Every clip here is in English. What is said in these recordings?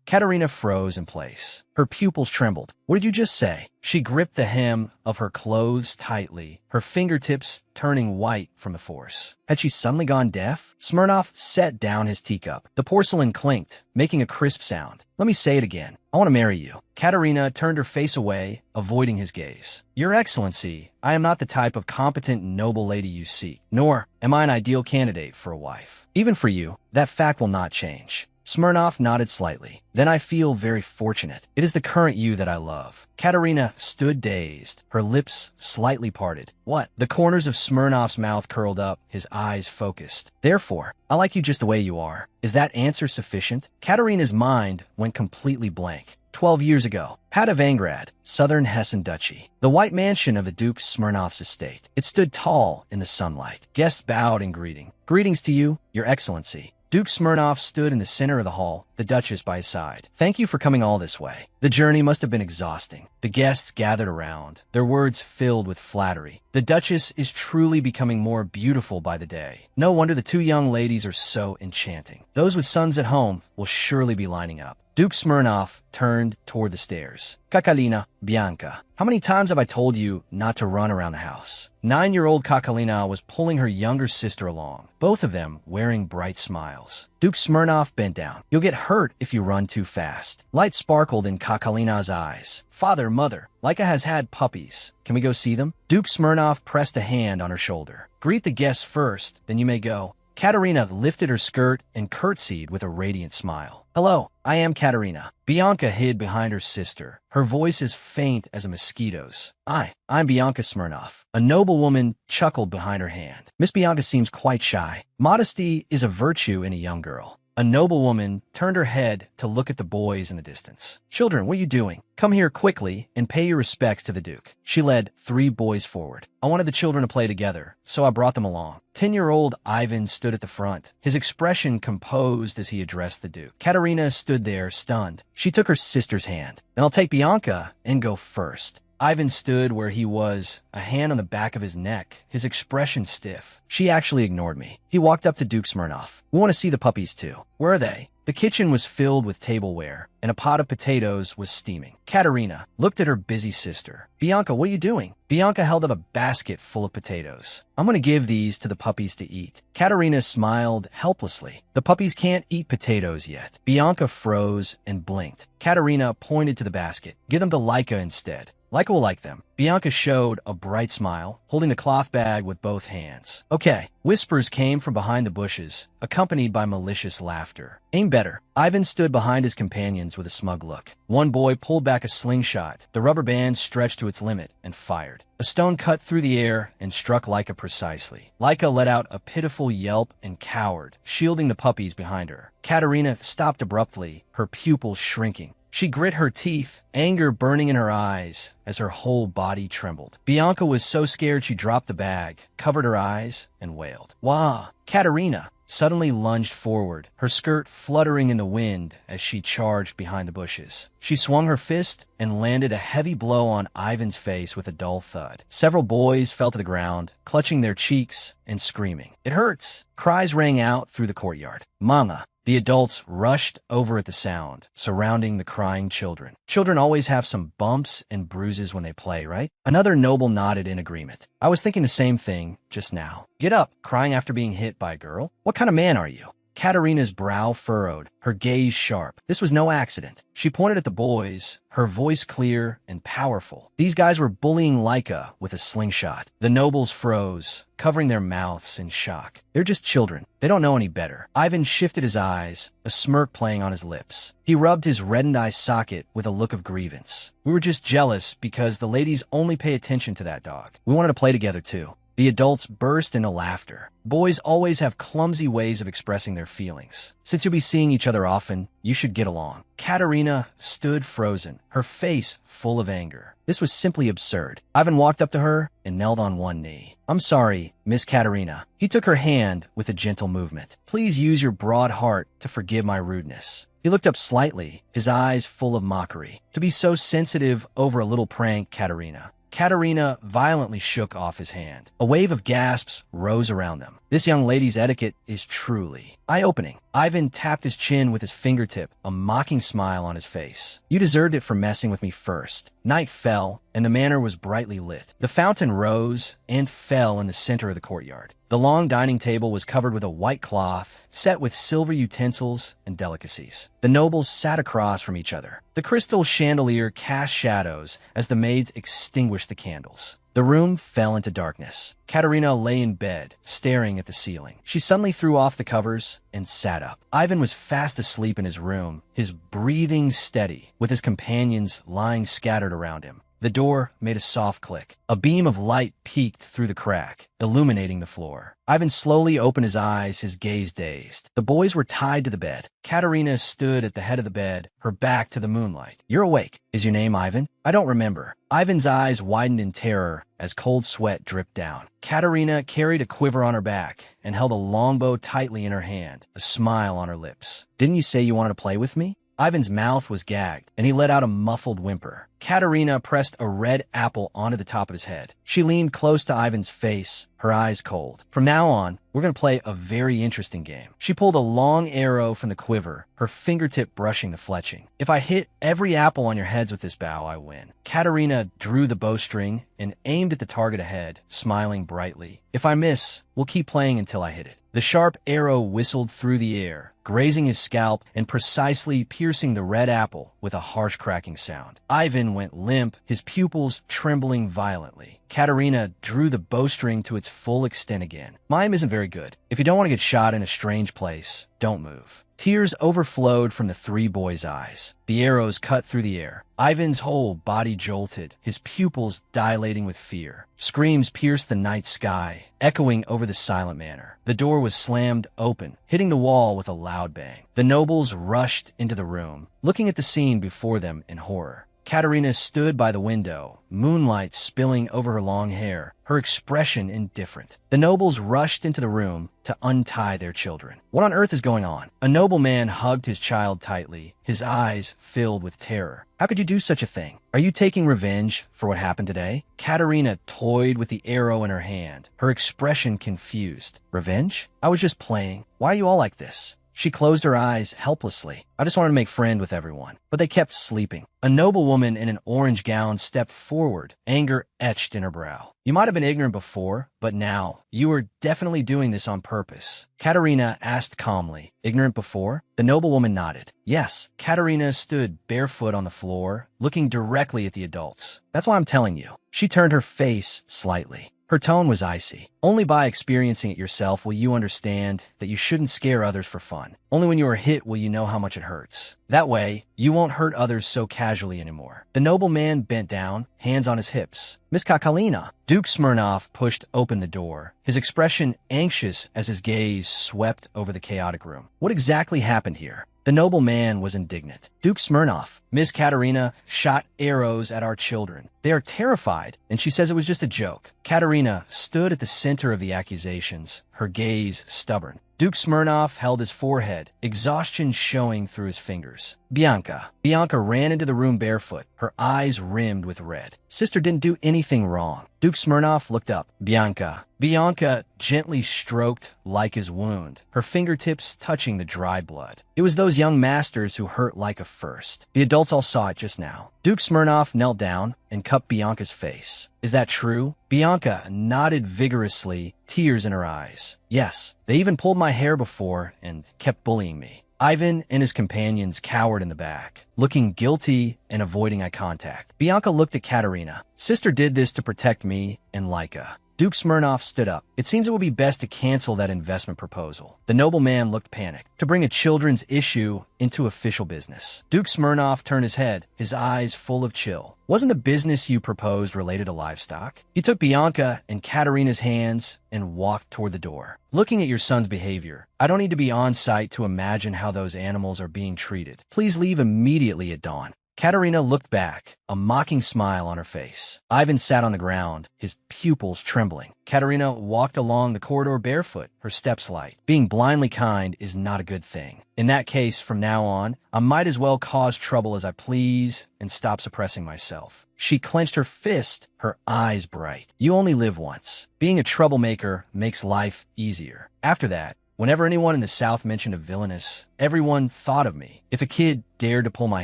Katerina froze in place. Her pupils trembled. What did you just say? She gripped the hem of her clothes tightly, her fingertips turning white from the force. Had she suddenly gone deaf? Smirnov set down his teacup. The porcelain clinked, making a crisp sound. Let me say it again. I want to marry you. Katerina turned her face away, avoiding his gaze. Your Excellency, I am not the type of competent noble lady you seek, nor am I an ideal candidate for a wife. Even for you, that fact will not change. Smirnov nodded slightly. Then I feel very fortunate. It is the current you that I love. Katerina stood dazed, her lips slightly parted. What? The corners of Smirnov's mouth curled up, his eyes focused. Therefore, I like you just the way you are. Is that answer sufficient? Katerina's mind went completely blank. 12 years ago, Padovangrad, southern Hessen Duchy, the white mansion of the Duke Smirnov's estate. It stood tall in the sunlight. Guests bowed in greeting. Greetings to you, Your Excellency. Duke Smirnov stood in the center of the hall, the Duchess by his side. Thank you for coming all this way. The journey must have been exhausting. The guests gathered around, their words filled with flattery. The Duchess is truly becoming more beautiful by the day. No wonder the two young ladies are so enchanting. Those with sons at home will surely be lining up. Duke Smirnov turned toward the stairs. Kakalina, Bianca, how many times have I told you not to run around the house? 9-year-old Kakalina was pulling her younger sister along, both of them wearing bright smiles. Duke Smirnov bent down. You'll get hurt if you run too fast. Light sparkled in Kakalina's eyes. Father, mother, Laika has had puppies. Can we go see them? Duke Smirnov pressed a hand on her shoulder. Greet the guests first, then you may go. Katerina lifted her skirt and curtsied with a radiant smile. Hello, I am Katerina. Bianca hid behind her sister. Her voice as faint as a mosquito's. I'm Bianca Smirnov. A noblewoman chuckled behind her hand. Miss Bianca seems quite shy. Modesty is a virtue in a young girl. A noblewoman turned her head to look at the boys in the distance. Children, what are you doing? Come here quickly and pay your respects to the Duke. She led 3 boys forward. I wanted the children to play together, so I brought them along. 10-year-old Ivan stood at the front, his expression composed as he addressed the Duke. Katerina stood there, stunned. She took her sister's hand. Then I'll take Bianca and go first. Ivan stood where he was, a hand on the back of his neck, his expression stiff. She actually ignored me. He walked up to Duke Smirnov. We want to see the puppies too. Where are they? The kitchen was filled with tableware, and a pot of potatoes was steaming. Katerina looked at her busy sister. Bianca, what are you doing? Bianca held up a basket full of potatoes. I'm going to give these to the puppies to eat. Katerina smiled helplessly. The puppies can't eat potatoes yet. Bianca froze and blinked. Katerina pointed to the basket. Give them to Laika instead. Laika will like them. Bianca showed a bright smile, holding the cloth bag with both hands. Okay. Whispers came from behind the bushes, accompanied by malicious laughter. Aim better. Ivan stood behind his companions with a smug look. One boy pulled back a slingshot. The rubber band stretched to its limit and fired. A stone cut through the air and struck Laika precisely. Laika let out a pitiful yelp and cowered, shielding the puppies behind her. Katerina stopped abruptly, her pupils shrinking. She grit her teeth, anger burning in her eyes as her whole body trembled. Bianca was so scared she dropped the bag, covered her eyes, and wailed. Wah! Katerina suddenly lunged forward, her skirt fluttering in the wind as she charged behind the bushes. She swung her fist and landed a heavy blow on Ivan's face with a dull thud. Several boys fell to the ground, clutching their cheeks and screaming. It hurts! Cries rang out through the courtyard. Mama! The adults rushed over at the sound, surrounding the crying children. Children always have some bumps and bruises when they play, right? Another noble nodded in agreement. I was thinking the same thing just now. Get up, crying after being hit by a girl? What kind of man are you? Katerina's brow furrowed, her gaze sharp. This was no accident. She pointed at the boys, her voice clear and powerful. These guys were bullying Laika with a slingshot. The nobles froze, covering their mouths in shock. They're just children. They don't know any better. Ivan shifted his eyes, a smirk playing on his lips. He rubbed his reddened eye socket with a look of grievance. We were just jealous because the ladies only pay attention to that dog. We wanted to play together too. The adults burst into laughter. Boys always have clumsy ways of expressing their feelings. Since you'll be seeing each other often, you should get along. Katerina stood frozen, her face full of anger. This was simply absurd. Ivan walked up to her and knelt on one knee. I'm sorry, Miss Katerina. He took her hand with a gentle movement. Please use your broad heart to forgive my rudeness. He looked up slightly, his eyes full of mockery. To be so sensitive over a little prank, Katerina. Katerina violently shook off his hand. A wave of gasps rose around them. This young lady's etiquette is truly eye-opening. Ivan tapped his chin with his fingertip, a mocking smile on his face. You deserved it for messing with me first. Night fell, and the manor was brightly lit. The fountain rose and fell in the center of the courtyard. The long dining table was covered with a white cloth, set with silver utensils and delicacies. The nobles sat across from each other. The crystal chandelier cast shadows as the maids extinguished the candles. The room fell into darkness. Katerina lay in bed, staring at the ceiling. She suddenly threw off the covers and sat up. Ivan was fast asleep in his room, his breathing steady, with his companions lying scattered around him. The door made a soft click. A beam of light peeked through the crack, illuminating the floor. Ivan slowly opened his eyes, his gaze dazed. The boys were tied to the bed. Katerina stood at the head of the bed, her back to the moonlight. You're awake. Is your name Ivan? I don't remember. Ivan's eyes widened in terror as cold sweat dripped down. Katerina carried a quiver on her back and held a longbow tightly in her hand, a smile on her lips. Didn't you say you wanted to play with me? Ivan's mouth was gagged, and he let out a muffled whimper. Katerina pressed a red apple onto the top of his head. She leaned close to Ivan's face, her eyes cold. From now on, we're going to play a very interesting game. She pulled a long arrow from the quiver, her fingertip brushing the fletching. If I hit every apple on your heads with this bow, I win. Katerina drew the bowstring and aimed at the target ahead, smiling brightly. If I miss, we'll keep playing until I hit it. The sharp arrow whistled through the air, grazing his scalp and precisely piercing the red apple with a harsh cracking sound. Ivan went limp, his pupils trembling violently. Katerina drew the bowstring to its full extent again. Mime isn't very good. If you don't want to get shot in a strange place, don't move. Tears overflowed from the three boys' eyes. The arrows cut through the air. Ivan's whole body jolted, his pupils dilating with fear. Screams pierced the night sky, echoing over the silent manor. The door was slammed open, hitting the wall with a loud bang. The nobles rushed into the room, looking at the scene before them in horror. Katerina stood by the window, moonlight spilling over her long hair, her expression indifferent. The nobles rushed into the room to untie their children. What on earth is going on? A nobleman hugged his child tightly, his eyes filled with terror. How could you do such a thing? Are you taking revenge for what happened today? Katerina toyed with the arrow in her hand, her expression confused. Revenge? I was just playing. Why are you all like this? She closed her eyes helplessly. I just wanted to make friends with everyone. But they kept sleeping. A noblewoman in an orange gown stepped forward, anger etched in her brow. You might have been ignorant before, but now, you are definitely doing this on purpose. Katerina asked calmly. Ignorant before? The noblewoman nodded. Yes. Katerina stood barefoot on the floor, looking directly at the adults. That's why I'm telling you. She turned her face slightly. Her tone was icy. Only by experiencing it yourself will you understand that you shouldn't scare others for fun. Only when you are hit will you know how much it hurts. That way, you won't hurt others so casually anymore. The nobleman bent down, hands on his hips. Miss Kakalina. Duke Smirnov pushed open the door, his expression anxious as his gaze swept over the chaotic room. What exactly happened here? The nobleman was indignant. Duke Smirnov, Miss Katerina shot arrows at our children. They are terrified, and she says it was just a joke. Katerina stood at the center of the accusations, her gaze stubborn. Duke Smirnov held his forehead, exhaustion showing through his fingers. Bianca. Bianca ran into the room barefoot, her eyes rimmed with red. Sister didn't do anything wrong. Duke Smirnov looked up. Bianca. Bianca gently stroked Laika's wound, her fingertips touching the dry blood. It was those young masters who hurt Laika first. The adults all saw it just now. Duke Smirnov knelt down and cupped Bianca's face. Is that true? Bianca nodded vigorously, tears in her eyes. Yes, they even pulled my hair before and kept bullying me. Ivan and his companions cowered in the back, looking guilty and avoiding eye contact. Bianca looked at Katerina. Sister did this to protect me and Laika. Duke Smirnov stood up. It seems it would be best to cancel that investment proposal. The nobleman looked panicked. To bring a children's issue into official business. Duke Smirnov turned his head, his eyes full of chill. Wasn't the business you proposed related to livestock? He took Bianca and Katerina's hands and walked toward the door. Looking at your son's behavior, I don't need to be on site to imagine how those animals are being treated. Please leave immediately at dawn. Katerina looked back, a mocking smile on her face. Ivan sat on the ground, his pupils trembling. Katerina walked along the corridor barefoot, her steps light. Being blindly kind is not a good thing. In that case, from now on, I might as well cause trouble as I please and stop suppressing myself. She clenched her fist, her eyes bright. You only live once. Being a troublemaker makes life easier. After that, whenever anyone in the South mentioned a villainess, everyone thought of me. If a kid dared to pull my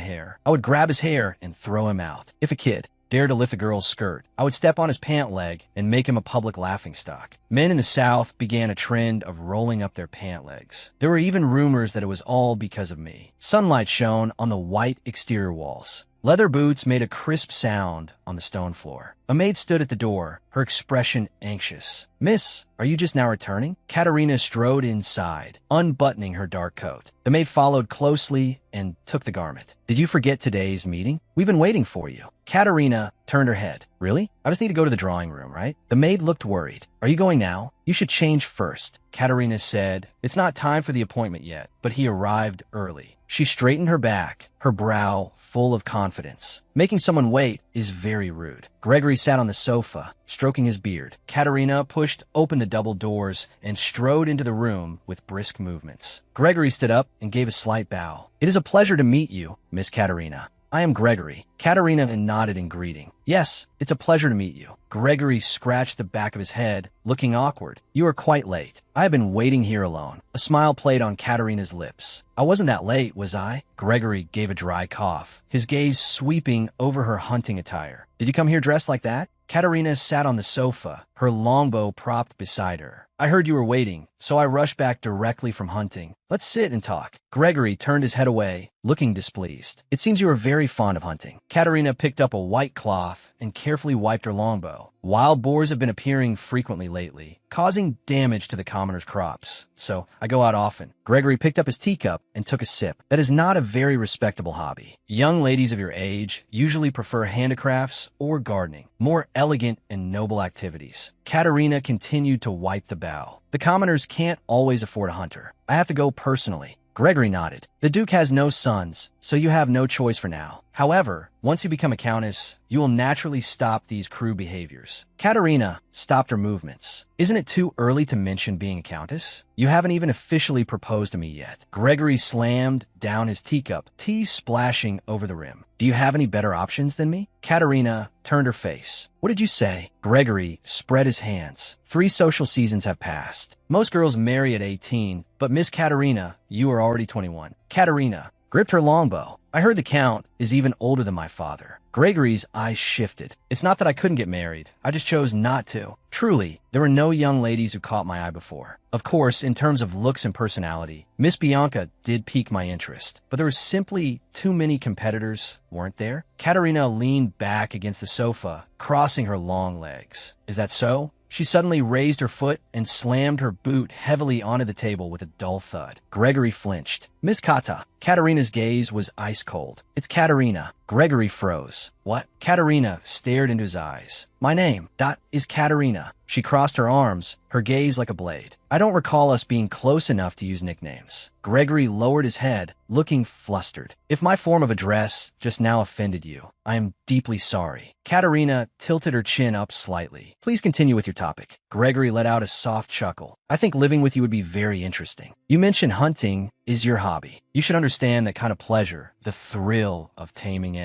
hair, I would grab his hair and throw him out. If a kid dared to lift a girl's skirt, I would step on his pant leg and make him a public laughingstock. Men in the South began a trend of rolling up their pant legs. There were even rumors that it was all because of me. Sunlight shone on the white exterior walls. Leather boots made a crisp sound on the stone floor. A maid stood at the door, her expression anxious. Miss, are you just now returning? Katerina strode inside, unbuttoning her dark coat. The maid followed closely and took the garment. Did you forget today's meeting? We've been waiting for you. Katerina turned her head. Really? I just need to go to the drawing room, right? The maid looked worried. Are you going now? You should change first. Katerina said, it's not time for the appointment yet, but he arrived early. She straightened her back, her brow full of confidence. Making someone wait is very rude. Gregory sat on the sofa, stroking his beard. Katerina pushed open the double doors and strode into the room with brisk movements. Gregory stood up and gave a slight bow. It is a pleasure to meet you, Miss Katerina. I am Gregory. Katerina nodded in greeting. Yes, it's a pleasure to meet you. Gregory scratched the back of his head, looking awkward. You are quite late. I have been waiting here alone. A smile played on Katerina's lips. I wasn't that late, was I? Gregory gave a dry cough, his gaze sweeping over her hunting attire. Did you come here dressed like that? Katerina sat on the sofa, her longbow propped beside her. I heard you were waiting, so I rushed back directly from hunting. Let's sit and talk. Gregory turned his head away, looking displeased. It seems you are very fond of hunting. Katerina picked up a white cloth and carefully wiped her longbow. Wild boars have been appearing frequently lately, causing damage to the commoners' crops, so I go out often. Gregory picked up his teacup and took a sip. That is not a very respectable hobby. Young ladies of your age usually prefer handicrafts or gardening, more elegant and noble activities. Katerina continued to wipe the bow. The commoners can't always afford a hunter. I have to go personally. Gregory nodded. The Duke has no sons, so you have no choice for now. However, once you become a countess, you will naturally stop these crude behaviors. Katerina stopped her movements. Isn't it too early to mention being a countess? You haven't even officially proposed to me yet. Gregory slammed down his teacup, tea splashing over the rim. Do you have any better options than me? Katerina turned her face. What did you say? Gregory spread his hands. 3 social seasons have passed. Most girls marry at 18, but Miss Katerina, you are already 21. Katerina gripped her longbow. I heard the Count is even older than my father. Gregory's eyes shifted. It's not that I couldn't get married. I just chose not to. Truly, there were no young ladies who caught my eye before. Of course, in terms of looks and personality, Miss Bianca did pique my interest, but there were simply too many competitors, weren't there? Katerina leaned back against the sofa, crossing her long legs. Is that so? She suddenly raised her foot and slammed her boot heavily onto the table with a dull thud. Gregory flinched. Miss Kata. Katerina's gaze was ice cold. It's Katerina. Gregory froze. What? Katerina stared into his eyes. My name, is Katerina. She crossed her arms, her gaze like a blade. I don't recall us being close enough to use nicknames. Gregory lowered his head, looking flustered. If my form of address just now offended you, I am deeply sorry. Katerina tilted her chin up slightly. Please continue with your topic. Gregory let out a soft chuckle. I think living with you would be very interesting. You mentioned hunting is your hobby. You should understand that kind of pleasure, the thrill of taming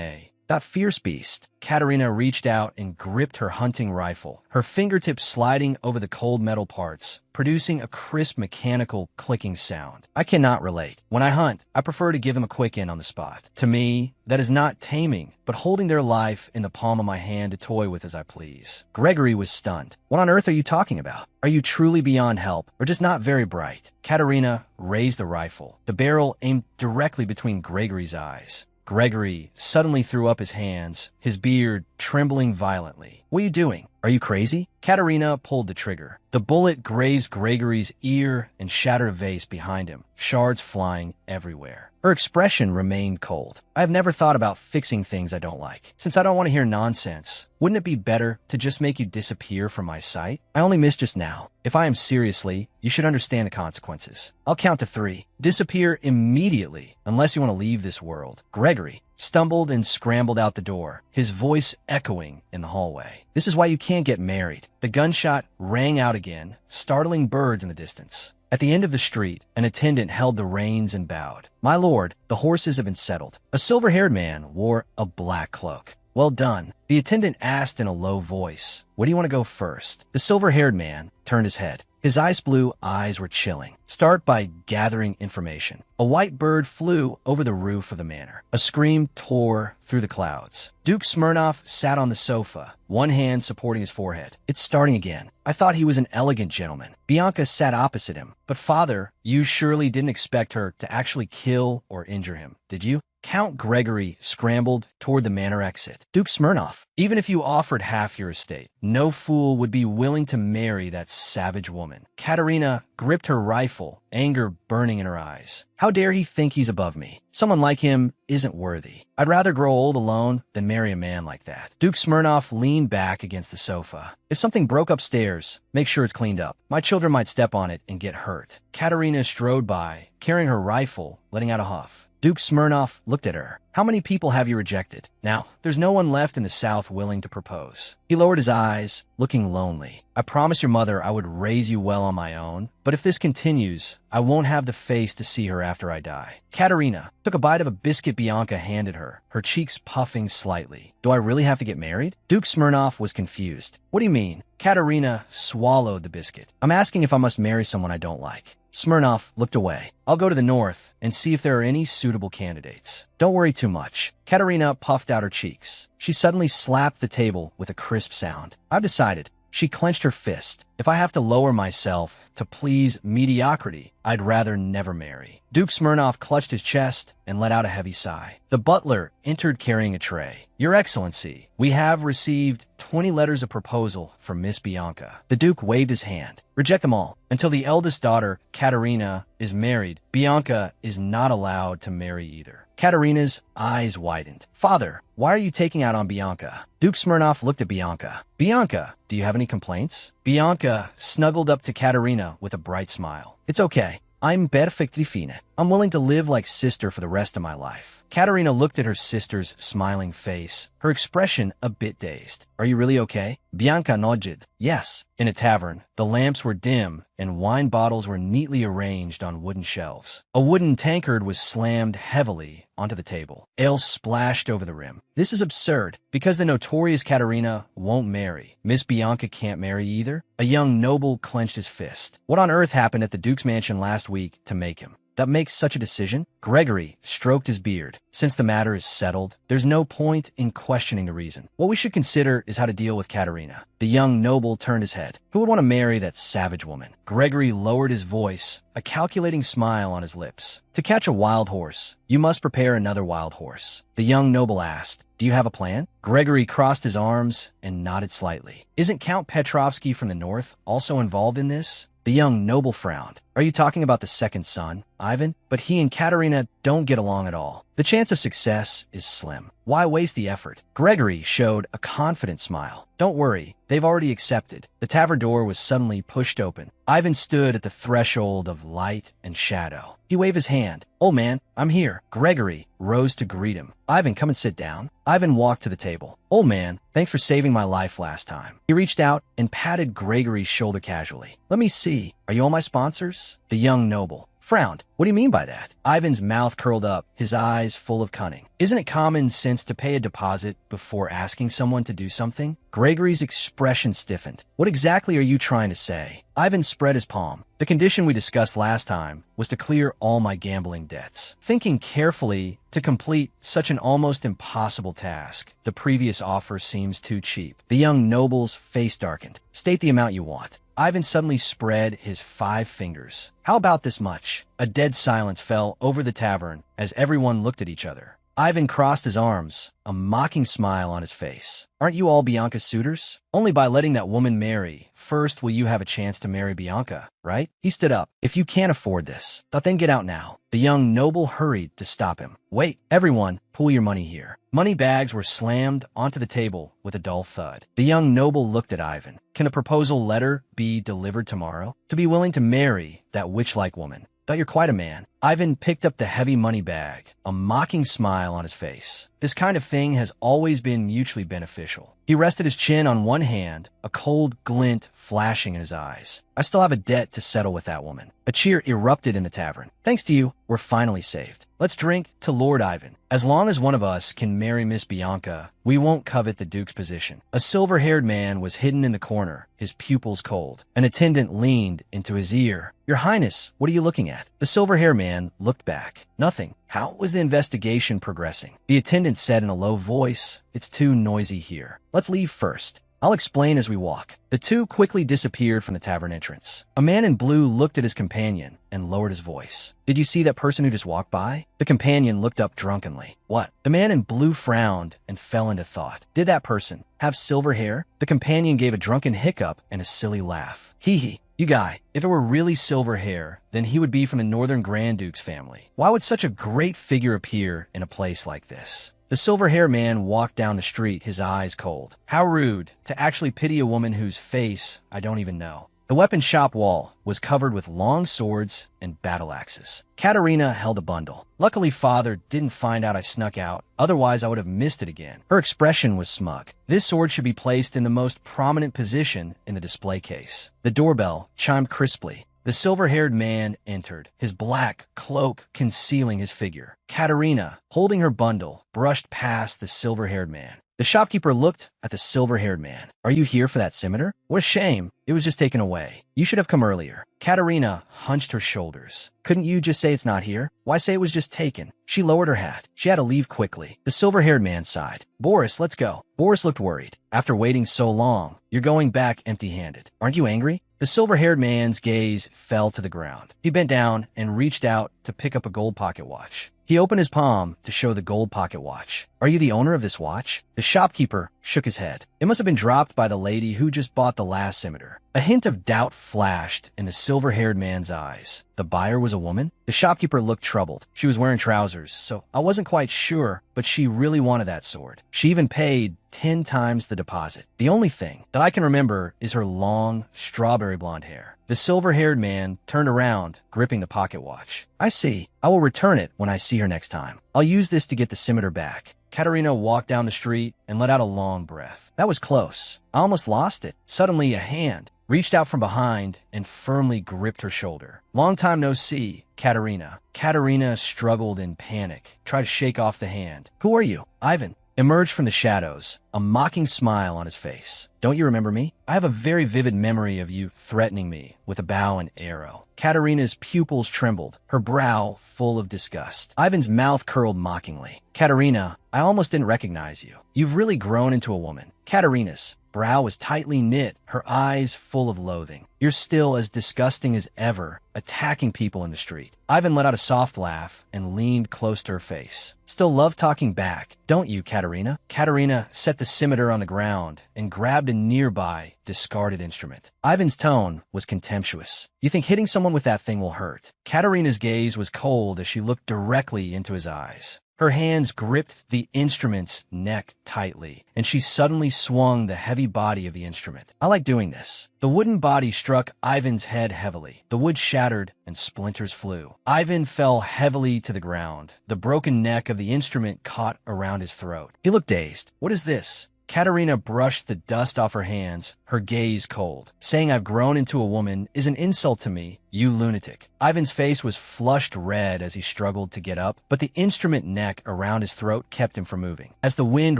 that fierce beast. Katerina reached out and gripped her hunting rifle, her fingertips sliding over the cold metal parts, producing a crisp mechanical clicking sound. I cannot relate. When I hunt, I prefer to give them a quick in on the spot. To me, that is not taming, but holding their life in the palm of my hand to toy with as I please. Gregory was stunned. What on earth are you talking about? Are you truly beyond help, or just not very bright? Katerina raised the rifle, the barrel aimed directly between Gregory's eyes. Gregory suddenly threw up his hands, his beard trembling violently. What are you doing? Are you crazy? Katerina pulled the trigger. The bullet grazed Gregory's ear and shattered a vase behind him, shards flying everywhere. Her expression remained cold. I have never thought about fixing things I don't like. Since I don't want to hear nonsense, wouldn't it be better to just make you disappear from my sight? I only missed just now. If I am seriously, you should understand the consequences. I'll count to 3. Disappear immediately, unless you want to leave this world. Gregory stumbled and scrambled out the door, his voice echoing in the hallway. This is why you can't get married. The gunshot rang out again, startling birds in the distance. At the end of the street, an attendant held the reins and bowed. My lord, the horses have been settled. A silver-haired man wore a black cloak. Well done, the attendant asked in a low voice. Where do you want to go first? The silver-haired man turned his head. His ice blue eyes were chilling. Start by gathering information. A white bird flew over the roof of the manor. A scream tore through the clouds. Duke Smirnoff sat on the sofa, one hand supporting his forehead. It's starting again. I thought he was an elegant gentleman. Bianca sat opposite him. But father, you surely didn't expect her to actually kill or injure him, did you? Count Gregory scrambled toward the manor exit. Duke Smirnoff, even if you offered half your estate, no fool would be willing to marry that savage woman. Katerina gripped her rifle, anger burning in her eyes. How dare he think he's above me? Someone like him isn't worthy. I'd rather grow old alone than marry a man like that. Duke Smirnoff leaned back against the sofa. If something broke upstairs, make sure it's cleaned up. My children might step on it and get hurt. Katerina strode by, carrying her rifle, letting out a huff. Duke Smirnoff looked at her. How many people have you rejected? Now, there's no one left in the South willing to propose. He lowered his eyes, looking lonely. I promised your mother I would raise you well on my own, but if this continues, I won't have the face to see her after I die. Katerina took a bite of a biscuit Bianca handed her, her cheeks puffing slightly. Do I really have to get married? Duke Smirnoff was confused. What do you mean? Katerina swallowed the biscuit. I'm asking if I must marry someone I don't like. Smirnoff looked away. I'll go to the north and see if there are any suitable candidates. Don't worry too much. Katerina puffed out her cheeks. She suddenly slapped the table with a crisp sound. I've decided. She clenched her fist. If I have to lower myself to please mediocrity, I'd rather never marry. Duke Smirnoff clutched his chest and let out a heavy sigh. The butler entered carrying a tray. Your Excellency, we have received 20 letters of proposal from Miss Bianca. The Duke waved his hand. Reject them all. Until the eldest daughter, Katerina, is married, Bianca is not allowed to marry either. Katerina's eyes widened. Father, why are you taking out on Bianca? Duke Smirnoff looked at Bianca. Bianca, do you have any complaints? Bianca snuggled up to Katerina with a bright smile. It's okay. I'm perfectly fine. I'm willing to live like sister for the rest of my life. Katerina looked at her sister's smiling face, her expression a bit dazed. Are you really okay? Bianca nodded. Yes. In a tavern, the lamps were dim and wine bottles were neatly arranged on wooden shelves. A wooden tankard was slammed heavily onto the table. Ale splashed over the rim. This is absurd. Because the notorious Katerina won't marry, Miss Bianca can't marry either? A young noble clenched his fist. What on earth happened at the Duke's mansion last week to make him? That makes such a decision? Gregory stroked his beard. Since the matter is settled, there's no point in questioning the reason. What we should consider is how to deal with Katerina. The young noble turned his head. Who would want to marry that savage woman? Gregory lowered his voice, a calculating smile on his lips. To catch a wild horse, you must prepare another wild horse. The young noble asked, do you have a plan? Gregory crossed his arms and nodded slightly. Isn't Count Petrovsky from the north also involved in this? The young noble frowned. Are you talking about the second son, Ivan? But he and Katerina don't get along at all. The chance of success is slim. Why waste the effort? Gregory showed a confident smile. Don't worry, they've already accepted. The tavern door was suddenly pushed open. Ivan stood at the threshold of light and shadow. He waved his hand. Old man, I'm here. Gregory rose to greet him. Ivan, come and sit down. Ivan walked to the table. Old man, thanks for saving my life last time. He reached out and patted Gregory's shoulder casually. Let me see. Are you all my sponsors? The young noble frowned. What do you mean by that? Ivan's mouth curled up, his eyes full of cunning. Isn't it common sense to pay a deposit before asking someone to do something? Gregory's expression stiffened. What exactly are you trying to say? Ivan spread his palm. The condition we discussed last time was to clear all my gambling debts. Thinking carefully to complete such an almost impossible task, the previous offer seems too cheap. The young noble's face darkened. State the amount you want. Ivan suddenly spread his 5 fingers. How about this much? A dead silence fell over the tavern as everyone looked at each other. Ivan crossed his arms, a mocking smile on his face. Aren't you all Bianca's suitors? Only by letting that woman marry first will you have a chance to marry Bianca, right? He stood up. If you can't afford this, then get out now. The young noble hurried to stop him. Wait, everyone, pull your money here. Money bags were slammed onto the table with a dull thud. The young noble looked at Ivan. Can a proposal letter be delivered tomorrow? To be willing to marry that witch-like woman. Thought you're quite a man. Ivan picked up the heavy money bag, a mocking smile on his face. This kind of thing has always been mutually beneficial. He rested his chin on one hand, a cold glint flashing in his eyes. I still have a debt to settle with that woman. A cheer erupted in the tavern. Thanks to you, we're finally saved. Let's drink to Lord Ivan. As long as one of us can marry Miss Bianca, we won't covet the Duke's position. A silver-haired man was hidden in the corner, his pupils cold. An attendant leaned into his ear. Your Highness, what are you looking at? The silver-haired man looked back. Nothing. How was the investigation progressing? The attendant said in a low voice, It's too noisy here. Let's leave first. I'll explain as we walk. The two quickly disappeared from the tavern entrance. A man in blue looked at his companion and lowered his voice. Did you see that person who just walked by? The companion looked up drunkenly. What? The man in blue frowned and fell into thought. Did that person have silver hair? The companion gave a drunken hiccup and a silly laugh. Hee hee. You guy, if it were really silver hair, then he would be from the Northern Grand Duke's family. Why would such a great figure appear in a place like this? The silver-haired man walked down the street, his eyes cold. How rude to actually pity a woman whose face I don't even know. The weapon shop wall was covered with long swords and battle axes. Katerina held a bundle. Luckily, Father didn't find out I snuck out, otherwise I would have missed it again. Her expression was smug. This sword should be placed in the most prominent position in the display case. The doorbell chimed crisply. The silver-haired man entered, his black cloak concealing his figure. Katerina, holding her bundle, brushed past the silver-haired man. The shopkeeper looked at the silver-haired man. Are you here for that scimitar? What a shame. It was just taken away. You should have come earlier. Katerina hunched her shoulders. Couldn't you just say it's not here? Why say it was just taken? She lowered her hat. She had to leave quickly. The silver-haired man sighed. Boris, let's go. Boris looked worried. After waiting so long, you're going back empty-handed. Aren't you angry? The silver-haired man's gaze fell to the ground. He bent down and reached out to pick up a gold pocket watch. He opened his palm to show the gold pocket watch. Are you the owner of this watch? The shopkeeper shook his head. It must have been dropped by the lady who just bought the last scimitar. A hint of doubt flashed in the silver-haired man's eyes. The buyer was a woman? The shopkeeper looked troubled. She was wearing trousers, so I wasn't quite sure, but she really wanted that sword. She even paid 10 times the deposit. The only thing that I can remember is her long, strawberry blonde hair. The silver-haired man turned around, gripping the pocket watch. I see. I will return it when I see her next time. I'll use this to get the scimitar back. Katerina walked down the street and let out a long breath. That was close. I almost lost it. Suddenly, a hand reached out from behind and firmly gripped her shoulder. Long time no see, Katerina. Katerina struggled in panic, tried to shake off the hand. Who are you? Ivan emerged from the shadows, a mocking smile on his face. Don't you remember me? I have a very vivid memory of you threatening me with a bow and arrow. Katerina's pupils trembled, her brow full of disgust. Ivan's mouth curled mockingly. Katerina, I almost didn't recognize you. You've really grown into a woman. Katerina's brow was tightly knit, her eyes full of loathing. You're still as disgusting as ever, attacking people in the street. Ivan let out a soft laugh and leaned close to her face. Still love talking back, don't you, Katerina? Katerina set the scimitar on the ground and grabbed a nearby, discarded instrument. Ivan's tone was contemptuous. You think hitting someone with that thing will hurt? Katerina's gaze was cold as she looked directly into his eyes. Her hands gripped the instrument's neck tightly, and she suddenly swung the heavy body of the instrument. I like doing this. The wooden body struck Ivan's head heavily. The wood shattered and splinters flew. Ivan fell heavily to the ground. The broken neck of the instrument caught around his throat. He looked dazed. What is this? Katerina brushed the dust off her hands, her gaze cold. Saying I've grown into a woman is an insult to me, you lunatic. Ivan's face was flushed red as he struggled to get up, but the instrument neck around his throat kept him from moving. As the wind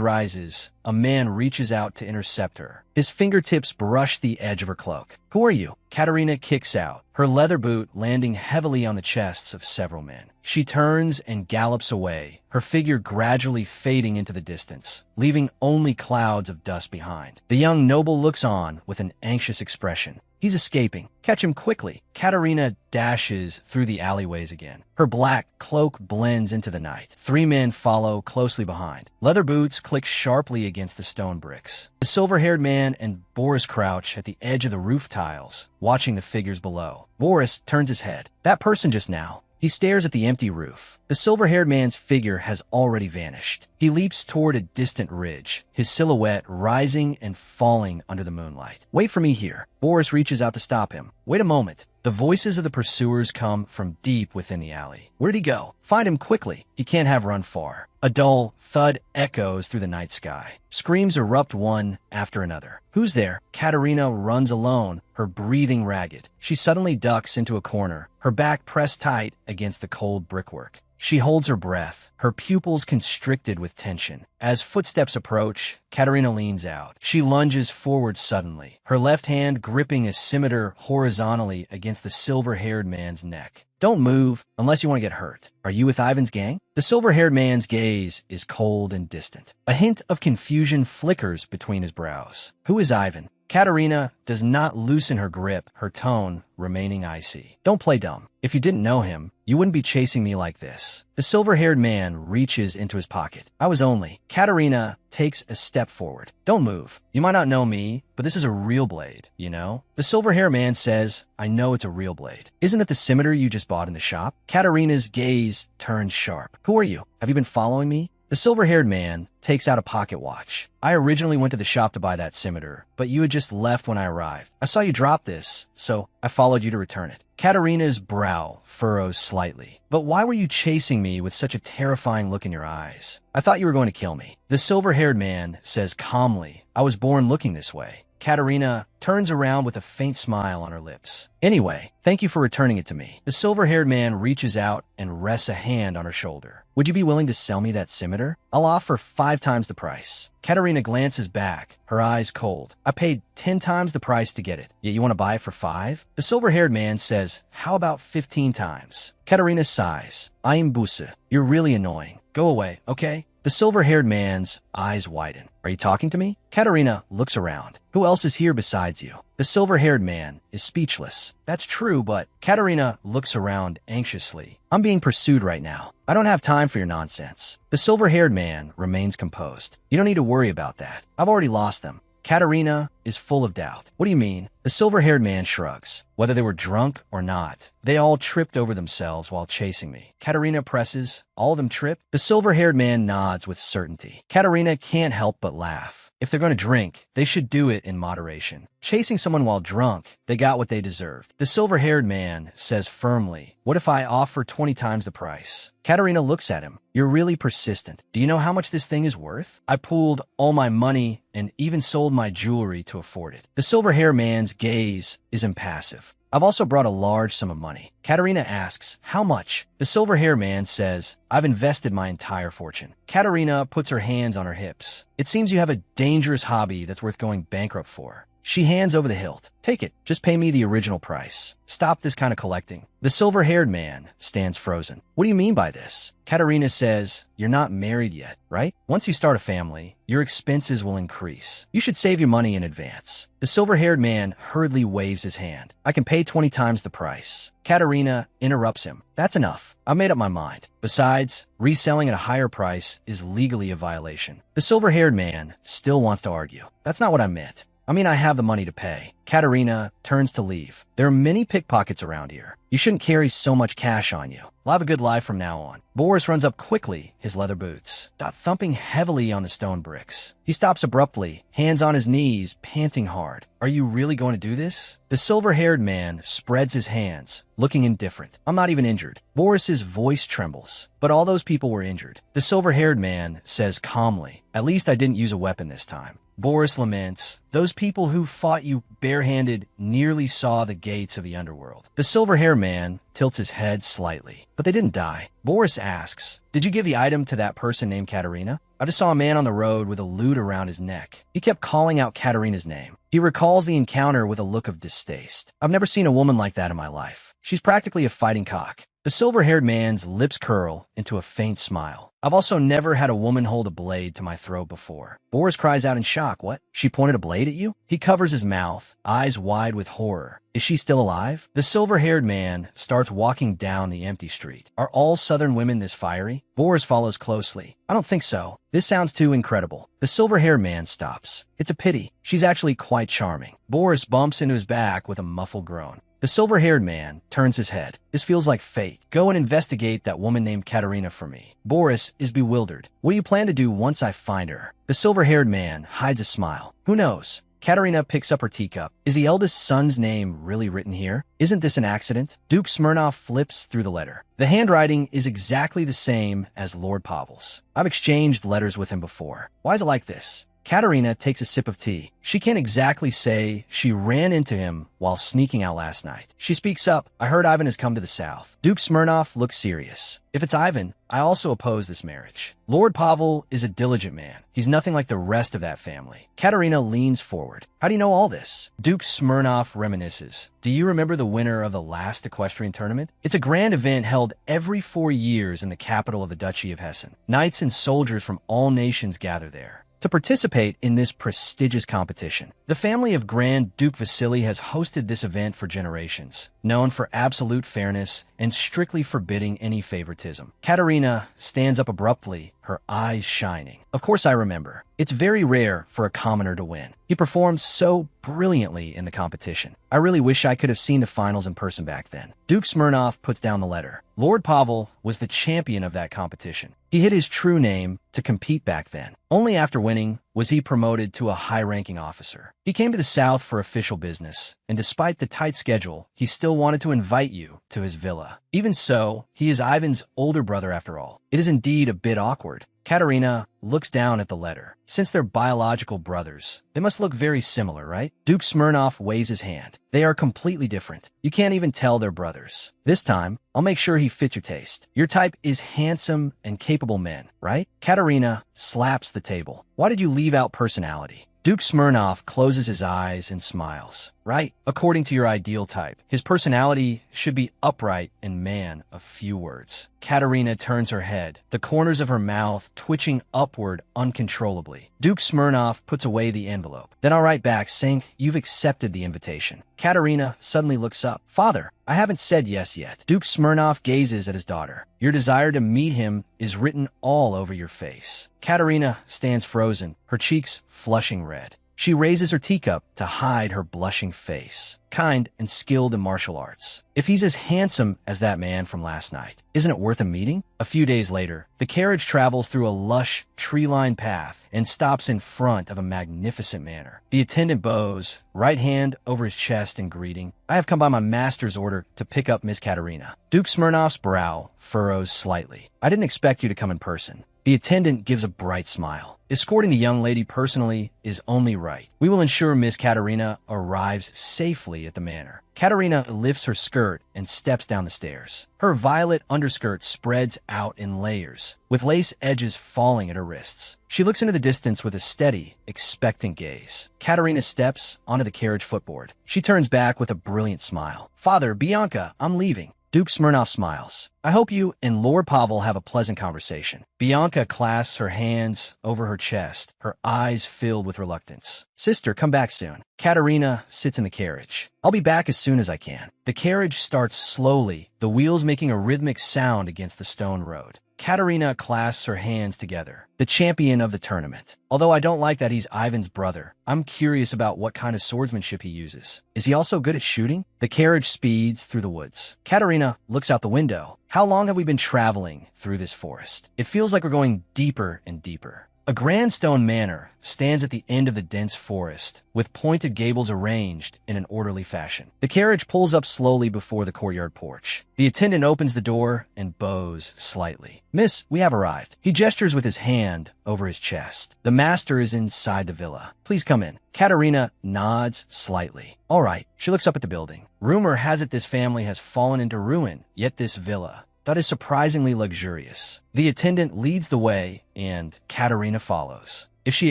rises, a man reaches out to intercept her. His fingertips brush the edge of her cloak. Who are you? Katerina kicks out, her leather boot landing heavily on the chests of several men. She turns and gallops away, her figure gradually fading into the distance, leaving only clouds of dust behind. The young noble looks on on with an anxious expression. He's escaping. Catch him quickly. Katerina dashes through the alleyways again. Her black cloak blends into the night. 3 men follow closely behind. Leather boots click sharply against the stone bricks. The silver-haired man and Boris crouch at the edge of the roof tiles, watching the figures below. Boris turns his head. That person just now. He stares at the empty roof. The silver-haired man's figure has already vanished. He leaps toward a distant ridge, his silhouette rising and falling under the moonlight. Wait for me here. Boris reaches out to stop him. Wait a moment. The voices of the pursuers come from deep within the alley. Where'd he go? Find him quickly. He can't have run far. A dull thud echoes through the night sky. Screams erupt one after another. Who's there? Katerina runs alone, her breathing ragged. She suddenly ducks into a corner, her back pressed tight against the cold brickwork. She holds her breath, her pupils constricted with tension. As footsteps approach, Katerina leans out. She lunges forward suddenly, her left hand gripping a scimitar horizontally against the silver-haired man's neck. Don't move unless you want to get hurt. Are you with Ivan's gang? The silver-haired man's gaze is cold and distant. A hint of confusion flickers between his brows. Who is Ivan? Katerina does not loosen her grip, her tone remaining icy. Don't play dumb. If you didn't know him, you wouldn't be chasing me like this. The silver-haired man reaches into his pocket. I was only. Katerina takes a step forward. Don't move. You might not know me, but this is a real blade, you know? The silver-haired man says, I know it's a real blade. Isn't it the scimitar you just bought in the shop? Katerina's gaze turns sharp. Who are you? Have you been following me? The silver-haired man takes out a pocket watch. I originally went to the shop to buy that scimitar, but you had just left when I arrived. I saw you drop this, so I followed you to return it. Katerina's brow furrows slightly. But why were you chasing me with such a terrifying look in your eyes? I thought you were going to kill me. The silver-haired man says calmly, I was born looking this way. Katerina turns around with a faint smile on her lips. Anyway, thank you for returning it to me. The silver-haired man reaches out and rests a hand on her shoulder. Would you be willing to sell me that scimitar? I'll offer 5 times the price. Katerina glances back, her eyes cold. I paid 10 times the price to get it, yet you want to buy it for 5? The silver-haired man says, how about 15 times? Katerina sighs. I am Busa. You're really annoying. Go away, okay? The silver-haired man's eyes widen. Are you talking to me? Katerina looks around. Who else is here besides you? The silver-haired man is speechless. That's true, but Katerina looks around anxiously. I'm being pursued right now. I don't have time for your nonsense. The silver-haired man remains composed. You don't need to worry about that. I've already lost them. Katerina is full of doubt. What do you mean? The silver-haired man shrugs. Whether they were drunk or not, they all tripped over themselves while chasing me. Katerina presses. All of them tripped? The silver-haired man nods with certainty. Katerina can't help but laugh. If they're going to drink, they should do it in moderation. Chasing someone while drunk, they got what they deserved. The silver-haired man says firmly, what if I offer 20 times the price? Katerina looks at him. You're really persistent. Do you know how much this thing is worth? I pooled all my money and even sold my jewelry to afford it. The silver-haired man's gaze is impassive. I've also brought a large sum of money. Katerina asks, how much? The silver-haired man says, I've invested my entire fortune. Katerina puts her hands on her hips. It seems you have a dangerous hobby that's worth going bankrupt for. She hands over the hilt. Take it. Just pay me the original price. Stop this kind of collecting. The silver-haired man stands frozen. What do you mean by this? Katerina says, you're not married yet, right? Once you start a family, your expenses will increase. You should save your money in advance. The silver-haired man hurriedly waves his hand. I can pay 20 times the price. Katerina interrupts him. That's enough. I've made up my mind. Besides, reselling at a higher price is legally a violation. The silver-haired man still wants to argue. That's not what I meant. I mean, I have the money to pay. Katerina turns to leave. There are many pickpockets around here. You shouldn't carry so much cash on you. I'll have a good life from now on. Boris runs up quickly, his leather boots, thumping heavily on the stone bricks. He stops abruptly, hands on his knees, panting hard. Are you really going to do this? The silver-haired man spreads his hands, looking indifferent. I'm not even injured. Boris's voice trembles. But all those people were injured. The silver-haired man says calmly, at least I didn't use a weapon this time. Boris laments, those people who fought you barehanded nearly saw the gates of the underworld. The silver-haired man tilts his head slightly, but they didn't die. Boris asks, did you give the item to that person named Katerina? I just saw a man on the road with a lute around his neck. He kept calling out Katerina's name. He recalls the encounter with a look of distaste. I've never seen a woman like that in my life. She's practically a fighting cock. The silver-haired man's lips curl into a faint smile. I've also never had a woman hold a blade to my throat before. Boris cries out in shock. What? She pointed a blade at you? He covers his mouth, eyes wide with horror. Is she still alive? The silver-haired man starts walking down the empty street. Are all southern women this fiery? Boris follows closely. I don't think so. This sounds too incredible. The silver-haired man stops. It's a pity. She's actually quite charming. Boris bumps into his back with a muffled groan. The silver-haired man turns his head. This feels like fate. Go and investigate that woman named Katerina for me. Boris is bewildered. What do you plan to do once I find her? The silver-haired man hides a smile. Who knows? Katerina picks up her teacup. Is the eldest son's name really written here? Isn't this an accident? Duke Smirnov flips through the letter. The handwriting is exactly the same as Lord Pavel's. I've exchanged letters with him before. Why is it like this? Katerina takes a sip of tea. She can't exactly say she ran into him while sneaking out last night. She speaks up. I heard Ivan has come to the south. Duke Smirnov looks serious. If it's Ivan, I also oppose this marriage. Lord Pavel is a diligent man. He's nothing like the rest of that family. Katerina leans forward. How do you know all this? Duke Smirnov reminisces. Do you remember the winner of the last equestrian tournament? It's a grand event held every 4 years in the capital of the Duchy of Hessen. Knights and soldiers from all nations gather there to participate in this prestigious competition. The family of Grand Duke Vasily has hosted this event for generations, known for absolute fairness and strictly forbidding any favoritism. Katerina stands up abruptly, her eyes shining. Of course I remember. It's very rare for a commoner to win. He performed so brilliantly in the competition. I really wish I could have seen the finals in person back then. Duke Smirnov puts down the letter. Lord Pavel was the champion of that competition. He hid his true name to compete back then. Only after winning was he promoted to a high-ranking officer. He came to the south for official business, and despite the tight schedule, he still wanted to invite you to his villa. Even so, he is Ivan's older brother after all. It is indeed a bit awkward. Katerina looks down at the letter. Since they're biological brothers, they must look very similar, right? Duke Smirnov waves his hand. They are completely different. You can't even tell they're brothers. This time, I'll make sure he fits your taste. Your type is handsome and capable men, right? Katerina slaps the table. Why did you leave out personality? Duke Smirnov closes his eyes and smiles. Right, according to your ideal type, his personality should be upright and man of few words. Katerina turns her head, the corners of her mouth twitching upward uncontrollably. Duke Smirnov puts away the envelope. Then I'll write back saying you've accepted the invitation. Katerina suddenly looks up. Father, I haven't said yes yet. Duke Smirnov gazes at his daughter. Your desire to meet him is written all over your face. Katerina stands frozen, her cheeks flushing red. She raises her teacup to hide her blushing face. Kind and skilled in martial arts. If he's as handsome as that man from last night, isn't it worth a meeting? A few days later, the carriage travels through a lush, tree-lined path and stops in front of a magnificent manor. The attendant bows, right hand over his chest in greeting. I have come by my master's order to pick up Miss Katerina. Duke Smirnov's brow furrows slightly. I didn't expect you to come in person. The attendant gives a bright smile. Escorting the young lady personally is only right. We will ensure Miss Katerina arrives safely at the manor. Katerina lifts her skirt and steps down the stairs. Her violet underskirt spreads out in layers, with lace edges falling at her wrists. She looks into the distance with a steady, expectant gaze. Katerina steps onto the carriage footboard. She turns back with a brilliant smile. Father, Bianca, I'm leaving. Duke Smirnov smiles. I hope you and Lord Pavel have a pleasant conversation. Bianca clasps her hands over her chest, her eyes filled with reluctance. Sister, come back soon. Katerina sits in the carriage. I'll be back as soon as I can. The carriage starts slowly, the wheels making a rhythmic sound against the stone road. Katerina clasps her hands together. The champion of the tournament. Although I don't like that he's Ivan's brother, I'm curious about what kind of swordsmanship he uses. Is he also good at shooting? The carriage speeds through the woods. Katerina looks out the window. How long have we been traveling through this forest? It feels like we're going deeper and deeper. A grand stone manor stands at the end of the dense forest, with pointed gables arranged in an orderly fashion. The carriage pulls up slowly before the courtyard porch. The attendant opens the door and bows slightly. Miss, we have arrived. He gestures with his hand over his chest. The master is inside the villa. Please come in. Katerina nods slightly. All right. She looks up at the building. Rumor has it this family has fallen into ruin, yet this villa, that is surprisingly luxurious. The attendant leads the way, and Katerina follows. If she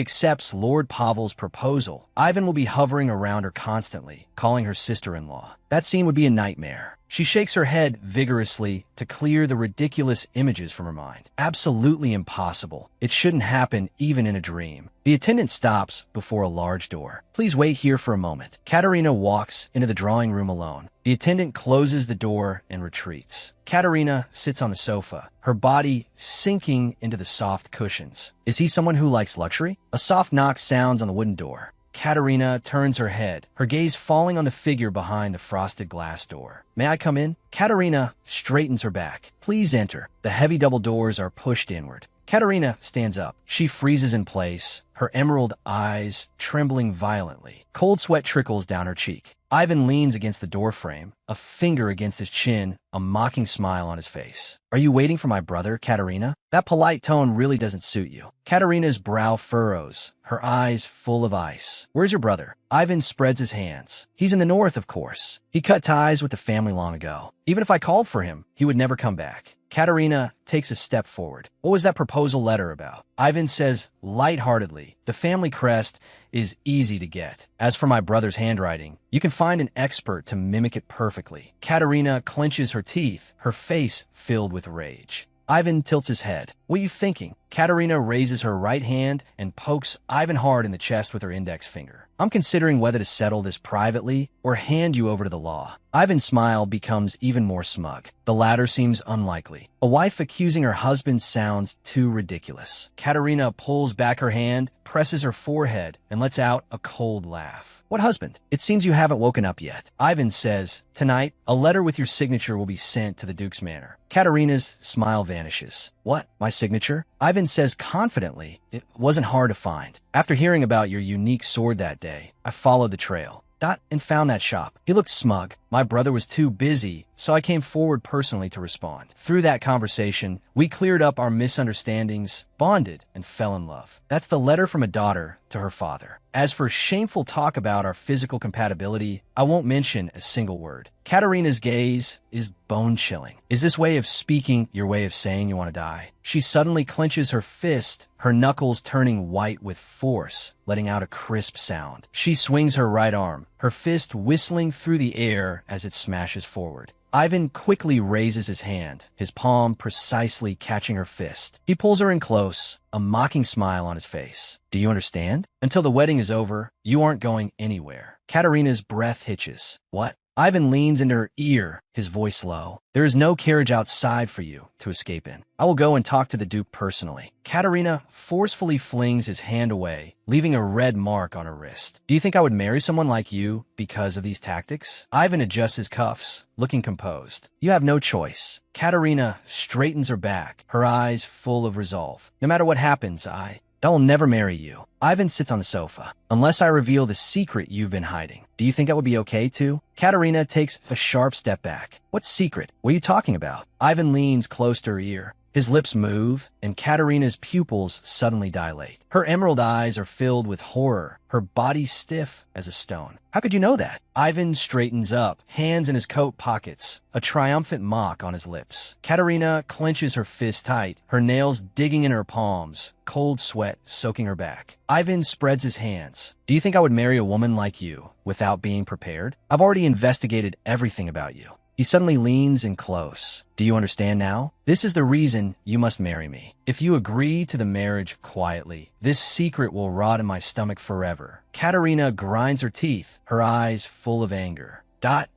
accepts Lord Pavel's proposal, Ivan will be hovering around her constantly, calling her sister-in-law. That scene would be a nightmare. She shakes her head vigorously to clear the ridiculous images from her mind. Absolutely impossible. It shouldn't happen even in a dream. The attendant stops before a large door. Please wait here for a moment. Katerina walks into the drawing room alone. The attendant closes the door and retreats. Katerina sits on the sofa, her body sinking into the soft cushions. Is he someone who likes luxury? A soft knock sounds on the wooden door. Katerina turns her head, her gaze falling on the figure behind the frosted glass door. May I come in? Katerina straightens her back. Please enter. The heavy double doors are pushed inward. Katerina stands up. She freezes in place, her emerald eyes trembling violently. Cold sweat trickles down her cheek. Ivan leans against the doorframe, a finger against his chin, a mocking smile on his face. Are you waiting for my brother, Katerina? That polite tone really doesn't suit you. Katerina's brow furrows, her eyes full of ice. Where's your brother? Ivan spreads his hands. He's in the north, of course. He cut ties with the family long ago. Even if I called for him, he would never come back. Katerina takes a step forward. What was that proposal letter about? Ivan says lightheartedly, the family crest is easy to get. As for my brother's handwriting, you can find an expert to mimic it perfectly. Katerina clenches her teeth, her face filled with rage. Ivan tilts his head. What are you thinking? Katerina raises her right hand and pokes Ivan hard in the chest with her index finger. I'm considering whether to settle this privately or hand you over to the law. Ivan's smile becomes even more smug. The latter seems unlikely. A wife accusing her husband sounds too ridiculous. Katerina pulls back her hand, presses her forehead, and lets out a cold laugh. What husband? It seems you haven't woken up yet. Ivan says, tonight, a letter with your signature will be sent to the Duke's manor. Katerina's smile vanishes. What? My signature? Ivan says confidently, it wasn't hard to find. After hearing about your unique sword that day, I followed the trail. And found that shop. He looked smug. My brother was too busy, so I came forward personally to respond. Through that conversation, we cleared up our misunderstandings, bonded, and fell in love. That's the letter from a daughter to her father. As for shameful talk about our physical compatibility, I won't mention a single word. Katerina's gaze is bone-chilling. Is this way of speaking your way of saying you want to die? She suddenly clenches her fist, her knuckles turning white with force, letting out a crisp sound. She swings her right arm, her fist whistling through the air as it smashes forward. Ivan quickly raises his hand, his palm precisely catching her fist. He pulls her in close, a mocking smile on his face. Do you understand? Until the wedding is over, you aren't going anywhere. Katerina's breath hitches. What? Ivan leans into her ear, his voice low. There is no carriage outside for you to escape in. I will go and talk to the Duke personally. Katerina forcefully flings his hand away, leaving a red mark on her wrist. Do you think I would marry someone like you because of these tactics? Ivan adjusts his cuffs, looking composed. You have no choice. Katerina straightens her back, her eyes full of resolve. No matter what happens, I will never marry you. Ivan sits on the sofa. Unless I reveal the secret you've been hiding. Do you think that would be okay too? Katerina takes a sharp step back. What secret? What are you talking about? Ivan leans close to her ear. His lips move, and Katerina's pupils suddenly dilate. Her emerald eyes are filled with horror, her body stiff as a stone. How could you know that? Ivan straightens up, hands in his coat pockets, a triumphant mock on his lips. Katerina clenches her fist tight, her nails digging in her palms, cold sweat soaking her back. Ivan spreads his hands. Do you think I would marry a woman like you without being prepared? I've already investigated everything about you. He suddenly leans in close. Do you understand now? This is the reason you must marry me. If you agree to the marriage quietly, this secret will rot in my stomach forever. Katerina grinds her teeth, her eyes full of anger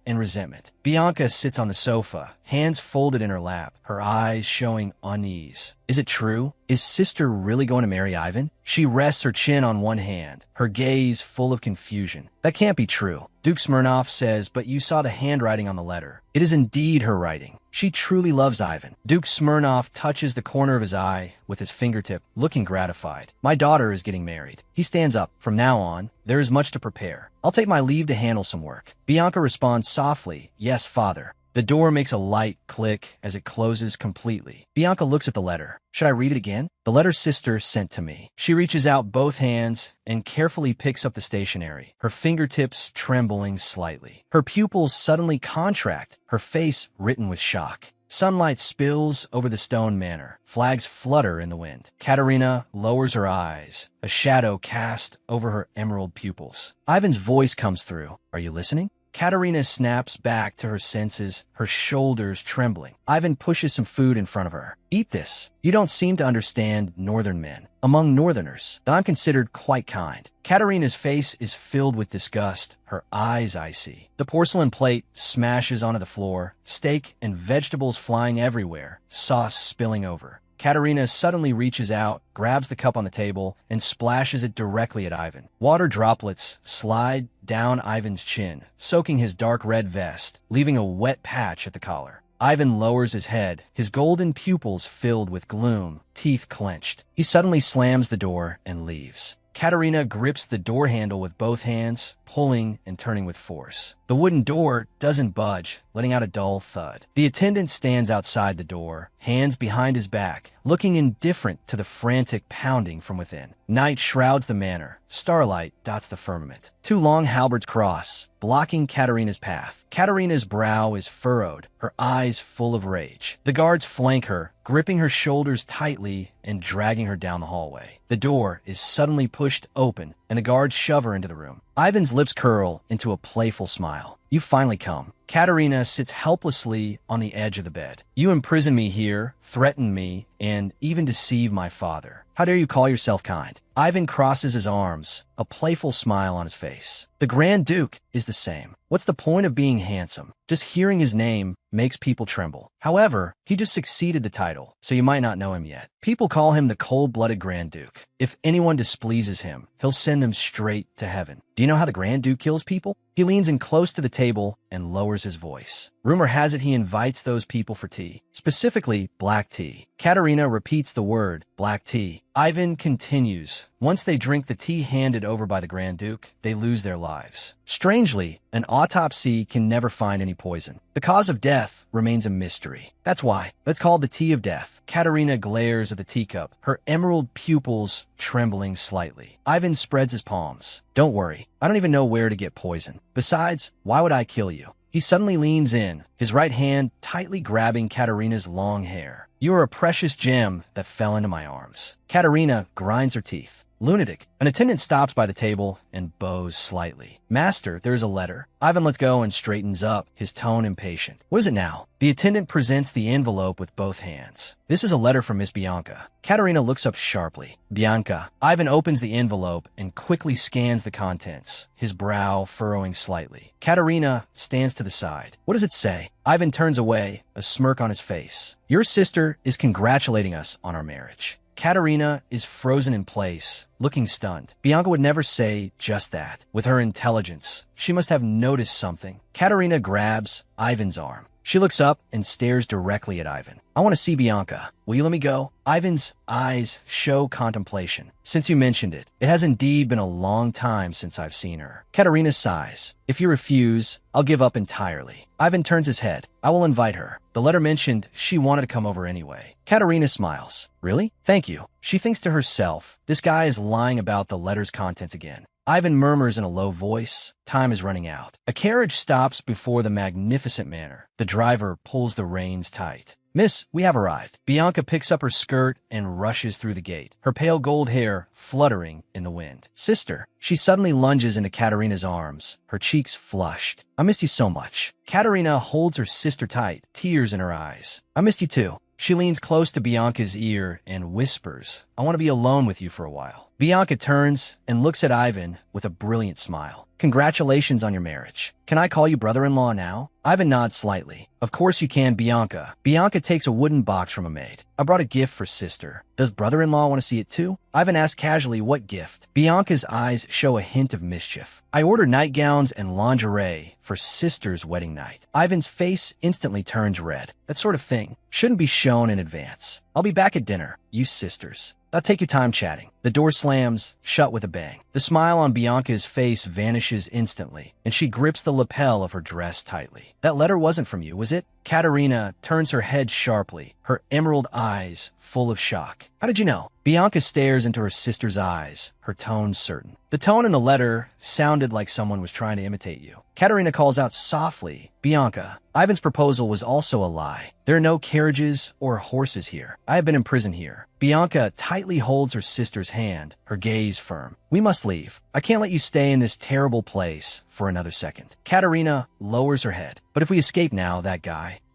and resentment. Bianca sits on the sofa, hands folded in her lap, her eyes showing unease. Is it true? Is sister really going to marry Ivan? She rests her chin on one hand, her gaze full of confusion. That can't be true. Duke Smirnov says, but you saw the handwriting on the letter. It is indeed her writing. She truly loves Ivan. Duke Smirnov touches the corner of his eye with his fingertip, looking gratified. My daughter is getting married. He stands up. From now on, there is much to prepare. I'll take my leave to handle some work. Bianca responds softly, yes, father. The door makes a light click as it closes completely. Bianca looks at the letter. Should I read it again? The letter sister sent to me. She reaches out both hands and carefully picks up the stationery, her fingertips trembling slightly. Her pupils suddenly contract, her face written with shock. Sunlight spills over the stone manor. Flags flutter in the wind. Katerina lowers her eyes, a shadow cast over her emerald pupils. Ivan's voice comes through. Are you listening? Katerina snaps back to her senses, her shoulders trembling. Ivan pushes some food in front of her. Eat this. You don't seem to understand northern men. Among northerners, I'm considered quite kind. Katerina's face is filled with disgust, her eyes icy. The porcelain plate smashes onto the floor, steak and vegetables flying everywhere, sauce spilling over. Katerina suddenly reaches out, grabs the cup on the table, and splashes it directly at Ivan. Water droplets slide down Ivan's chin, soaking his dark red vest, leaving a wet patch at the collar. Ivan lowers his head, his golden pupils filled with gloom, teeth clenched. He suddenly slams the door and leaves. Katerina grips the door handle with both hands, pulling and turning with force. The wooden door doesn't budge, letting out a dull thud. The attendant stands outside the door, hands behind his back, looking indifferent to the frantic pounding from within. Night shrouds the manor. Starlight dots the firmament. Two long halberds cross, blocking Katerina's path. Katerina's brow is furrowed, her eyes full of rage. The guards flank her, gripping her shoulders tightly and dragging her down the hallway. The door is suddenly pushed open, and the guards shove her into the room. Ivan's lips curl into a playful smile. You finally come. Katerina sits helplessly on the edge of the bed. You imprison me here, threaten me, and even deceive my father. How dare you call yourself kind? Ivan crosses his arms, a playful smile on his face. The Grand Duke is the same. What's the point of being handsome? Just hearing his name makes people tremble. However, he just succeeded the title, so you might not know him yet. People call him the cold-blooded Grand Duke. If anyone displeases him, he'll send them straight to heaven. Do you know how the Grand Duke kills people? He leans in close to the table and lowers his voice. Rumor has it he invites those people for tea, specifically black tea. Katerina repeats the word, black tea. Ivan continues. Once they drink the tea handed over by the Grand Duke, they lose their lives. Strangely, an autopsy can never find any poison. The cause of death remains a mystery. That's why it's called the tea of death. Katerina glares at the teacup, her emerald pupils trembling slightly. Ivan spreads his palms. Don't worry, I don't even know where to get poison. Besides, why would I kill you? He suddenly leans in, his right hand tightly grabbing Katerina's long hair. You are a precious gem that fell into my arms. Katerina grinds her teeth. Lunatic. An attendant stops by the table and bows slightly. Master, there is a letter. Ivan lets go and straightens up, his tone impatient. What is it now? The attendant presents the envelope with both hands. This is a letter from Miss Bianca. Katerina looks up sharply. Bianca. Ivan opens the envelope and quickly scans the contents, his brow furrowing slightly. Katerina stands to the side. What does it say? Ivan turns away, a smirk on his face. Your sister is congratulating us on our marriage. Katerina is frozen in place, looking stunned. Bianca would never say just that. With her intelligence, she must have noticed something. Katerina grabs Ivan's arm. She looks up and stares directly at Ivan. I want to see Bianca. Will you let me go? Ivan's eyes show contemplation. Since you mentioned it, it has indeed been a long time since I've seen her. Katerina sighs. If you refuse, I'll give up entirely. Ivan turns his head. I will invite her. The letter mentioned she wanted to come over anyway. Katerina smiles. Really? Thank you. She thinks to herself, this guy is lying about the letter's contents again. Ivan murmurs in a low voice. Time is running out. A carriage stops before the magnificent manor. The driver pulls the reins tight. Miss, we have arrived. Bianca picks up her skirt and rushes through the gate, her pale gold hair fluttering in the wind. Sister. She suddenly lunges into Katerina's arms, her cheeks flushed. I missed you so much. Katerina holds her sister tight, tears in her eyes. I missed you too. She leans close to Bianca's ear and whispers, I want to be alone with you for a while. Bianca turns and looks at Ivan with a brilliant smile. Congratulations on your marriage. Can I call you brother-in-law now? Ivan nods slightly. Of course you can, Bianca. Bianca takes a wooden box from a maid. I brought a gift for sister. Does brother-in-law want to see it too? Ivan asks casually what gift. Bianca's eyes show a hint of mischief. I ordered nightgowns and lingerie for sister's wedding night. Ivan's face instantly turns red. That sort of thing shouldn't be shown in advance. I'll be back at dinner. You sisters. Now take your time chatting. The door slams shut with a bang. The smile on Bianca's face vanishes instantly, and she grips the lapel of her dress tightly. That letter wasn't from you, was it? Katerina turns her head sharply, her emerald eyes full of shock. How did you know? Bianca stares into her sister's eyes, her tone certain. The tone in the letter sounded like someone was trying to imitate you. Katerina calls out softly, Bianca, Ivan's proposal was also a lie. There are no carriages or horses here. I have been imprisoned here. Bianca tightly holds her sister's hand, her gaze firm. We must leave. I can't let you stay in this terrible place for another second. Katerina lowers her head. But if we escape now, that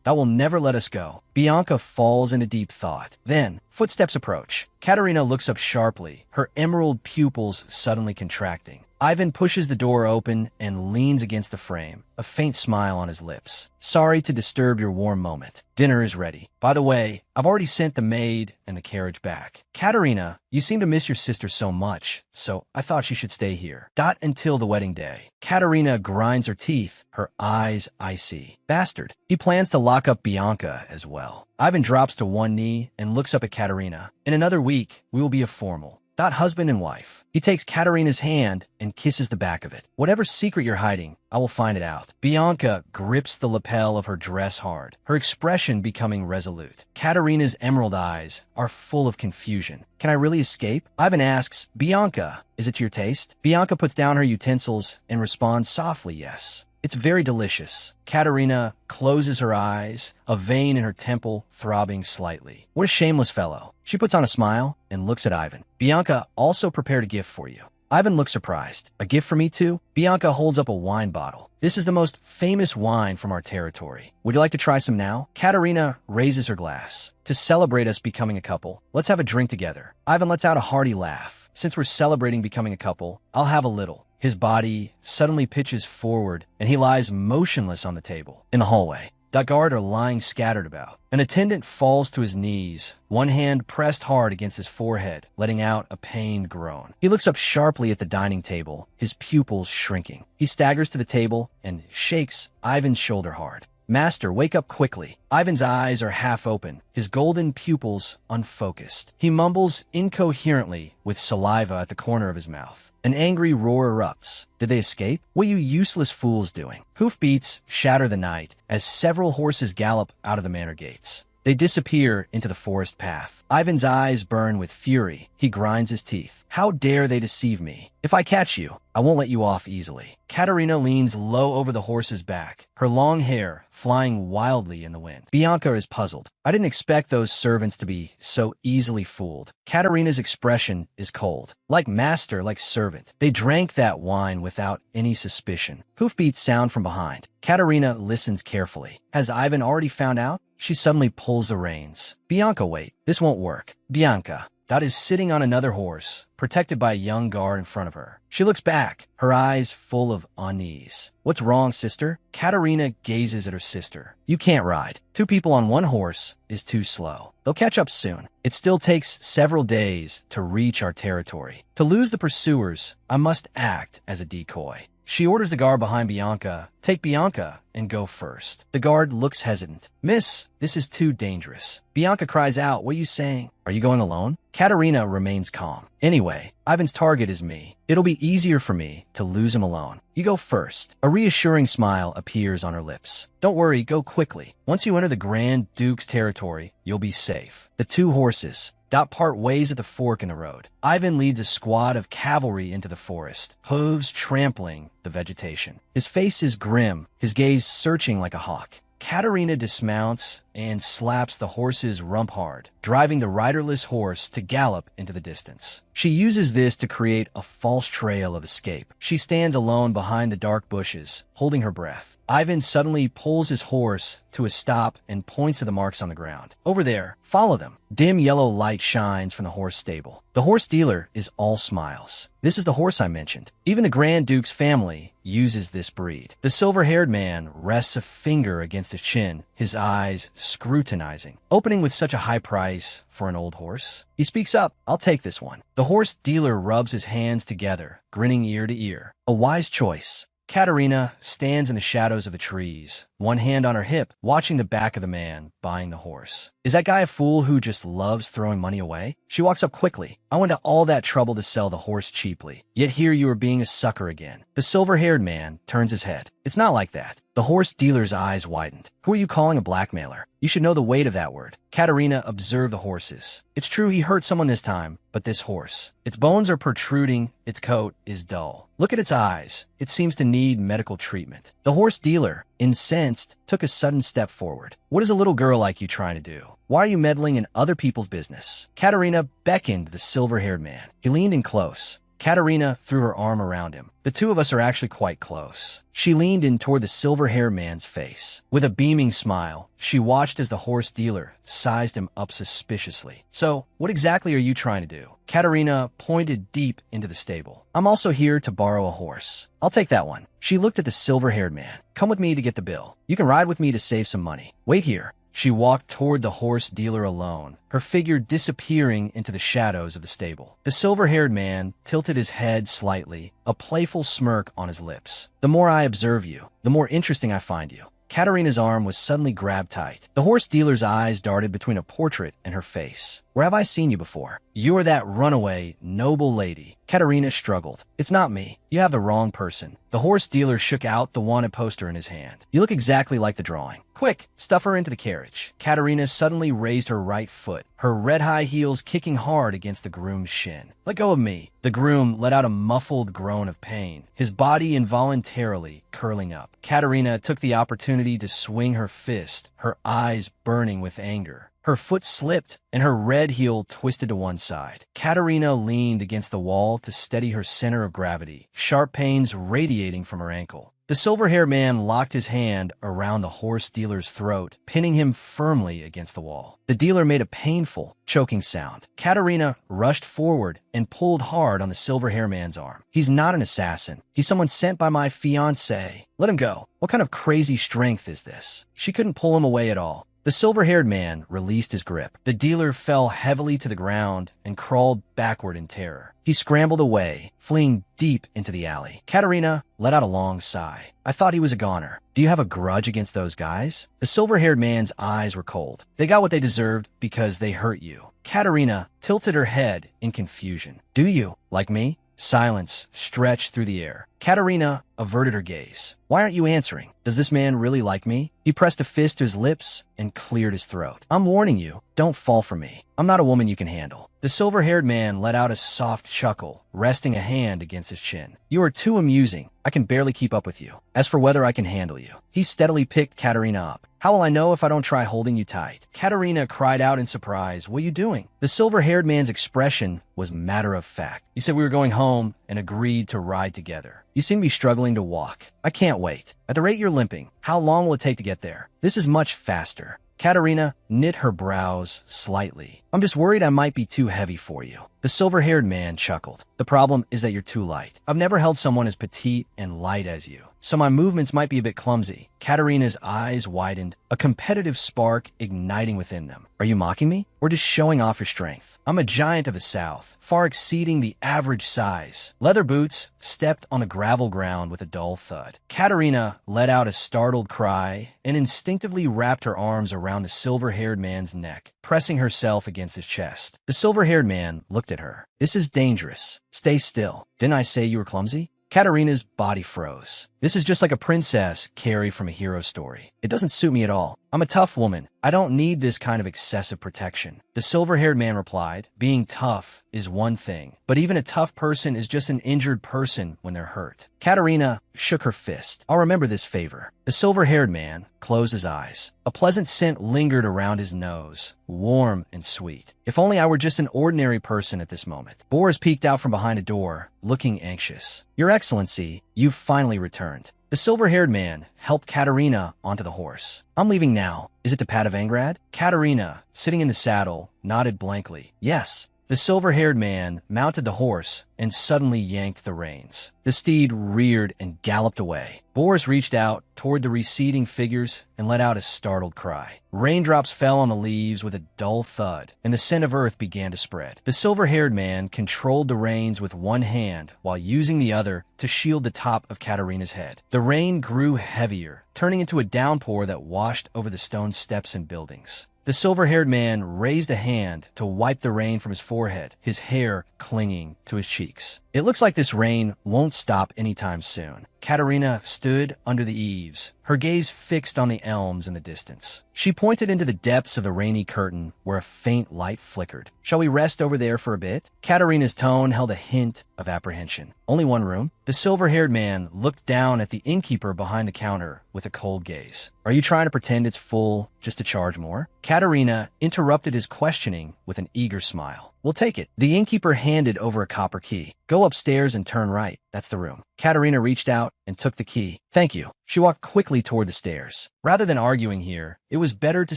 will never let us go. Bianca falls into deep thought. Then, footsteps approach. Katerina looks up sharply, her emerald pupils suddenly contracting. Ivan pushes the door open and leans against the frame, a faint smile on his lips. Sorry to disturb your warm moment. Dinner is ready. By the way, I've already sent the maid and the carriage back. Katerina, you seem to miss your sister so much, so I thought she should stay here. Until the wedding day. Katerina grinds her teeth, her eyes icy. Bastard. He plans to lock up Bianca as well. Ivan drops to one knee and looks up at Katerina. In another week, we will be a formal husband and wife. He takes Katerina's hand and kisses the back of it. Whatever secret you're hiding, I will find it out. Bianca grips the lapel of her dress hard, her expression becoming resolute. Katerina's emerald eyes are full of confusion. Can I really escape? Ivan asks, Bianca, is it to your taste? Bianca puts down her utensils and responds softly, yes. It's very delicious. Katerina closes her eyes, a vein in her temple throbbing slightly. What a shameless fellow. She puts on a smile and looks at Ivan. Bianca also prepared a gift for you. Ivan looks surprised. A gift for me too? Bianca holds up a wine bottle. This is the most famous wine from our territory. Would you like to try some now? Katerina raises her glass. To celebrate us becoming a couple, let's have a drink together. Ivan lets out a hearty laugh. Since we're celebrating becoming a couple, I'll have a little. His body suddenly pitches forward, and he lies motionless on the table. In the hallway, guards are lying scattered about. An attendant falls to his knees, one hand pressed hard against his forehead, letting out a pained groan. He looks up sharply at the dining table, his pupils shrinking. He staggers to the table and shakes Ivan's shoulder hard. Master, wake up quickly. Ivan's eyes are half open, his golden pupils unfocused. He mumbles incoherently with saliva at the corner of his mouth. An angry roar erupts. Did they escape? What are you useless fools doing? Hoofbeats shatter the night as several horses gallop out of the manor gates. They disappear into the forest path. Ivan's eyes burn with fury. He grinds his teeth. How dare they deceive me? If I catch you, I won't let you off easily. Katerina leans low over the horse's back, her long hair flying wildly in the wind. Bianca is puzzled. I didn't expect those servants to be so easily fooled. Katerina's expression is cold. Like master, like servant. They drank that wine without any suspicion. Hoofbeats sound from behind. Katerina listens carefully. Has Ivan already found out? She suddenly pulls the reins. Bianca, wait. This won't work. Bianca. Dot is sitting on another horse, protected by a young guard in front of her. She looks back, her eyes full of unease. What's wrong, sister? Katerina gazes at her sister. You can't ride. 2 people on 1 horse is too slow. They'll catch up soon. It still takes several days to reach our territory. To lose the pursuers, I must act as a decoy. She orders the guard behind Bianca, take Bianca and go first. The guard looks hesitant. Miss, this is too dangerous. Bianca cries out, what are you saying? Are you going alone? Katerina remains calm. Anyway, Ivan's target is me. It'll be easier for me to lose him alone. You go first. A reassuring smile appears on her lips. Don't worry, go quickly. Once you enter the Grand Duke's territory, you'll be safe. The 2 horses part ways at the fork in the road. Ivan leads a squad of cavalry into the forest, hooves trampling the vegetation. His face is grim, his gaze searching like a hawk. Katerina dismounts and slaps the horse's rump hard, driving the riderless horse to gallop into the distance. She uses this to create a false trail of escape. She stands alone behind the dark bushes, holding her breath. Ivan suddenly pulls his horse to a stop and points to the marks on the ground. Over there, follow them. Dim yellow light shines from the horse stable. The horse dealer is all smiles. This is the horse I mentioned. Even the Grand Duke's family uses this breed. The silver-haired man rests a finger against his chin, his eyes scrutinizing. Opening with such a high price for an old horse? He speaks up, I'll take this one. The horse dealer rubs his hands together, grinning ear to ear. A wise choice. Katerina stands in the shadows of the trees, one hand on her hip, watching the back of the man buying the horse. Is that guy a fool who just loves throwing money away? She walks up quickly. I went to all that trouble to sell the horse cheaply. Yet here you are being a sucker again. The silver-haired man turns his head. It's not like that. The horse dealer's eyes widened. Who are you calling a blackmailer? You should know the weight of that word. Katerina observed the horses. It's true he hurt someone this time, but this horse. Its bones are protruding, its coat is dull. Look at its eyes. It seems to need medical treatment. The horse dealer, incensed, took a sudden step forward. What is a little girl like you trying to do? Why are you meddling in other people's business? Katerina beckoned the silver-haired man. He leaned in close. Katerina threw her arm around him. The two of us are actually quite close. She leaned in toward the silver-haired man's face. With a beaming smile, she watched as the horse dealer sized him up suspiciously. So, what exactly are you trying to do? Katerina pointed deep into the stable. I'm also here to borrow a horse. I'll take that one. She looked at the silver-haired man. Come with me to get the bill. You can ride with me to save some money. Wait here. She walked toward the horse dealer alone, her figure disappearing into the shadows of the stable. The silver-haired man tilted his head slightly, a playful smirk on his lips. The more I observe you, the more interesting I find you. Katerina's arm was suddenly grabbed tight. The horse dealer's eyes darted between a portrait and her face. Where have I seen you before? You are that runaway, noble lady. Katerina struggled. It's not me. You have the wrong person. The horse dealer shook out the wanted poster in his hand. You look exactly like the drawing. Quick, stuff her into the carriage. Katerina suddenly raised her right foot, her red high heels kicking hard against the groom's shin. Let go of me. The groom let out a muffled groan of pain, his body involuntarily curling up. Katerina took the opportunity to swing her fist, her eyes burning with anger. Her foot slipped, and her red heel twisted to one side. Katerina leaned against the wall to steady her center of gravity, sharp pains radiating from her ankle. The silver-haired man locked his hand around the horse dealer's throat, pinning him firmly against the wall. The dealer made a painful, choking sound. Katerina rushed forward and pulled hard on the silver-haired man's arm. He's not an assassin. He's someone sent by my fiancé. Let him go. What kind of crazy strength is this? She couldn't pull him away at all. The silver-haired man released his grip. The dealer fell heavily to the ground and crawled backward in terror. He scrambled away, fleeing deep into the alley. Katerina let out a long sigh. I thought he was a goner. Do you have a grudge against those guys? The silver-haired man's eyes were cold. They got what they deserved because they hurt you. Katerina tilted her head in confusion. Do you, like me? Silence stretched through the air. Katerina averted her gaze. Why aren't you answering? Does this man really like me? He pressed a fist to his lips and cleared his throat. I'm warning you, don't fall for me. I'm not a woman you can handle. The silver-haired man let out a soft chuckle, resting a hand against his chin. You are too amusing. I can barely keep up with you. As for whether I can handle you, he steadily picked Katerina up. How will I know if I don't try holding you tight? Katerina cried out in surprise. What are you doing? The silver-haired man's expression was matter of fact. You said we were going home and agreed to ride together. You seem to be struggling to walk. I can't wait. At the rate you're limping, how long will it take to get there? This is much faster. Katerina knit her brows slightly. I'm just worried I might be too heavy for you. The silver-haired man chuckled. The problem is that you're too light. I've never held someone as petite and light as you, so my movements might be a bit clumsy. Katerina's eyes widened, a competitive spark igniting within them. Are you mocking me? Or just showing off your strength? I'm a giant of the South, far exceeding the average size. Leather boots stepped on the gravel ground with a dull thud. Katerina let out a startled cry and instinctively wrapped her arms around the silver-haired man's neck, pressing herself against his chest. The silver-haired man looked at her. This is dangerous. Stay still. Didn't I say you were clumsy? Katerina's body froze. This is just like a princess Carrie from a hero story. It doesn't suit me at all. I'm a tough woman. I don't need this kind of excessive protection. The silver-haired man replied, being tough is one thing, but even a tough person is just an injured person when they're hurt. Katerina shook her fist. I'll remember this favor. The silver-haired man closed his eyes. A pleasant scent lingered around his nose, warm and sweet. If only I were just an ordinary person at this moment. Boris peeked out from behind a door, looking anxious. Your Excellency, you've finally returned. The silver-haired man helped Katerina onto the horse. I'm leaving now. Is it to Padavangrad? Katerina, sitting in the saddle, nodded blankly. Yes. The silver-haired man mounted the horse and suddenly yanked the reins. The steed reared and galloped away. Boris reached out toward the receding figures and let out a startled cry. Raindrops fell on the leaves with a dull thud, and the scent of earth began to spread. The silver-haired man controlled the reins with one hand while using the other to shield the top of Katerina's head. The rain grew heavier, turning into a downpour that washed over the stone steps and buildings. The silver-haired man raised a hand to wipe the rain from his forehead, his hair clinging to his cheeks. It looks like this rain won't stop anytime soon. Katerina stood under the eaves, her gaze fixed on the elms in the distance. She pointed into the depths of the rainy curtain where a faint light flickered. "Shall we rest over there for a bit?" Katerina's tone held a hint of apprehension. "Only one room?" The silver-haired man looked down at the innkeeper behind the counter with a cold gaze. "Are you trying to pretend it's full just to charge more?" Katerina interrupted his questioning with an eager smile. "We'll take it." The innkeeper handed over a copper key. "Go upstairs and turn right. That's the room." Katerina reached out and took the key. "Thank you." She walked quickly toward the stairs. Rather than arguing here, it was better to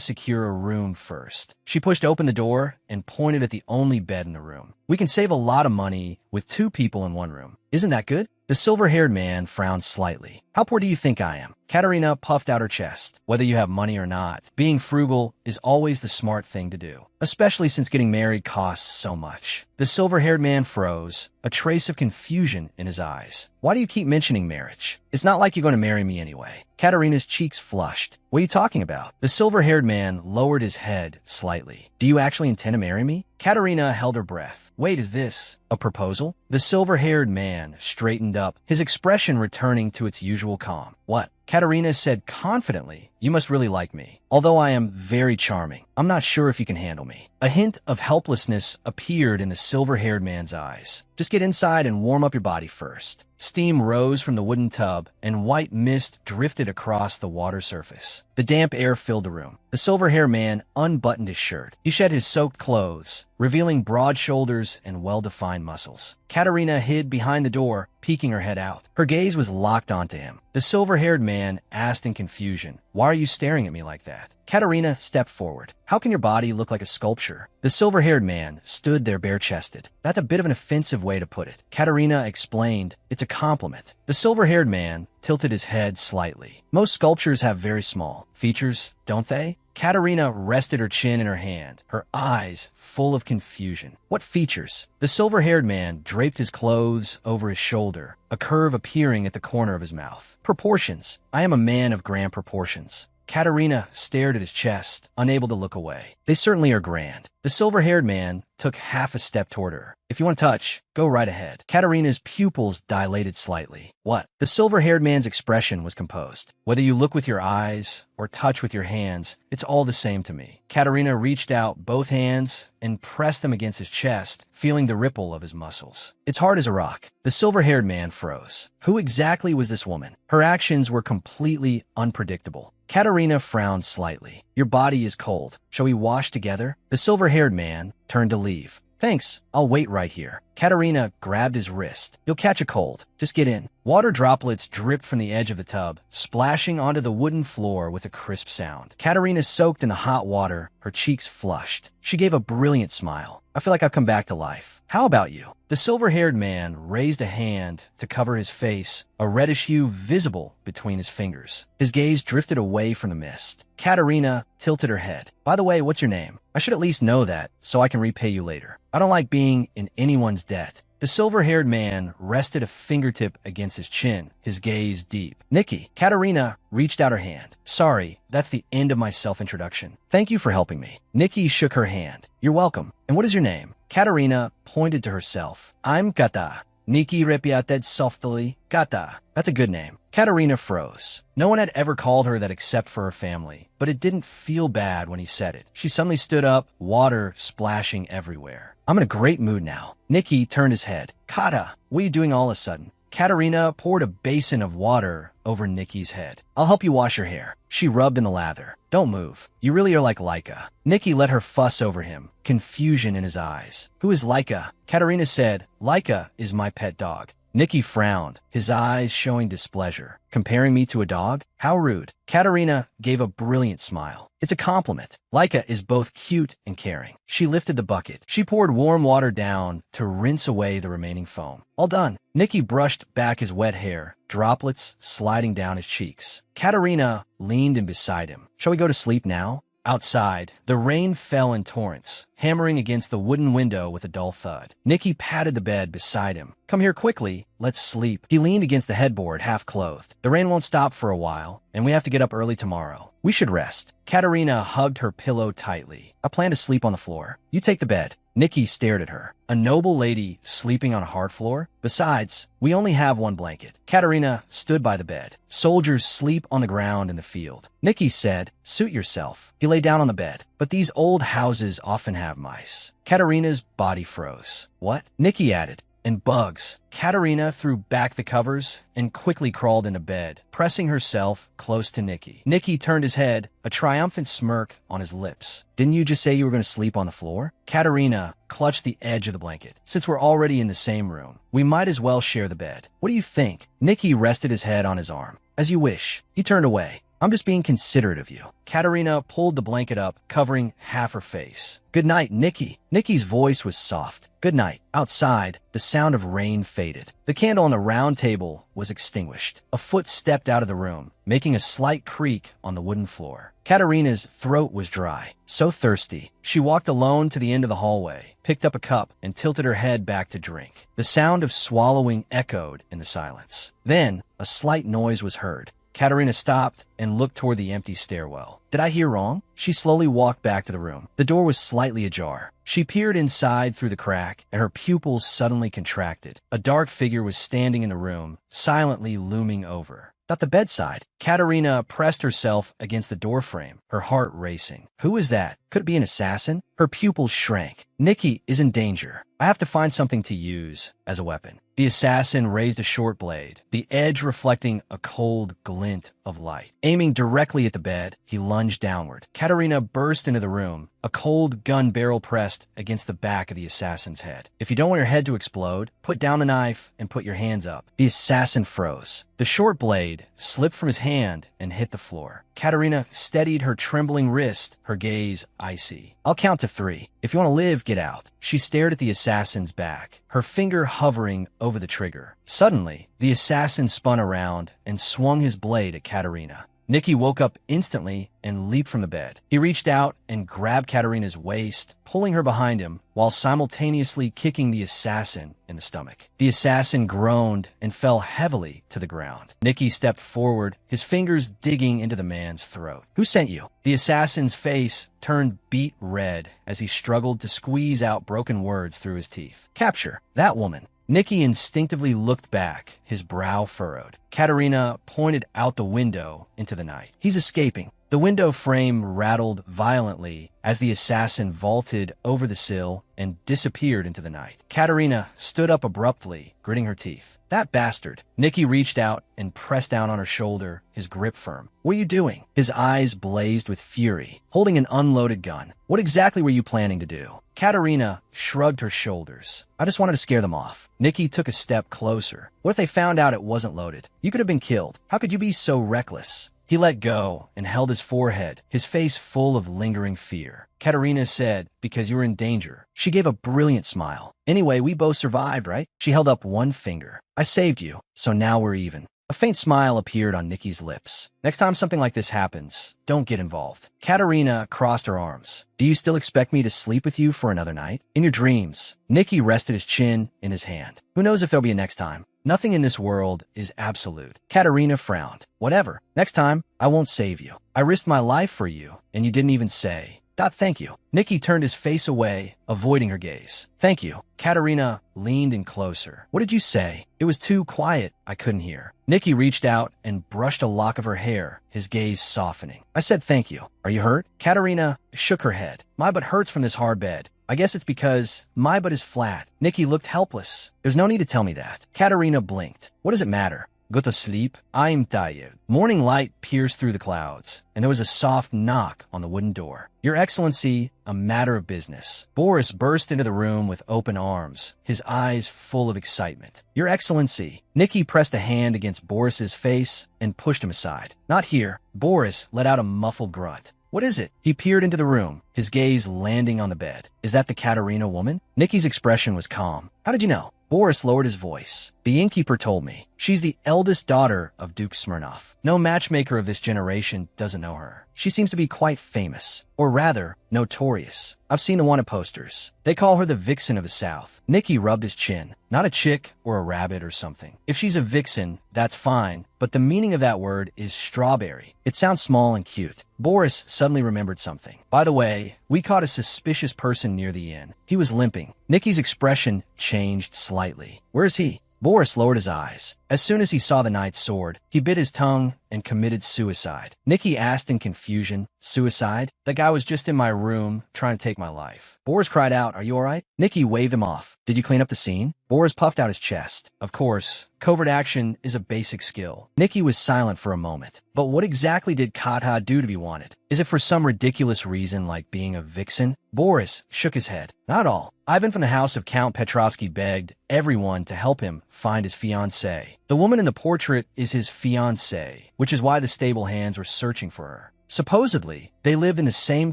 secure a room first. She pushed open the door and pointed at the only bed in the room. "We can save a lot of money with 2 people in one room. Isn't that good?" The silver-haired man frowned slightly. "How poor do you think I am?" Katerina puffed out her chest. "Whether you have money or not, being frugal is always the smart thing to do, especially since getting married costs so much." The silver-haired man froze, a trace of confusion in his eyes. "Why do you keep mentioning marriage? It's not like you're going to marry me anyway." Katerina's cheeks flushed. "What are you talking about?" The silver-haired man lowered his head slightly. "Do you actually intend to marry me?" Katerina held her breath. "Wait, is this a proposal?" The silver-haired man straightened up, his expression returning to its usual calm. "What?" Katerina said confidently. "You must really like me. Although I am very charming, I'm not sure if you can handle me." A hint of helplessness appeared in the silver-haired man's eyes. "Just get inside and warm up your body first." Steam rose from the wooden tub, and white mist drifted across the water surface. The damp air filled the room. The silver-haired man unbuttoned his shirt. He shed his soaked clothes, revealing broad shoulders and well-defined muscles. Katerina hid behind the door, peeking her head out. Her gaze was locked onto him. The silver-haired man asked in confusion, "Why are you staring at me like that?" Katerina stepped forward. "How can your body look like a sculpture?" The silver-haired man stood there bare-chested. "That's a bit of an offensive way to put it." Katerina explained, "It's a compliment." The silver-haired man tilted his head slightly. "Most sculptures have very small features, don't they?" Katerina rested her chin in her hand, her eyes full of confusion. "What features?" The silver-haired man draped his clothes over his shoulder, a curve appearing at the corner of his mouth. "Proportions. I am a man of grand proportions." Katerina stared at his chest, unable to look away. "They certainly are grand." The silver-haired man took half a step toward her. "If you want to touch, go right ahead." Katerina's pupils dilated slightly. "What?" The silver-haired man's expression was composed. "Whether you look with your eyes or touch with your hands, it's all the same to me." Katerina reached out both hands and pressed them against his chest, feeling the ripple of his muscles. "It's hard as a rock." The silver-haired man froze. Who exactly was this woman? Her actions were completely unpredictable. Katerina frowned slightly. "Your body is cold. Shall we wash together?" The silver-haired man turned to leave. "Thanks, I'll wait right here." Katerina grabbed his wrist. "You'll catch a cold. Just get in." Water droplets dripped from the edge of the tub, splashing onto the wooden floor with a crisp sound. Katerina soaked in the hot water, her cheeks flushed. She gave a brilliant smile. "I feel like I've come back to life. How about you?" The silver-haired man raised a hand to cover his face, a reddish hue visible between his fingers. His gaze drifted away from the mist. Katerina tilted her head. "By the way, what's your name? I should at least know that, so I can repay you later. I don't like being in anyone's debt." The silver-haired man rested a fingertip against his chin, his gaze deep. "Nikki." Katerina reached out her hand. "Sorry, that's the end of my self-introduction. Thank you for helping me." Nikki shook her hand. "You're welcome. And what is your name?" Katerina pointed to herself. "I'm Gata." Nikki repeated softly. "Gata. That's a good name." Katerina froze. No one had ever called her that except for her family, but it didn't feel bad when he said it. She suddenly stood up, water splashing everywhere. "I'm in a great mood now." Nikki turned his head. "Kata, what are you doing all of a sudden?" Katerina poured a basin of water over Nikki's head. "I'll help you wash your hair." She rubbed in the lather. "Don't move. You really are like Laika." Nikki let her fuss over him, confusion in his eyes. "Who is Laika?" Katerina said, "Laika is my pet dog." Nikki frowned, his eyes showing displeasure. Comparing me to a dog? How rude. Katerina gave a brilliant smile. It's a compliment. Laika is both cute and caring. She lifted the bucket. She poured warm water down to rinse away the remaining foam. All done. Nikki brushed back his wet hair, droplets sliding down his cheeks. Katerina leaned in beside him. Shall we go to sleep now? Outside, the rain fell in torrents, hammering against the wooden window with a dull thud. Nikki patted the bed beside him. Come here quickly. Let's sleep. He leaned against the headboard, half-clothed. The rain won't stop for a while, and we have to get up early tomorrow. We should rest. Katerina hugged her pillow tightly. I plan to sleep on the floor. You take the bed. Nikki stared at her. A noble lady sleeping on a hard floor? Besides, we only have one blanket. Katerina stood by the bed. Soldiers sleep on the ground in the field. Nikki said, suit yourself. He lay down on the bed. But these old houses often have mice. Katerina's body froze. What? Nikki added. And bugs. Katerina threw back the covers and quickly crawled into bed, pressing herself close to Nikki. Nikki turned his head, a triumphant smirk on his lips. Didn't you just say you were going to sleep on the floor? Katerina clutched the edge of the blanket. Since we're already in the same room, we might as well share the bed. What do you think? Nikki rested his head on his arm. As you wish. He turned away. I'm just being considerate of you. Katerina pulled the blanket up, covering half her face. Good night, Nikki. Nikki's voice was soft. Good night. Outside, the sound of rain faded. The candle on the round table was extinguished. A foot stepped out of the room, making a slight creak on the wooden floor. Katerina's throat was dry, so thirsty. She walked alone to the end of the hallway, picked up a cup, and tilted her head back to drink. The sound of swallowing echoed in the silence. Then, a slight noise was heard. Katerina stopped and looked toward the empty stairwell. Did I hear wrong? She slowly walked back to the room. The door was slightly ajar. She peered inside through the crack, and her pupils suddenly contracted. A dark figure was standing in the room, silently looming over. At the bedside, Katerina pressed herself against the doorframe, her heart racing. Who is that? Could it be an assassin? Her pupils shrank. Nikki is in danger. I have to find something to use as a weapon. The assassin raised a short blade, the edge reflecting a cold glint of light. Aiming directly at the bed, he lunged downward. Katerina burst into the room, a cold gun barrel pressed against the back of the assassin's head. If you don't want your head to explode, put down the knife and put your hands up. The assassin froze. The short blade slipped from his hand and hit the floor. Katerina steadied her trembling wrist, her gaze icy. I'll count to 3. If you want to live, get out. She stared at the assassin's back, her finger hovering over the trigger. Suddenly, the assassin spun around and swung his blade at Katerina. Nikki woke up instantly and leaped from the bed. He reached out and grabbed Katerina's waist, pulling her behind him while simultaneously kicking the assassin in the stomach. The assassin groaned and fell heavily to the ground. Nikki stepped forward, his fingers digging into the man's throat. Who sent you? The assassin's face turned beet red as he struggled to squeeze out broken words through his teeth. Capture that woman. Nikki instinctively looked back, his brow furrowed. Katerina pointed out the window into the night. He's escaping. The window frame rattled violently as the assassin vaulted over the sill and disappeared into the night. Katerina stood up abruptly, gritting her teeth. That bastard. Nikki reached out and pressed down on her shoulder, his grip firm. What are you doing? His eyes blazed with fury, holding an unloaded gun. What exactly were you planning to do? Katerina shrugged her shoulders. I just wanted to scare them off. Nikki took a step closer. What if they found out it wasn't loaded? You could have been killed. How could you be so reckless? He let go and held his forehead, his face full of lingering fear. Katerina said, because you were in danger. She gave a brilliant smile. Anyway, we both survived, right? She held up one finger. I saved you, so now we're even. A faint smile appeared on Nikki's lips. Next time something like this happens, don't get involved. Katerina crossed her arms. Do you still expect me to sleep with you for another night? In your dreams. Nikki rested his chin in his hand. Who knows if there'll be a next time? Nothing in this world is absolute. Katerina frowned. Whatever. Next time, I won't save you. I risked my life for you, and you didn't even say. Thank you. Nikki turned his face away, avoiding her gaze. Thank you. Katerina leaned in closer. What did you say? It was too quiet. I couldn't hear. Nikki reached out and brushed a lock of her hair, his gaze softening. I said thank you. Are you hurt? Katerina shook her head. My butt hurts from this hard bed. I guess it's because my butt is flat. Nikki looked helpless. There's no need to tell me that. Katerina blinked. What does it matter? Go to sleep. I'm tired. Morning light pierced through the clouds, and there was a soft knock on the wooden door. Your Excellency, a matter of business. Boris burst into the room with open arms, his eyes full of excitement. Your Excellency. Nikki pressed a hand against Boris's face and pushed him aside. Not here. Boris let out a muffled grunt. What is it? He peered into the room, his gaze landing on the bed. Is that the Katerina woman? Nikki's expression was calm. How did you know? Boris lowered his voice. The innkeeper told me. She's the eldest daughter of Duke Smirnov. No matchmaker of this generation doesn't know her. She seems to be quite famous, or rather, notorious. I've seen the wanted posters. They call her the vixen of the South. Nicky rubbed his chin. Not a chick or a rabbit or something. If she's a vixen, that's fine, but the meaning of that word is strawberry. It sounds small and cute. Boris suddenly remembered something. By the way, we caught a suspicious person near the inn. He was limping. Nicky's expression changed slightly. Where is he? Boris lowered his eyes. As soon as he saw the knight's sword, he bit his tongue and committed suicide. Nicky asked in confusion, Suicide? That guy was just in my room trying to take my life. Boris cried out, Are you alright? Nicky waved him off. Did you clean up the scene? Boris puffed out his chest. Of course, covert action is a basic skill. Nicky was silent for a moment. But what exactly did Katha do to be wanted? Is it for some ridiculous reason like being a vixen? Boris shook his head. Not all. Ivan from the house of Count Petrovsky begged everyone to help him find his fiancée. The woman in the portrait is his fiancée, which is why the stable hands were searching for her. Supposedly, they lived in the same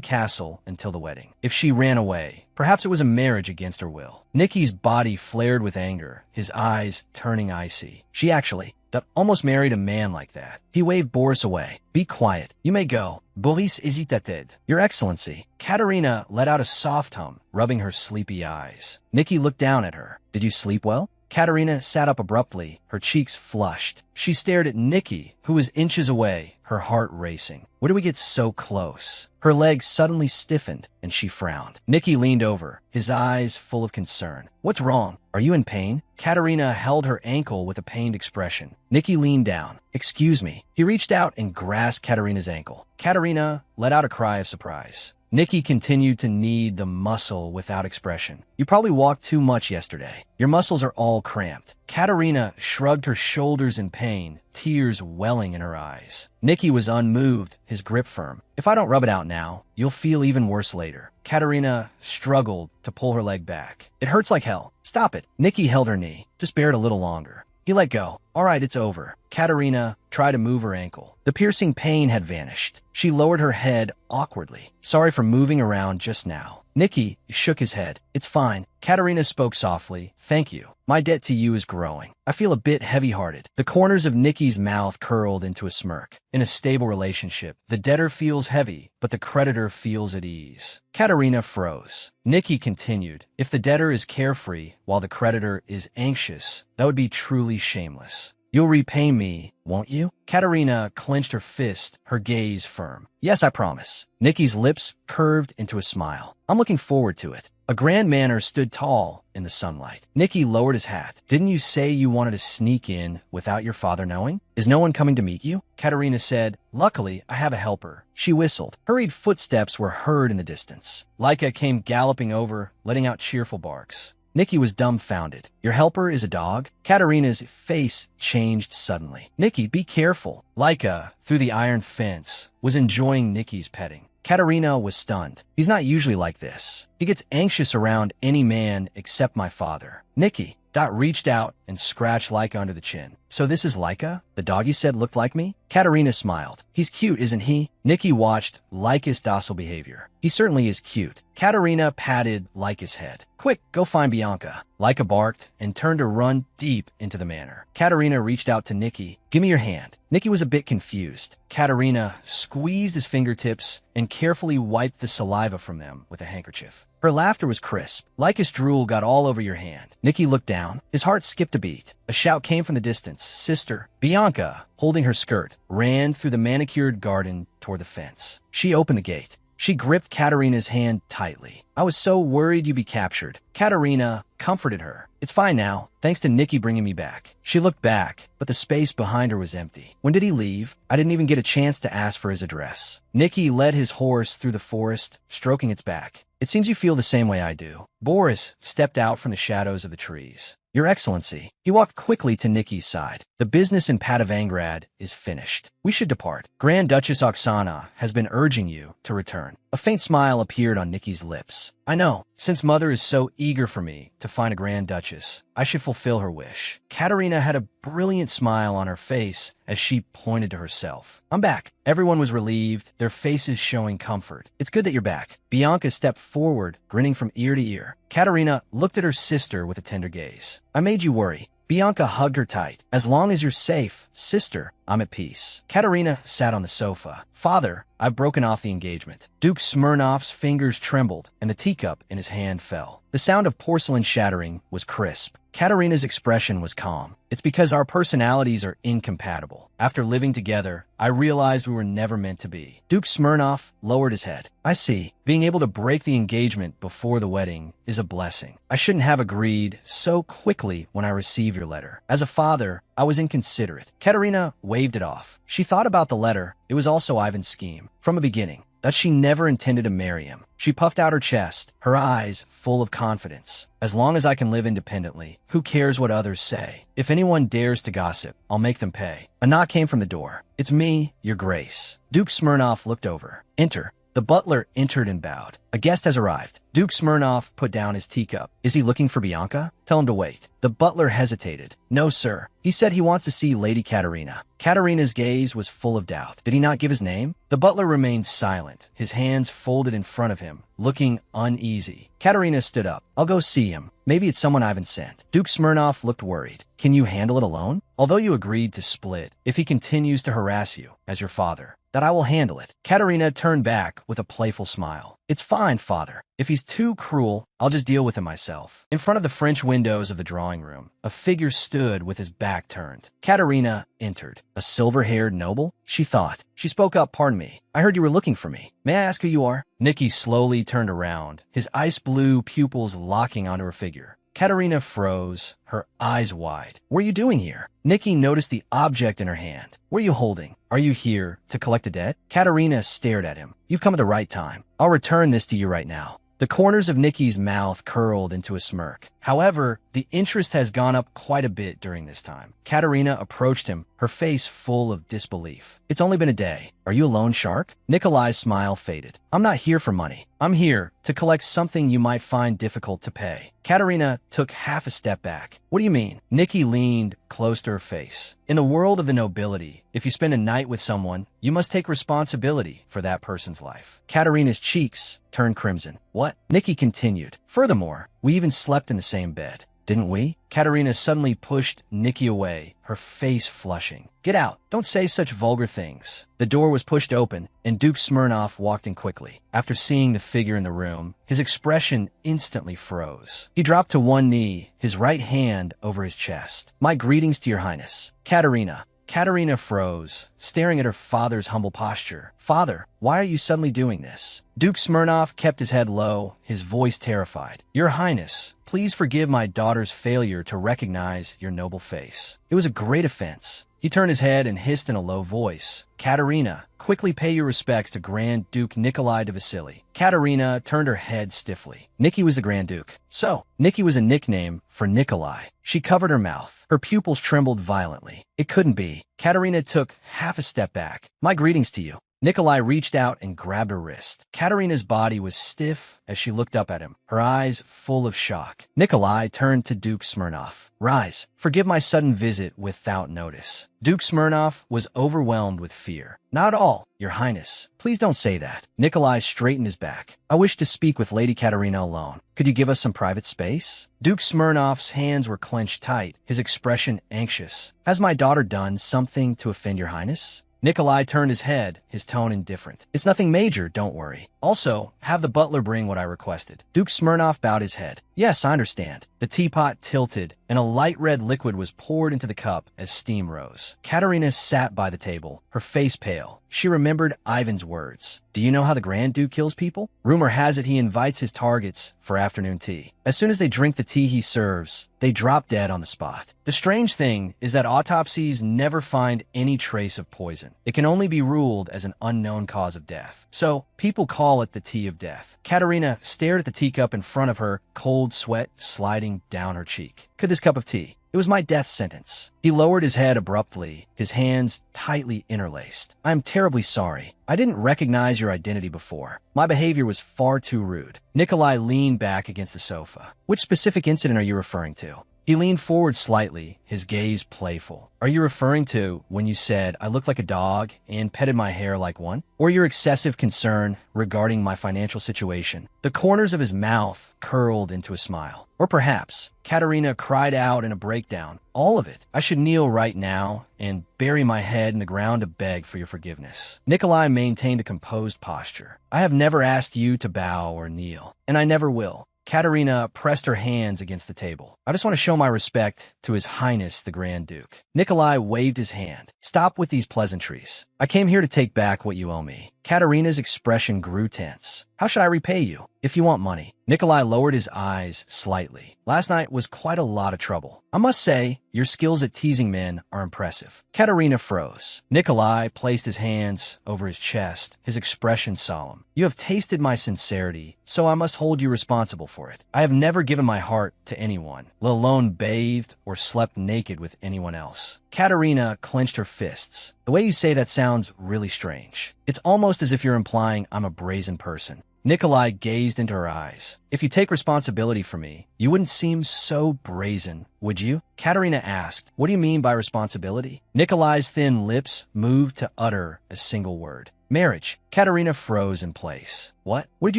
castle until the wedding. If she ran away, perhaps it was a marriage against her will. Nicky's body flared with anger, his eyes turning icy. She actually, that almost married a man like that. He waved Boris away. Be quiet. You may go. Boris hesitated. Your Excellency. Katerina let out a soft hum, rubbing her sleepy eyes. Nicky looked down at her. Did you sleep well? Katerina sat up abruptly, her cheeks flushed. She stared at Nicky, who was inches away, her heart racing. Where did we get so close? Her legs suddenly stiffened, and she frowned. Nicky leaned over, his eyes full of concern. What's wrong? Are you in pain? Katerina held her ankle with a pained expression. Nicky leaned down. Excuse me. He reached out and grasped Katerina's ankle. Katerina let out a cry of surprise. Nicky continued to knead the muscle without expression. You probably walked too much yesterday. Your muscles are all cramped. Katerina shrugged her shoulders in pain, tears welling in her eyes. Nicky was unmoved, his grip firm. If I don't rub it out now, you'll feel even worse later. Katerina struggled to pull her leg back. It hurts like hell. Stop it. Nicky held her knee. Just bear it a little longer. He let go. All right, it's over. Katerina tried to move her ankle. The piercing pain had vanished. She lowered her head awkwardly. Sorry for moving around just now. Nicky shook his head. It's fine. Katerina spoke softly. Thank you. My debt to you is growing. I feel a bit heavy-hearted. The corners of Nicky's mouth curled into a smirk. In a stable relationship, the debtor feels heavy, but the creditor feels at ease. Katerina froze. Nicky continued. If the debtor is carefree while the creditor is anxious, that would be truly shameless. You'll repay me, won't you? Katerina clenched her fist, her gaze firm. Yes, I promise. Nicky's lips curved into a smile. I'm looking forward to it. A grand manor stood tall in the sunlight. Nicky lowered his hat. Didn't you say you wanted to sneak in without your father knowing? Is no one coming to meet you? Katerina said, Luckily, I have a helper. She whistled. Hurried footsteps were heard in the distance. Laika came galloping over, letting out cheerful barks. Nicky was dumbfounded. Your helper is a dog? Katerina's face changed suddenly. Nicky, be careful. Laika, through the iron fence, was enjoying Nicky's petting. Katerina was stunned. He's not usually like this. He gets anxious around any man except my father. Nicky. Dot reached out and scratched Laika under the chin. So this is Laika? The dog you said looked like me? Katerina smiled. He's cute, isn't he? Nicky watched Laika's docile behavior. He certainly is cute. Katerina patted Laika's head. Quick, go find Bianca. Laika barked and turned to run deep into the manor. Katerina reached out to Nicky. Give me your hand. Nicky was a bit confused. Katerina squeezed his fingertips and carefully wiped the saliva from them with a handkerchief. Her laughter was crisp. Laika's drool got all over your hand. Nicky looked down. His heart skipped a beat. A shout came from the distance. Sister. Bianca, holding her skirt, ran through the manicured garden toward the fence. She opened the gate. She gripped Katerina's hand tightly. I was so worried you'd be captured. Katerina comforted her. It's fine now, thanks to Nicky bringing me back. She looked back, but the space behind her was empty. When did he leave? I didn't even get a chance to ask for his address. Nicky led his horse through the forest, stroking its back. It seems you feel the same way I do. Boris stepped out from the shadows of the trees. Your Excellency. He walked quickly to Nicky's side. The business in Padavangrad is finished. We should depart. Grand Duchess Oksana has been urging you to return. A faint smile appeared on Nikki's lips. I know. Since Mother is so eager for me to find a Grand Duchess, I should fulfill her wish. Katerina had a brilliant smile on her face as she pointed to herself. I'm back. Everyone was relieved, their faces showing comfort. It's good that you're back. Bianca stepped forward, grinning from ear to ear. Katerina looked at her sister with a tender gaze. I made you worry. Bianca hugged her tight. As long as you're safe, sister, I'm at peace. Katerina sat on the sofa. Father, I've broken off the engagement. Duke Smirnoff's fingers trembled, and the teacup in his hand fell. The sound of porcelain shattering was crisp. Katerina's expression was calm. It's because our personalities are incompatible. After living together, I realized we were never meant to be. Duke Smirnoff lowered his head. I see. Being able to break the engagement before the wedding is a blessing. I shouldn't have agreed so quickly when I received your letter. As a father, I was inconsiderate. Katerina waved it off. She thought about the letter. It was also Ivan's scheme. From the beginning, that she never intended to marry him. She puffed out her chest, her eyes full of confidence. As long as I can live independently, who cares what others say? If anyone dares to gossip, I'll make them pay. A knock came from the door. It's me, Your Grace. Duke Smirnoff looked over. Enter. The butler entered and bowed. A guest has arrived. Duke Smirnoff put down his teacup. Is he looking for Bianca? Tell him to wait. The butler hesitated. No, sir. He said he wants to see Lady Katerina. Katerina's gaze was full of doubt. Did he not give his name? The butler remained silent, his hands folded in front of him, looking uneasy. Katerina stood up. I'll go see him. Maybe it's someone Ivan sent. Duke Smirnoff looked worried. Can you handle it alone? Although you agreed to split, if he continues to harass you, as your father, that I will handle it. Katerina turned back with a playful smile. It's fine, father. If he's too cruel, I'll just deal with him myself. In front of the French windows of the drawing room, a figure stood with his back turned. Katerina entered. A silver-haired noble? She thought. She spoke up. Pardon me. I heard you were looking for me. May I ask who you are? Nicky slowly turned around, his ice-blue pupils locking onto her figure. Katerina froze, her eyes wide. What are you doing here? Nicky noticed the object in her hand. What are you holding? Are you here to collect a debt? Katerina stared at him. You've come at the right time. I'll return this to you right now. The corners of Nicky's mouth curled into a smirk. However, the interest has gone up quite a bit during this time. Katerina approached him, her face full of disbelief. It's only been a day. Are you a loan shark? Nikolai's smile faded. I'm not here for money. I'm here to collect something you might find difficult to pay. Katerina took half a step back. What do you mean? Nicky leaned close to her face. In the world of the nobility, if you spend a night with someone, you must take responsibility for that person's life. Katerina's cheeks turned crimson. What? Nicky continued. Furthermore, we even slept in the same bed. Didn't we? Katerina suddenly pushed Nicky away, her face flushing. Get out. Don't say such vulgar things. The door was pushed open, and Duke Smirnoff walked in quickly. After seeing the figure in the room, his expression instantly froze. He dropped to one knee, his right hand over his chest. My greetings to your highness. Katerina. Katerina froze, staring at her father's humble posture. Father, why are you suddenly doing this? Duke Smirnoff kept his head low, his voice terrified. Your Highness, please forgive my daughter's failure to recognize your noble face. It was a great offense. He turned his head and hissed in a low voice. Katerina, quickly pay your respects to Grand Duke Nikolai de Vasily. Katerina turned her head stiffly. Nicky was the Grand Duke. So, Nicky was a nickname for Nikolai. She covered her mouth. Her pupils trembled violently. It couldn't be. Katerina took half a step back. My greetings to you. Nikolai reached out and grabbed her wrist. Katerina's body was stiff as she looked up at him, her eyes full of shock. Nikolai turned to Duke Smirnoff. Rise. Forgive my sudden visit without notice. Duke Smirnoff was overwhelmed with fear. Not at all, Your Highness. Please don't say that. Nikolai straightened his back. I wish to speak with Lady Katerina alone. Could you give us some private space? Duke Smirnoff's hands were clenched tight, his expression anxious. Has my daughter done something to offend Your Highness? Nikolai turned his head, his tone indifferent. It's nothing major, don't worry. Also, have the butler bring what I requested. Duke Smirnoff bowed his head. Yes, I understand. The teapot tilted, and a light red liquid was poured into the cup as steam rose. Katerina sat by the table, her face pale. She remembered Ivan's words. Do you know how the Grand Duke kills people? Rumor has it he invites his targets for afternoon tea. As soon as they drink the tea he serves, they drop dead on the spot. The strange thing is that autopsies never find any trace of poison. It can only be ruled as an unknown cause of death. So, people call it the tea of death. Katerina stared at the teacup in front of her, cold sweat sliding down her cheek. Could this cup of tea It was my death sentence. He lowered his head abruptly, his hands tightly interlaced. I am terribly sorry. I didn't recognize your identity before. My behavior was far too rude. Nikolai leaned back against the sofa. Which specific incident are you referring to? He leaned forward slightly, his gaze playful. Are you referring to when you said I looked like a dog and petted my hair like one? Or your excessive concern regarding my financial situation? The corners of his mouth curled into a smile. Or perhaps, Katerina cried out in a breakdown. All of it. I should kneel right now and bury my head in the ground to beg for your forgiveness. Nikolai maintained a composed posture. I have never asked you to bow or kneel, and I never will. Katerina pressed her hands against the table. I just want to show my respect to His Highness the Grand Duke. Nikolai waved his hand. Stop with these pleasantries. I came here to take back what you owe me. Katerina's expression grew tense. How should I repay you? If you want money. Nikolai lowered his eyes slightly. Last night was quite a lot of trouble. I must say, your skills at teasing men are impressive. Katerina froze. Nikolai placed his hands over his chest, his expression solemn. You have tasted my sincerity, so I must hold you responsible for it. I have never given my heart to anyone, let alone bathed or slept naked with anyone else. Katerina clenched her fists. The way you say that sounds really strange. It's almost as if you're implying I'm a brazen person. Nikolai gazed into her eyes. If you take responsibility for me, you wouldn't seem so brazen, would you? Katerina asked. What do you mean by responsibility? Nikolai's thin lips moved to utter a single word. Marriage. Katerina froze in place. What? What did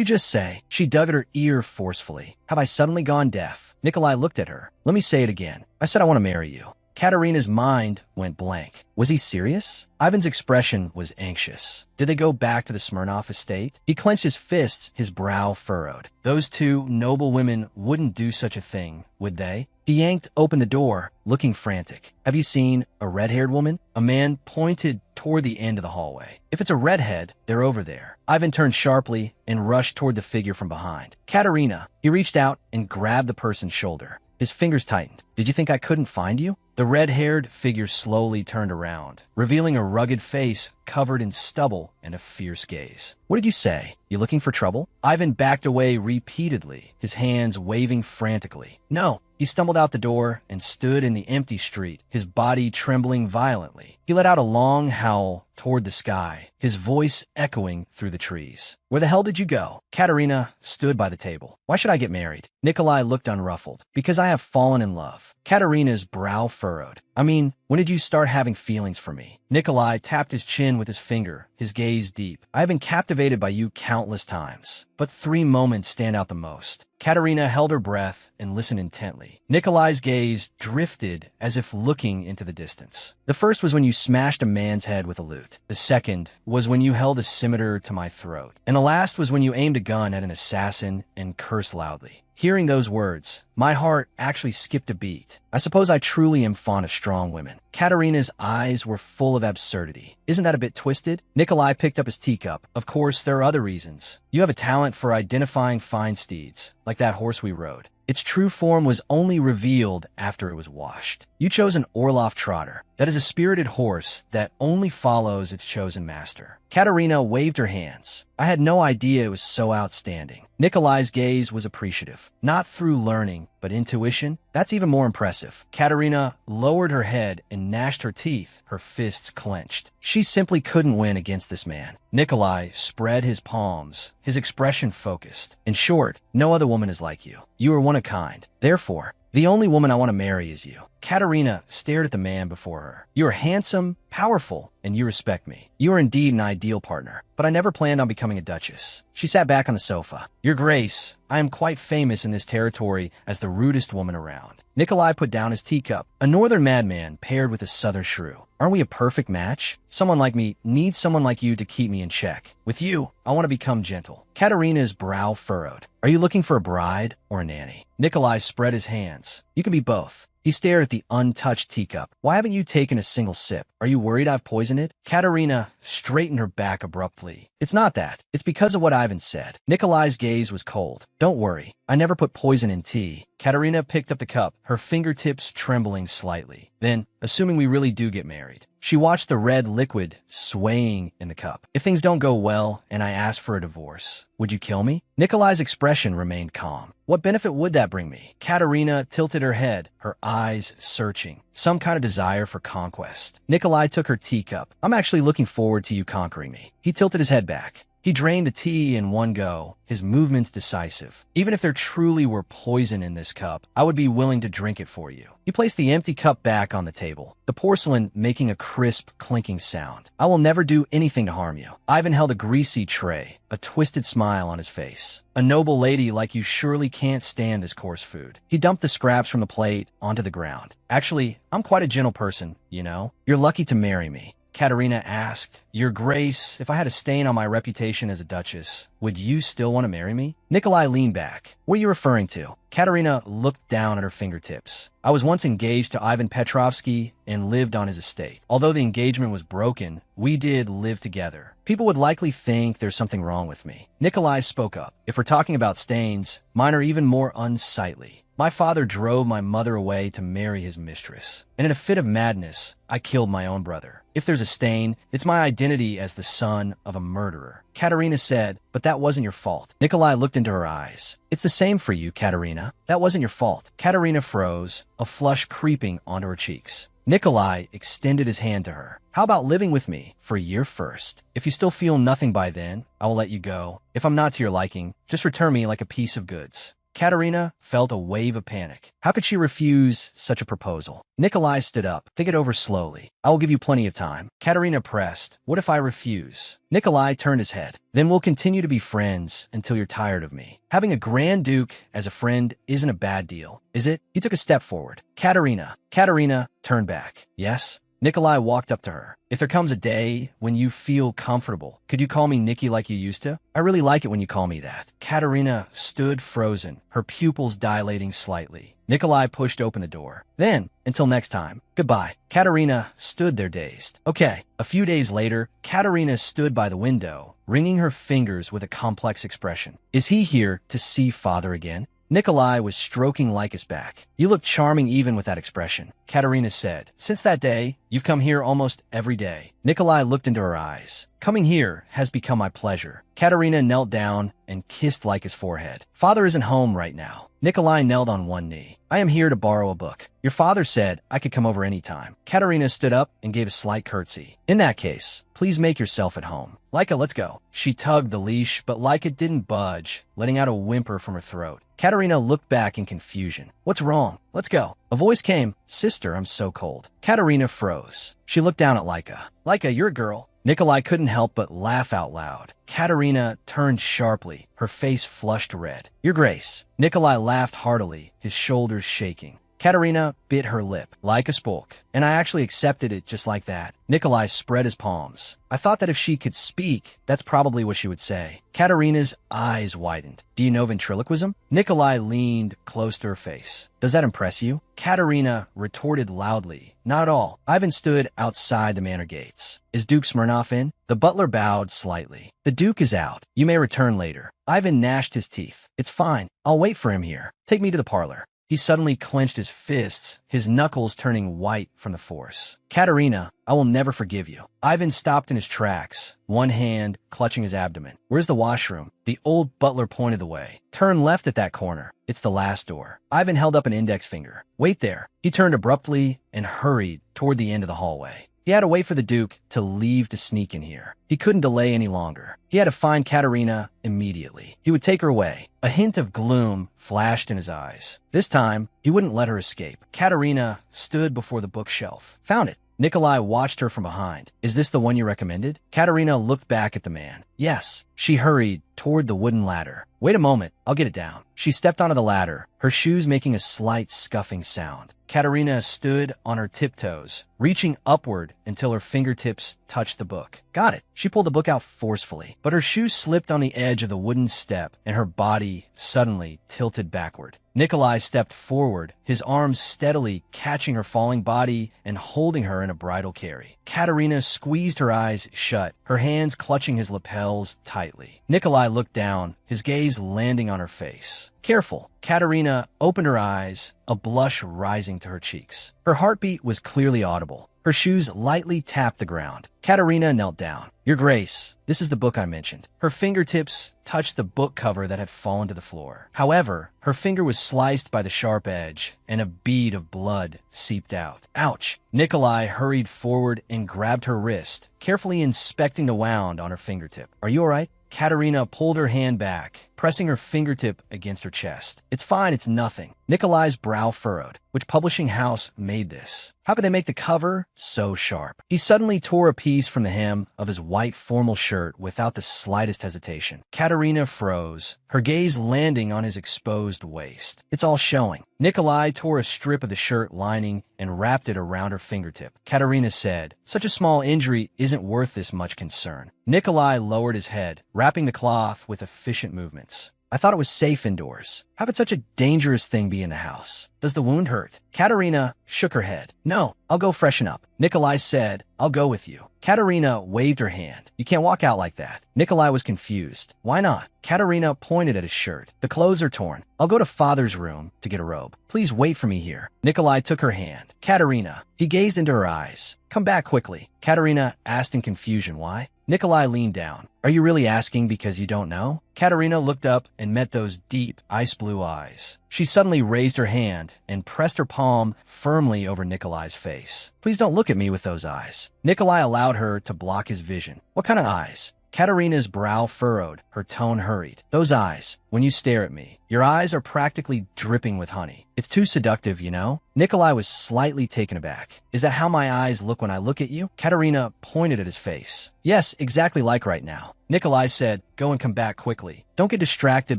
you just say? She dug at her ear forcefully. Have I suddenly gone deaf? Nikolai looked at her. Let me say it again. I said I want to marry you. Katerina's mind went blank. Was he serious? Ivan's expression was anxious. Did they go back to the Smirnov estate? He clenched his fists, his brow furrowed. Those two noble women wouldn't do such a thing, would they? He yanked open the door, looking frantic. Have you seen a red-haired woman? A man pointed toward the end of the hallway. If it's a redhead, they're over there. Ivan turned sharply and rushed toward the figure from behind. Katerina. He reached out and grabbed the person's shoulder. His fingers tightened. Did you think I couldn't find you? The red-haired figure slowly turned around, revealing a rugged face covered in stubble and a fierce gaze. What did you say? You looking for trouble? Ivan backed away repeatedly, his hands waving frantically. No. He stumbled out the door and stood in the empty street, his body trembling violently. He let out a long howl toward the sky, his voice echoing through the trees. Where the hell did you go? Katerina stood by the table. Why should I get married? Nikolai looked unruffled. Because I have fallen in love. Katerina's brow furrowed. I mean, when did you start having feelings for me? Nikolai tapped his chin with his finger, his gaze deep. I have been captivated by you countless times, but 3 moments stand out the most. Katerina held her breath and listened intently. Nikolai's gaze drifted as if looking into the distance. The first was when you smashed a man's head with a lute. The second was when you held a scimitar to my throat. And the last was when you aimed a gun at an assassin and cursed loudly. Hearing those words, my heart actually skipped a beat. I suppose I truly am fond of strong women. Katerina's eyes were full of absurdity. Isn't that a bit twisted? Nikolai picked up his teacup. Of course, there are other reasons. You have a talent for identifying fine steeds, like that horse we rode. Its true form was only revealed after it was washed. You chose an Orloff trotter. That is a spirited horse that only follows its chosen master. Katerina waved her hands. I had no idea it was so outstanding. Nikolai's gaze was appreciative. Not through learning, but intuition. That's even more impressive. Katerina lowered her head and gnashed her teeth, her fists clenched. She simply couldn't win against this man. Nikolai spread his palms, his expression focused. In short, no other woman is like you. You are one of a kind. Therefore, the only woman I want to marry is you. Katerina stared at the man before her. You are handsome, powerful, and you respect me. You are indeed an ideal partner, but I never planned on becoming a duchess. She sat back on the sofa. Your Grace, I am quite famous in this territory as the rudest woman around. Nikolai put down his teacup. A northern madman paired with a southern shrew. Aren't we a perfect match? Someone like me needs someone like you to keep me in check. With you, I want to become gentle. Katerina's brow furrowed. Are you looking for a bride or a nanny? Nikolai spread his hands. You can be both. He stared at the untouched teacup. Why haven't you taken a single sip? Are you worried I've poisoned it? Katerina straightened her back abruptly. It's not that. It's because of what Ivan said. Nikolai's gaze was cold. Don't worry. I never put poison in tea. Katerina picked up the cup, her fingertips trembling slightly. Then, assuming we really do get married, she watched the red liquid swaying in the cup. If things don't go well and I ask for a divorce, would you kill me? Nikolai's expression remained calm. What benefit would that bring me? Katerina tilted her head, her eyes searching. Some kind of desire for conquest. Nikolai took her teacup. I'm actually looking forward to you conquering me. He tilted his head back. He drained the tea in one go, his movements decisive. Even if there truly were poison in this cup, I would be willing to drink it for you. He placed the empty cup back on the table, the porcelain making a crisp, clinking sound. I will never do anything to harm you. Ivan held a greasy tray, a twisted smile on his face. A noble lady like you surely can't stand this coarse food. He dumped the scraps from the plate onto the ground. Actually, I'm quite a gentle person, you know. You're lucky to marry me. Katerina asked, Your Grace, if I had a stain on my reputation as a duchess, would you still want to marry me? Nikolai leaned back. What are you referring to? Katerina looked down at her fingertips. I was once engaged to Ivan Petrovsky and lived on his estate. Although the engagement was broken, we did live together. People would likely think there's something wrong with me. Nikolai spoke up. If we're talking about stains, mine are even more unsightly. My father drove my mother away to marry his mistress, and in a fit of madness, I killed my own brother. If there's a stain, it's my identity as the son of a murderer. Katerina said, but that wasn't your fault. Nikolai looked into her eyes. It's the same for you, Katerina. That wasn't your fault. Katerina froze, a flush creeping onto her cheeks. Nikolai extended his hand to her. How about living with me for a year first? If you still feel nothing by then, I will let you go. If I'm not to your liking, just return me like a piece of goods. Katerina felt a wave of panic. How could she refuse such a proposal? Nikolai stood up. Think it over slowly. I will give you plenty of time. Katerina pressed. What if I refuse? Nikolai turned his head. Then we'll continue to be friends until you're tired of me. Having a Grand Duke as a friend isn't a bad deal, is it? He took a step forward. Katerina turned back. Yes? Nikolai walked up to her. If there comes a day when you feel comfortable, could you call me Nikki like you used to? I really like it when you call me that. Katerina stood frozen, her pupils dilating slightly. Nikolai pushed open the door. Then, until next time, goodbye. Katerina stood there dazed. Okay. A few days later, Katerina stood by the window, wringing her fingers with a complex expression. Is he here to see father again? Nikolai was stroking Lyca's back. You look charming even with that expression, Katerina said. Since that day, you've come here almost every day. Nikolai looked into her eyes. Coming here has become my pleasure. Katerina knelt down and kissed Lyca's forehead. Father isn't home right now. Nikolai knelt on one knee. I am here to borrow a book. Your father said I could come over any time. Katerina stood up and gave a slight curtsy. In that case, please make yourself at home. Lyca, let's go. She tugged the leash, but Lyca didn't budge, letting out a whimper from her throat. Katerina looked back in confusion. What's wrong? Let's go. A voice came. Sister, I'm so cold. Katerina froze. She looked down at Lyca. Lyca, you're a girl. Nikolai couldn't help but laugh out loud. Katerina turned sharply, her face flushed red. Your Grace. Nikolai laughed heartily, his shoulders shaking. Katerina bit her lip. Lyca spoke, and I actually accepted it just like that. Nikolai spread his palms. I thought that if she could speak, that's probably what she would say. Katerina's eyes widened. Do you know ventriloquism? Nikolai leaned close to her face. Does that impress you? Katerina retorted loudly. Not at all. Ivan stood outside the manor gates. Is Duke Smirnov in? The butler bowed slightly. The Duke is out. You may return later. Ivan gnashed his teeth. It's fine. I'll wait for him here. Take me to the parlor. He suddenly clenched his fists, his knuckles turning white from the force. Katerina, I will never forgive you. Ivan stopped in his tracks, one hand clutching his abdomen. Where's the washroom? The old butler pointed the way. Turn left at that corner. It's the last door. Ivan held up an index finger. Wait there. He turned abruptly and hurried toward the end of the hallway. He had to wait for the Duke to leave to sneak in here. He couldn't delay any longer. He had to find Katerina immediately. He would take her away. A hint of gloom flashed in his eyes. This time, he wouldn't let her escape. Katerina stood before the bookshelf. Found it. Nikolai watched her from behind. Is this the one you recommended? Katerina looked back at the man. Yes. She hurried toward the wooden ladder. Wait a moment. I'll get it down. She stepped onto the ladder, her shoes making a slight scuffing sound. Katerina stood on her tiptoes, reaching upward until her fingertips touched the book. Got it. She pulled the book out forcefully, but her shoe slipped on the edge of the wooden step, and her body suddenly tilted backward. Nikolai stepped forward, his arms steadily catching her falling body and holding her in a bridal carry. Katerina squeezed her eyes shut, her hands clutching his lapels tightly. Nikolai looked down, his gaze landing on her face. Careful. Katerina opened her eyes, a blush rising to her cheeks. Her heartbeat was clearly audible. Her shoes lightly tapped the ground. Katerina knelt down. Your Grace, this is the book I mentioned. Her fingertips touched the book cover that had fallen to the floor. However, her finger was sliced by the sharp edge, and a bead of blood seeped out. Ouch! Nikolai hurried forward and grabbed her wrist, carefully inspecting the wound on her fingertip. Are you all right? Katerina pulled her hand back, pressing her fingertip against her chest. It's fine, it's nothing. Nikolai's brow furrowed. Which publishing house made this? How could they make the cover so sharp? He suddenly tore a piece from the hem of his white formal shirt without the slightest hesitation. Katerina froze, her gaze landing on his exposed waist. It's all showing. Nikolai tore a strip of the shirt lining and wrapped it around her fingertip. Katerina said, such a small injury isn't worth this much concern. Nikolai lowered his head, wrapping the cloth with efficient movements. I thought it was safe indoors. How could such a dangerous thing be in the house? Does the wound hurt? Katerina shook her head. No, I'll go freshen up. Nikolai said, I'll go with you. Katerina waved her hand. You can't walk out like that. Nikolai was confused. Why not? Katerina pointed at his shirt. The clothes are torn. I'll go to Father's room to get a robe. Please wait for me here. Nikolai took her hand. Katerina. He gazed into her eyes. Come back quickly. Katerina asked in confusion. Why? Nikolai leaned down. Are you really asking because you don't know? Katerina looked up and met those deep, ice-blue eyes. She suddenly raised her hand and pressed her palm firmly over Nikolai's face. Please don't look at me with those eyes. Nikolai allowed her to block his vision. What kind of eyes? Katerina's brow furrowed, her tone hurried. Those eyes, when you stare at me, your eyes are practically dripping with honey. It's too seductive, you know? Nikolai was slightly taken aback. Is that how my eyes look when I look at you? Katerina pointed at his face. Yes, exactly like right now. Nikolai said, go and come back quickly. Don't get distracted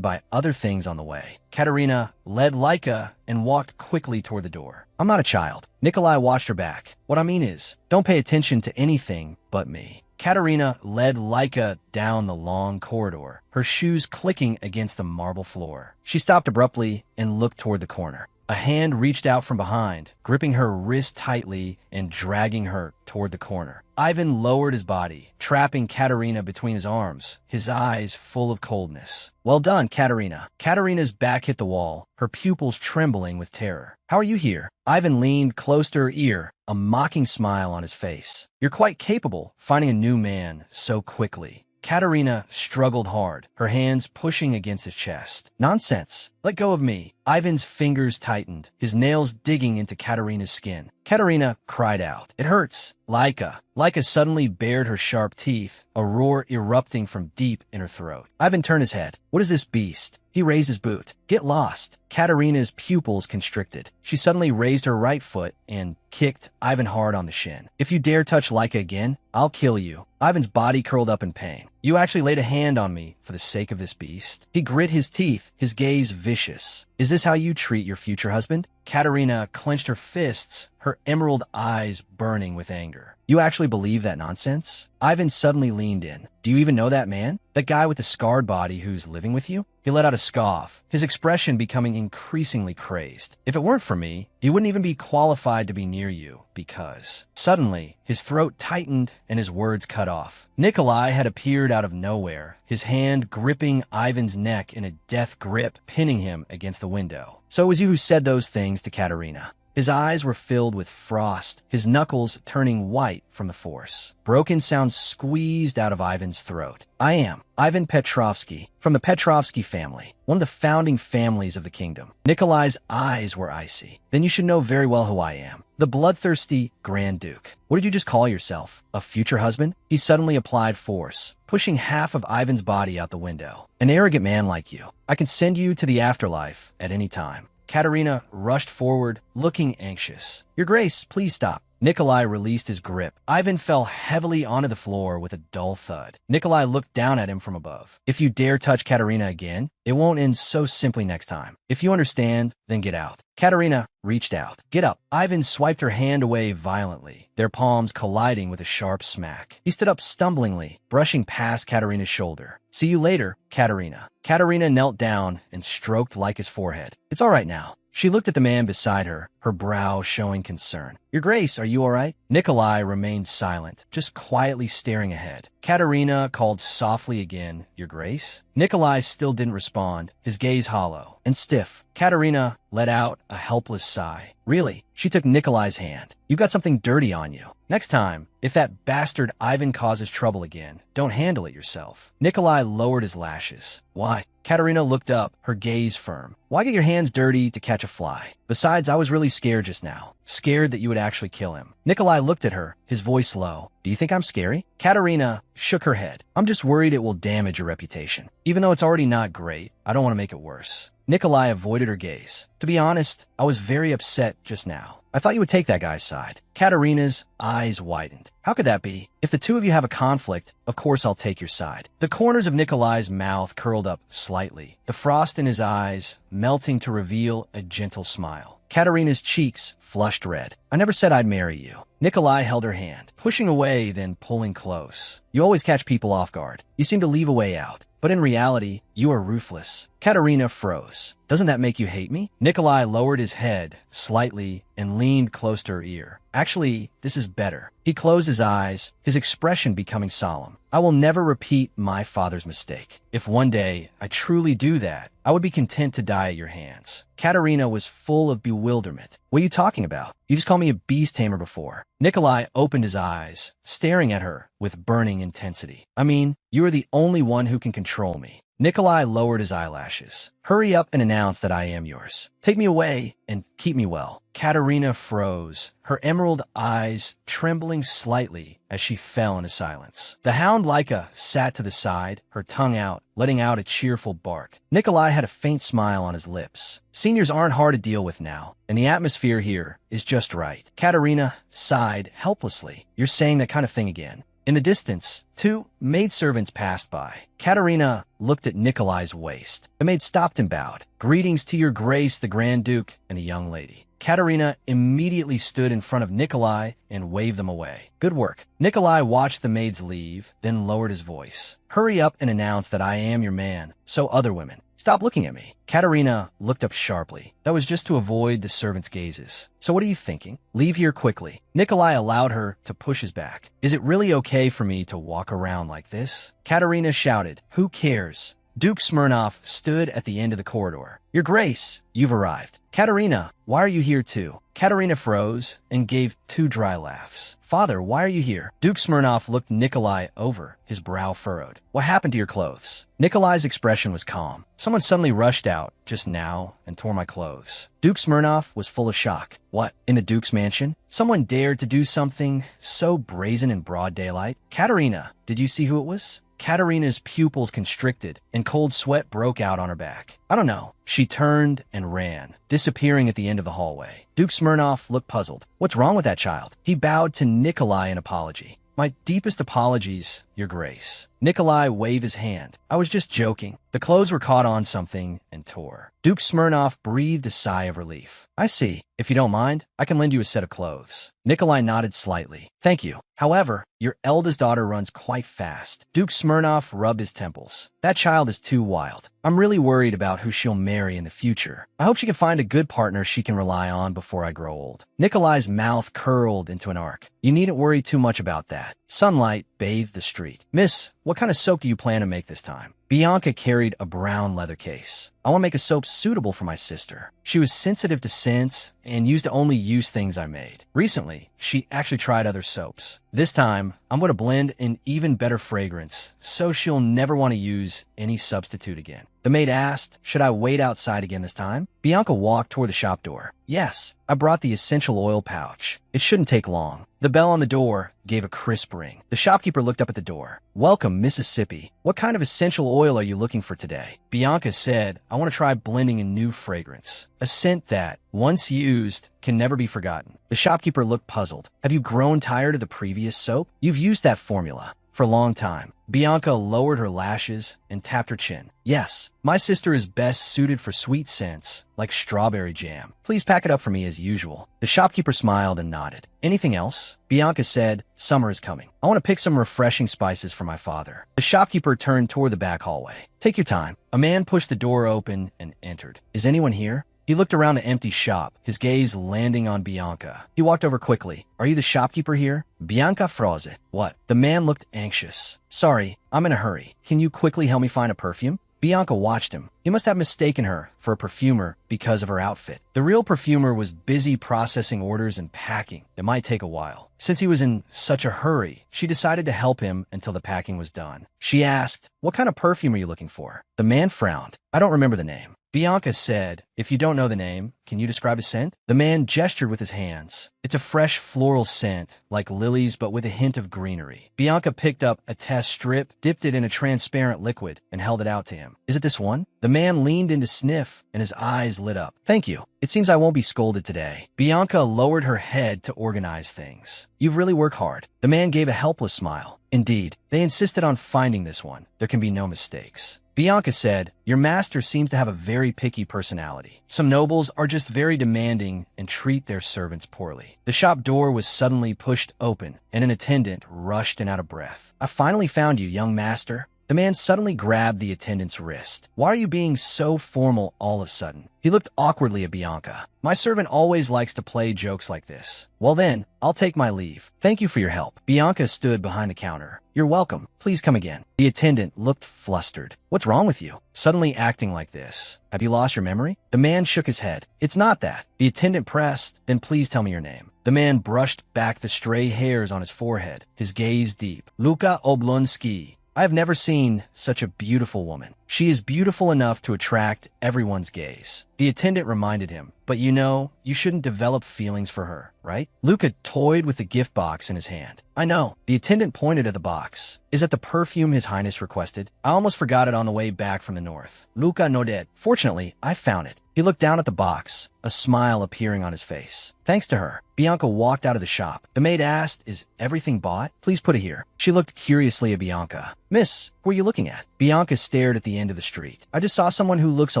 by other things on the way. Katerina led Laika and walked quickly toward the door. I'm not a child. Nikolai watched her back. What I mean is, don't pay attention to anything but me. Katerina led Laika down the long corridor, her shoes clicking against the marble floor. She stopped abruptly and looked toward the corner. A hand reached out from behind, gripping her wrist tightly and dragging her toward the corner. Ivan lowered his body, trapping Katerina between his arms, his eyes full of coldness. Well done, Katerina. Katerina's back hit the wall, her pupils trembling with terror. How are you here? Ivan leaned close to her ear, a mocking smile on his face. You're quite capable, finding a new man so quickly. Katerina struggled hard, her hands pushing against his chest. Nonsense. Let go of me. Ivan's fingers tightened, his nails digging into Katerina's skin. Katerina cried out. It hurts. Laika. Laika suddenly bared her sharp teeth, a roar erupting from deep in her throat. Ivan turned his head. What is this beast? He raised his boot. Get lost. Katerina's pupils constricted. She suddenly raised her right foot and kicked Ivan hard on the shin. If you dare touch Laika again, I'll kill you. Ivan's body curled up in pain. You actually laid a hand on me for the sake of this beast. He grit his teeth, his gaze vicious. Is this how you treat your future husband? Katerina clenched her fists, her emerald eyes burning with anger. You actually believe that nonsense? Ivan suddenly leaned in. Do you even know that man? That guy with the scarred body who's living with you? He let out a scoff, his expression becoming increasingly crazed. If it weren't for me, he wouldn't even be qualified to be near you, because... Suddenly, his throat tightened and his words cut off. Nikolai had appeared out of nowhere, his hand gripping Ivan's neck in a death grip, pinning him against the window. So it was you who said those things to Katerina. His eyes were filled with frost, his knuckles turning white from the force. Broken sounds squeezed out of Ivan's throat. I am Ivan Petrovsky, from the Petrovsky family, one of the founding families of the kingdom. Nikolai's eyes were icy. Then you should know very well who I am. The bloodthirsty Grand Duke. What did you just call yourself? A future husband? He suddenly applied force, pushing half of Ivan's body out the window. An arrogant man like you. I can send you to the afterlife at any time. Katerina rushed forward, looking anxious. Your Grace, please stop. Nikolai released his grip. Ivan fell heavily onto the floor with a dull thud. Nikolai looked down at him from above. If you dare touch Katerina again, it won't end so simply next time. If you understand, then get out. Katerina reached out. Get up. Ivan swiped her hand away violently, their palms colliding with a sharp smack. He stood up stumblingly, brushing past Katerina's shoulder. See you later, Katerina. Katerina knelt down and stroked Laika's forehead. It's all right now. She looked at the man beside her, her brow showing concern. Your Grace, are you all right? Nikolai remained silent, just quietly staring ahead. Katerina called softly again, Your Grace? Nikolai still didn't respond, his gaze hollow and stiff. Katerina let out a helpless sigh. Really? She took Nikolai's hand. You got something dirty on you. Next time, if that bastard Ivan causes trouble again, don't handle it yourself. Nikolai lowered his lashes. Why? Katerina looked up, her gaze firm. Why get your hands dirty to catch a fly? Besides, I was really scared just now. Scared that you would actually kill him. Nikolai looked at her, his voice low. Do you think I'm scary? Katerina shook her head. I'm just worried it will damage your reputation. Even though it's already not great, I don't want to make it worse. Nikolai avoided her gaze. To be honest, I was very upset just now. I thought you would take that guy's side. Katerina's eyes widened. How could that be? If the two of you have a conflict, of course I'll take your side. The corners of Nikolai's mouth curled up slightly, the frost in his eyes melting to reveal a gentle smile. Katerina's cheeks flushed red. I never said I'd marry you. Nikolai held her hand, pushing away, then pulling close. You always catch people off guard. You seem to leave a way out. But in reality, you are ruthless. Katerina froze. Doesn't that make you hate me? Nikolai lowered his head slightly and leaned close to her ear. Actually, this is better. He closed his eyes, his expression becoming solemn. I will never repeat my father's mistake. If one day I truly do that, I would be content to die at your hands. Katerina was full of bewilderment. What are you talking about? You just called me a beast tamer before. Nikolai opened his eyes, staring at her with burning intensity. I mean, you are the only one who can control me. Nikolai lowered his eyelashes. Hurry up and announce that I am yours. Take me away and keep me well. Katerina froze, her emerald eyes trembling slightly as she fell into silence. The hound Laika sat to the side, her tongue out, letting out a cheerful bark. Nikolai had a faint smile on his lips. Seniors aren't hard to deal with now, and the atmosphere here is just right. Katerina sighed helplessly. You're saying that kind of thing again. In the distance, two maidservants passed by. Katerina looked at Nikolai's waist. The maid stopped and bowed. Greetings to your grace, the Grand Duke, and the young lady. Katerina immediately stood in front of Nikolai and waved them away. Good work. Nikolai watched the maids leave, then lowered his voice. Hurry up and announce that I am your man, so other women. Stop looking at me. Katerina looked up sharply. That was just to avoid the servants' gazes. So what are you thinking? Leave here quickly. Nikolai allowed her to push his back. Is it really okay for me to walk around like this? Katerina shouted. Who cares? Duke Smirnov stood at the end of the corridor. Your Grace, you've arrived. Katerina, why are you here too? Katerina froze and gave two dry laughs. Father, why are you here? Duke Smirnov looked Nikolai over, his brow furrowed. What happened to your clothes? Nikolai's expression was calm. Someone suddenly rushed out just now and tore my clothes. Duke Smirnov was full of shock. What, in the Duke's mansion? Someone dared to do something so brazen in broad daylight? Katerina, did you see who it was? Katerina's pupils constricted, and cold sweat broke out on her back. I don't know. She turned and ran, disappearing at the end of the hallway. Duke Smirnov looked puzzled. What's wrong with that child? He bowed to Nikolai in apology. My deepest apologies, Your Grace. Nikolai waved his hand. I was just joking. The clothes were caught on something and tore. Duke Smirnov breathed a sigh of relief. I see. If you don't mind, I can lend you a set of clothes. Nikolai nodded slightly. Thank you. However, your eldest daughter runs quite fast. Duke Smirnov rubbed his temples. That child is too wild. I'm really worried about who she'll marry in the future. I hope she can find a good partner she can rely on before I grow old. Nikolai's mouth curled into an arc. You needn't worry too much about that. Sunlight bathed the street. Miss, what kind of soap do you plan to make this time? Bianca carried a brown leather case. I want to make a soap suitable for my sister. She was sensitive to scents and used to only use things I made. Recently, she actually tried other soaps. This time, I'm going to blend an even better fragrance, so she'll never want to use any substitute again. The maid asked, should I wait outside again this time? Bianca walked toward the shop door. Yes, I brought the essential oil pouch. It shouldn't take long. The bell on the door gave a crisp ring. The shopkeeper looked up at the door. "Welcome, Mississippi. What kind of essential oil are you looking for today?" Bianca said, "I want to try blending a new fragrance. A scent that, once used, can never be forgotten." The shopkeeper looked puzzled. "Have you grown tired of the previous soap? You've used that formula for a long time." Bianca lowered her lashes and tapped her chin. "Yes, my sister is best suited for sweet scents, like strawberry jam. Please pack it up for me as usual." The shopkeeper smiled and nodded. "Anything else?" Bianca said, "Summer is coming. I want to pick some refreshing spices for my father." The shopkeeper turned toward the back hallway. "Take your time." A man pushed the door open and entered. "Is anyone here?" He looked around the empty shop, his gaze landing on Bianca. He walked over quickly. "Are you the shopkeeper here?" Bianca froze. "What?" The man looked anxious. "Sorry, I'm in a hurry. Can you quickly help me find a perfume?" Bianca watched him. He must have mistaken her for a perfumer because of her outfit. The real perfumer was busy processing orders and packing. It might take a while. Since he was in such a hurry, she decided to help him until the packing was done. She asked, "What kind of perfume are you looking for?" The man frowned. "I don't remember the name." Bianca said, "If you don't know the name, can you describe a scent?" The man gestured with his hands. "It's a fresh floral scent, like lilies but with a hint of greenery." Bianca picked up a test strip, dipped it in a transparent liquid, and held it out to him. "Is it this one?" The man leaned in to sniff, and his eyes lit up. "Thank you. It seems I won't be scolded today." Bianca lowered her head to organize things. "You've really worked hard." The man gave a helpless smile. "Indeed, they insisted on finding this one. There can be no mistakes." Bianca said, "Your master seems to have a very picky personality. Some nobles are just very demanding and treat their servants poorly." The shop door was suddenly pushed open, and an attendant rushed in out of breath. "I finally found you, young master." The man suddenly grabbed the attendant's wrist. "Why are you being so formal all of a sudden?" He looked awkwardly at Bianca. "My servant always likes to play jokes like this." "Well then, I'll take my leave. Thank you for your help." Bianca stood behind the counter. "You're welcome. Please come again." The attendant looked flustered. "What's wrong with you? Suddenly acting like this. Have you lost your memory?" The man shook his head. "It's not that." The attendant pressed, "Then please tell me your name." The man brushed back the stray hairs on his forehead, his gaze deep. "Luka Oblonsky. I have never seen such a beautiful woman. She is beautiful enough to attract everyone's gaze." The attendant reminded him, "But you know, you shouldn't develop feelings for her, right?" Luca toyed with the gift box in his hand. "I know." The attendant pointed at the box. "Is that the perfume His Highness requested? I almost forgot it on the way back from the north." Luca nodded. "Fortunately, I found it." He looked down at the box, a smile appearing on his face. Thanks to her, Bianca walked out of the shop. The maid asked, "Is everything bought? Please put it here." She looked curiously at Bianca. "Miss, what are you looking at?" Bianca stared at the end of the street. "I just saw someone who looks a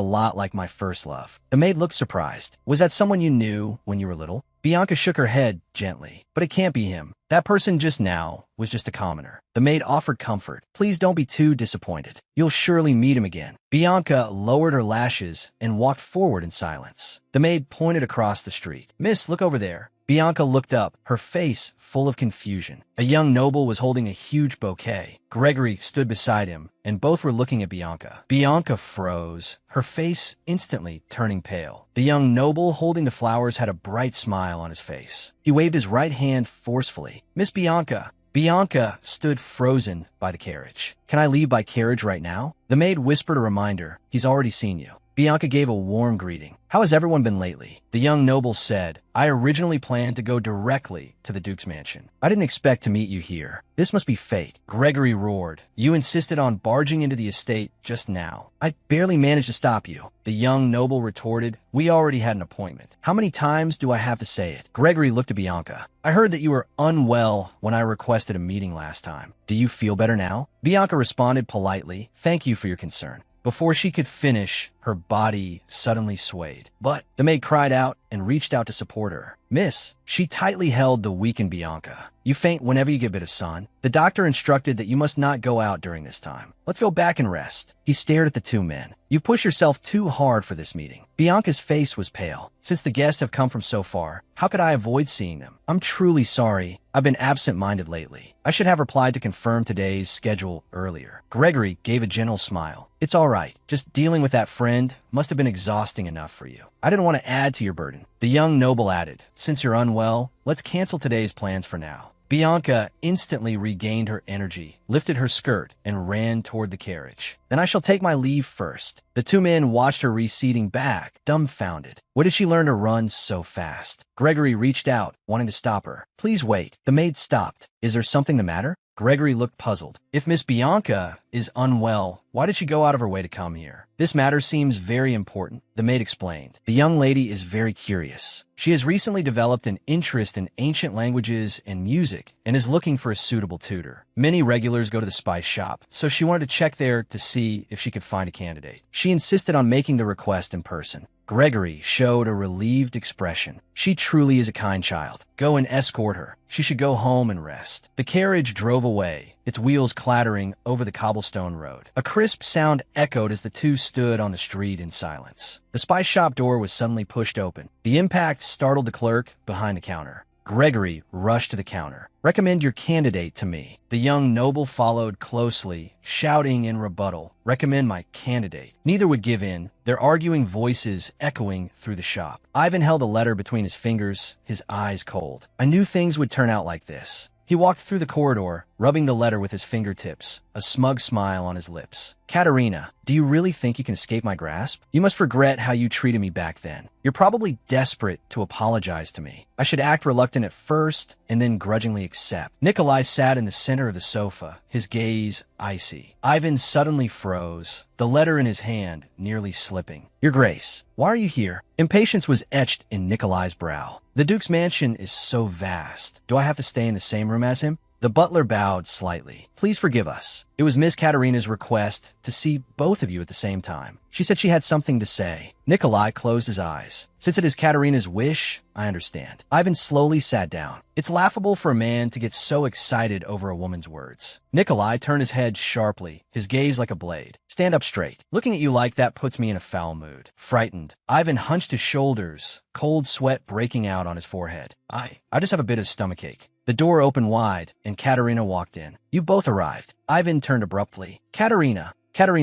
lot like my first love." The maid looked surprised. "Was that someone you knew when you were little?" Bianca shook her head gently. "But it can't be him. That person just now was just a commoner." The maid offered comfort. "Please don't be too disappointed. You'll surely meet him again." Bianca lowered her lashes and walked forward in silence. The maid pointed across the street. "Miss, look over there." Bianca looked up, her face full of confusion. A young noble was holding a huge bouquet. Gregory stood beside him, and both were looking at Bianca. Bianca froze, her face instantly turning pale. The young noble holding the flowers had a bright smile on his face. He waved his right hand forcefully. "Miss Bianca." Bianca stood frozen by the carriage. "Can I leave by carriage right now?" The maid whispered a reminder. "He's already seen you." Bianca gave a warm greeting. "How has everyone been lately?" The young noble said, "I originally planned to go directly to the Duke's mansion. I didn't expect to meet you here. This must be fate." Gregory roared. "You insisted on barging into the estate just now. I barely managed to stop you." The young noble retorted, "We already had an appointment. How many times do I have to say it?" Gregory looked at Bianca. "I heard that you were unwell when I requested a meeting last time. Do you feel better now?" Bianca responded politely, "Thank you for your concern." Before she could finish, her body suddenly swayed. "But," the maid cried out and reached out to support her. "Miss," she tightly held the weakened Bianca. "You faint whenever you get a bit of sun. The doctor instructed that you must not go out during this time. Let's go back and rest." He stared at the two men. "You push yourself too hard for this meeting." Bianca's face was pale. "Since the guests have come from so far, how could I avoid seeing them? I'm truly sorry. I've been absent-minded lately. I should have replied to confirm today's schedule earlier." Gregory gave a gentle smile. "It's all right. Just dealing with that friend must have been exhausting enough for you. I didn't want to add to your burden." The young noble added, "Since you're unwell, let's cancel today's plans for now. Bianca instantly regained her energy, lifted her skirt, and ran toward the carriage. Then I shall take my leave first. The two men watched her receding back, dumbfounded. Where did she learn to run so fast? Gregory reached out, wanting to stop her. Please wait. The maid stopped. Is there something the matter? Gregory looked puzzled. If Miss Bianca is unwell, why did she go out of her way to come here? This matter seems very important, the maid explained. The young lady is very curious. She has recently developed an interest in ancient languages and music and is looking for a suitable tutor. Many regulars go to the spice shop, so she wanted to check there to see if she could find a candidate. She insisted on making the request in person. Gregory showed a relieved expression. She truly is a kind child. Go and escort her. She should go home and rest. The carriage drove away, its wheels clattering over the cobblestone road. A crisp sound echoed as the two stood on the street in silence. The spice shop door was suddenly pushed open. The impact startled the clerk behind the counter. Gregory rushed to the counter. Recommend your candidate to me. The young noble followed closely, shouting in rebuttal, recommend my candidate. Neither would give in, their arguing voices echoing through the shop. Ivan held a letter between his fingers, his eyes cold. I knew things would turn out like this. He walked through the corridor, rubbing the letter with his fingertips, a smug smile on his lips. Katerina, do you really think you can escape my grasp? You must regret how you treated me back then. You're probably desperate to apologize to me. I should act reluctant at first and then grudgingly accept. Nikolai sat in the center of the sofa, his gaze icy. Ivan suddenly froze, the letter in his hand nearly slipping. Your Grace, why are you here? Impatience was etched in Nikolai's brow. The Duke's mansion is so vast. Do I have to stay in the same room as him? The butler bowed slightly. Please forgive us. It was Miss Katerina's request to see both of you at the same time. She said she had something to say. Nikolai closed his eyes. Since it is Katerina's wish, I understand. Ivan slowly sat down. It's laughable for a man to get so excited over a woman's words. Nikolai turned his head sharply, his gaze like a blade. Stand up straight. Looking at you like that puts me in a foul mood. Frightened, Ivan hunched his shoulders, cold sweat breaking out on his forehead. I just have a bit of stomachache. The door opened wide, and Katerina walked in. You've both arrived. Ivan turned abruptly. Katerina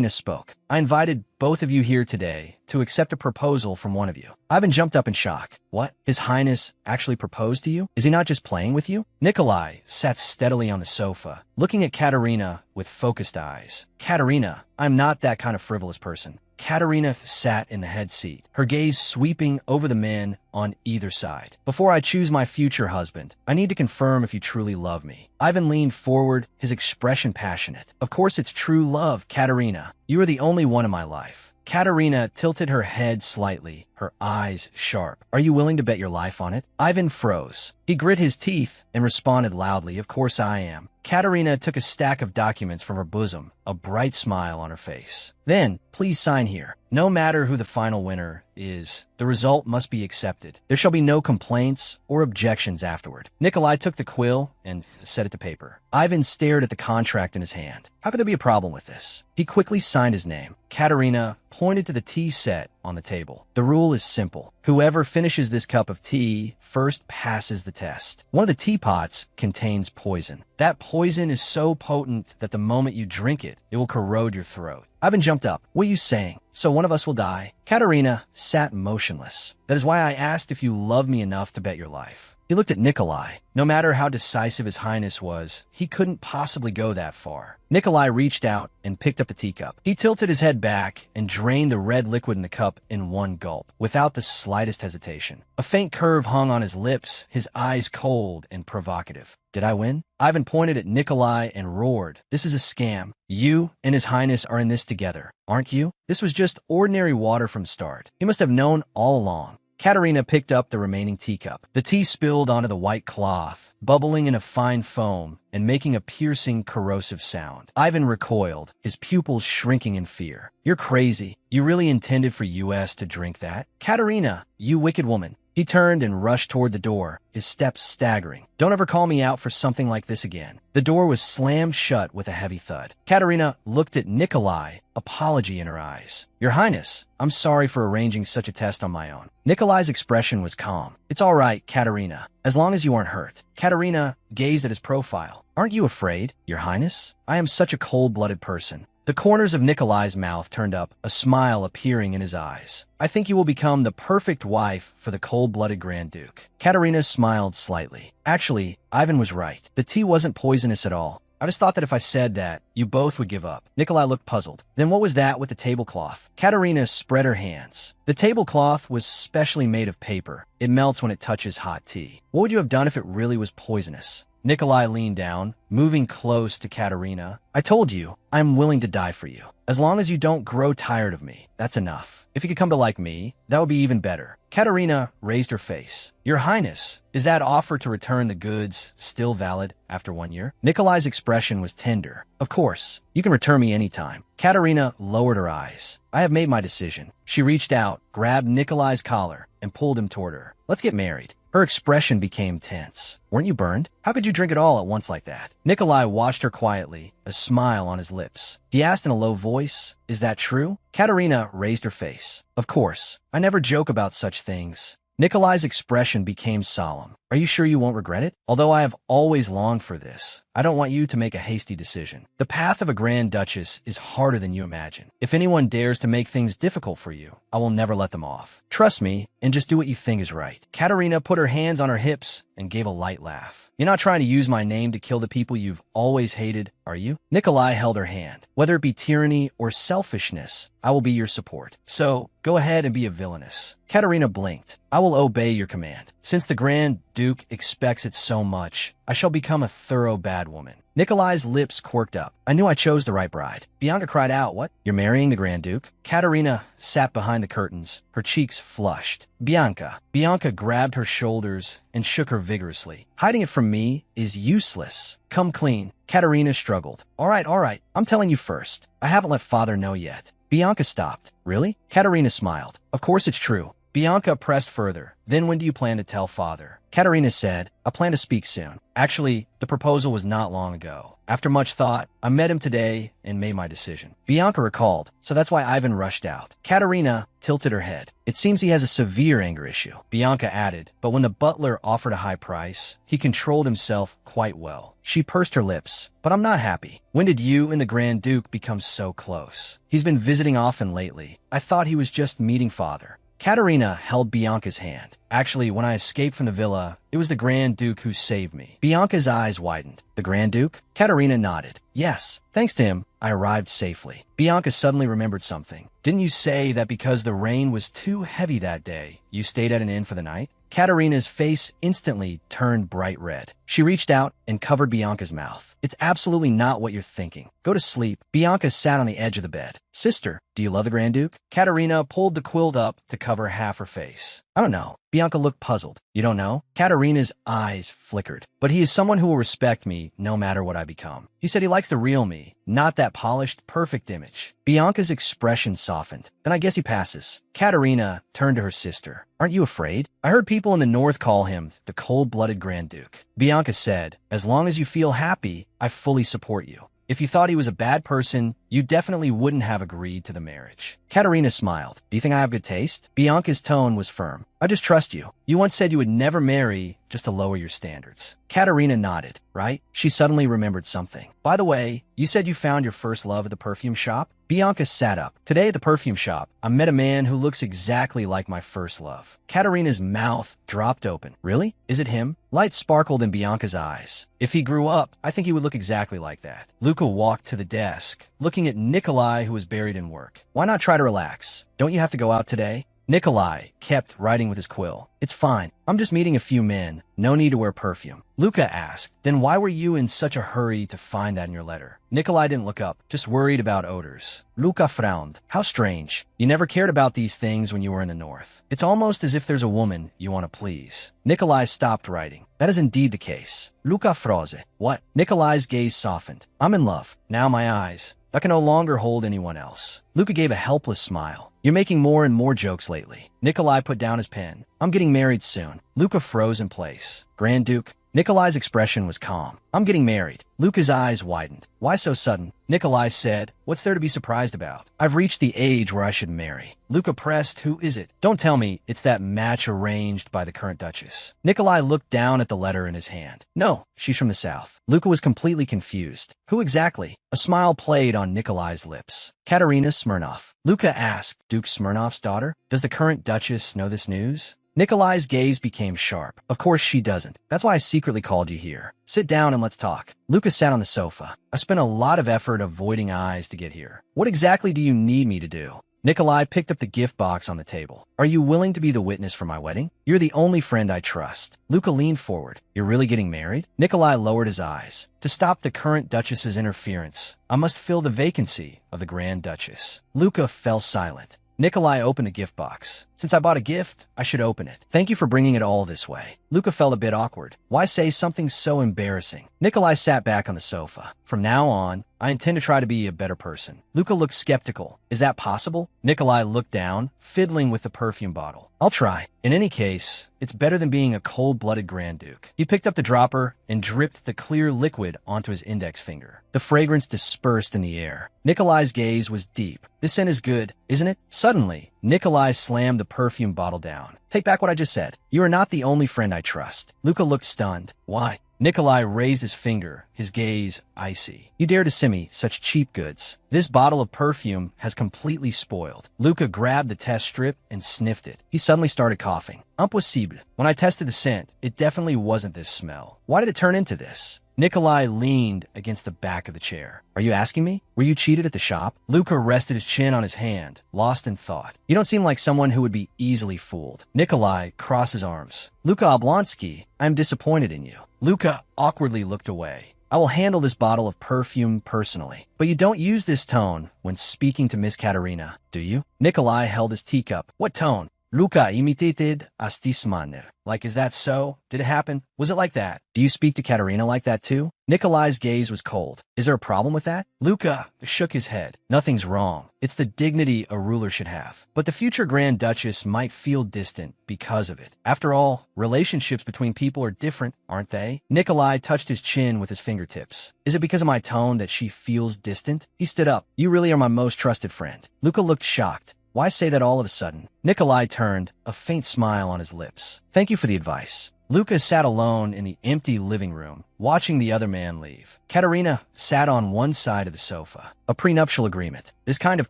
spoke. I invited both of you here today to accept a proposal from one of you. Ivan jumped up in shock. What? His Highness actually proposed to you? Is he not just playing with you? Nikolai sat steadily on the sofa, looking at Katerina with focused eyes. Katerina, I'm not that kind of frivolous person. Katerina sat in the head seat, her gaze sweeping over the men on either side. Before I choose my future husband, I need to confirm if you truly love me. Ivan leaned forward, his expression passionate. Of course it's true love, Katerina. You are the only one in my life. Katerina tilted her head slightly, her eyes sharp. Are you willing to bet your life on it? Ivan froze. He grit his teeth and responded loudly, of course I am. Katerina took a stack of documents from her bosom, a bright smile on her face. Then, please sign here. No matter who the final winner is, the result must be accepted. There shall be no complaints or objections afterward. Nikolai took the quill and set it to paper. Ivan stared at the contract in his hand. How could there be a problem with this? He quickly signed his name. Katerina pointed to the tea set on the table. The rule is simple. Whoever finishes this cup of tea first passes the test. One of the teapots contains poison. That poison is so potent that the moment you drink it, it will corrode your throat. Ivan jumped up. What are you saying? So one of us will die? Katerina sat motionless. That is why I asked if you love me enough to bet your life. He looked at Nikolai. No matter how decisive his Highness was, he couldn't possibly go that far. Nikolai reached out and picked up the teacup. He tilted his head back and drained the red liquid in the cup in one gulp, without the slightest hesitation. A faint curve hung on his lips, his eyes cold and provocative. Did I win? Ivan pointed at Nikolai and roared. This is a scam. You and his Highness are in this together, aren't you? This was just ordinary water from start. He must have known all along. Katerina picked up the remaining teacup. The tea spilled onto the white cloth, bubbling in a fine foam and making a piercing, corrosive sound. Ivan recoiled, his pupils shrinking in fear. You're crazy. You really intended for US to drink that? Katerina, you wicked woman. He turned and rushed toward the door, his steps staggering. Don't ever call me out for something like this again. The door was slammed shut with a heavy thud. Katerina looked at Nikolai, apology in her eyes. Your Highness, I'm sorry for arranging such a test on my own. Nikolai's expression was calm. It's all right, Katerina, as long as you aren't hurt. Katerina gazed at his profile. Aren't you afraid, Your Highness? I am such a cold-blooded person. The corners of Nikolai's mouth turned up, a smile appearing in his eyes. I think you will become the perfect wife for the cold-blooded Grand Duke. Katerina smiled slightly. Actually, Ivan was right. The tea wasn't poisonous at all. I just thought that if I said that, you both would give up. Nikolai looked puzzled. Then what was that with the tablecloth? Katerina spread her hands. The tablecloth was specially made of paper. It melts when it touches hot tea. What would you have done if it really was poisonous? Nikolai leaned down, moving close to Katerina. I told you, I'm willing to die for you. As long as you don't grow tired of me, that's enough. If you could come to like me, that would be even better. Katerina raised her face. Your Highness, is that offer to return the goods still valid after 1 year? Nikolai's expression was tender. Of course, you can return me anytime. Katerina lowered her eyes. I have made my decision. She reached out, grabbed Nikolai's collar, and pulled him toward her. Let's get married. Her expression became tense. Weren't you burned? How could you drink it all at once like that? Nikolai watched her quietly, a smile on his lips. He asked in a low voice, is that true? Katerina raised her face. Of course. I never joke about such things. Nikolai's expression became solemn. Are you sure you won't regret it? Although I have always longed for this, I don't want you to make a hasty decision. The path of a Grand Duchess is harder than you imagine. If anyone dares to make things difficult for you, I will never let them off. Trust me, and just do what you think is right. Katerina put her hands on her hips and gave a light laugh. You're not trying to use my name to kill the people you've always hated, are you? Nikolai held her hand. Whether it be tyranny or selfishness, I will be your support. So, go ahead and be a villainess. Katerina blinked. I will obey your command. Since the Grand Duke expects it so much, I shall become a thorough bad woman. Nikolai's lips quirked up. I knew I chose the right bride. Bianca cried out, what? You're marrying the Grand Duke? Katerina sat behind the curtains, her cheeks flushed. Bianca. Bianca grabbed her shoulders and shook her vigorously. Hiding it from me is useless. Come clean. Katerina struggled. All right. I'm telling you first. I haven't let father know yet. Bianca stopped. Really? Katerina smiled. Of course it's true. Bianca pressed further. Then when do you plan to tell father? Katerina said, I plan to speak soon. Actually, the proposal was not long ago. After much thought, I met him today and made my decision. Bianca recalled, so that's why Ivan rushed out. Katerina tilted her head. It seems he has a severe anger issue. Bianca added, but when the butler offered a high price, he controlled himself quite well. She pursed her lips, but I'm not happy. When did you and the Grand Duke become so close? He's been visiting often lately. I thought he was just meeting father. Katerina held Bianca's hand. Actually, when I escaped from the villa, it was the Grand Duke who saved me. Bianca's eyes widened. The Grand Duke? Katerina nodded. Yes, thanks to him, I arrived safely. Bianca suddenly remembered something. Didn't you say that because the rain was too heavy that day, you stayed at an inn for the night? Katerina's face instantly turned bright red. She reached out and covered Bianca's mouth. It's absolutely not what you're thinking. Go to sleep. Bianca sat on the edge of the bed. Sister, do you love the Grand Duke? Katerina pulled the quilt up to cover half her face. I don't know. Bianca looked puzzled. You don't know? Katerina's eyes flickered. But he is someone who will respect me no matter what I become. He said he likes the real me, not that polished, perfect image. Bianca's expression softened. Then I guess he passes. Katerina turned to her sister. Aren't you afraid? I heard people in the north call him the cold-blooded Grand Duke. Bianca said, as long as you feel happy, I fully support you. If you thought he was a bad person, you definitely wouldn't have agreed to the marriage. Katerina smiled. Do you think I have good taste? Bianca's tone was firm. I just trust you. You once said you would never marry just to lower your standards. Katerina nodded, right? She suddenly remembered something. By the way, you said you found your first love at the perfume shop? Bianca sat up. Today at the perfume shop, I met a man who looks exactly like my first love. Katerina's mouth dropped open. Really? Is it him? Light sparkled in Bianca's eyes. If he grew up, I think he would look exactly like that. Luca walked to the desk, looking at Nikolai, who was buried in work. Why not try to relax? Don't you have to go out today? Nikolai kept writing with his quill. It's fine. I'm just meeting a few men. No need to wear perfume. Luca asked, then why were you in such a hurry to find that in your letter? Nikolai didn't look up, just worried about odors. Luca frowned. How strange. You never cared about these things when you were in the north. It's almost as if there's a woman you want to please. Nikolai stopped writing. That is indeed the case. Luca froze. What? Nikolai's gaze softened. I'm in love. Now my eyes. I can no longer hold anyone else. Luca gave a helpless smile. You're making more and more jokes lately. Nikolai put down his pen. I'm getting married soon. Luca froze in place. Grand Duke, Nikolai's expression was calm. I'm getting married. Luca's eyes widened. Why so sudden? Nikolai said, what's there to be surprised about? I've reached the age where I should marry. Luca pressed, who is it? Don't tell me it's that match arranged by the current Duchess. Nikolai looked down at the letter in his hand. No, she's from the south. Luca was completely confused. Who exactly? A smile played on Nikolai's lips. Katerina Smirnov. Luca asked, Duke Smirnov's daughter? Does the current Duchess know this news? Nikolai's gaze became sharp. Of course she doesn't. That's why I secretly called you here. Sit down and let's talk. Luca sat on the sofa. I spent a lot of effort avoiding eyes to get here. What exactly do you need me to do? Nikolai picked up the gift box on the table. Are you willing to be the witness for my wedding? You're the only friend I trust. Luca leaned forward. You're really getting married? Nikolai lowered his eyes. To stop the current Duchess's interference, I must fill the vacancy of the Grand Duchess. Luca fell silent. Nikolai opened the gift box. Since I bought a gift, I should open it. Thank you for bringing it all this way. Luca felt a bit awkward. Why say something so embarrassing? Nikolai sat back on the sofa. From now on, I intend to try to be a better person. Luca looked skeptical. Is that possible? Nikolai looked down, fiddling with the perfume bottle. I'll try. In any case, it's better than being a cold-blooded Grand Duke. He picked up the dropper and dripped the clear liquid onto his index finger. The fragrance dispersed in the air. Nikolai's gaze was deep. This scent is good, isn't it? Suddenly, Nikolai slammed the perfume bottle down. Take back what I just said. You are not the only friend I trust. Luca looked stunned. Why? Nikolai raised his finger, his gaze icy. You dare to send me such cheap goods. This bottle of perfume has completely spoiled. Luca grabbed the test strip and sniffed it. He suddenly started coughing. Impossible. When I tested the scent, it definitely wasn't this smell. Why did it turn into this? Nikolai leaned against the back of the chair. Are you asking me? Were you cheated at the shop? Luca rested his chin on his hand, lost in thought. You don't seem like someone who would be easily fooled. Nikolai crossed his arms. Luca Oblonsky, I'm disappointed in you. Luca awkwardly looked away. I will handle this bottle of perfume personally. But you don't use this tone when speaking to Miss Katerina, do you? Nikolai held his teacup. What tone? Luca imitated astis manner. Like, is that so? Did it happen? Was it like that? Do you speak to Katerina like that too? Nikolai's gaze was cold. Is there a problem with that? Luca shook his head. Nothing's wrong. It's the dignity a ruler should have. But the future Grand Duchess might feel distant because of it. After all, relationships between people are different, aren't they? Nikolai touched his chin with his fingertips. Is it because of my tone that she feels distant? He stood up. You really are my most trusted friend. Luca looked shocked. Why say that all of a sudden? Nikolai turned, a faint smile on his lips. Thank you for the advice. Luca sat alone in the empty living room, watching the other man leave. Katerina sat on one side of the sofa. A prenuptial agreement. This kind of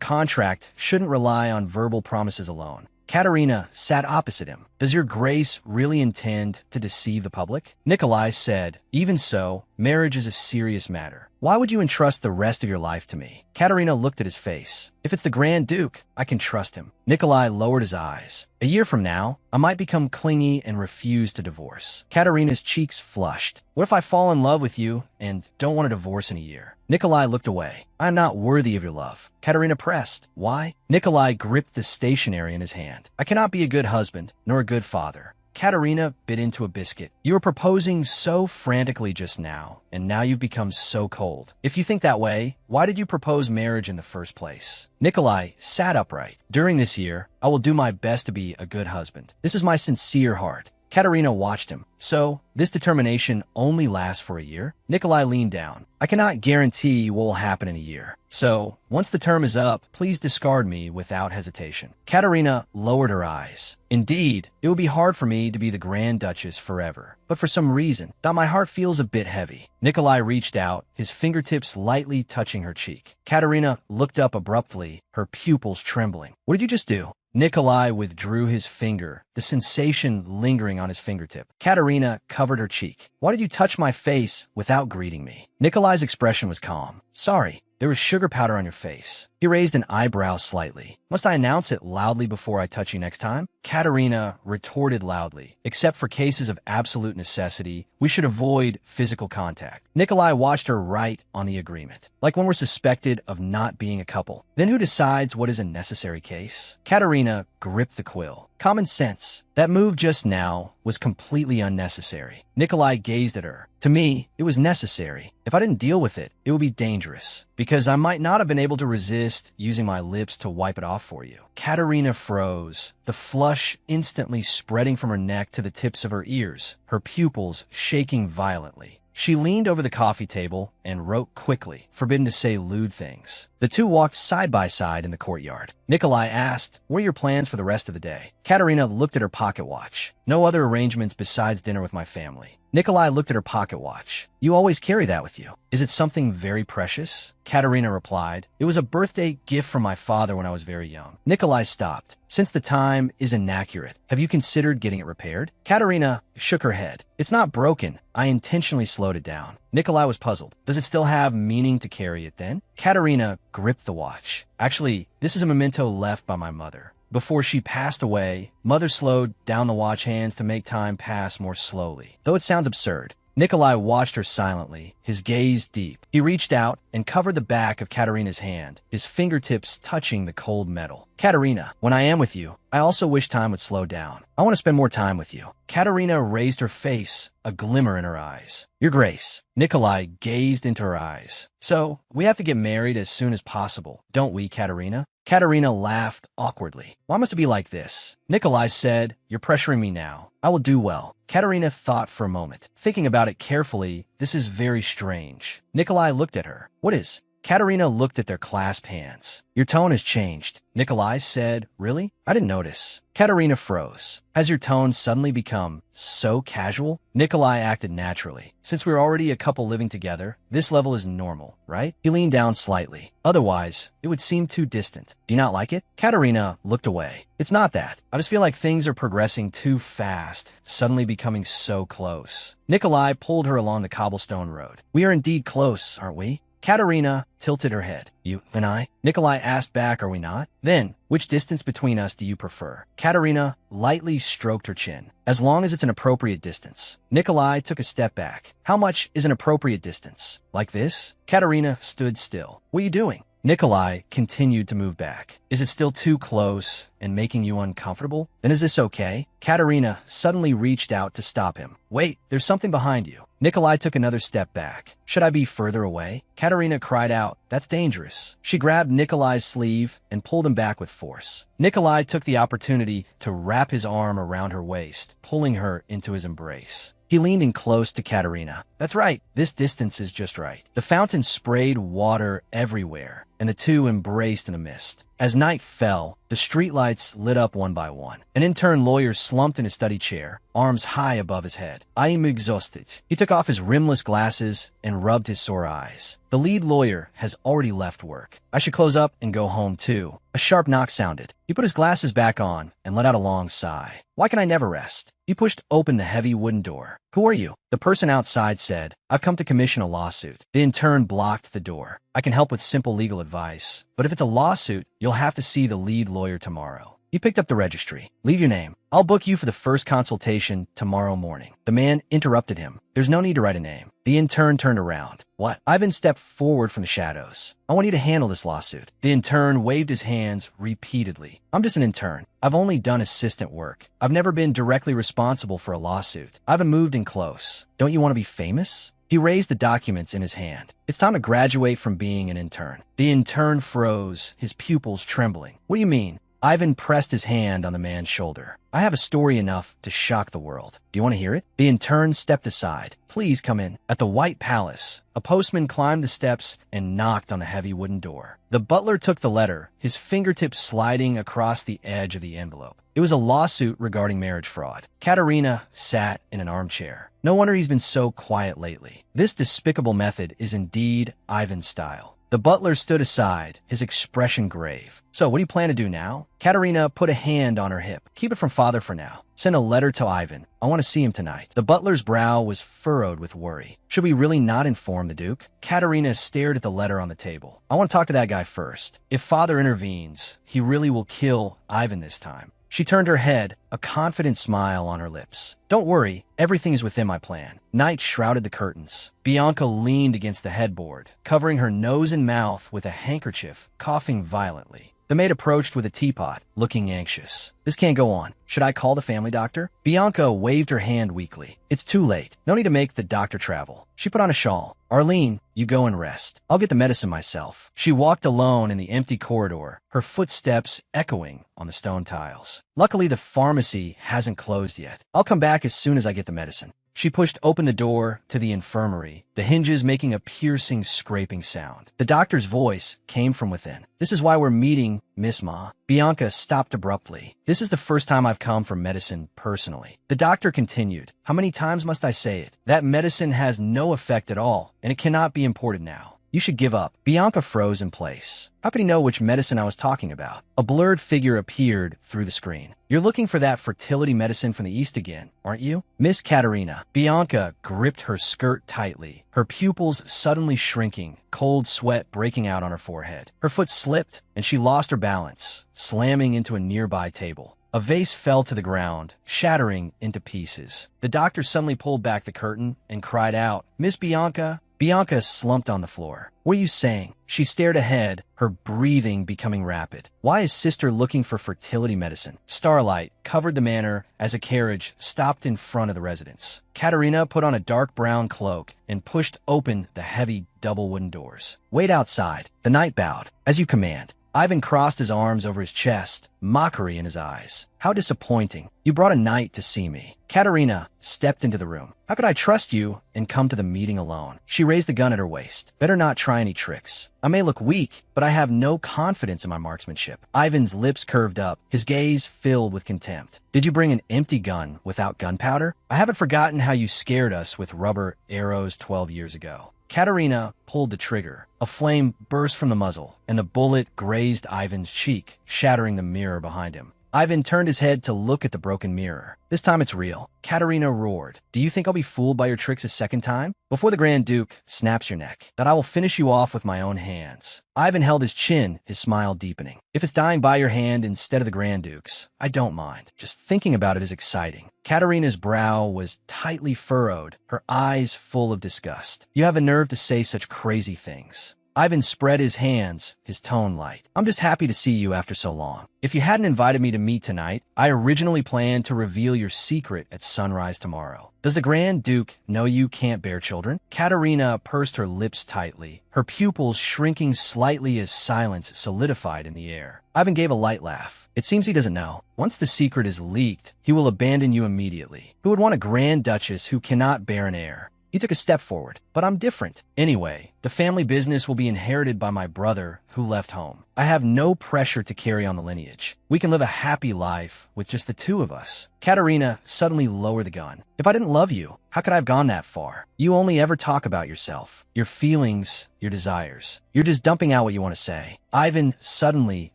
contract shouldn't rely on verbal promises alone. Katerina sat opposite him. Does your grace really intend to deceive the public? Nikolai said, even so, marriage is a serious matter. Why would you entrust the rest of your life to me? Katerina looked at his face. If it's the Grand Duke, I can trust him. Nikolai lowered his eyes. A year from now, I might become clingy and refuse to divorce. Katerina's cheeks flushed. What if I fall in love with you and don't want a divorce in a year? Nikolai looked away. I am not worthy of your love. Katerina pressed. Why? Nikolai gripped the stationery in his hand. I cannot be a good husband, nor a good father. Katerina bit into a biscuit. You were proposing so frantically just now, and now you've become so cold. If you think that way, why did you propose marriage in the first place? Nikolai sat upright. During this year, I will do my best to be a good husband. This is my sincere heart. Katerina watched him. So, this determination only lasts for a year? Nikolai leaned down. I cannot guarantee what will happen in a year. So, once the term is up, please discard me without hesitation. Katerina lowered her eyes. Indeed, it would be hard for me to be the Grand Duchess forever. But for some reason, my heart feels a bit heavy. Nikolai reached out, his fingertips lightly touching her cheek. Katerina looked up abruptly, her pupils trembling. What did you just do? Nikolai withdrew his finger, the sensation lingering on his fingertip. Katerina covered her cheek. Why did you touch my face without greeting me? Nikolai's expression was calm. Sorry, there was sugar powder on your face. He raised an eyebrow slightly. Must I announce it loudly before I touch you next time? Katerina retorted loudly. Except for cases of absolute necessity, we should avoid physical contact. Nikolai watched her write on the agreement. Like when we're suspected of not being a couple. Then who decides what is a necessary case? Katerina gripped the quill. Common sense. That move just now was completely unnecessary. Nikolai gazed at her. To me, it was necessary. If I didn't deal with it, it would be dangerous, because I might not have been able to resist using my lips to wipe it off for you. Katerina froze, the flush instantly spreading from her neck to the tips of her ears, her pupils shaking violently. She leaned over the coffee table and wrote quickly, forbidden to say lewd things. The two walked side by side in the courtyard. Nikolai asked, "What are your plans for the rest of the day?" Katerina looked at her pocket watch. "No other arrangements besides dinner with my family." Nikolai looked at her pocket watch. "You always carry that with you. Is it something very precious?" Katerina replied, "It was a birthday gift from my father when I was very young." Nikolai stopped. "Since the time is inaccurate, have you considered getting it repaired?" Katerina shook her head. "It's not broken. I intentionally slowed it down." Nikolai was puzzled. "Does it still have meaning to carry it then?" Katerina gripped the watch. "Actually, this is a memento left by my mother. Before she passed away, Mother slowed down the watch hands to make time pass more slowly. Though it sounds absurd." Nikolai watched her silently, his gaze deep. He reached out and covered the back of Katerina's hand, his fingertips touching the cold metal. "Katerina, when I am with you, I also wish time would slow down. I want to spend more time with you." Katerina raised her face, a glimmer in her eyes. "Your Grace." Nikolai gazed into her eyes. "So, we have to get married as soon as possible, don't we, Katerina?" Katerina laughed awkwardly. "Why must it be like this?" Nikolai said, "You're pressuring me now. I will do well." Katerina thought for a moment. Thinking about it carefully, this is very strange. Nikolai looked at her. "What is?" Katerina looked at their clasped hands. "Your tone has changed." Nikolai said, "Really? I didn't notice." Katerina froze. "Has your tone suddenly become so casual?" Nikolai acted naturally. "Since we're already a couple living together, this level is normal, right?" He leaned down slightly. "Otherwise, it would seem too distant. Do you not like it?" Katerina looked away. "It's not that. I just feel like things are progressing too fast, suddenly becoming so close." Nikolai pulled her along the cobblestone road. "We are indeed close, aren't we?" Katerina tilted her head. "You and I?" Nikolai asked back, "Are we not?" "Then, which distance between us do you prefer?" Katerina lightly stroked her chin. "As long as it's an appropriate distance." Nikolai took a step back. "How much is an appropriate distance? Like this?" Katerina stood still. "What are you doing?" Nikolai continued to move back. "Is it still too close and making you uncomfortable? Then is this okay?" Katerina suddenly reached out to stop him. "Wait, there's something behind you." Nikolai took another step back. "Should I be further away?" Katerina cried out, "That's dangerous." She grabbed Nikolai's sleeve and pulled him back with force. Nikolai took the opportunity to wrap his arm around her waist, pulling her into his embrace. He leaned in close to Katerina. "That's right. This distance is just right." The fountain sprayed water everywhere, and the two embraced in the mist. As night fell, the streetlights lit up one by one. An intern lawyer slumped in his study chair, arms high above his head. "I am exhausted." He took off his rimless glasses and rubbed his sore eyes. "The lead lawyer has already left work. I should close up and go home too." A sharp knock sounded. He put his glasses back on and let out a long sigh. "Why can I never rest?" He pushed open the heavy wooden door. "Who are you?" The person outside said, "I've come to commission a lawsuit." The intern blocked the door. "I can help with simple legal advice, but if it's a lawsuit, you'll have to see the lead lawyer tomorrow." He picked up the registry. "Leave your name. I'll book you for the first consultation tomorrow morning." The man interrupted him. "There's no need to write a name." The intern turned around. "What?" Ivan stepped forward from the shadows. "I want you to handle this lawsuit." The intern waved his hands repeatedly. "I'm just an intern. I've only done assistant work. I've never been directly responsible for a lawsuit. I haven't moved in close. Don't you want to be famous?" He raised the documents in his hand. "It's time to graduate from being an intern." The intern froze, his pupils trembling. "What do you mean?" Ivan pressed his hand on the man's shoulder. "I have a story enough to shock the world. Do you want to hear it?" The intern stepped aside. "Please come in." At the White Palace, a postman climbed the steps and knocked on the heavy wooden door. The butler took the letter, his fingertips sliding across the edge of the envelope. It was a lawsuit regarding marriage fraud. Katerina sat in an armchair. No wonder he's been so quiet lately. This despicable method is indeed Ivan's style. The butler stood aside, his expression grave. "So, what do you plan to do now?" Katerina put a hand on her hip. "Keep it from father for now. Send a letter to Ivan. I want to see him tonight." The butler's brow was furrowed with worry. "Should we really not inform the Duke?" Katerina stared at the letter on the table. "I want to talk to that guy first. If father intervenes, he really will kill Ivan this time." She turned her head, a confident smile on her lips. "Don't worry, everything is within my plan." Night shrouded the curtains. Bianca leaned against the headboard, covering her nose and mouth with a handkerchief, coughing violently. The maid approached with a teapot, looking anxious. This can't go on. Should I call the family doctor? Bianca waved her hand weakly. It's too late. No need to make the doctor travel. She put on a shawl. Arlene, you go and rest. I'll get the medicine myself. She walked alone in the empty corridor, her footsteps echoing on the stone tiles. Luckily, the pharmacy hasn't closed yet. I'll come back as soon as I get the medicine. She pushed open the door to the infirmary, the hinges making a piercing, scraping sound. The doctor's voice came from within. This is why we're meeting, Miss Ma. Bianca stopped abruptly. This is the first time I've come for medicine personally. The doctor continued. How many times must I say it? That medicine has no effect at all, and it cannot be imported now. You should give up. Bianca froze in place. How could he know which medicine I was talking about? A blurred figure appeared through the screen. You're looking for that fertility medicine from the East again, aren't you? Miss Katerina. Bianca gripped her skirt tightly, her pupils suddenly shrinking, cold sweat breaking out on her forehead. Her foot slipped, and she lost her balance, slamming into a nearby table. A vase fell to the ground, shattering into pieces. The doctor suddenly pulled back the curtain and cried out, Miss Bianca? Bianca slumped on the floor. What are you saying? She stared ahead, her breathing becoming rapid. Why is sister looking for fertility medicine? Starlight covered the manor as a carriage stopped in front of the residence. Katerina put on a dark brown cloak and pushed open the heavy double wooden doors. Wait outside. The knight bowed. As you command. Ivan crossed his arms over his chest, mockery in his eyes. How disappointing. You brought a knight to see me. Katerina stepped into the room. How could I trust you and come to the meeting alone? She raised the gun at her waist. Better not try any tricks. I may look weak, but I have no confidence in my marksmanship. Ivan's lips curved up, his gaze filled with contempt. Did you bring an empty gun without gunpowder? I haven't forgotten how you scared us with rubber arrows 12 years ago. Katerina pulled the trigger. A flame burst from the muzzle, and the bullet grazed Ivan's cheek, shattering the mirror behind him. Ivan turned his head to look at the broken mirror. This time it's real. Katerina roared. Do you think I'll be fooled by your tricks a second time? Before the Grand Duke snaps your neck, that I will finish you off with my own hands. Ivan held his chin, his smile deepening. If it's dying by your hand instead of the Grand Duke's, I don't mind. Just thinking about it is exciting. Katerina's brow was tightly furrowed, her eyes full of disgust. You have a nerve to say such crazy things. Ivan spread his hands, his tone light. I'm just happy to see you after so long. If you hadn't invited me to meet tonight, I originally planned to reveal your secret at sunrise tomorrow. Does the Grand Duke know you can't bear children? Katerina pursed her lips tightly, her pupils shrinking slightly as silence solidified in the air. Ivan gave a light laugh. It seems he doesn't know. Once the secret is leaked, he will abandon you immediately. Who would want a Grand Duchess who cannot bear an heir? He took a step forward, but I'm different. Anyway, the family business will be inherited by my brother who left home. I have no pressure to carry on the lineage. We can live a happy life with just the two of us. Katerina suddenly lowered the gun. If I didn't love you, how could I have gone that far? You only ever talk about yourself, your feelings, your desires. You're just dumping out what you want to say. Ivan suddenly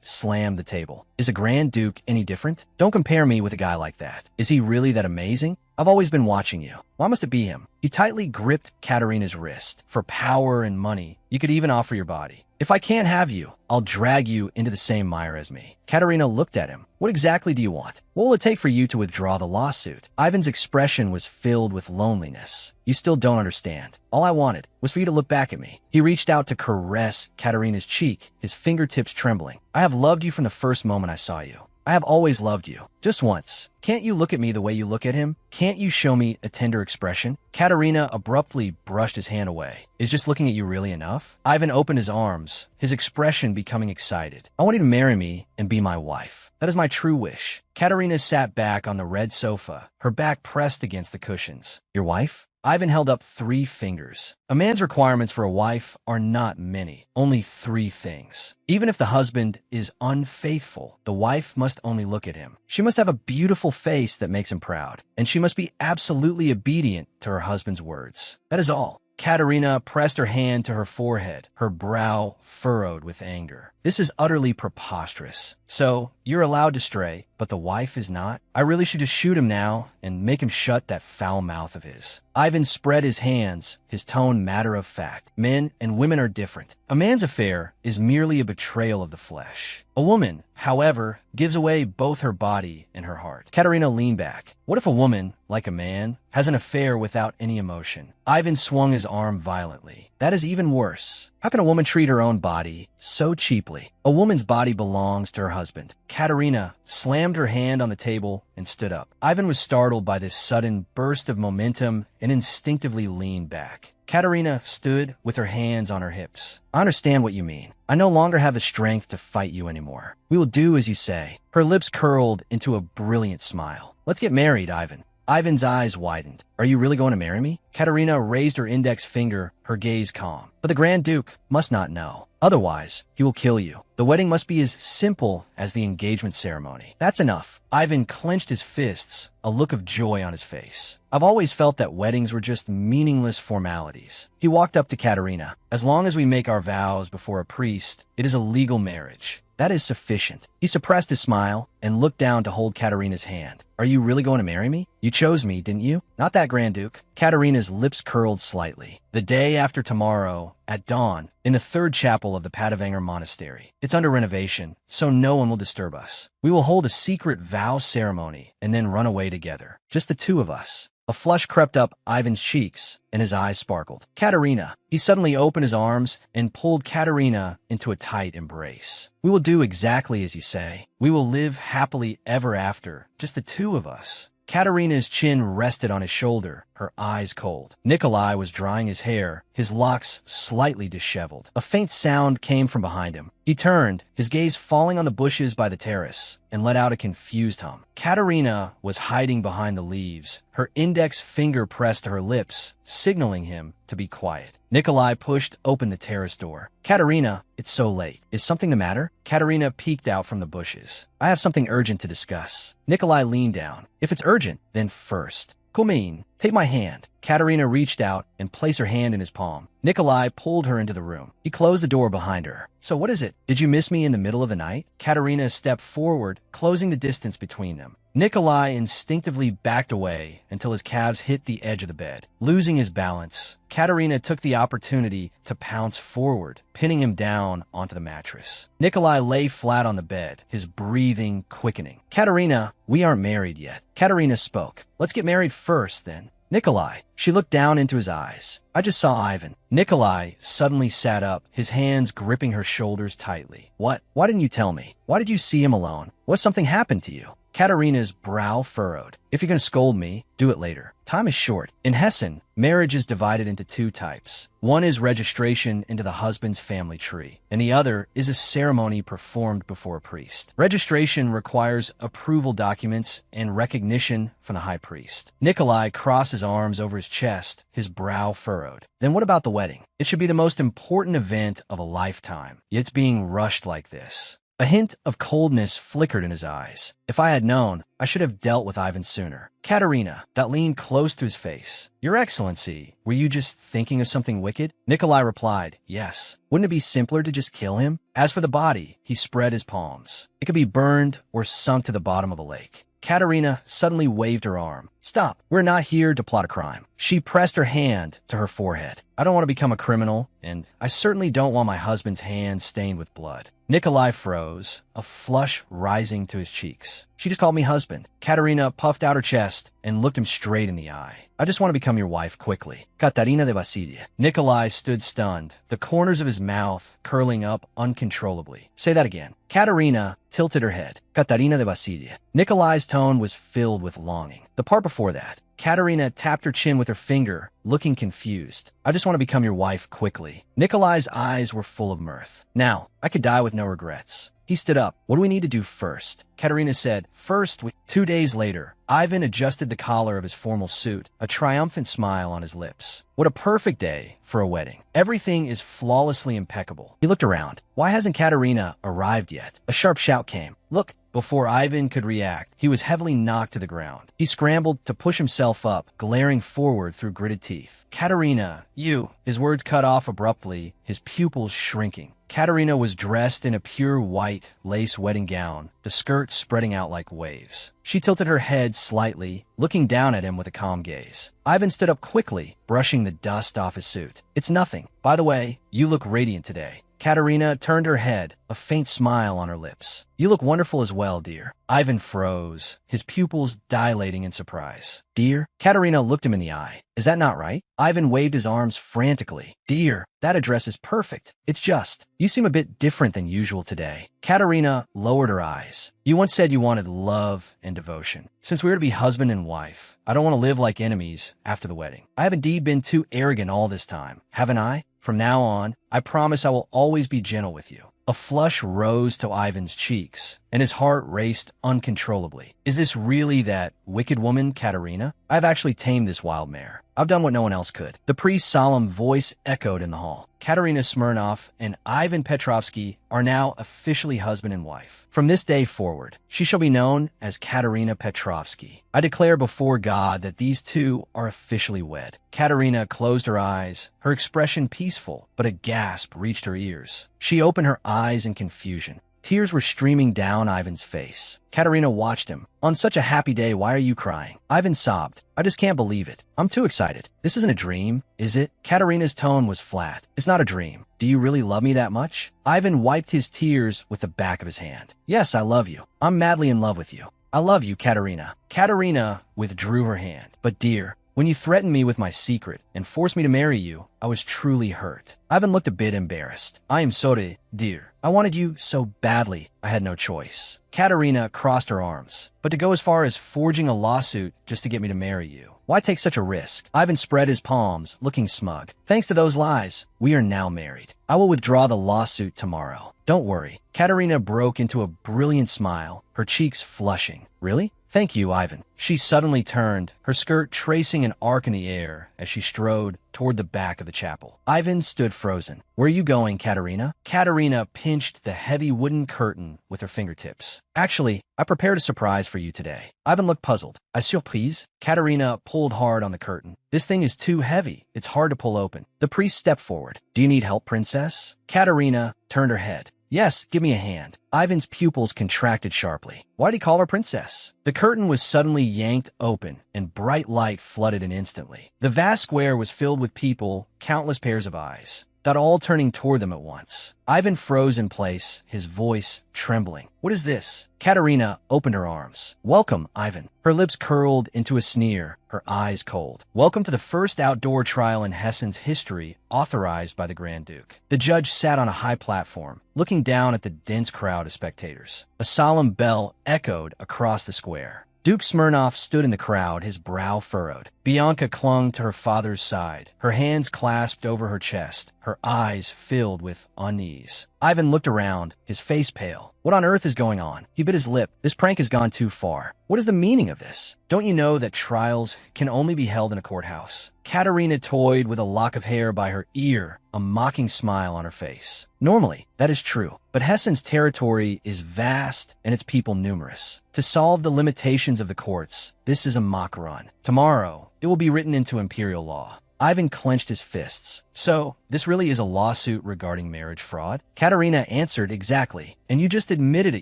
slammed the table. Is a Grand Duke any different? Don't compare me with a guy like that. Is he really that amazing? I've always been watching you. Why must it be him? He tightly gripped Katerina's wrist. For power and money, you could even offer your body. If I can't have you, I'll drag you into the same mire as me. Katerina looked at him. What exactly do you want? What will it take for you to withdraw the lawsuit? Ivan's expression was filled with loneliness. You still don't understand. All I wanted was for you to look back at me. He reached out to caress Katerina's cheek, his fingertips trembling. I have loved you from the first moment I saw you. I have always loved you. Just once. Can't you look at me the way you look at him? Can't you show me a tender expression? Katerina abruptly brushed his hand away. Is just looking at you really enough? Ivan opened his arms, his expression becoming excited. I want you to marry me and be my wife. That is my true wish. Katerina sat back on the red sofa, her back pressed against the cushions. Your wife? Ivan held up 3 fingers. A man's requirements for a wife are not many, only 3 things. Even if the husband is unfaithful, the wife must only look at him. She must have a beautiful face that makes him proud, and she must be absolutely obedient to her husband's words. That is all. Katerina pressed her hand to her forehead, her brow furrowed with anger. This is utterly preposterous. So, you're allowed to stray, but the wife is not? I really should just shoot him now and make him shut that foul mouth of his. Ivan spread his hands, his tone matter of fact. Men and women are different. A man's affair is merely a betrayal of the flesh. A woman, however, gives away both her body and her heart. Katerina leaned back. What if a woman, like a man, has an affair without any emotion? Ivan swung his arm violently. That is even worse. How can a woman treat her own body so cheaply? A woman's body belongs to her husband. Katerina slammed her hand on the table and stood up. Ivan was startled by this sudden burst of momentum and instinctively leaned back. Katerina stood with her hands on her hips. I understand what you mean. I no longer have the strength to fight you anymore. We will do as you say. Her lips curled into a brilliant smile. Let's get married, Ivan. Ivan's eyes widened. Are you really going to marry me? Katerina raised her index finger, her gaze calm. But the Grand Duke must not know. Otherwise, he will kill you. The wedding must be as simple as the engagement ceremony. That's enough. Ivan clenched his fists, a look of joy on his face. I've always felt that weddings were just meaningless formalities. He walked up to Katerina. As long as we make our vows before a priest, it is a legal marriage. That is sufficient. He suppressed his smile and looked down to hold Katerina's hand. Are you really going to marry me? You chose me, didn't you? Not that, Grand Duke. Katerina's lips curled slightly. The day after tomorrow, at dawn, in the third chapel of the Padavanger Monastery. It's under renovation, so no one will disturb us. We will hold a secret vow ceremony and then run away together. Just the two of us. A flush crept up Ivan's cheeks, and his eyes sparkled. Katerina. He suddenly opened his arms and pulled Katerina into a tight embrace. We will do exactly as you say. We will live happily ever after, just the two of us. Katerina's chin rested on his shoulder, her eyes cold. Nikolai was drying his hair, his locks slightly disheveled. A faint sound came from behind him. He turned, his gaze falling on the bushes by the terrace, and let out a confused hum. Katerina was hiding behind the leaves, her index finger pressed to her lips, signaling him to be quiet. Nikolai pushed open the terrace door. Katerina, it's so late. Is something the matter? Katerina peeked out from the bushes. I have something urgent to discuss. Nikolai leaned down. If it's urgent, then first. Kumin, take my hand. Katerina reached out and placed her hand in his palm. Nikolai pulled her into the room. He closed the door behind her. So what is it? Did you miss me in the middle of the night? Katerina stepped forward, closing the distance between them. Nikolai instinctively backed away until his calves hit the edge of the bed. Losing his balance, Katerina took the opportunity to pounce forward, pinning him down onto the mattress. Nikolai lay flat on the bed, his breathing quickening. Katerina, we aren't married yet. Katerina spoke. Let's get married first, then. Nikolai. She looked down into his eyes. I just saw Ivan. Nikolai suddenly sat up, his hands gripping her shoulders tightly. What? Why didn't you tell me? Why did you see him alone? What something happened to you? Katerina's brow furrowed. If you're going to scold me, do it later. Time is short. In Hessen, marriage is divided into two types. One is registration into the husband's family tree, and the other is a ceremony performed before a priest. Registration requires approval documents and recognition from the high priest. Nikolai crossed his arms over his chest, his brow furrowed. Then what about the wedding? It should be the most important event of a lifetime, yet it's being rushed like this. A hint of coldness flickered in his eyes. If I had known, I should have dealt with Ivan sooner. Katerina, that leaned close to his face. Your Excellency, were you just thinking of something wicked? Nikolai replied, yes. Wouldn't it be simpler to just kill him? As for the body, he spread his palms. It could be burned or sunk to the bottom of a lake. Katerina suddenly waved her arm. Stop. We're not here to plot a crime. She pressed her hand to her forehead. I don't want to become a criminal, and I certainly don't want my husband's hands stained with blood. Nikolai froze, a flush rising to his cheeks. She just called me husband. Katerina puffed out her chest and looked him straight in the eye. I just want to become your wife quickly. Katarina de Vasilia. Nikolai stood stunned, the corners of his mouth curling up uncontrollably. Say that again. Katerina tilted her head. Katarina de Vasilia. Nikolai's tone was filled with longing. The part before that, Katerina tapped her chin with her finger, looking confused. I just want to become your wife quickly. Nikolai's eyes were full of mirth. Now, I could die with no regrets. He stood up. What do we need to do first? Katerina said, first, 2 days later, Ivan adjusted the collar of his formal suit, a triumphant smile on his lips. What a perfect day for a wedding. Everything is flawlessly impeccable. He looked around. Why hasn't Katerina arrived yet? A sharp shout came. Look! Before Ivan could react, he was heavily knocked to the ground. He scrambled to push himself up, glaring forward through gritted teeth. Katerina, you! His words cut off abruptly, his pupils shrinking. Katerina was dressed in a pure white lace wedding gown, the skirt spreading out like waves. She tilted her head slightly, looking down at him with a calm gaze. Ivan stood up quickly, brushing the dust off his suit. It's nothing. By the way, you look radiant today. Katerina turned her head, a faint smile on her lips. You look wonderful as well, dear. Ivan froze, his pupils dilating in surprise. Dear? Katerina looked him in the eye. Is that not right? Ivan waved his arms frantically. Dear, that address is perfect. It's just, you seem a bit different than usual today. Katerina lowered her eyes. You once said you wanted love and devotion. Since we are to be husband and wife, I don't want to live like enemies after the wedding. I have indeed been too arrogant all this time, haven't I? From now on, I promise I will always be gentle with you. A flush rose to Ivan's cheeks, and his heart raced uncontrollably. Is this really that wicked woman, Katerina? I've actually tamed this wild mare. I've done what no one else could. The priest's solemn voice echoed in the hall. Katerina Smirnov and Ivan Petrovsky are now officially husband and wife. From this day forward, she shall be known as Katerina Petrovsky. I declare before God that these two are officially wed. Katerina closed her eyes, her expression peaceful, but a gasp reached her ears. She opened her eyes in confusion. Tears were streaming down Ivan's face. Katerina watched him. On such a happy day, why are you crying? Ivan sobbed. I just can't believe it. I'm too excited. This isn't a dream, is it? Katerina's tone was flat. It's not a dream. Do you really love me that much? Ivan wiped his tears with the back of his hand. Yes, I love you. I'm madly in love with you. I love you, Katerina. Katerina withdrew her hand. But dear, when you threatened me with my secret and forced me to marry you, I was truly hurt. Ivan looked a bit embarrassed. I am sorry, dear. I wanted you so badly, I had no choice. Katerina crossed her arms. But to go as far as forging a lawsuit just to get me to marry you, why take such a risk? Ivan spread his palms, looking smug. Thanks to those lies, we are now married. I will withdraw the lawsuit tomorrow. Don't worry. Katerina broke into a brilliant smile, her cheeks flushing. Really? Thank you, Ivan. She suddenly turned, her skirt tracing an arc in the air as she strode toward the back of the chapel. Ivan stood frozen. Where are you going, Katerina? Katerina pinched the heavy wooden curtain with her fingertips. Actually, I prepared a surprise for you today. Ivan looked puzzled. A surprise? Katerina pulled hard on the curtain. This thing is too heavy. It's hard to pull open. The priest stepped forward. Do you need help, princess? Katerina turned her head. Yes, give me a hand. Ivan's pupils contracted sharply. Why'd he call her princess? The curtain was suddenly yanked open, and bright light flooded in instantly. The vast square was filled with people, countless pairs of eyes, that all turning toward them at once. Ivan froze in place, his voice trembling. What is this? Katerina opened her arms. Welcome, Ivan. Her lips curled into a sneer, her eyes cold. Welcome to the first outdoor trial in Hessen's history, authorized by the Grand Duke. The judge sat on a high platform, looking down at the dense crowd of spectators. A solemn bell echoed across the square. Duke Smirnov stood in the crowd, his brow furrowed. Bianca clung to her father's side, her hands clasped over her chest, her eyes filled with unease. Ivan looked around, his face pale. What on earth is going on? He bit his lip. This prank has gone too far. What is the meaning of this? Don't you know that trials can only be held in a courthouse? Katerina toyed with a lock of hair by her ear, a mocking smile on her face. Normally, that is true, but Hessen's territory is vast and its people numerous. To solve the limitations of the courts, this is a mock run. Tomorrow, it will be written into imperial law. Ivan clenched his fists. So, this really is a lawsuit regarding marriage fraud? Katerina answered exactly, and you just admitted it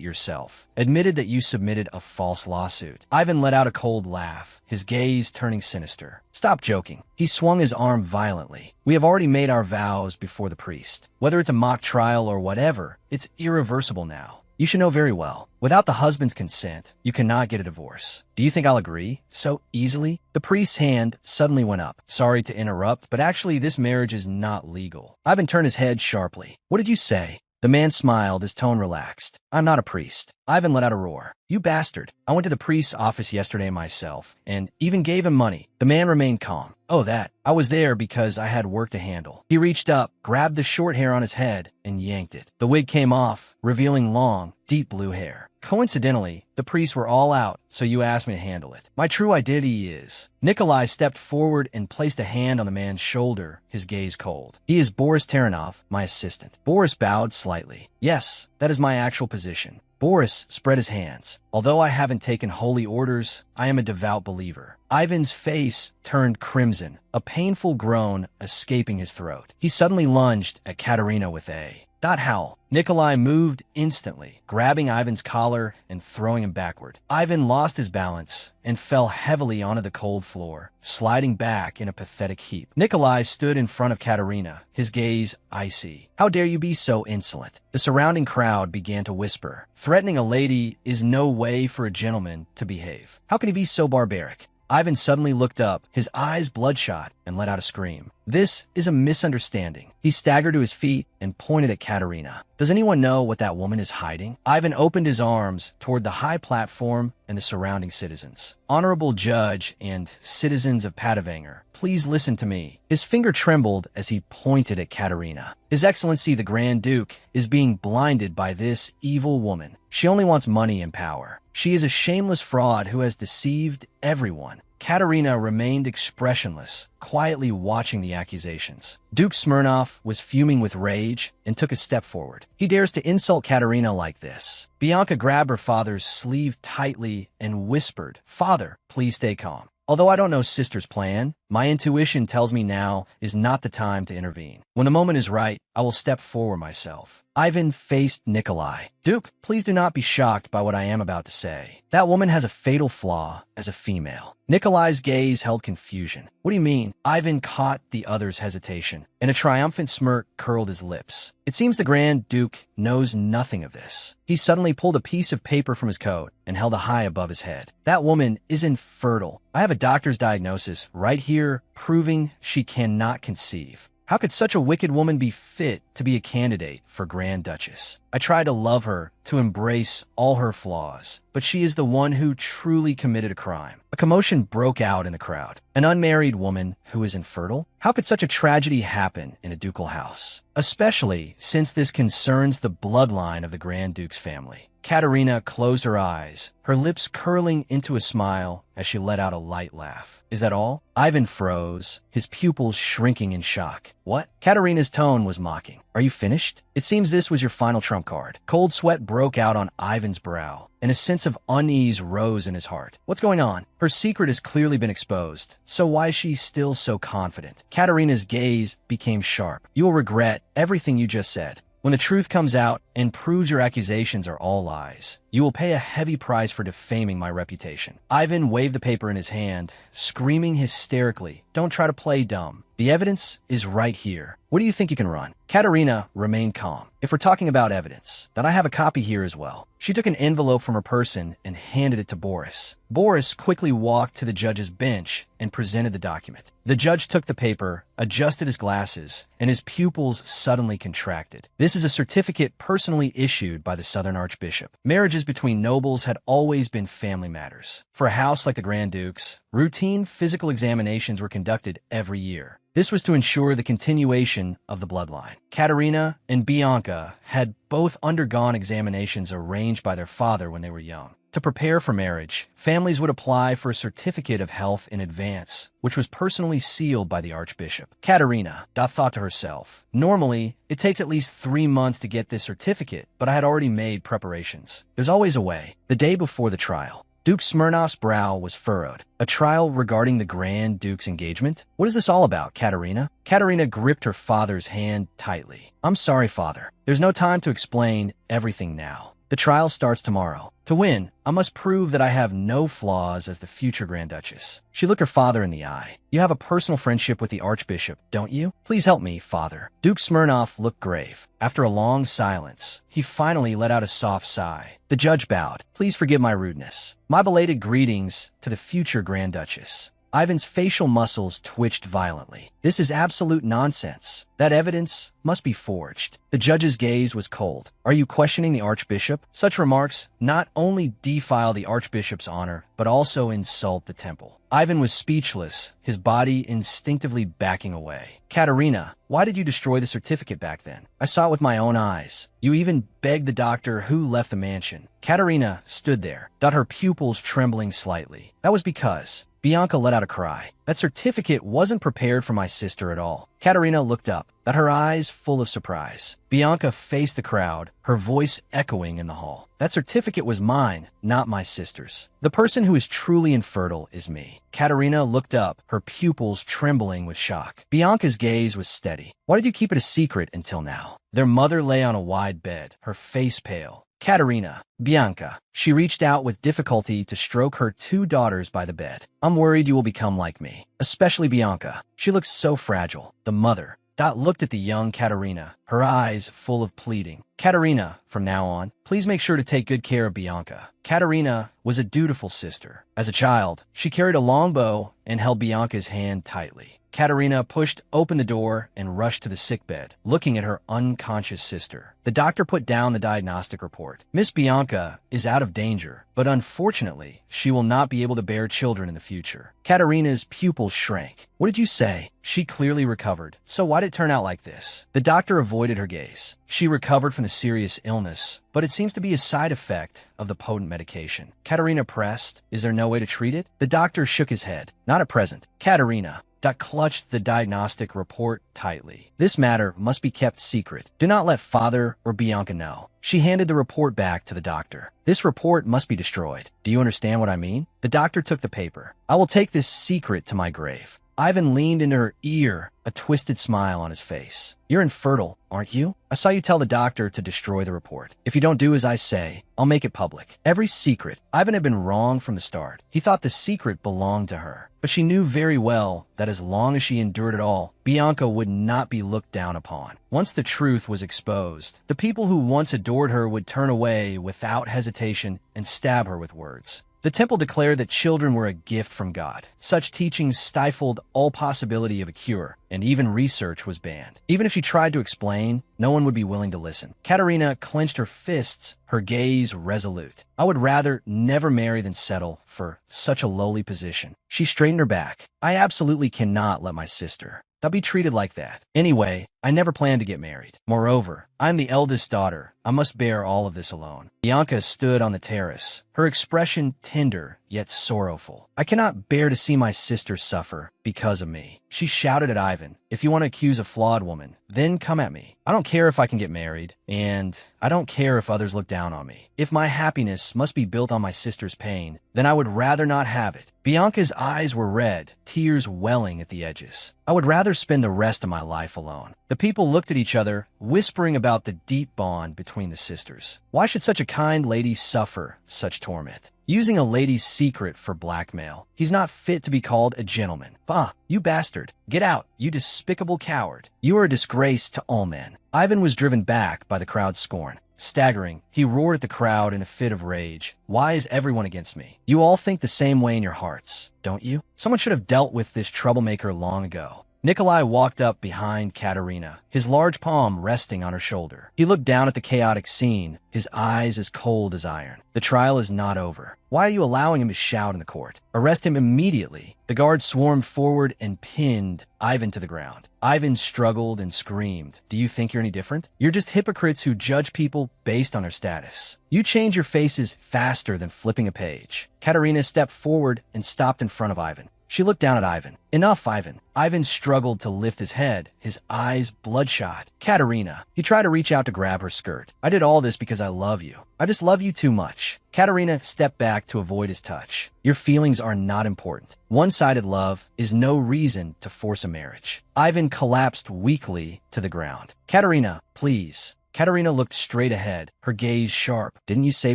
yourself. Admitted that you submitted a false lawsuit. Ivan let out a cold laugh, his gaze turning sinister. Stop joking. He swung his arm violently. We have already made our vows before the priest. Whether it's a mock trial or whatever, it's irreversible now. You should know very well, without the husband's consent, you cannot get a divorce. Do you think I'll agree so easily? The priest's hand suddenly went up. Sorry to interrupt, but actually this marriage is not legal. Ivan turned his head sharply. What did you say? The man smiled, his tone relaxed. I'm not a priest. Ivan let out a roar. You bastard. I went to the priest's office yesterday myself, and even gave him money. The man remained calm. Oh, that. I was there because I had work to handle. He reached up, grabbed the short hair on his head, and yanked it. The wig came off, revealing long, deep blue hair. Coincidentally, the priests were all out, so you asked me to handle it. My true identity is... Nikolai stepped forward and placed a hand on the man's shoulder, his gaze cold. He is Boris Taranov, my assistant. Boris bowed slightly. Yes, that is my actual position. Boris spread his hands. Although I haven't taken holy orders, I am a devout believer. Ivan's face turned crimson, a painful groan escaping his throat. He suddenly lunged at Katerina with a Howl. Nikolai moved instantly, grabbing Ivan's collar and throwing him backward. Ivan lost his balance and fell heavily onto the cold floor, sliding back in a pathetic heap. Nikolai stood in front of Katerina, his gaze icy. How dare you be so insolent? The surrounding crowd began to whisper. Threatening a lady is no way for a gentleman to behave. How can he be so barbaric? Ivan suddenly looked up, his eyes bloodshot, and let out a scream. This is a misunderstanding. He staggered to his feet and pointed at Katerina. Does anyone know what that woman is hiding? Ivan opened his arms toward the high platform and the surrounding citizens. Honorable judge and citizens of Padavanger, please listen to me. His finger trembled as he pointed at Katerina. His Excellency the Grand Duke is being blinded by this evil woman. She only wants money and power. She is a shameless fraud who has deceived everyone. Katerina remained expressionless, quietly watching the accusations. Duke Smirnov was fuming with rage and took a step forward. He dares to insult Katerina like this. Bianca grabbed her father's sleeve tightly and whispered, "Father, please stay calm. Although I don't know sister's plan, my intuition tells me now is not the time to intervene. When the moment is right, I will step forward myself." Ivan faced Nikolai. "Duke, please do not be shocked by what I am about to say. That woman has a fatal flaw as a female." Nikolai's gaze held confusion. "What do you mean?" Ivan caught the other's hesitation, and a triumphant smirk curled his lips. It seems the Grand Duke knows nothing of this. He suddenly pulled a piece of paper from his coat and held it high above his head. "That woman is infertile. I have a doctor's diagnosis right here proving she cannot conceive. How could such a wicked woman be fit to be a candidate for Grand Duchess? I try to love her, to embrace all her flaws, but she is the one who truly committed a crime." A commotion broke out in the crowd. An unmarried woman who is infertile? How could such a tragedy happen in a ducal house? Especially since this concerns the bloodline of the Grand Duke's family. Katerina closed her eyes, her lips curling into a smile as she let out a light laugh. "Is that all?" Ivan froze, his pupils shrinking in shock. "What?" Katerina's tone was mocking. "Are you finished? It seems this was your final trump card." Cold sweat broke out on Ivan's brow, and a sense of unease rose in his heart. What's going on? Her secret has clearly been exposed, so why is she still so confident? Katerina's gaze became sharp. "You will regret everything you just said. When the truth comes out and proves your accusations are all lies, you will pay a heavy price for defaming my reputation." Ivan waved the paper in his hand, screaming hysterically, "Don't try to play dumb. The evidence is right here. What do you think you can run?" Katerina remained calm. "If we're talking about evidence, then I have a copy here as well." She took an envelope from her person and handed it to Boris. Boris quickly walked to the judge's bench and presented the document. The judge took the paper, adjusted his glasses, and his pupils suddenly contracted. "This is a certificate personally issued by the Southern Archbishop. Marriages between nobles had always been family matters. For a house like the Grand Duke's, routine physical examinations were conducted every year. This was to ensure the continuation of the bloodline. Katerina and Bianca had both undergone examinations arranged by their father when they were young. To prepare for marriage, families would apply for a certificate of health in advance, which was personally sealed by the Archbishop. Katerina thought to herself, "Normally, it takes at least 3 months to get this certificate, but I had already made preparations. There's always a way." The day before the trial, Duke Smirnov's brow was furrowed. A trial regarding the Grand Duke's engagement? What is this all about, Katerina? Katerina gripped her father's hand tightly. "I'm sorry, father. There's no time to explain everything now. The trial starts tomorrow. To win, I must prove that I have no flaws as the future Grand Duchess." She looked her father in the eye. "You have a personal friendship with the Archbishop, don't you? Please help me, father." Duke Smirnov looked grave. After a long silence, he finally let out a soft sigh. The judge bowed. "Please forgive my rudeness. My belated greetings to the future Grand Duchess." Ivan's facial muscles twitched violently. "This is absolute nonsense. That evidence must be forged." The judge's gaze was cold. "Are you questioning the Archbishop? Such remarks not only defile the Archbishop's honor, but also insult the temple." Ivan was speechless, his body instinctively backing away. "Katerina, why did you destroy the certificate back then? I saw it with my own eyes. You even begged the doctor who left the mansion." Katerina stood there, her pupils trembling slightly. "That was because Bianca let out a cry. That certificate wasn't prepared for my sister at all. Katerina looked up, her eyes full of surprise. Bianca faced the crowd, her voice echoing in the hall. That certificate was mine, not my sister's. The person who is truly infertile is me. Katerina looked up, her pupils trembling with shock. Bianca's gaze was steady. Why did you keep it a secret until now? Their mother lay on a wide bed, her face pale. Katerina, Bianca. She reached out with difficulty to stroke her two daughters by the bed. I'm worried you will become like me, especially Bianca. She looks so fragile. The mother. Dot looked at the young Katerina, her eyes full of pleading. Katerina, from now on, please make sure to take good care of Bianca. Katerina was a dutiful sister. As a child, she carried a longbow and held Bianca's hand tightly. Katerina pushed open the door and rushed to the sickbed, looking at her unconscious sister. The doctor put down the diagnostic report. Miss Bianca is out of danger, but unfortunately, she will not be able to bear children in the future. Katerina's pupils shrank. What did you say? She clearly recovered. So why did it turn out like this? The doctor avoided her gaze. She recovered from the serious illness, but it seems to be a side effect of the potent medication. Katerina pressed. Is there no way to treat it? The doctor shook his head. Not at present. Katerina. Dot clutched the diagnostic report tightly. This matter must be kept secret. Do not let father or Bianca know. She handed the report back to the doctor. This report must be destroyed. Do you understand what I mean? The doctor took the paper. I will take this secret to my grave. Ivan leaned into her ear, a twisted smile on his face. You're infertile, aren't you? I saw you tell the doctor to destroy the report. If you don't do as I say, I'll make it public. Every secret. Ivan had been wrong from the start. He thought the secret belonged to her. But she knew very well that as long as she endured it all, Bianca would not be looked down upon. Once the truth was exposed, the people who once adored her would turn away without hesitation and stab her with words. The temple declared that children were a gift from God. Such teachings stifled all possibility of a cure, and even research was banned. Even if she tried to explain, no one would be willing to listen. Katerina clenched her fists, her gaze resolute. I would rather never marry than settle for such a lowly position. She straightened her back. I absolutely cannot let my sister be treated like that. Anyway, I never planned to get married. Moreover, I'm the eldest daughter. I must bear all of this alone. Bianca stood on the terrace, her expression tender yet sorrowful. I cannot bear to see my sister suffer because of me. She shouted at Ivan, if you want to accuse a flawed woman, then come at me. I don't care if I can get married, and I don't care if others look down on me. If my happiness must be built on my sister's pain, then I would rather not have it. Bianca's eyes were red, tears welling at the edges. I would rather spend the rest of my life alone. The people looked at each other, whispering about the deep bond between the sisters. Why should such a kind lady suffer such torment? Using a lady's secret for blackmail. He's not fit to be called a gentleman. Bah, you bastard. Get out, you despicable coward. You are a disgrace to all men. Ivan was driven back by the crowd's scorn. Staggering, he roared at the crowd in a fit of rage. Why is everyone against me? You all think the same way in your hearts, don't you? Someone should have dealt with this troublemaker long ago. Nikolai walked up behind Katerina, his large palm resting on her shoulder. He looked down at the chaotic scene, his eyes as cold as iron. The trial is not over. Why are you allowing him to shout in the court? Arrest him immediately. The guards swarmed forward and pinned Ivan to the ground. Ivan struggled and screamed. Do you think you're any different? You're just hypocrites who judge people based on their status. You change your faces faster than flipping a page. Katerina stepped forward and stopped in front of Ivan. She looked down at Ivan. Enough, Ivan. Ivan struggled to lift his head, his eyes bloodshot. Katerina. He tried to reach out to grab her skirt. I did all this because I love you. I just love you too much. Katerina stepped back to avoid his touch. Your feelings are not important. One-sided love is no reason to force a marriage. Ivan collapsed weakly to the ground. Katerina, please. Katerina looked straight ahead, her gaze sharp. Didn't you say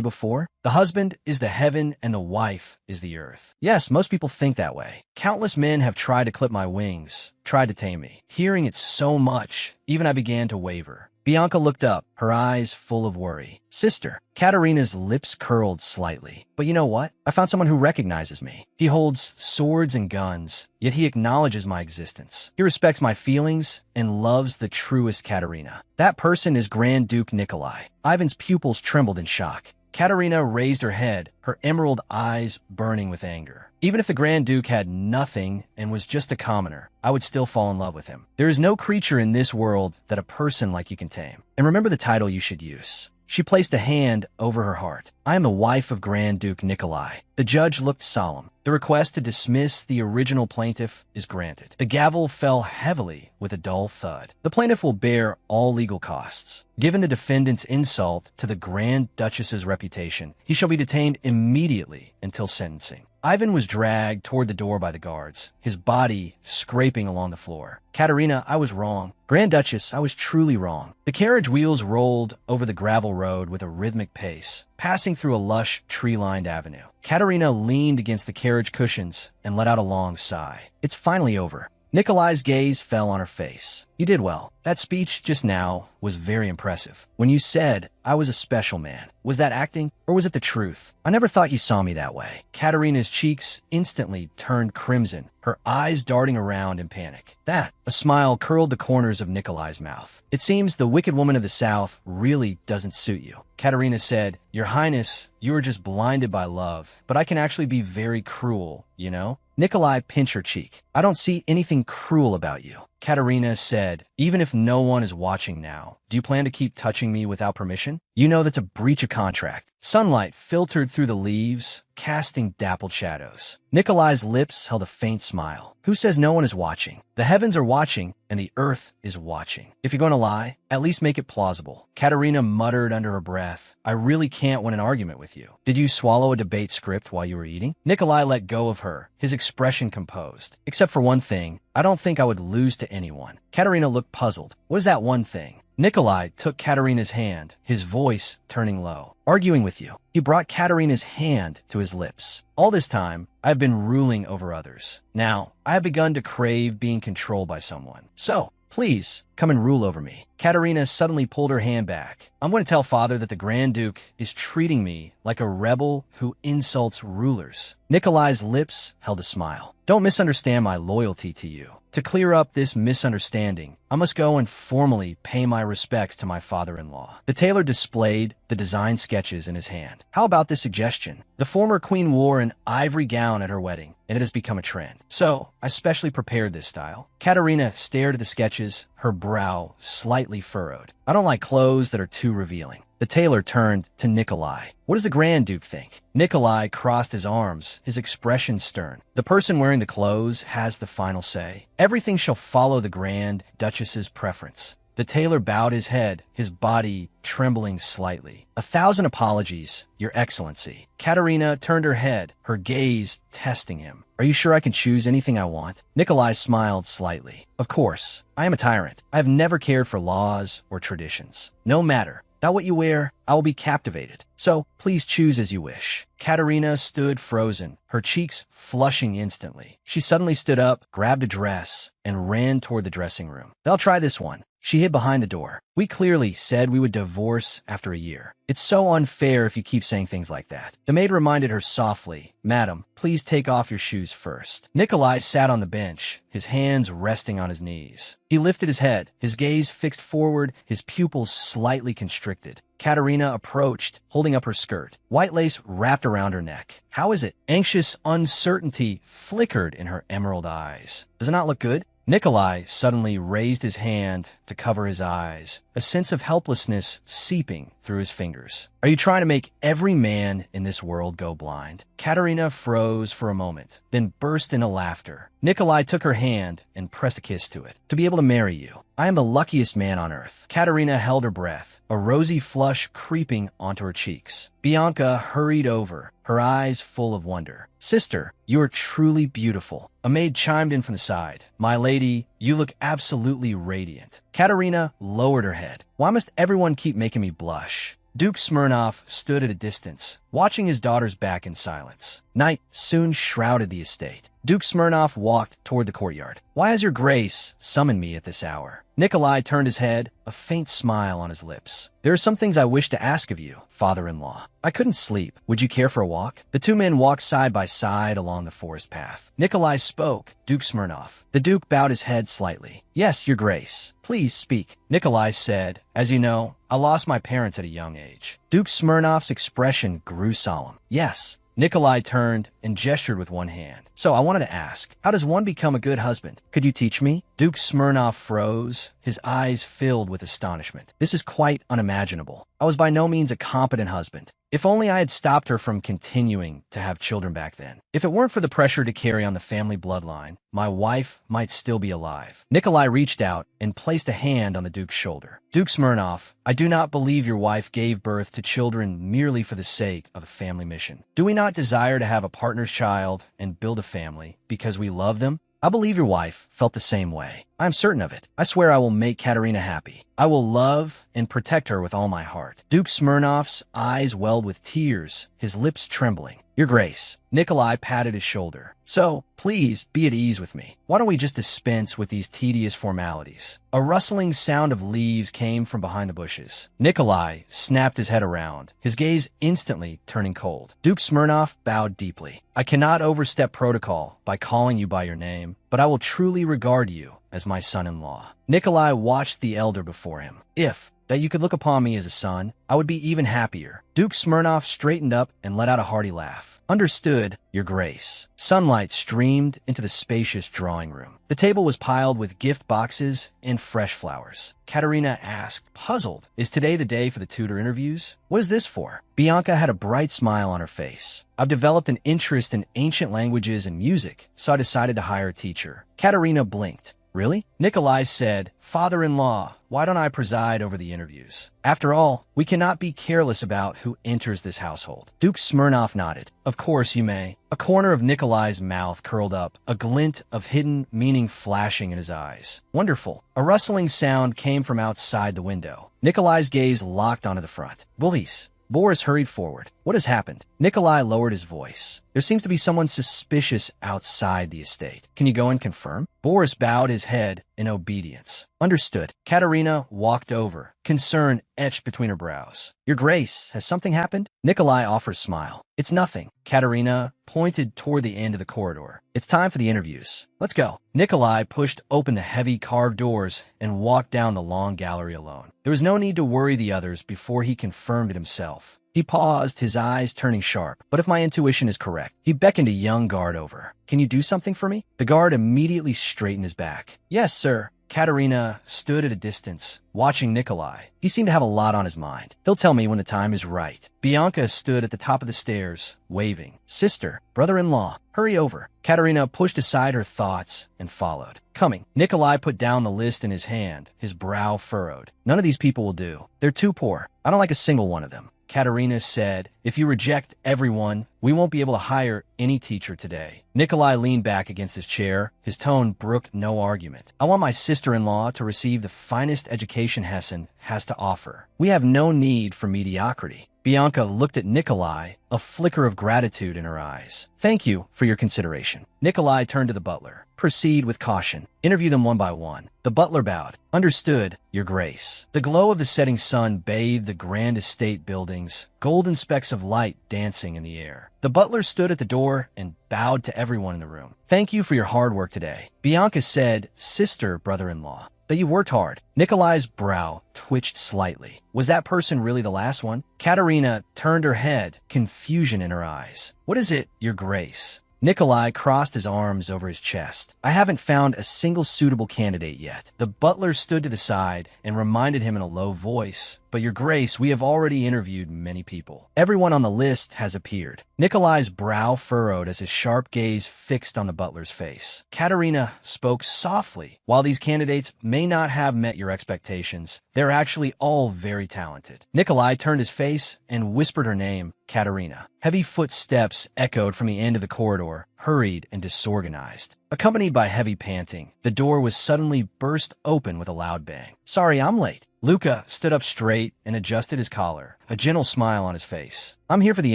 before? The husband is the heaven and the wife is the earth. Yes, most people think that way. Countless men have tried to clip my wings, tried to tame me. Hearing it so much, even I began to waver. Bianca looked up, her eyes full of worry. Sister. Katerina's lips curled slightly. But you know what? I found someone who recognizes me. He holds swords and guns, yet he acknowledges my existence. He respects my feelings and loves the truest Katerina. That person is Grand Duke Nikolai. Ivan's pupils trembled in shock. Katerina raised her head, her emerald eyes burning with anger. Even if the Grand Duke had nothing and was just a commoner, I would still fall in love with him. There is no creature in this world that a person like you can tame. And remember the title you should use. She placed a hand over her heart. I am the wife of Grand Duke Nikolai. The judge looked solemn. The request to dismiss the original plaintiff is granted. The gavel fell heavily with a dull thud. The plaintiff will bear all legal costs. Given the defendant's insult to the Grand Duchess's reputation, he shall be detained immediately until sentencing. Ivan was dragged toward the door by the guards, his body scraping along the floor. Katerina, I was wrong. Grand Duchess, I was truly wrong. The carriage wheels rolled over the gravel road with a rhythmic pace, passing through a lush, tree-lined avenue. Katerina leaned against the carriage cushions and let out a long sigh. It's finally over. Nikolai's gaze fell on her face. You did well. That speech just now was very impressive. When you said, I was a special man, was that acting or was it the truth? I never thought you saw me that way. Katerina's cheeks instantly turned crimson, her eyes darting around in panic. A smile curled the corners of Nikolai's mouth. It seems the wicked woman of the South really doesn't suit you. Katerina said, Your Highness, you are just blinded by love, but I can actually be very cruel, you know? Nikolai pinched her cheek. I don't see anything cruel about you. Katerina said, Even if no one is watching now, do you plan to keep touching me without permission? You know that's a breach of contract. Sunlight filtered through the leaves, casting dappled shadows. Nikolai's lips held a faint smile. Who says no one is watching? The heavens are watching, and the earth is watching. If you're going to lie, at least make it plausible. Katerina muttered under her breath, I really can't win an argument with you. Did you swallow a debate script while you were eating? Nikolai let go of her, his expression composed. Except for one thing, I don't think I would lose to anyone. Katerina looked puzzled. What is that one thing? Nikolai took Katerina's hand, his voice turning low. Arguing with you. He brought Katerina's hand to his lips. All this time, I have been ruling over others. Now, I have begun to crave being controlled by someone. So, please, come and rule over me. Katerina suddenly pulled her hand back. I'm going to tell Father that the Grand Duke is treating me like a rebel who insults rulers. Nikolai's lips held a smile. Don't misunderstand my loyalty to you. To clear up this misunderstanding, I must go and formally pay my respects to my father-in-law. The tailor displayed the design sketches in his hand. How about this suggestion? The former queen wore an ivory gown at her wedding, and it has become a trend. So, I specially prepared this style. Katerina stared at the sketches, her brow slightly furrowed. I don't like clothes that are too revealing. The tailor turned to Nikolai. What does the Grand Duke think? Nikolai crossed his arms, his expression stern. The person wearing the clothes has the final say. Everything shall follow the Grand Duchess's preference. The tailor bowed his head, his body trembling slightly. 1,000 apologies, Your Excellency. Katerina turned her head, her gaze testing him. Are you sure I can choose anything I want? Nikolai smiled slightly. Of course. I am a tyrant. I have never cared for laws or traditions. No matter. Not what you wear, I will be captivated. So, please choose as you wish. Katerina stood frozen, her cheeks flushing instantly. She suddenly stood up, grabbed a dress, and ran toward the dressing room. I'll try this one. She hid behind the door. We clearly said we would divorce after a year. It's so unfair if you keep saying things like that. The maid reminded her softly, Madam, please take off your shoes first. Nikolai sat on the bench, his hands resting on his knees. He lifted his head, his gaze fixed forward, his pupils slightly constricted. Katerina approached, holding up her skirt. White lace wrapped around her neck. How is it? Anxious uncertainty flickered in her emerald eyes. Does it not look good? Nikolai suddenly raised his hand to cover his eyes, a sense of helplessness seeping through his fingers. Are you trying to make every man in this world go blind? Katerina froze for a moment, then burst into laughter. Nikolai took her hand and pressed a kiss to it. To be able to marry you. I am the luckiest man on earth. Katerina held her breath, a rosy flush creeping onto her cheeks. Bianca hurried over, her eyes full of wonder. Sister, you are truly beautiful. A maid chimed in from the side. My lady, you look absolutely radiant. Katerina lowered her head. Why must everyone keep making me blush? Duke Smirnov stood at a distance, watching his daughter's back in silence. Night soon shrouded the estate. Duke Smirnov walked toward the courtyard. Why has your grace summoned me at this hour? Nikolai turned his head, a faint smile on his lips. There are some things I wish to ask of you, father-in-law. I couldn't sleep. Would you care for a walk? The two men walked side by side along the forest path. Nikolai spoke, Duke Smirnov. The Duke bowed his head slightly. Yes, your grace. Please speak. Nikolai said, As you know, I lost my parents at a young age. Duke Smirnov's expression grew solemn. Yes. Nikolai turned and gestured with one hand. So I wanted to ask, how does one become a good husband? Could you teach me? Duke Smirnov froze, his eyes filled with astonishment. This is quite unimaginable. I was by no means a competent husband. If only I had stopped her from continuing to have children back then. If it weren't for the pressure to carry on the family bloodline, my wife might still be alive. Nikolai reached out and placed a hand on the Duke's shoulder. Duke Smirnov, I do not believe your wife gave birth to children merely for the sake of a family mission. Do we not desire to have a partner's child and build a family because we love them? I believe your wife felt the same way. I am certain of it. I swear I will make Katerina happy. I will love and protect her with all my heart. Duke Smirnov's eyes welled with tears, his lips trembling. Your Grace. Nikolai patted his shoulder. So, please be at ease with me. Why don't we just dispense with these tedious formalities? A rustling sound of leaves came from behind the bushes. Nikolai snapped his head around, his gaze instantly turning cold. Duke Smirnov bowed deeply. I cannot overstep protocol by calling you by your name, but I will truly regard you as my son-in-law. Nikolai watched the elder before him. If that you could look upon me as a son, I would be even happier. Duke Smirnov straightened up and let out a hearty laugh. Understood, Your Grace. Sunlight streamed into the spacious drawing room. The table was piled with gift boxes and fresh flowers. Katerina asked, puzzled, is today the day for the tutor interviews? What is this for? Bianca had a bright smile on her face. I've developed an interest in ancient languages and music, so I decided to hire a teacher. Katerina blinked. Really? Nikolai said, Father-in-law, why don't I preside over the interviews? After all, we cannot be careless about who enters this household. Duke Smirnov nodded. Of course you may. A corner of Nikolai's mouth curled up, a glint of hidden meaning flashing in his eyes. Wonderful. A rustling sound came from outside the window. Nikolai's gaze locked onto the front. Bullies. Boris hurried forward. What has happened? Nikolai lowered his voice. There seems to be someone suspicious outside the estate. Can you go and confirm? Boris bowed his head in obedience. Understood. Katerina walked over, concern etched between her brows. Your Grace, has something happened? Nikolai offered a smile. It's nothing. Katerina pointed toward the end of the corridor. It's time for the interviews. Let's go. Nikolai pushed open the heavy carved doors and walked down the long gallery alone. There was no need to worry the others before he confirmed it himself. He paused, his eyes turning sharp. But if my intuition is correct, he beckoned a young guard over. Can you do something for me? The guard immediately straightened his back. Yes, sir. Katerina stood at a distance, watching Nikolai. He seemed to have a lot on his mind. He'll tell me when the time is right. Bianca stood at the top of the stairs, waving. Sister, brother-in-law, hurry over. Katerina pushed aside her thoughts and followed. Coming. Nikolai put down the list in his hand, his brow furrowed. None of these people will do. They're too poor. I don't like a single one of them. Katerina said, if you reject everyone, we won't be able to hire any teacher today. Nikolai leaned back against his chair. His tone brooked no argument. I want my sister-in-law to receive the finest education Hessen has to offer. We have no need for mediocrity. Bianca looked at Nikolai, a flicker of gratitude in her eyes. Thank you for your consideration. Nikolai turned to the butler. Proceed with caution. Interview them one by one. The butler bowed. Understood, Your Grace. The glow of the setting sun bathed the grand estate buildings, golden specks of light dancing in the air. The butler stood at the door and bowed to everyone in the room. Thank you for your hard work today. Bianca said, Sister, brother-in-law, that you worked hard. Nikolai's brow twitched slightly. Was that person really the last one? Katerina turned her head, confusion in her eyes. What is it, Your Grace? Nikolai crossed his arms over his chest. I haven't found a single suitable candidate yet. The butler stood to the side and reminded him in a low voice, but Your Grace, we have already interviewed many people. Everyone on the list has appeared. Nikolai's brow furrowed as his sharp gaze fixed on the butler's face. Katerina spoke softly. While these candidates may not have met your expectations, they're actually all very talented. Nikolai turned his face and whispered her name, Katerina. Heavy footsteps echoed from the end of the corridor, hurried and disorganized. Accompanied by heavy panting, the door was suddenly burst open with a loud bang. Sorry, I'm late. Luca stood up straight and adjusted his collar, a gentle smile on his face. I'm here for the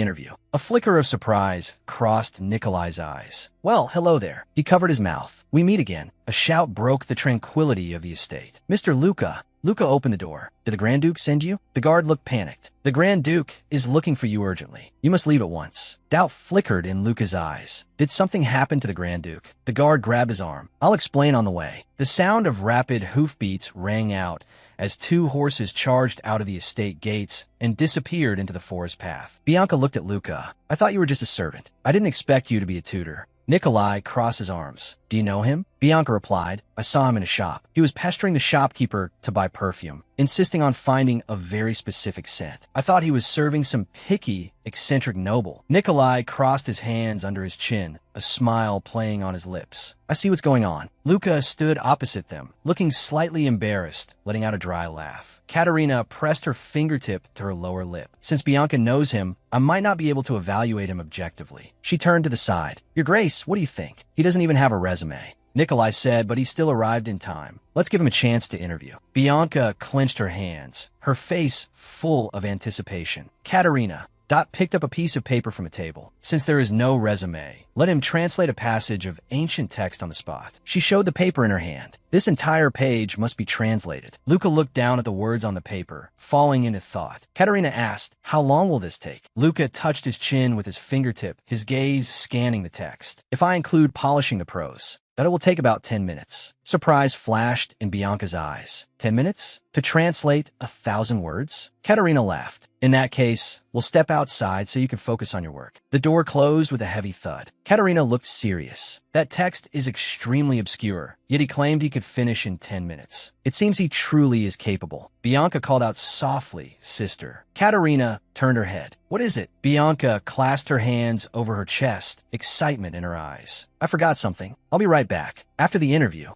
interview. A flicker of surprise crossed Nikolai's eyes. Well, hello there. He covered his mouth. We meet again. A shout broke the tranquility of the estate. Mr. Luca. Luca opened the door. Did the Grand Duke send you? The guard looked panicked. The Grand Duke is looking for you urgently. You must leave at once. Doubt flickered in Luca's eyes. Did something happen to the Grand Duke? The guard grabbed his arm. I'll explain on the way. The sound of rapid hoofbeats rang out as two horses charged out of the estate gates and disappeared into the forest path. Bianca looked at Luca. I thought you were just a servant. I didn't expect you to be a tutor. Nikolai crossed his arms. Do you know him? Bianca replied. I saw him in a shop. He was pestering the shopkeeper to buy perfume, insisting on finding a very specific scent. I thought he was serving some picky, eccentric noble. Nikolai crossed his hands under his chin, a smile playing on his lips. I see what's going on. Luca stood opposite them, looking slightly embarrassed, letting out a dry laugh. Katerina pressed her fingertip to her lower lip. Since Bianca knows him, I might not be able to evaluate him objectively. She turned to the side. Your Grace, what do you think? He doesn't even have a resume. Nikolai said, but he still arrived in time. Let's give him a chance to interview. Bianca clenched her hands, her face full of anticipation. Katerina picked up a piece of paper from a table. Since there is no resume, let him translate a passage of ancient text on the spot. She showed the paper in her hand. This entire page must be translated. Luca looked down at the words on the paper, falling into thought. Katerina asked, how long will this take? Luca touched his chin with his fingertip, his gaze scanning the text. If I include polishing the prose, that it will take about 10 minutes. Surprise flashed in Bianca's eyes. 10 minutes? To translate 1,000 words? Katerina laughed. In that case, we'll step outside so you can focus on your work. The door closed with a heavy thud. Katerina looked serious. That text is extremely obscure, yet he claimed he could finish in 10 minutes. It seems he truly is capable. Bianca called out softly, sister. Katerina turned her head. What is it? Bianca clasped her hands over her chest, excitement in her eyes. I forgot something. I'll be right back. After the interview,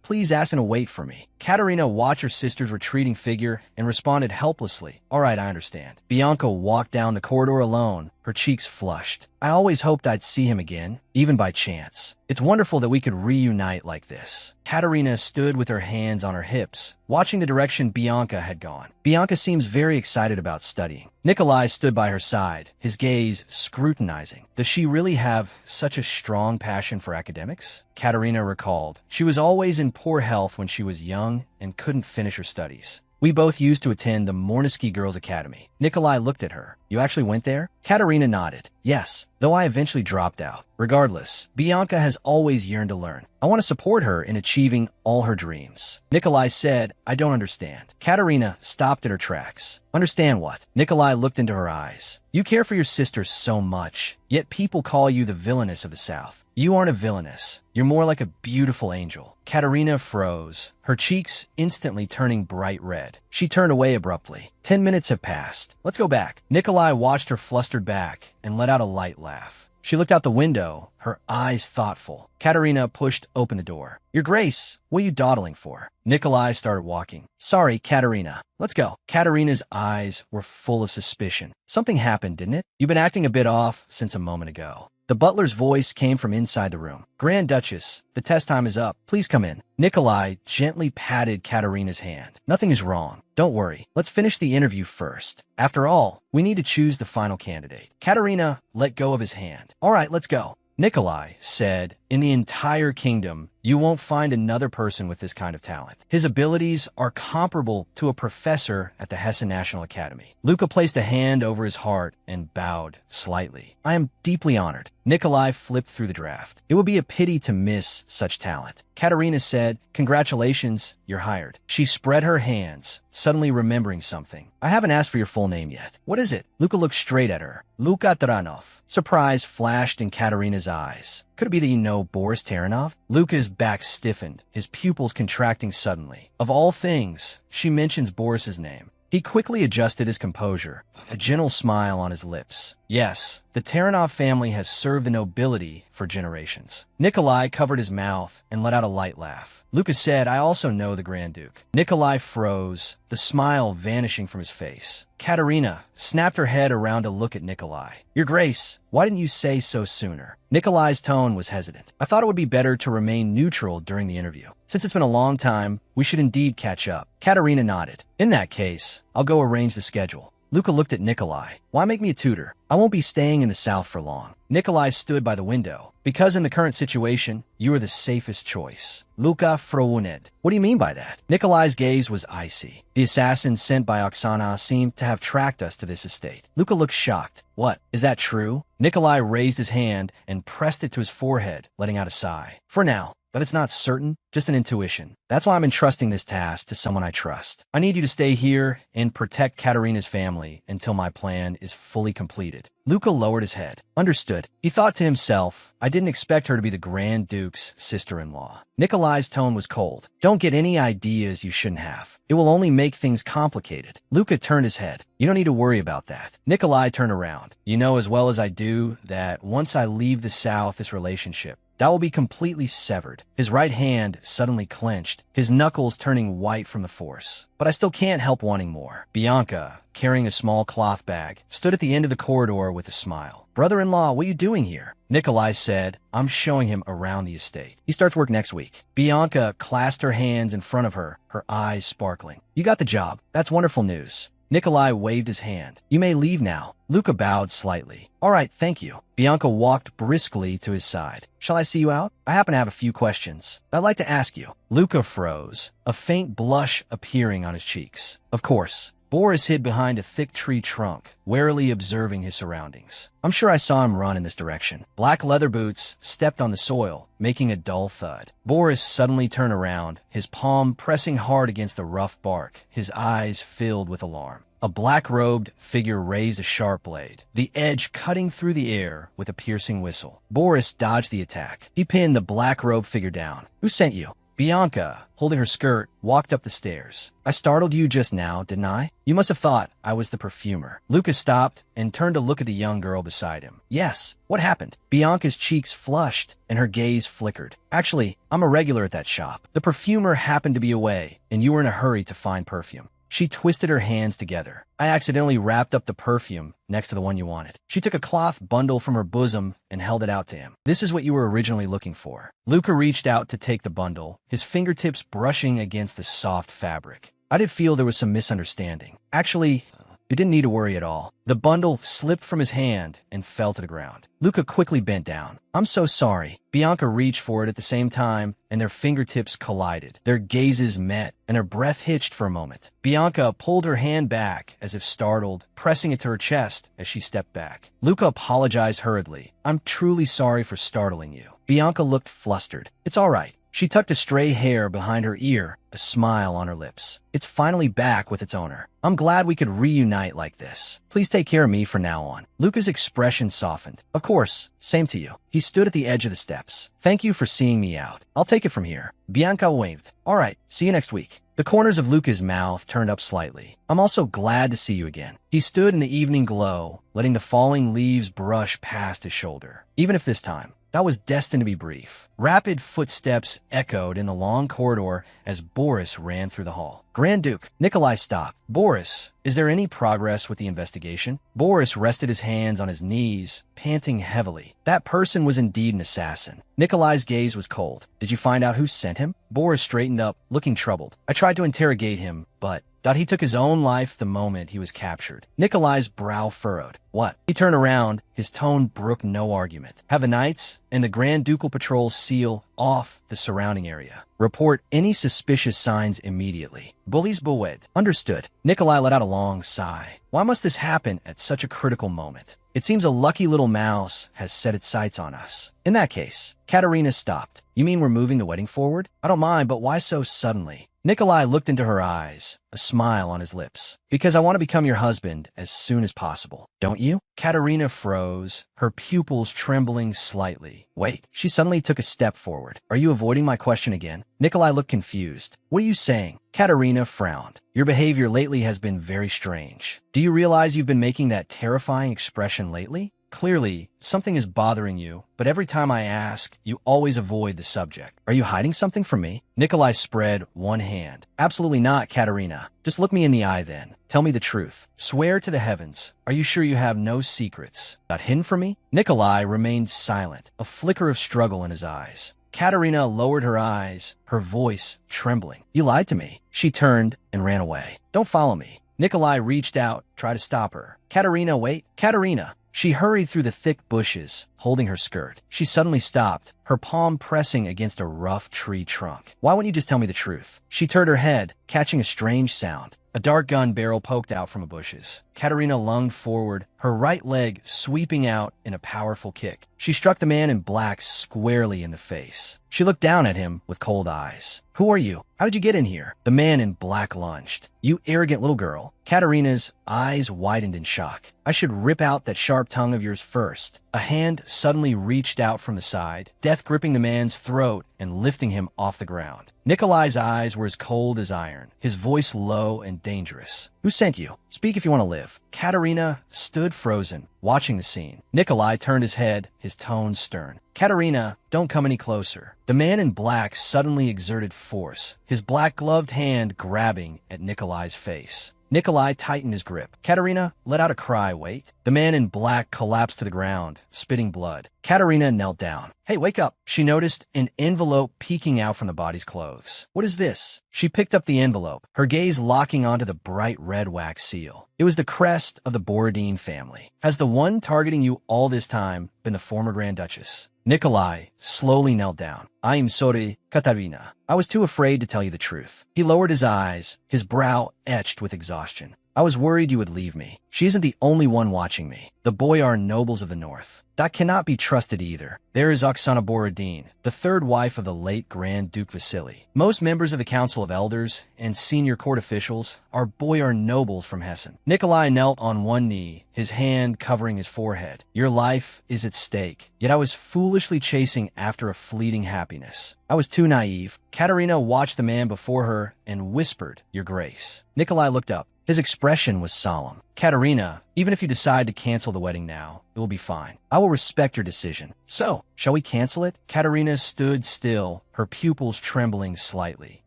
please ask and wait for me. Katerina watched her sister's retreating figure and responded helplessly. All right, I understand. Bianca walked down the corridor alone, her cheeks flushed. I always hoped I'd see him again, even by chance. It's wonderful that we could reunite like this. Katerina stood with her hands on her hips, watching the direction Bianca had gone. Bianca seems very excited about studying. Nikolai stood by her side, his gaze scrutinizing. Does she really have such a strong passion for academics? Katerina recalled. She was always in poor health when she was young and couldn't finish her studies. We both used to attend the Mornisky Girls' Academy. Nikolai looked at her. You actually went there? Katerina nodded. Yes, though I eventually dropped out. Regardless, Bianca has always yearned to learn. I want to support her in achieving all her dreams. Nikolai said, I don't understand. Katerina stopped at her tracks. Understand what? Nikolai looked into her eyes. You care for your sister so much, yet people call you the villainess of the South. You aren't a villainess. You're more like a beautiful angel. Katerina froze, her cheeks instantly turning bright red. She turned away abruptly. 10 minutes have passed. Let's go back. Nikolai watched her flustered back and let out a light laugh. She looked out the window, her eyes thoughtful. Katerina pushed open the door. Your Grace, what are you dawdling for? Nikolai started walking. Sorry, Katerina. Let's go. Katerina's eyes were full of suspicion. Something happened, didn't it? You've been acting a bit off since a moment ago. The butler's voice came from inside the room. Grand Duchess, the test time is up. Please come in. Nikolai gently patted Katerina's hand. Nothing is wrong. Don't worry. Let's finish the interview first. After all, we need to choose the final candidate. Katerina let go of his hand. All right, let's go. Nikolai said, in the entire kingdom, you won't find another person with this kind of talent. His abilities are comparable to a professor at the Hesse National Academy. Luca placed a hand over his heart and bowed slightly. I am deeply honored. Nikolai flipped through the draft. It would be a pity to miss such talent. Katerina said, congratulations, you're hired. She spread her hands, suddenly remembering something. I haven't asked for your full name yet. What is it? Luca looked straight at her. Luka Taranov. Surprise flashed in Katerina's eyes. Could it be that you know Boris Taranov? Luca's back stiffened, his pupils contracting suddenly. Of all things, she mentions Boris's name. He quickly adjusted his composure, a gentle smile on his lips. Yes, the Taranov family has served the nobility for generations. Nikolai covered his mouth and let out a light laugh. Luca said, I also know the Grand Duke. Nikolai froze, the smile vanishing from his face. Katerina snapped her head around to look at Nikolai. Your Grace, why didn't you say so sooner? Nikolai's tone was hesitant. I thought it would be better to remain neutral during the interview. Since it's been a long time, we should indeed catch up. Katerina nodded. In that case, I'll go arrange the schedule. Luca looked at Nikolai. Why make me a tutor? I won't be staying in the South for long. Nikolai stood by the window. Because in the current situation, you are the safest choice. Luca frowned. What do you mean by that? Nikolai's gaze was icy. The assassin sent by Oksana seemed to have tracked us to this estate. Luca looked shocked. What? Is that true? Nikolai raised his hand and pressed it to his forehead, letting out a sigh. For now. but it's not certain, just an intuition. That's why I'm entrusting this task to someone I trust. I need you to stay here and protect Katarina's family until my plan is fully completed. Luca lowered his head. Understood. He thought to himself, I didn't expect her to be the Grand Duke's sister-in-law. Nikolai's tone was cold. Don't get any ideas you shouldn't have. It will only make things complicated. Luca turned his head. You don't need to worry about that. Nikolai turned around. You know as well as I do that once I leave the South, this relationship, that will be completely severed. His right hand suddenly clenched, his knuckles turning white from the force. But I still can't help wanting more. Bianca, carrying a small cloth bag, stood at the end of the corridor with a smile. Brother-in-law, what are you doing here? Nikolai said, I'm showing him around the estate. He starts work next week. Bianca clasped her hands in front of her, her eyes sparkling. You got the job. That's wonderful news. Nikolai waved his hand. You may leave now. Luca bowed slightly. All right, thank you. Bianca walked briskly to his side. Shall I see you out? I happen to have a few questions I'd like to ask you. Luca froze, a faint blush appearing on his cheeks. Of course. Boris hid behind a thick tree trunk, warily observing his surroundings. I'm sure I saw him run in this direction. Black leather boots stepped on the soil, making a dull thud. Boris suddenly turned around, his palm pressing hard against the rough bark, his eyes filled with alarm. A black-robed figure raised a sharp blade, the edge cutting through the air with a piercing whistle. Boris dodged the attack. He pinned the black-robed figure down. Who sent you? Bianca, holding her skirt, walked up the stairs. I startled you just now, didn't I? You must have thought I was the perfumer. Lucas stopped and turned to look at the young girl beside him. Yes. What happened? Bianca's cheeks flushed and her gaze flickered. Actually, I'm a regular at that shop. The perfumer happened to be away, and you were in a hurry to find perfume. She twisted her hands together. I accidentally wrapped up the perfume next to the one you wanted. She took a cloth bundle from her bosom and held it out to him. This is what you were originally looking for. Luca reached out to take the bundle, his fingertips brushing against the soft fabric. I did feel there was some misunderstanding. Actually, you didn't need to worry at all. The bundle slipped from his hand and fell to the ground. Luca quickly bent down. I'm so sorry. Bianca reached for it at the same time, and their fingertips collided. Their gazes met, and her breath hitched for a moment. Bianca pulled her hand back, as if startled, pressing it to her chest as she stepped back. Luca apologized hurriedly. I'm truly sorry for startling you. Bianca looked flustered. It's all right. She tucked a stray hair behind her ear, a smile on her lips. It's finally back with its owner. I'm glad we could reunite like this. Please take care of me from now on. Luca's expression softened. Of course, same to you. He stood at the edge of the steps. Thank you for seeing me out. I'll take it from here. Bianca waved. All right, see you next week. The corners of Luca's mouth turned up slightly. I'm also glad to see you again. He stood in the evening glow, letting the falling leaves brush past his shoulder. Even if this time, that was destined to be brief. Rapid footsteps echoed in the long corridor as Boris ran through the hall. Grand Duke, Nikolai stopped. Boris, is there any progress with the investigation? Boris rested his hands on his knees, panting heavily. That person was indeed an assassin. Nikolai's gaze was cold. Did you find out who sent him? Boris straightened up, looking troubled. I tried to interrogate him, but he took his own life the moment he was captured. Nikolai's brow furrowed. What? He turned around, his tone brooked no argument. Have the knights and the Grand Ducal Patrol seal off the surrounding area. Report any suspicious signs immediately. Bullies bewed. Understood. Nikolai let out a long sigh. Why must this happen at such a critical moment? It seems a lucky little mouse has set its sights on us. In that case, Katerina stopped. You mean we're moving the wedding forward? I don't mind, but why so suddenly? Nikolai looked into her eyes, a smile on his lips. Because I want to become your husband as soon as possible. Don't you? Katerina froze, her pupils trembling slightly. Wait, she suddenly took a step forward. Are you avoiding my question again? Nikolai looked confused. What are you saying? Katerina frowned. Your behavior lately has been very strange. Do you realize you've been making that terrifying expression lately? Clearly, something is bothering you, but every time I ask, you always avoid the subject. Are you hiding something from me? Nikolai spread one hand. Absolutely not, Katerina. Just look me in the eye then. Tell me the truth. Swear to the heavens. Are you sure you have no secrets not hidden from me? Nikolai remained silent, a flicker of struggle in his eyes. Katerina lowered her eyes, her voice trembling. You lied to me. She turned and ran away. Don't follow me. Nikolai reached out, tried to stop her. Katerina, wait. Katerina. She hurried through the thick bushes, holding her skirt. She suddenly stopped, her palm pressing against a rough tree trunk. Why wouldn't you just tell me the truth? She turned her head, catching a strange sound. A dark gun barrel poked out from the bushes. Katerina lunged forward, her right leg sweeping out in a powerful kick. She struck the man in black squarely in the face. She looked down at him with cold eyes. Who are you? How did you get in here? The man in black lunged. You arrogant little girl. Katerina's eyes widened in shock. I should rip out that sharp tongue of yours first. A hand suddenly reached out from the side, death gripping the man's throat and lifting him off the ground. Nikolai's eyes were as cold as iron, his voice low and dangerous. Who sent you? Speak if you want to live. Katerina stood frozen, watching the scene. Nikolai turned his head, his tone stern. Katerina, don't come any closer. The man in black suddenly exerted force, his black-gloved hand grabbing at Nikolai's face. Nikolai tightened his grip. Katerina let out a cry, wait. The man in black collapsed to the ground, spitting blood. Katerina knelt down. Hey, wake up. She noticed an envelope peeking out from the body's clothes. What is this? She picked up the envelope, her gaze locking onto the bright red wax seal. It was the crest of the Borodin family. Has the one targeting you all this time been the former Grand Duchess? Nikolai slowly knelt down. I am sorry, Katarina. I was too afraid to tell you the truth. He lowered his eyes, his brow etched with exhaustion. I was worried you would leave me. She isn't the only one watching me. The boyar nobles of the north. That cannot be trusted either. There is Oksana Borodin, the third wife of the late Grand Duke Vasily. Most members of the Council of Elders and senior court officials are boyar nobles from Hessen. Nikolai knelt on one knee, his hand covering his forehead. Your life is at stake. Yet I was foolishly chasing after a fleeting happiness. I was too naive. Katerina watched the man before her and whispered, Your Grace. Nikolai looked up. His expression was solemn. Katerina, even if you decide to cancel the wedding now, it will be fine. I will respect your decision. So, shall we cancel it? Katerina stood still, her pupils trembling slightly.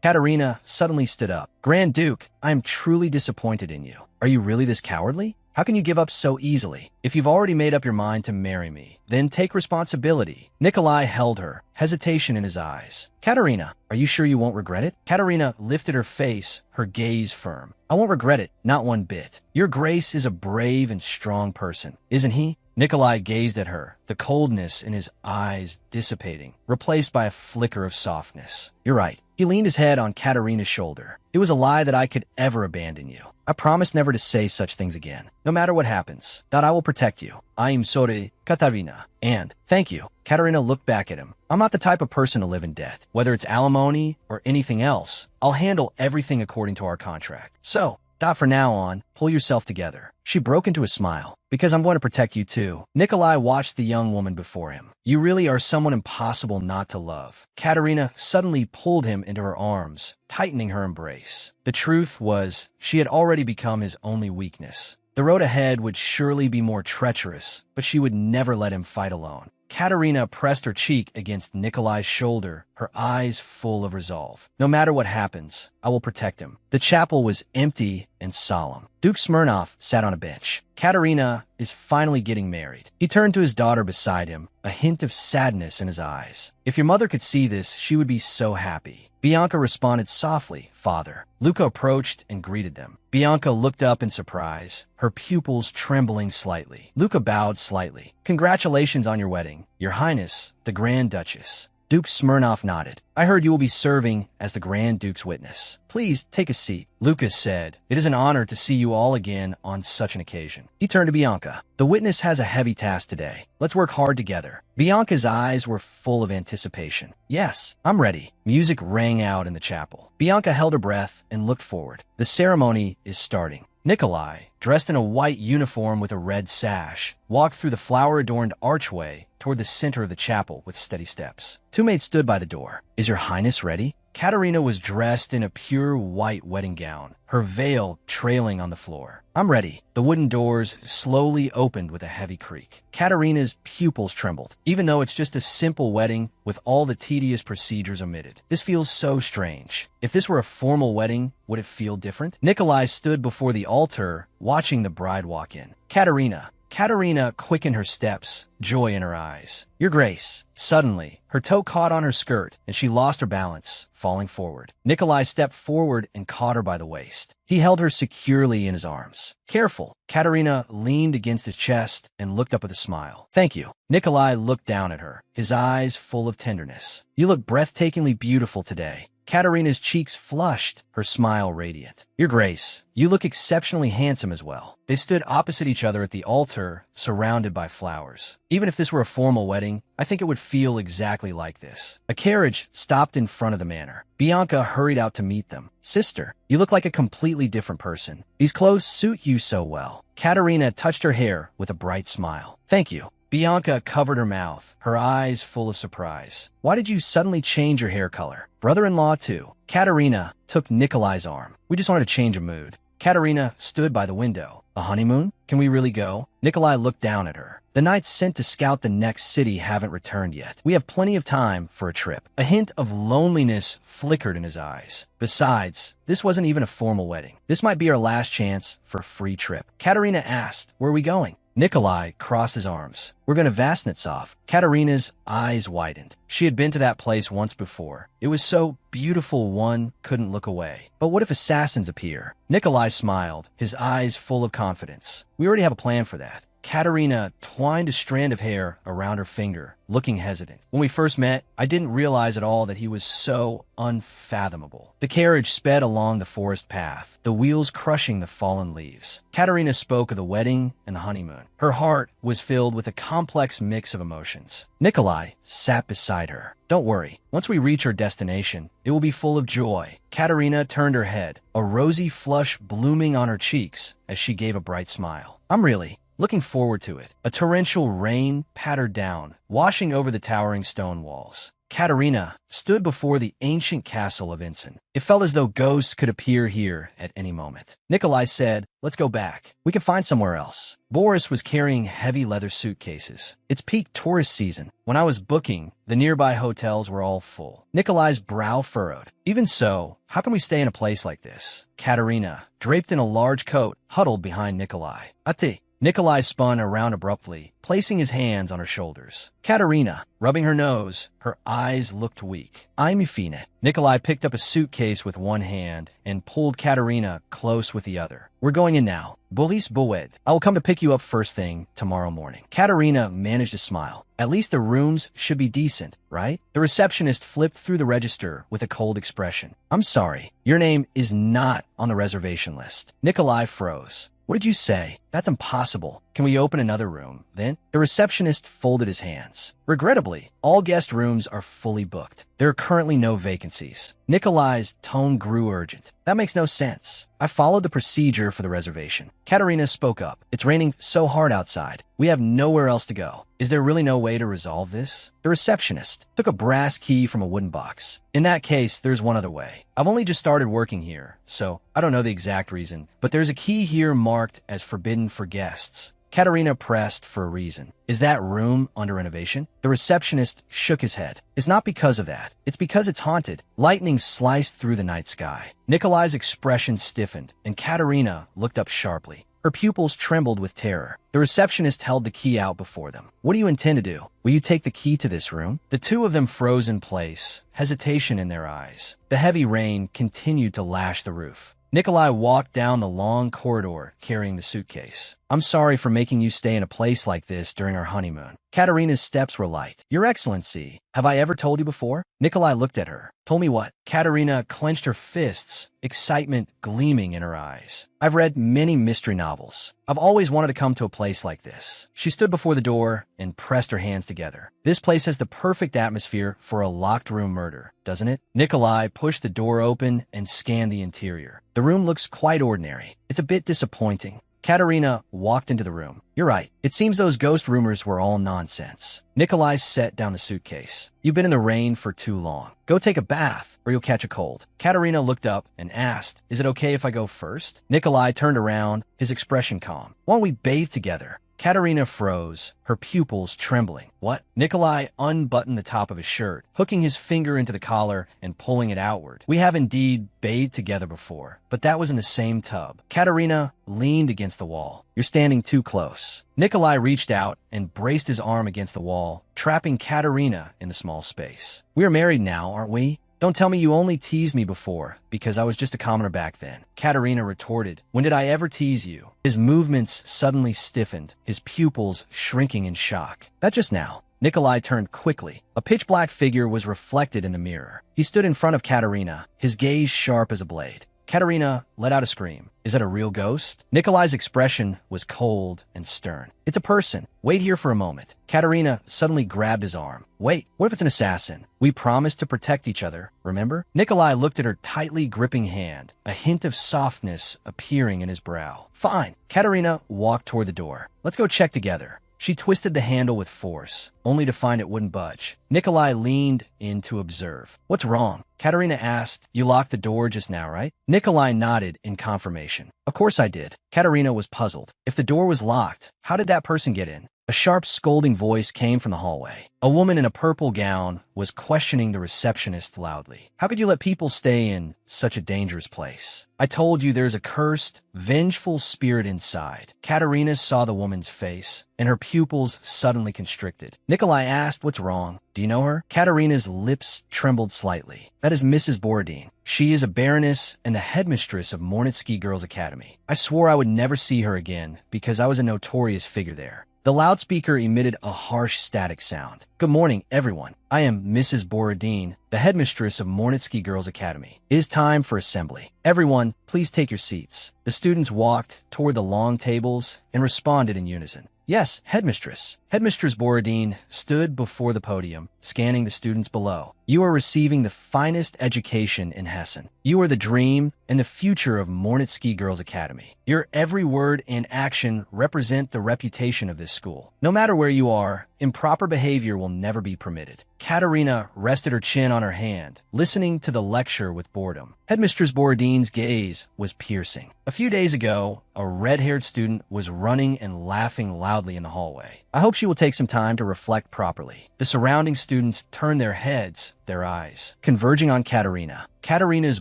Katerina suddenly stood up. Grand Duke, I am truly disappointed in you. Are you really this cowardly? How can you give up so easily? If you've already made up your mind to marry me, then take responsibility. Nikolai held her, hesitation in his eyes. Katerina, are you sure you won't regret it? Katerina lifted her face, her gaze firm. I won't regret it, not one bit. Your Grace is a brave and strong person, isn't he? Nikolai gazed at her, the coldness in his eyes dissipating, replaced by a flicker of softness. You're right. He leaned his head on Katerina's shoulder. It was a lie that I could ever abandon you. I promise never to say such things again. No matter what happens, that I will protect you. I am sorry, Katarina. And, thank you. Katerina looked back at him. I'm not the type of person to live in debt. Whether it's alimony or anything else, I'll handle everything according to our contract. So, that for now on, pull yourself together. She broke into a smile. Because I'm going to protect you too. Nikolai watched the young woman before him. You really are someone impossible not to love. Katerina suddenly pulled him into her arms, tightening her embrace. The truth was, she had already become his only weakness. The road ahead would surely be more treacherous, but she would never let him fight alone. Katerina pressed her cheek against Nikolai's shoulder, her eyes full of resolve. No matter what happens, I will protect him. The chapel was empty and solemn. Duke Smirnov sat on a bench. Katerina is finally getting married. He turned to his daughter beside him, a hint of sadness in his eyes. If your mother could see this, she would be so happy. Bianca responded softly, Father. Luca approached and greeted them. Bianca looked up in surprise, her pupils trembling slightly. Luca bowed slightly. Congratulations on your wedding, Your Highness, the Grand Duchess. Duke Smirnov nodded. I heard you will be serving as the Grand Duke's witness. Please take a seat. Lucas said, It is an honor to see you all again on such an occasion. He turned to Bianca. The witness has a heavy task today. Let's work hard together. Bianca's eyes were full of anticipation. Yes, I'm ready. Music rang out in the chapel. Bianca held her breath and looked forward. The ceremony is starting. Nikolai, dressed in a white uniform with a red sash, walked through the flower-adorned archway toward the center of the chapel with steady steps. Two maids stood by the door. Is your highness ready? Katerina was dressed in a pure white wedding gown, her veil trailing on the floor. I'm ready. The wooden doors slowly opened with a heavy creak. Katerina's pupils trembled, even though it's just a simple wedding with all the tedious procedures omitted. This feels so strange. If this were a formal wedding, would it feel different? Nikolai stood before the altar, watching the bride walk in. Katerina, Katerina quickened her steps, joy in her eyes. Your Grace. Suddenly, her toe caught on her skirt, and she lost her balance, falling forward. Nikolai stepped forward and caught her by the waist. He held her securely in his arms. Careful. Katerina leaned against his chest and looked up with a smile. Thank you. Nikolai looked down at her, his eyes full of tenderness. You look breathtakingly beautiful today. Katerina's cheeks flushed, her smile radiant. Your Grace, you look exceptionally handsome as well. They stood opposite each other at the altar, surrounded by flowers. Even if this were a formal wedding, I think it would feel exactly like this. A carriage stopped in front of the manor. Bianca hurried out to meet them. Sister, you look like a completely different person. These clothes suit you so well. Katerina touched her hair with a bright smile. Thank you. Bianca covered her mouth, her eyes full of surprise. Why did you suddenly change your hair color? Brother-in-law too. Katerina took Nikolai's arm. We just wanted to change a mood. Katerina stood by the window. A honeymoon? Can we really go? Nikolai looked down at her. The knights sent to scout the next city haven't returned yet. We have plenty of time for a trip. A hint of loneliness flickered in his eyes. Besides, this wasn't even a formal wedding. This might be our last chance for a free trip. Katerina asked, where are we going? Nikolai crossed his arms. We're going to Vasnetsov. Katerina's eyes widened. She had been to that place once before. It was so beautiful one couldn't look away. But what if assassins appear? Nikolai smiled, his eyes full of confidence. We already have a plan for that. Katerina twined a strand of hair around her finger, looking hesitant. When we first met, I didn't realize at all that he was so unfathomable. The carriage sped along the forest path, the wheels crushing the fallen leaves. Katerina spoke of the wedding and the honeymoon. Her heart was filled with a complex mix of emotions. Nikolai sat beside her. Don't worry. Once we reach our destination, it will be full of joy. Katerina turned her head, a rosy flush blooming on her cheeks as she gave a bright smile. I'm really looking forward to it. A torrential rain pattered down, washing over the towering stone walls. Katerina stood before the ancient castle of Ensign. It felt as though ghosts could appear here at any moment. Nikolai said, let's go back. We can find somewhere else. Boris was carrying heavy leather suitcases. It's peak tourist season. When I was booking, the nearby hotels were all full. Nikolai's brow furrowed. Even so, how can we stay in a place like this? Katerina, draped in a large coat, huddled behind Nikolai. Ati. Nikolai spun around abruptly, placing his hands on her shoulders. Katerina, rubbing her nose, her eyes looked weak. I'm Fine. Nikolai picked up a suitcase with one hand and pulled Katerina close with the other. We're going in now. Bolis Boed. I will come to pick you up first thing tomorrow morning. Katerina managed a smile. At least the rooms should be decent, right? The receptionist flipped through the register with a cold expression. I'm sorry. Your name is not on the reservation list. Nikolai froze. What did you say? That's impossible. Can we open another room, then? The receptionist folded his hands. Regrettably, all guest rooms are fully booked. There are currently no vacancies. Nikolai's tone grew urgent. That makes no sense. I followed the procedure for the reservation. Katerina spoke up. It's raining so hard outside. We have nowhere else to go. Is there really no way to resolve this? The receptionist took a brass key from a wooden box. In that case, there's one other way. I've only just started working here, so I don't know the exact reason, but there's a key here marked as forbidden for guests. Katerina pressed for a reason. Is that room under renovation? The receptionist shook his head. It's not because of that. It's because it's haunted. Lightning sliced through the night sky. Nikolai's expression stiffened, and Katerina looked up sharply. Her pupils trembled with terror. The receptionist held the key out before them. What do you intend to do? Will you take the key to this room? The two of them froze in place, hesitation in their eyes. The heavy rain continued to lash the roof. Nikolai walked down the long corridor carrying the suitcase. I'm sorry for making you stay in a place like this during our honeymoon. Katerina's steps were light. Your Excellency, have I ever told you before? Nikolai looked at her. Told me what? Katerina clenched her fists, excitement gleaming in her eyes. I've read many mystery novels. I've always wanted to come to a place like this. She stood before the door and pressed her hands together. This place has the perfect atmosphere for a locked room murder, doesn't it? Nikolai pushed the door open and scanned the interior. The room looks quite ordinary. It's a bit disappointing. Katerina walked into the room. You're right. It seems those ghost rumors were all nonsense. Nikolai set down the suitcase. You've been in the rain for too long. Go take a bath, or you'll catch a cold. Katerina looked up and asked, is it okay if I go first? Nikolai turned around, his expression calm. Why don't we bathe together? Katerina froze, her pupils trembling. What? Nikolai unbuttoned the top of his shirt, hooking his finger into the collar and pulling it outward. We have indeed bathed together before, but that was in the same tub. Katerina leaned against the wall. You're standing too close. Nikolai reached out and braced his arm against the wall, trapping Katerina in the small space. We are married now, aren't we? Don't tell me you only teased me before, because I was just a commoner back then. Katerina retorted. When did I ever tease you? His movements suddenly stiffened, his pupils shrinking in shock. Not just now. Nikolai turned quickly. A pitch-black figure was reflected in the mirror. He stood in front of Katerina, his gaze sharp as a blade. Katerina let out a scream. Is that a real ghost? Nikolai's expression was cold and stern. It's a person. Wait here for a moment. Katerina suddenly grabbed his arm. Wait, what if it's an assassin? We promised to protect each other, remember? Nikolai looked at her tightly gripping hand, a hint of softness appearing in his brow. Fine. Katerina walked toward the door. Let's go check together. She twisted the handle with force, only to find it wouldn't budge. Nikolai leaned in to observe. What's wrong? Katerina asked. You locked the door just now, right? Nikolai nodded in confirmation. Of course I did. Katerina was puzzled. If the door was locked, how did that person get in? A sharp, scolding voice came from the hallway. A woman in a purple gown was questioning the receptionist loudly. How could you let people stay in such a dangerous place? I told you there's a cursed, vengeful spirit inside. Katerina saw the woman's face, and her pupils suddenly constricted. Nikolai asked, what's wrong? Do you know her? Katerina's lips trembled slightly. That is Mrs. Borodin. She is a baroness and the headmistress of Mornitsky Girls' Academy. I swore I would never see her again because I was a notorious figure there. The loudspeaker emitted a harsh static sound. Good morning, everyone. I am Mrs. Borodin, the headmistress of Mornitsky Girls' Academy. It is time for assembly. Everyone, please take your seats. The students walked toward the long tables and responded in unison. Yes, headmistress. Headmistress Borodin stood before the podium, scanning the students below. You are receiving the finest education in Hessen. You are the dream and the future of Mornitsky Girls' Academy. Your every word and action represent the reputation of this school. No matter where you are, improper behavior will never be permitted. Katerina rested her chin on her hand, listening to the lecture with boredom. Headmistress Borodin's gaze was piercing. A few days ago, a red-haired student was running and laughing loudly in the hallway. I hope she will take some time to reflect properly. The surrounding students turned their heads, their eyes, converging on Katerina. Katerina's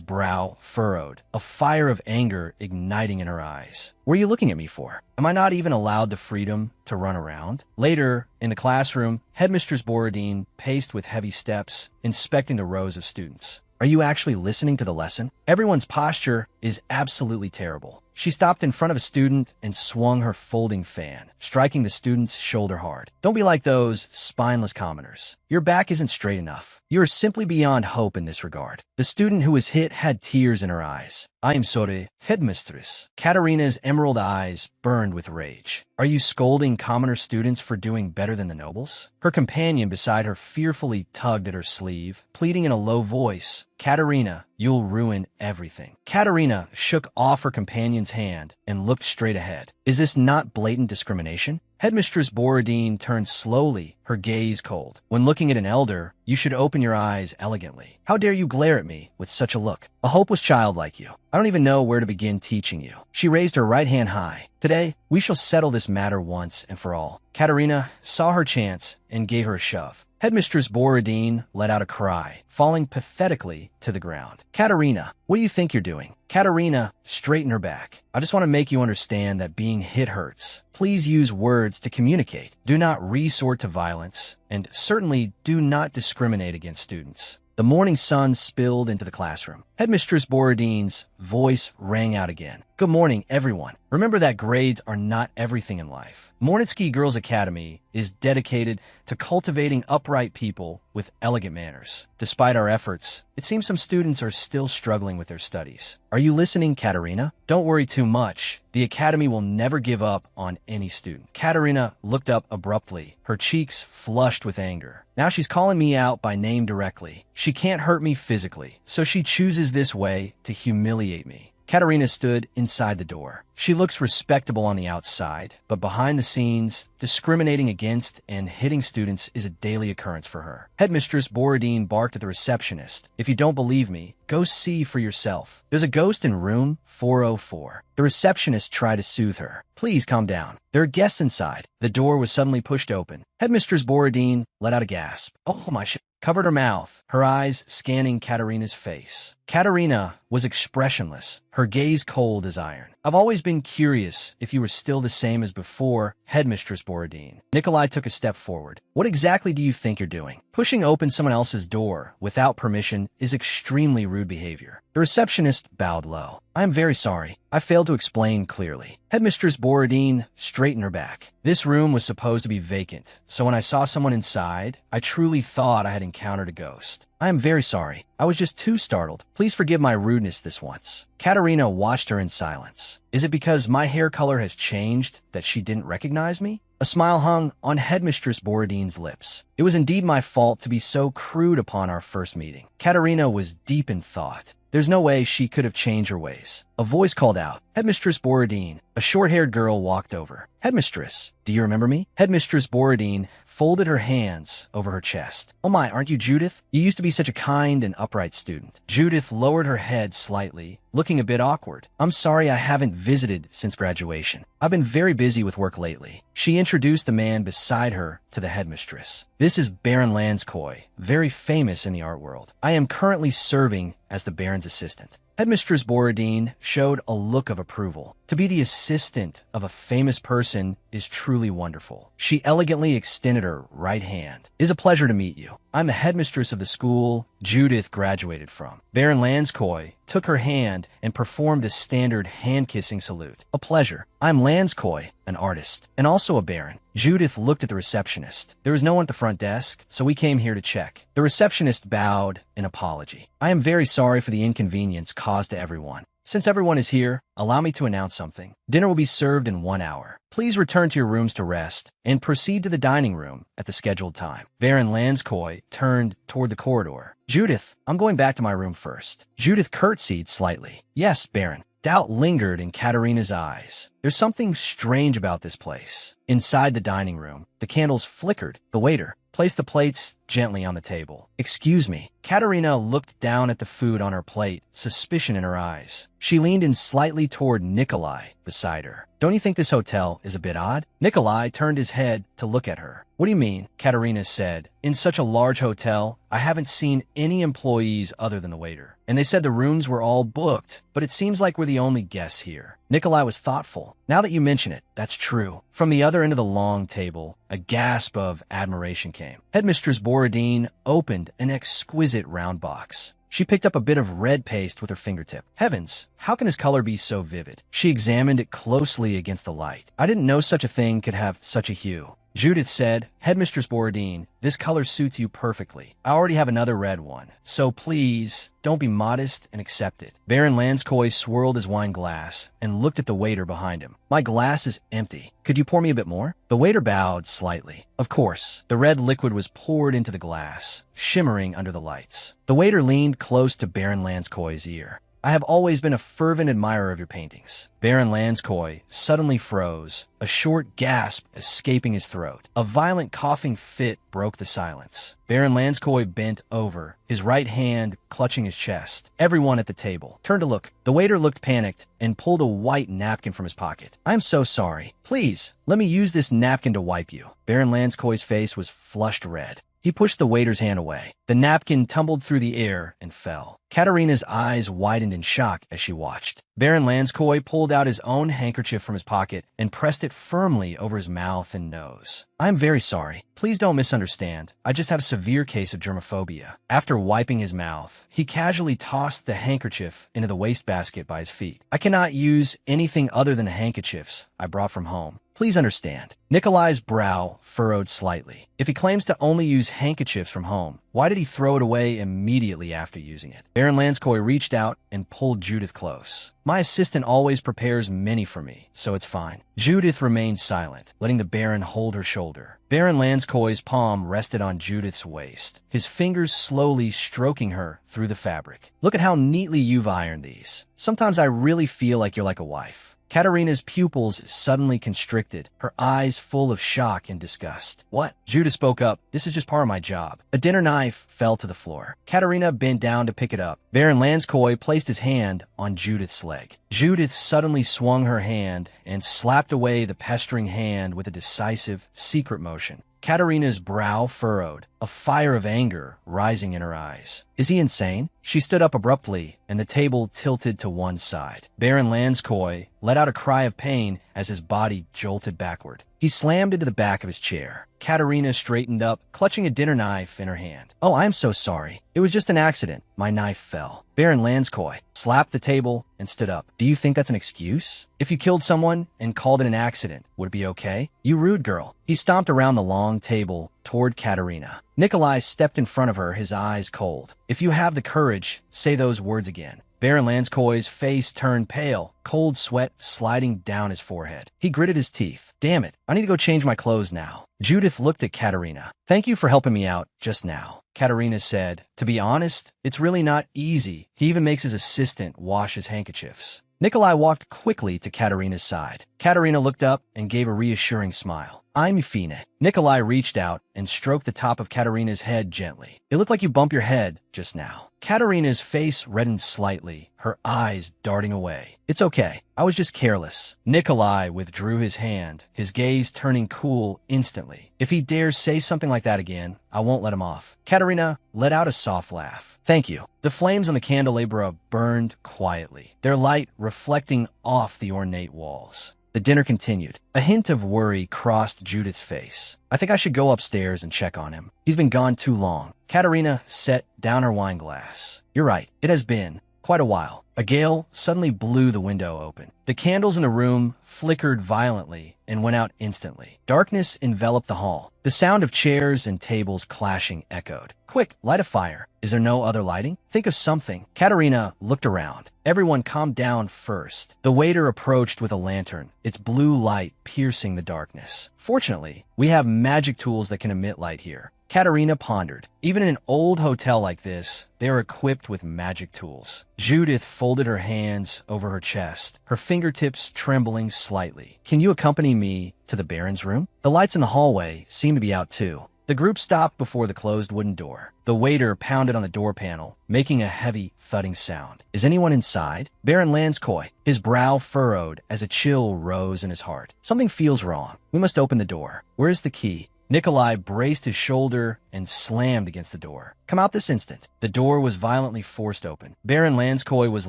brow furrowed, a fire of anger igniting in her eyes. What are you looking at me for? Am I not even allowed the freedom to run around? Later, in the classroom, Headmistress Borodin paced with heavy steps, inspecting the rows of students. Are you actually listening to the lesson? Everyone's posture is absolutely terrible. She stopped in front of a student and swung her folding fan, striking the student's shoulder hard. Don't be like those spineless commoners. Your back isn't straight enough. You are simply beyond hope in this regard. The student who was hit had tears in her eyes. I am sorry, headmistress. Katerina's emerald eyes burned with rage. Are you scolding commoner students for doing better than the nobles? Her companion beside her fearfully tugged at her sleeve, pleading in a low voice, Katerina, you'll ruin everything. Katerina shook off her companion's hand and looked straight ahead. Is this not blatant discrimination? Headmistress Borodin turned slowly, her gaze cold. When looking at an elder, you should open your eyes elegantly. How dare you glare at me with such a look? A hopeless child like you. I don't even know where to begin teaching you. She raised her right hand high. Today, we shall settle this matter once and for all. Katerina saw her chance and gave her a shove. Headmistress Borodin let out a cry, falling pathetically to the ground. Katerina, what do you think you're doing? Katerina straightened her back. I just want to make you understand that being hit hurts. Please use words to communicate. Do not resort to violence, and certainly do not discriminate against students. The morning sun spilled into the classroom. Headmistress Borodin's voice rang out again. Good morning, everyone. Remember that grades are not everything in life. Mornitsky Girls' Academy is dedicated to cultivating upright people with elegant manners. Despite our efforts, it seems some students are still struggling with their studies. Are you listening, Katerina? Don't worry too much. The Academy will never give up on any student. Katerina looked up abruptly, her cheeks flushed with anger. Now she's calling me out by name directly. She can't hurt me physically, so she chooses this way to humiliate me. Katerina stood inside the door. She looks respectable on the outside, but behind the scenes, discriminating against and hitting students is a daily occurrence for her. Headmistress Borodine barked at the receptionist. If you don't believe me, go see for yourself. There's a ghost in room 404. The receptionist tried to soothe her. Please calm down. There are guests inside. The door was suddenly pushed open. Headmistress Borodine let out a gasp. Oh my shit. Covered her mouth, her eyes scanning Katerina's face. Katerina was expressionless, her gaze cold as iron. I've always been curious if you were still the same as before, Headmistress Borodine. Nikolai took a step forward. What exactly do you think you're doing? Pushing open someone else's door without permission is extremely rude behavior. The receptionist bowed low. I am very sorry. I failed to explain clearly. Headmistress Borodine straightened her back. This room was supposed to be vacant, so when I saw someone inside, I truly thought I had encountered a ghost. I am very sorry. I was just too startled. Please forgive my rudeness this once. Katerina watched her in silence. Is it because my hair color has changed that she didn't recognize me? A smile hung on Headmistress Borodine's lips. It was indeed my fault to be so crude upon our first meeting. Katerina was deep in thought. There's no way she could have changed her ways. A voice called out, Headmistress Borodine. A short-haired girl walked over. Headmistress, do you remember me? Headmistress Borodine folded her hands over her chest. Oh my, aren't you Judith? You used to be such a kind and upright student. Judith lowered her head slightly, looking a bit awkward. I'm sorry I haven't visited since graduation. I've been very busy with work lately. She introduced the man beside her to the headmistress. This is Baron Lanskoi, very famous in the art world. I am currently serving as the Baron's assistant. Headmistress Borodine showed a look of approval. To be the assistant of a famous person is truly wonderful. She elegantly extended her right hand. It is a pleasure to meet you. I'm the headmistress of the school Judith graduated from. Baron Lanskoi took her hand and performed a standard hand-kissing salute. A pleasure. I'm Lanskoi, an artist, and also a baron. Judith looked at the receptionist. There was no one at the front desk, so we came here to check. The receptionist bowed in apology. I am very sorry for the inconvenience caused to everyone. Since everyone is here, allow me to announce something. Dinner will be served in 1 hour. Please return to your rooms to rest and proceed to the dining room at the scheduled time. Baron Lanskoi turned toward the corridor. Judith, I'm going back to my room first. Judith curtsied slightly. Yes, Baron. Doubt lingered in Katerina's eyes. There's something strange about this place. Inside the dining room, the candles flickered. The waiter placed the plates gently on the table. Excuse me. Katerina looked down at the food on her plate, suspicion in her eyes. She leaned in slightly toward Nikolai beside her. Don't you think this hotel is a bit odd? Nikolai turned his head to look at her. What do you mean? Katerina said. In such a large hotel, I haven't seen any employees other than the waiter. And they said the rooms were all booked, but it seems like we're the only guests here. Nikolai was thoughtful. Now that you mention it, that's true. From the other end of the long table, a gasp of admiration came. Headmistress Borodine opened an exquisite round box. She picked up a bit of red paste with her fingertip. Heavens, how can this color be so vivid? She examined it closely against the light. I didn't know such a thing could have such a hue. Judith said, Headmistress Borodine, this color suits you perfectly. I already have another red one, so please, don't be modest and accept it. Baron Lanskoi swirled his wine glass and looked at the waiter behind him. My glass is empty. Could you pour me a bit more? The waiter bowed slightly. Of course. The red liquid was poured into the glass, shimmering under the lights. The waiter leaned close to Baron Lanskoi's ear. I have always been a fervent admirer of your paintings. Baron Lanskoi suddenly froze, a short gasp escaping his throat. A violent coughing fit broke the silence. Baron Lanskoi bent over, his right hand clutching his chest. Everyone at the table turned to look. The waiter looked panicked and pulled a white napkin from his pocket. I am so sorry. Please, let me use this napkin to wipe you. Baron Lanskoi's face was flushed red. He pushed the waiter's hand away. The napkin tumbled through the air and fell. Katerina's eyes widened in shock as she watched. Baron Lanskoi pulled out his own handkerchief from his pocket and pressed it firmly over his mouth and nose. I am very sorry. Please don't misunderstand. I just have a severe case of germophobia. After wiping his mouth, he casually tossed the handkerchief into the wastebasket by his feet. I cannot use anything other than the handkerchiefs I brought from home. Please understand. Nikolai's brow furrowed slightly. If he claims to only use handkerchiefs from home, why did he throw it away immediately after using it? Baron Lanskoy reached out and pulled Judith close. My assistant always prepares many for me, so it's fine. Judith remained silent, letting the Baron hold her shoulder. Baron Lanskoy's palm rested on Judith's waist, his fingers slowly stroking her through the fabric. Look at how neatly you've ironed these. Sometimes I really feel like you're like a wife. Katerina's pupils suddenly constricted, her eyes full of shock and disgust. What? Judith spoke up. This is just part of my job. A dinner knife fell to the floor. Katerina bent down to pick it up. Baron Lanskoy placed his hand on Judith's leg. Judith suddenly swung her hand and slapped away the pestering hand with a decisive, secret motion. Katerina's brow furrowed, a fire of anger rising in her eyes. Is he insane? She stood up abruptly, and the table tilted to one side. Baron Lanskoy let out a cry of pain as his body jolted backward. He slammed into the back of his chair. Katerina straightened up, clutching a dinner knife in her hand. Oh, I am so sorry. It was just an accident. My knife fell. Baron Lanskoy slapped the table and stood up. Do you think that's an excuse? If you killed someone and called it an accident, would it be okay? You rude girl. He stomped around the long table toward Katerina. Nikolai stepped in front of her, his eyes cold. If you have the courage, say those words again. Baron Lanskoy's face turned pale, cold sweat sliding down his forehead. He gritted his teeth. Damn it, I need to go change my clothes now. Judith looked at Katerina. Thank you for helping me out just now. Katerina said, to be honest, it's really not easy. He even makes his assistant wash his handkerchiefs. Nikolai walked quickly to Katerina's side. Katerina looked up and gave a reassuring smile. I'm Fine. Nikolai reached out and stroked the top of Katerina's head gently. It looked like you bumped your head just now. Katerina's face reddened slightly, her eyes darting away. It's okay. I was just careless. Nikolai withdrew his hand, his gaze turning cool instantly. If he dares say something like that again, I won't let him off. Katerina let out a soft laugh. Thank you. The flames on the candelabra burned quietly, their light reflecting off the ornate walls. The dinner continued. A hint of worry crossed Judith's face. I think I should go upstairs and check on him. He's been gone too long. Katerina set down her wine glass. You're right. It has been quite a while. A gale suddenly blew the window open. The candles in the room flickered violently and went out instantly. Darkness enveloped the hall. The sound of chairs and tables clashing echoed. Quick, light a fire. Is there no other lighting? Think of something. Katerina looked around. Everyone calmed down first. The waiter approached with a lantern, its blue light piercing the darkness. Fortunately, we have magic tools that can emit light here. Katerina pondered. Even in an old hotel like this, they are equipped with magic tools. Judith folded her hands over her chest, her fingertips trembling slightly. Can you accompany me to the Baron's room? The lights in the hallway seem to be out too. The group stopped before the closed wooden door. The waiter pounded on the door panel, making a heavy, thudding sound. Is anyone inside? Baron Lanskoy, his brow furrowed as a chill rose in his heart. Something feels wrong. We must open the door. Where is the key? Nikolai braced his shoulder and slammed against the door. Come out this instant. The door was violently forced open. Baron Lanskoy was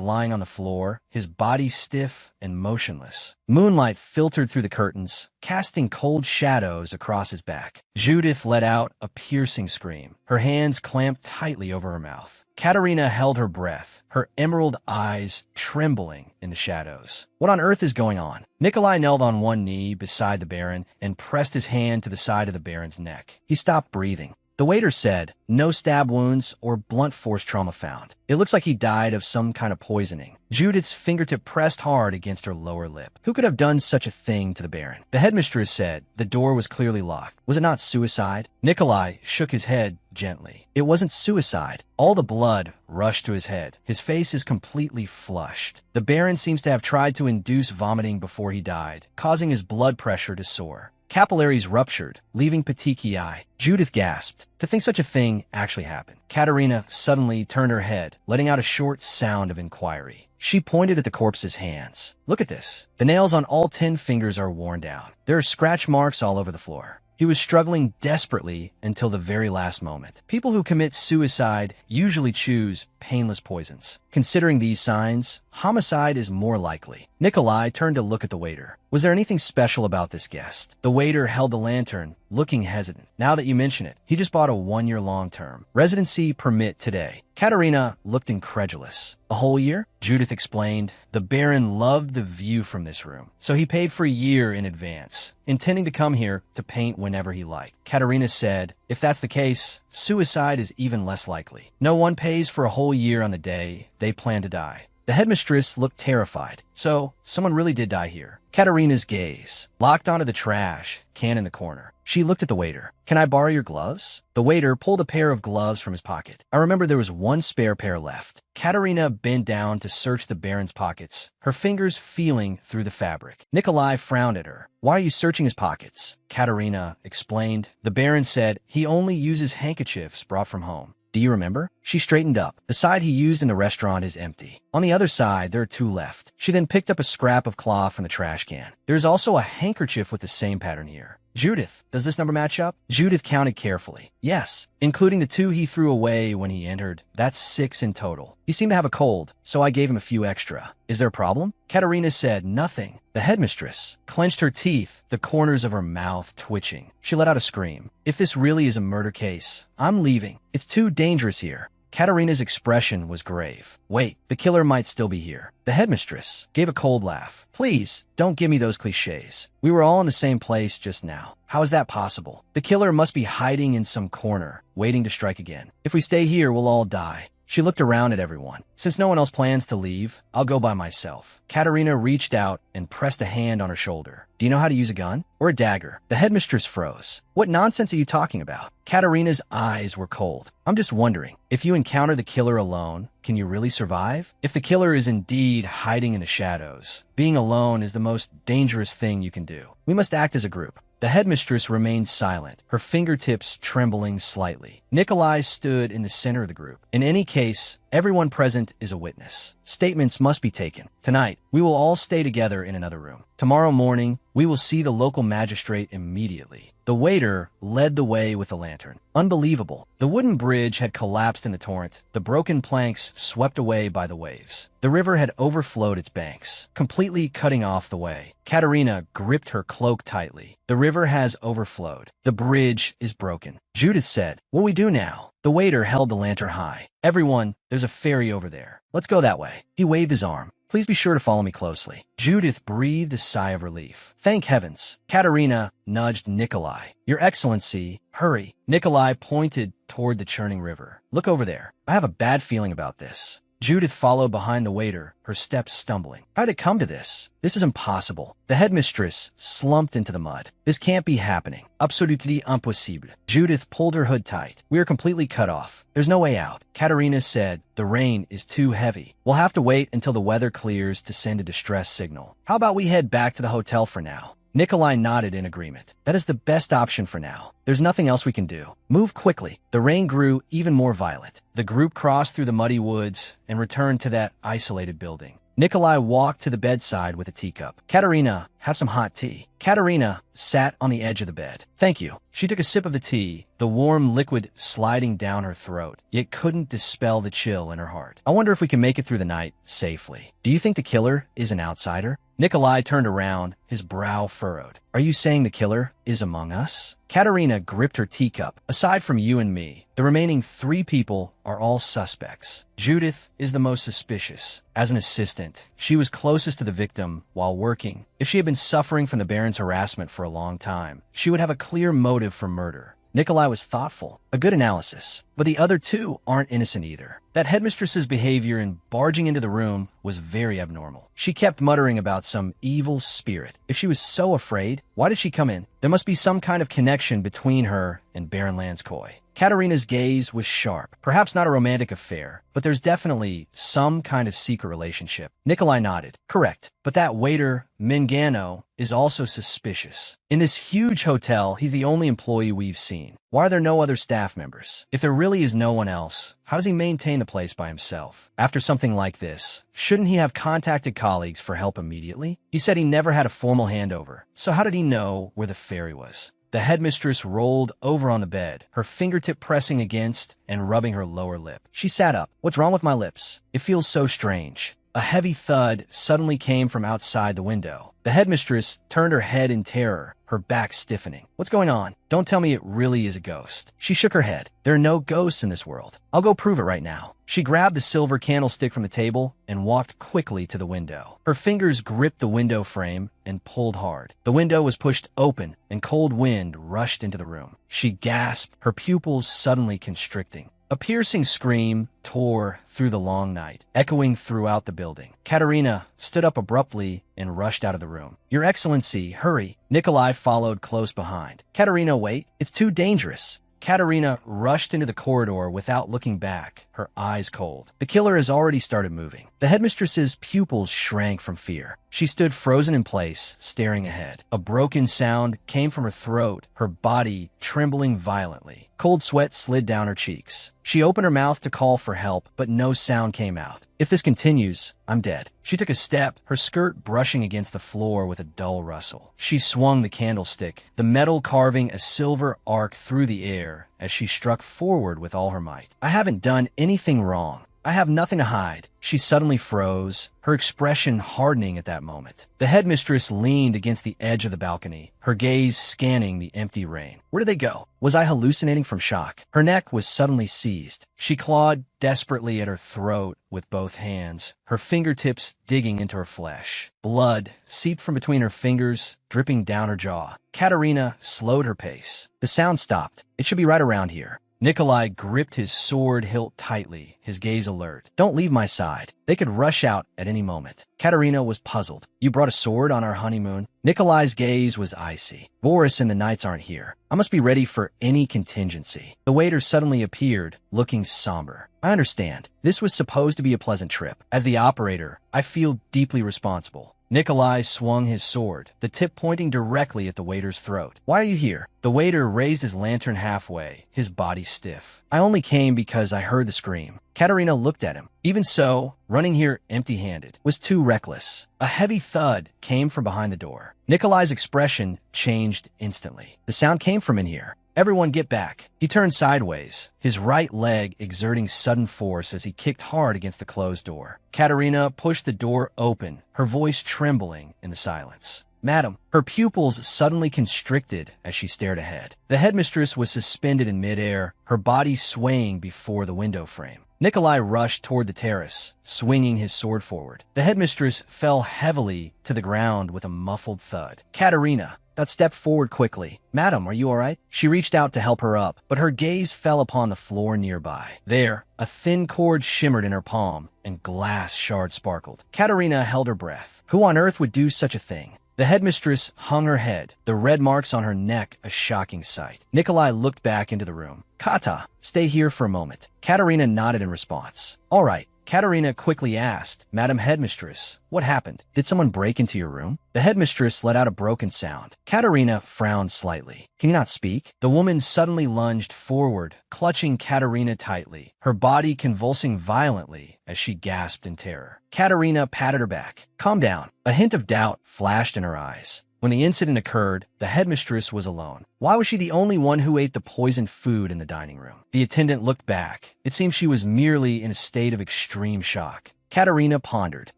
lying on the floor, his body stiff and motionless. Moonlight filtered through the curtains, casting cold shadows across his back. Judith let out a piercing scream, her hands clamped tightly over her mouth. Katerina held her breath, her emerald eyes trembling in the shadows. What on earth is going on? Nikolai knelt on one knee beside the Baron and pressed his hand to the side of the Baron's neck. He stopped breathing. The waiter said, no stab wounds or blunt force trauma found. It looks like he died of some kind of poisoning. Judith's fingertip pressed hard against her lower lip. Who could have done such a thing to the Baron? The headmistress said the door was clearly locked. Was it not suicide? Nikolai shook his head gently. It wasn't suicide. All the blood rushed to his head. His face is completely flushed. The Baron seems to have tried to induce vomiting before he died, causing his blood pressure to soar. Capillaries ruptured, leaving petechiae. Judith gasped. To think such a thing actually happened. Katerina suddenly turned her head, letting out a short sound of inquiry. She pointed at the corpse's hands. Look at this. The nails on all 10 fingers are worn down. There are scratch marks all over the floor. He was struggling desperately until the very last moment. People who commit suicide usually choose painless poisons. Considering these signs, homicide is more likely. Nikolai turned to look at the waiter. Was there anything special about this guest? The waiter held the lantern, looking hesitant. Now that you mention it, he just bought a 1-year long-term residency permit today. Katerina looked incredulous. A whole year? Judith explained. The Baron loved the view from this room, so he paid for a year in advance, intending to come here to paint whenever he liked. Katerina said, if that's the case, suicide is even less likely. No one pays for a whole year on the day they plan to die. The headmistress looked terrified. So, someone really did die here. Katerina's gaze locked onto the trash can in the corner. She looked at the waiter. Can I borrow your gloves? The waiter pulled a pair of gloves from his pocket. I remember there was one spare pair left. Katerina bent down to search the Baron's pockets, her fingers feeling through the fabric. Nikolai frowned at her. Why are you searching his pockets? Katerina explained. The Baron said he only uses handkerchiefs brought from home. Do you remember? She straightened up. The side he used in the restaurant is empty. On the other side, there are 2 left. She then picked up a scrap of cloth from the trash can. There is also a handkerchief with the same pattern here. Judith, does this number match up? Judith counted carefully. Yes, including the 2 he threw away when he entered. That's 6 in total. He seemed to have a cold, so I gave him a few extra. Is there a problem? Katerina said nothing. The headmistress clenched her teeth, the corners of her mouth twitching. She let out a scream. If this really is a murder case, I'm leaving. It's too dangerous here. Katerina's expression was grave. Wait, the killer might still be here. The headmistress gave a cold laugh. Please, don't give me those cliches. We were all in the same place just now. How is that possible? The killer must be hiding in some corner, waiting to strike again. If we stay here, we'll all die. She looked around at everyone. Since no one else plans to leave, I'll go by myself. Katerina reached out and pressed a hand on her shoulder. Do you know how to use a gun? Or a dagger? The headmistress froze. What nonsense are you talking about? Katerina's eyes were cold. I'm just wondering, if you encounter the killer alone, can you really survive? If the killer is indeed hiding in the shadows, being alone is the most dangerous thing you can do. We must act as a group. The headmistress remained silent, her fingertips trembling slightly. Nikolai stood in the center of the group. In any case, everyone present is a witness. Statements must be taken. Tonight, we will all stay together in another room. Tomorrow morning, we will see the local magistrate immediately. The waiter led the way with a lantern. Unbelievable. The wooden bridge had collapsed in the torrent, the broken planks swept away by the waves. The river had overflowed its banks, completely cutting off the way. Katerina gripped her cloak tightly. The river has overflowed. The bridge is broken. Judith said, what do we do now? The waiter held the lantern high. Everyone, there's a ferry over there. Let's go that way. He waved his arm. Please be sure to follow me closely. Judith breathed a sigh of relief. Thank heavens. Katerina nudged Nikolai. Your Excellency, hurry. Nikolai pointed toward the churning river. Look over there. I have a bad feeling about this. Judith followed behind the waiter, her steps stumbling. How did it come to this? This is impossible. The headmistress slumped into the mud. This can't be happening. Absolutely impossible. Judith pulled her hood tight. We are completely cut off. There's no way out. Katerina said, the rain is too heavy. We'll have to wait until the weather clears to send a distress signal. How about we head back to the hotel for now? Nikolai nodded in agreement. That is the best option for now. There's nothing else we can do. Move quickly. The rain grew even more violent. The group crossed through the muddy woods and returned to that isolated building. Nikolai walked to the bedside with a teacup. Katerina, have some hot tea. Katerina sat on the edge of the bed. Thank you. She took a sip of the tea, the warm liquid sliding down her throat, yet couldn't dispel the chill in her heart. I wonder if we can make it through the night safely. Do you think the killer is an outsider? Nikolai turned around, his brow furrowed. Are you saying the killer is among us? Katerina gripped her teacup. Aside from you and me, the remaining 3 people are all suspects. Judith is the most suspicious. As an assistant, she was closest to the victim while working. If she had been suffering from the Baron's harassment for a long time, she would have a clear motive for murder. Nikolai was thoughtful, a good analysis, but the other 2 aren't innocent either. That headmistress's behavior in barging into the room was very abnormal. She kept muttering about some evil spirit. If she was so afraid, why did she come in? There must be some kind of connection between her and Baron Lanskoy. Katerina's gaze was sharp. Perhaps not a romantic affair, but there's definitely some kind of secret relationship. Nikolai nodded. Correct. But that waiter, Mangano, is also suspicious. In this huge hotel, he's the only employee we've seen. Why are there no other staff members? If there really is no one else, how does he maintain the place by himself? After something like this, shouldn't he have contacted colleagues for help immediately? He said he never had a formal handover, so how did he know where the ferry was? The headmistress rolled over on the bed, her fingertip pressing against and rubbing her lower lip. She sat up. What's wrong with my lips? It feels so strange. A heavy thud suddenly came from outside the window. The headmistress turned her head in terror, her back stiffening. What's going on? Don't tell me it really is a ghost. She shook her head. There are no ghosts in this world. I'll go prove it right now. She grabbed the silver candlestick from the table and walked quickly to the window. Her fingers gripped the window frame and pulled hard. The window was pushed open and cold wind rushed into the room. She gasped, her pupils suddenly constricting. A piercing scream tore through the long night, echoing throughout the building. Katerina stood up abruptly and rushed out of the room. Your Excellency, hurry. Nikolai followed close behind. Katerina, wait. It's too dangerous. Katerina rushed into the corridor without looking back, her eyes cold. The killer has already started moving. The headmistress's pupils shrank from fear. She stood frozen in place, staring ahead. A broken sound came from her throat, her body trembling violently. Cold sweat slid down her cheeks. She opened her mouth to call for help, but no sound came out. If this continues, I'm dead. She took a step, her skirt brushing against the floor with a dull rustle. She swung the candlestick, the metal carving a silver arc through the air as she struck forward with all her might. I haven't done anything wrong. I have nothing to hide. She suddenly froze, her expression hardening at that moment. The headmistress leaned against the edge of the balcony, her gaze scanning the empty rain. Where did they go? Was I hallucinating from shock? Her neck was suddenly seized. She clawed desperately at her throat with both hands, her fingertips digging into her flesh. Blood seeped from between her fingers, dripping down her jaw. Katerina slowed her pace. The sound stopped. It should be right around here. Nikolai gripped his sword hilt tightly, his gaze alert. Don't leave my side. They could rush out at any moment. Katerina was puzzled. You brought a sword on our honeymoon? Nikolai's gaze was icy. Boris and the knights aren't here. I must be ready for any contingency. The waiter suddenly appeared, looking somber. I understand. This was supposed to be a pleasant trip. As the operator, I feel deeply responsible. Nikolai swung his sword, the tip pointing directly at the waiter's throat. Why are you here? The waiter raised his lantern halfway, his body stiff. I only came because I heard the scream. Katerina looked at him. Even so, running here empty-handed was too reckless. A heavy thud came from behind the door. Nikolai's expression changed instantly. The sound came from in here. Everyone get back. He turned sideways, his right leg exerting sudden force as he kicked hard against the closed door. Katerina pushed the door open, her voice trembling in the silence. Madam, her pupils suddenly constricted as she stared ahead. The headmistress was suspended in midair, her body swaying before the window frame. Nikolai rushed toward the terrace, swinging his sword forward. The headmistress fell heavily to the ground with a muffled thud. Katerina stepped forward quickly. Madam, are you all right? She reached out to help her up, but her gaze fell upon the floor nearby. There, a thin cord shimmered in her palm, and glass shards sparkled. Katerina held her breath. Who on earth would do such a thing? The headmistress hung her head, the red marks on her neck a shocking sight. Nikolai looked back into the room. Kata, stay here for a moment. Katerina nodded in response. All right. Katerina quickly asked, Madam Headmistress, what happened? Did someone break into your room? The headmistress let out a broken sound. Katerina frowned slightly. Can you not speak? The woman suddenly lunged forward, clutching Katerina tightly, her body convulsing violently as she gasped in terror. Katerina patted her back. Calm down. A hint of doubt flashed in her eyes. When the incident occurred, the headmistress was alone. Why was she the only one who ate the poisoned food in the dining room? The attendant looked back. It seemed she was merely in a state of extreme shock. Katerina pondered.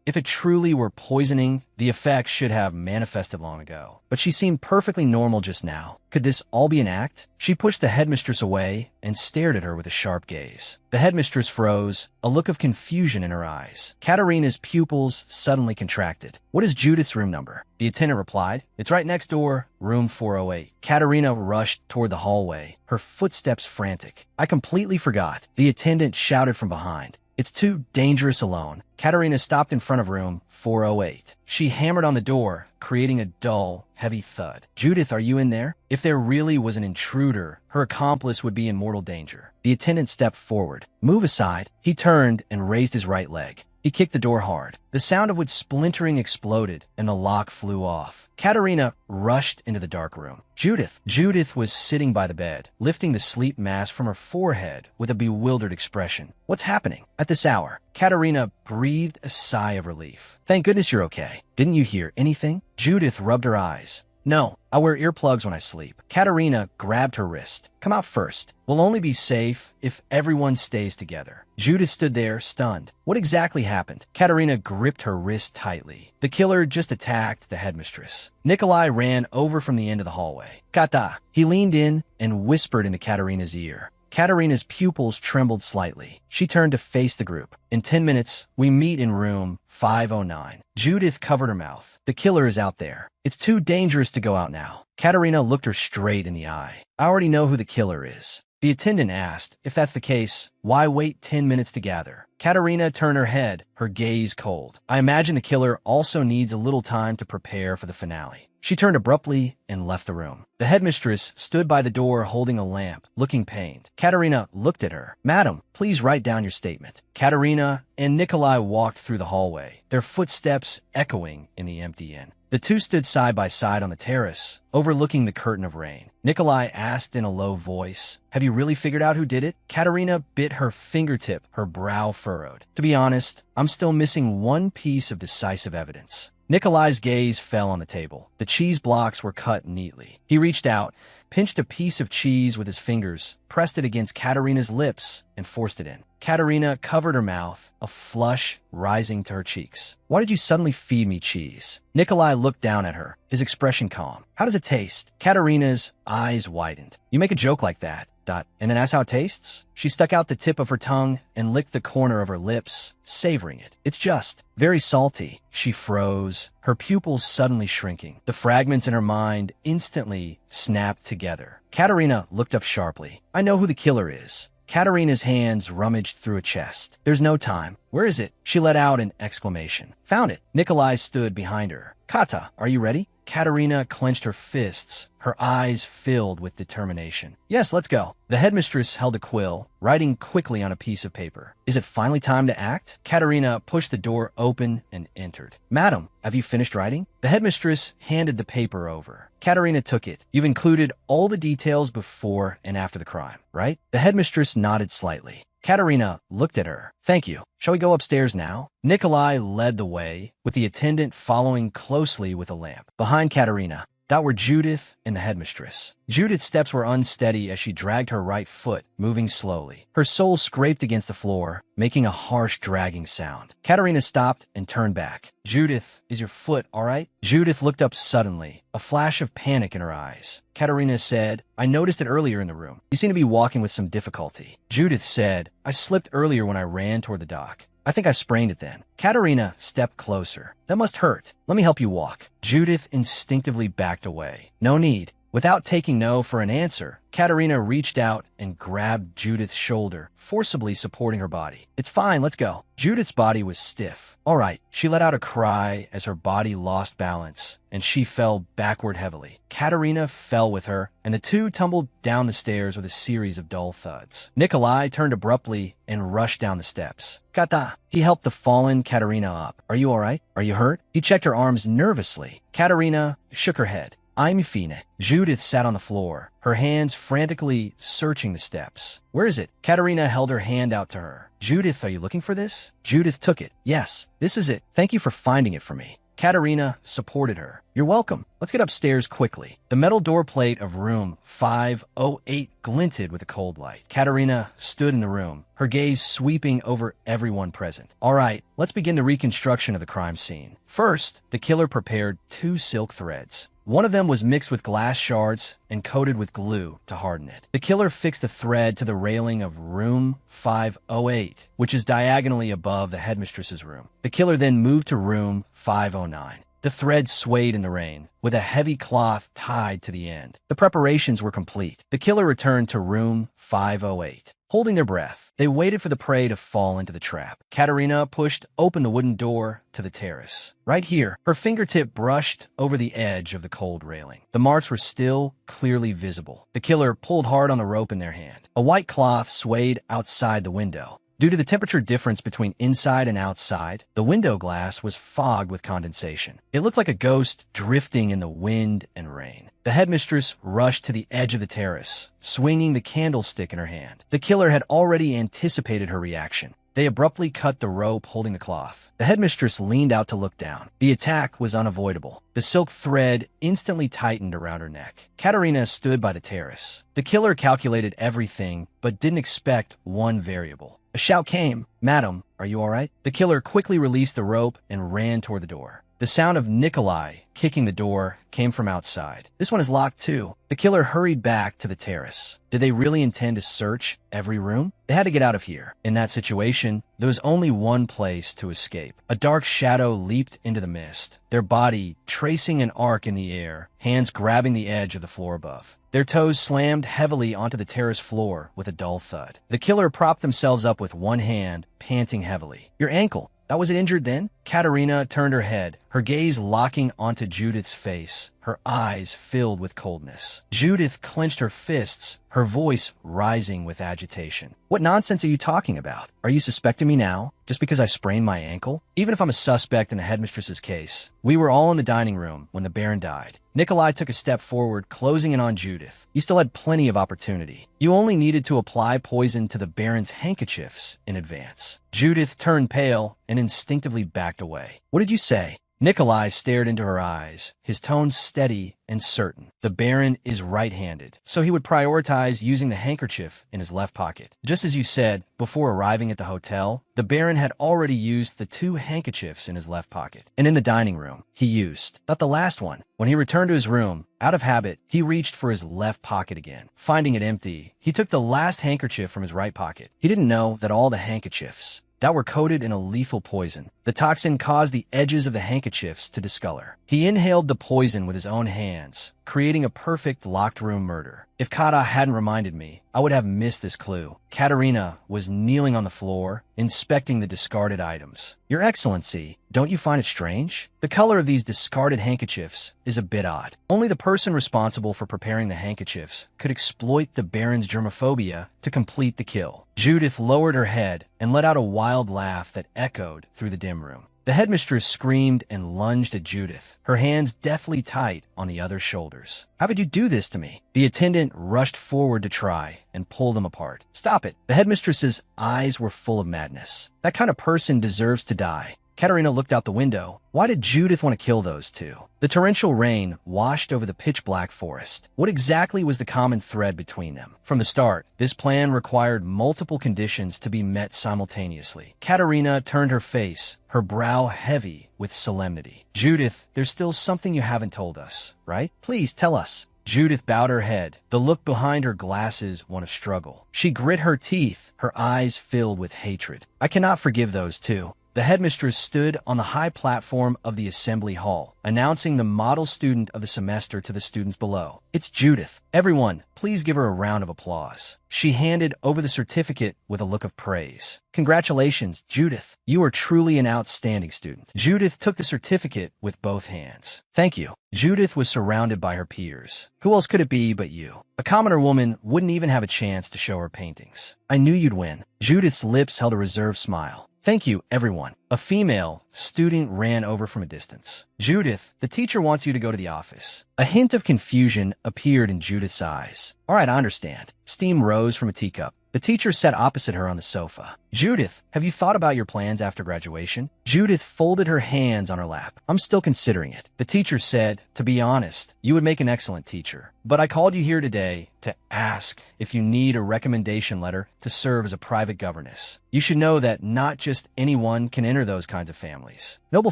If it truly were poisoning, the effects should have manifested long ago. But she seemed perfectly normal just now. Could this all be an act? She pushed the headmistress away and stared at her with a sharp gaze. The headmistress froze, a look of confusion in her eyes. Katerina's pupils suddenly contracted. What is Judith's room number? The attendant replied, It's right next door, room 408. Katerina rushed toward the hallway, her footsteps frantic. I completely forgot. The attendant shouted from behind. It's too dangerous alone. Katerina stopped in front of room 408. She hammered on the door, creating a dull, heavy thud. Judith, are you in there? If there really was an intruder, her accomplice would be in mortal danger. The attendant stepped forward. Move aside. He turned and raised his right leg. He kicked the door hard. The sound of wood splintering exploded, and the lock flew off. Katerina rushed into the dark room. Judith was sitting by the bed, lifting the sleep mask from her forehead with a bewildered expression. What's happening? At this hour, Katerina breathed a sigh of relief. Thank goodness you're okay. Didn't you hear anything? Judith rubbed her eyes. No, I wear earplugs when I sleep. Katerina grabbed her wrist. Come out first. We'll only be safe if everyone stays together. Judith stood there, stunned. What exactly happened? Katerina gripped her wrist tightly. The killer just attacked the headmistress. Nikolai ran over from the end of the hallway. Kata! He leaned in and whispered into Katerina's ear. Katerina's pupils trembled slightly. She turned to face the group. In 10 minutes, we meet in room 509. Judith covered her mouth. The killer is out there. It's too dangerous to go out now. Katerina looked her straight in the eye. I already know who the killer is. The attendant asked, if that's the case, why wait 10 minutes to gather? Katerina turned her head, her gaze cold. I imagine the killer also needs a little time to prepare for the finale. She turned abruptly and left the room. The headmistress stood by the door holding a lamp, looking pained. Katerina looked at her. Madam, please write down your statement. Katerina and Nikolai walked through the hallway, their footsteps echoing in the empty inn. The two stood side by side on the terrace, overlooking the curtain of rain. Nikolai asked in a low voice, have you really figured out who did it? Katerina bit her fingertip, her brow furrowed. To be honest, I'm still missing one piece of decisive evidence. Nikolai's gaze fell on the table. The cheese blocks were cut neatly. He reached out, pinched a piece of cheese with his fingers, pressed it against Katerina's lips, and forced it in. Katerina covered her mouth, a flush rising to her cheeks. Why did you suddenly feed me cheese? Nikolai looked down at her, his expression calm. How does it taste? Katerina's eyes widened. You make a joke like that. And then that's how it tastes? She stuck out the tip of her tongue and licked the corner of her lips, savoring it. It's just very salty. She froze, her pupils suddenly shrinking. The fragments in her mind instantly snapped together. Katerina looked up sharply. I know who the killer is. Katerina's hands rummaged through a chest. There's no time. Where is it? She let out an exclamation. Found it. Nikolai stood behind her. Kata, are you ready? Katerina clenched her fists, her eyes filled with determination. Yes, let's go. The headmistress held a quill, writing quickly on a piece of paper. Is it finally time to act? Katerina pushed the door open and entered. Madam, have you finished writing? The headmistress handed the paper over. Katerina took it. You've included all the details before and after the crime, right? The headmistress nodded slightly. Katerina looked at her. Thank you. Shall we go upstairs now? Nikolai led the way, with the attendant following closely with a lamp. Behind Katerina, that were Judith and the headmistress. Judith's steps were unsteady as she dragged her right foot, moving slowly. Her sole scraped against the floor, making a harsh dragging sound. Katerina stopped and turned back. Judith, is your foot all right? Judith looked up suddenly, a flash of panic in her eyes. Katerina said, I noticed it earlier in the room. You seem to be walking with some difficulty. Judith said, I slipped earlier when I ran toward the dock. I think I sprained it then. Katerina stepped closer. That must hurt. Let me help you walk. Judith instinctively backed away. No need. Without taking no for an answer, Katerina reached out and grabbed Judith's shoulder, forcibly supporting her body. It's fine, let's go. Judith's body was stiff. All right. She let out a cry as her body lost balance, and she fell backward heavily. Katerina fell with her, and the two tumbled down the stairs with a series of dull thuds. Nikolai turned abruptly and rushed down the steps. Kata! He helped the fallen Katerina up. Are you all right? Are you hurt? He checked her arms nervously. Katerina shook her head. I'm fine. Judith sat on the floor, her hands frantically searching the steps. Where is it? Katerina held her hand out to her. Judith, are you looking for this? Judith took it. Yes, this is it. Thank you for finding it for me. Katerina supported her. You're welcome. Let's get upstairs quickly. The metal door plate of room 508 glinted with a cold light. Katerina stood in the room, her gaze sweeping over everyone present. All right, let's begin the reconstruction of the crime scene. First, the killer prepared 2 silk threads. One of them was mixed with glass shards and coated with glue to harden it. The killer fixed the thread to the railing of room 508, which is diagonally above the headmistress's room. The killer then moved to room 509. The thread swayed in the rain, with a heavy cloth tied to the end. The preparations were complete. The killer returned to room 508. Holding their breath, they waited for the prey to fall into the trap. Katerina pushed open the wooden door to the terrace. Right here, her fingertip brushed over the edge of the cold railing. The marks were still clearly visible. The killer pulled hard on the rope in their hand. A white cloth swayed outside the window. Due to the temperature difference between inside and outside, the window glass was fogged with condensation. It looked like a ghost drifting in the wind and rain. The headmistress rushed to the edge of the terrace, swinging the candlestick in her hand. The killer had already anticipated her reaction. They abruptly cut the rope holding the cloth. The headmistress leaned out to look down. The attack was unavoidable. The silk thread instantly tightened around her neck. Katerina stood by the terrace. The killer calculated everything, but didn't expect one variable. A shout came. "Madam, are you all right?" The killer quickly released the rope and ran toward the door. The sound of Nikolai kicking the door came from outside. "This one is locked too." The killer hurried back to the terrace. Did they really intend to search every room? They had to get out of here. In that situation, there was only one place to escape. A dark shadow leaped into the mist, their body tracing an arc in the air, hands grabbing the edge of the floor above. Their toes slammed heavily onto the terrace floor with a dull thud. The killer propped themselves up with one hand, panting heavily. "Your ankle. That was it injured then?" Katerina turned her head, her gaze locking onto Judith's face, her eyes filled with coldness. Judith clenched her fists, her voice rising with agitation. "What nonsense are you talking about? Are you suspecting me now, just because I sprained my ankle? Even if I'm a suspect in the headmistress's case, we were all in the dining room when the Baron died." Nikolai took a step forward, closing in on Judith. "You still had plenty of opportunity. You only needed to apply poison to the Baron's handkerchiefs in advance." Judith turned pale and instinctively backed away. "What did you say?" Nikolai stared into her eyes, his tone steady and certain. "The Baron is right-handed, so he would prioritize using the handkerchief in his left pocket. Just as you said, before arriving at the hotel, the Baron had already used the 2 handkerchiefs in his left pocket. And in the dining room, he used, not the last one. When he returned to his room, out of habit, he reached for his left pocket again. Finding it empty, he took the last handkerchief from his right pocket. He didn't know that all the handkerchiefs that were coated in a lethal poison. The toxin caused the edges of the handkerchiefs to discolor. He inhaled the poison with his own hands, creating a perfect locked room murder. If Kata hadn't reminded me, I would have missed this clue." Katerina was kneeling on the floor, inspecting the discarded items. "Your Excellency, don't you find it strange? The color of these discarded handkerchiefs is a bit odd. Only the person responsible for preparing the handkerchiefs could exploit the Baron's germophobia to complete the kill." Judith lowered her head and let out a wild laugh that echoed through the dim room. The headmistress screamed and lunged at Judith, her hands deathly tight on the other's shoulders. "How could you do this to me?" The attendant rushed forward to try and pull them apart. "Stop it." The headmistress's eyes were full of madness. "That kind of person deserves to die." Katerina looked out the window. Why did Judith want to kill those two? The torrential rain washed over the pitch-black forest. What exactly was the common thread between them? From the start, this plan required multiple conditions to be met simultaneously. Katerina turned her face, her brow heavy with solemnity. "Judith, there's still something you haven't told us, right? Please tell us." Judith bowed her head, the look behind her glasses one of struggle. She grit her teeth, her eyes filled with hatred. "I cannot forgive those two." The headmistress stood on the high platform of the assembly hall, announcing the model student of the semester to the students below. "It's Judith. Everyone, please give her a round of applause." She handed over the certificate with a look of praise. "Congratulations, Judith. You are truly an outstanding student." Judith took the certificate with both hands. "Thank you." Judith was surrounded by her peers. Who else could it be but you? A commoner woman wouldn't even have a chance to show her paintings. "I knew you'd win." Judith's lips held a reserved smile. "Thank you, everyone." A female student ran over from a distance. "Judith, the teacher wants you to go to the office." A hint of confusion appeared in Judith's eyes. "All right, I understand." Steam rose from a teacup. The teacher sat opposite her on the sofa. "Judith, have you thought about your plans after graduation?" Judith folded her hands on her lap. "I'm still considering it." The teacher said, "To be honest, you would make an excellent teacher. But I called you here today to ask if you need a recommendation letter to serve as a private governess. You should know that not just anyone can enter those kinds of families. Noble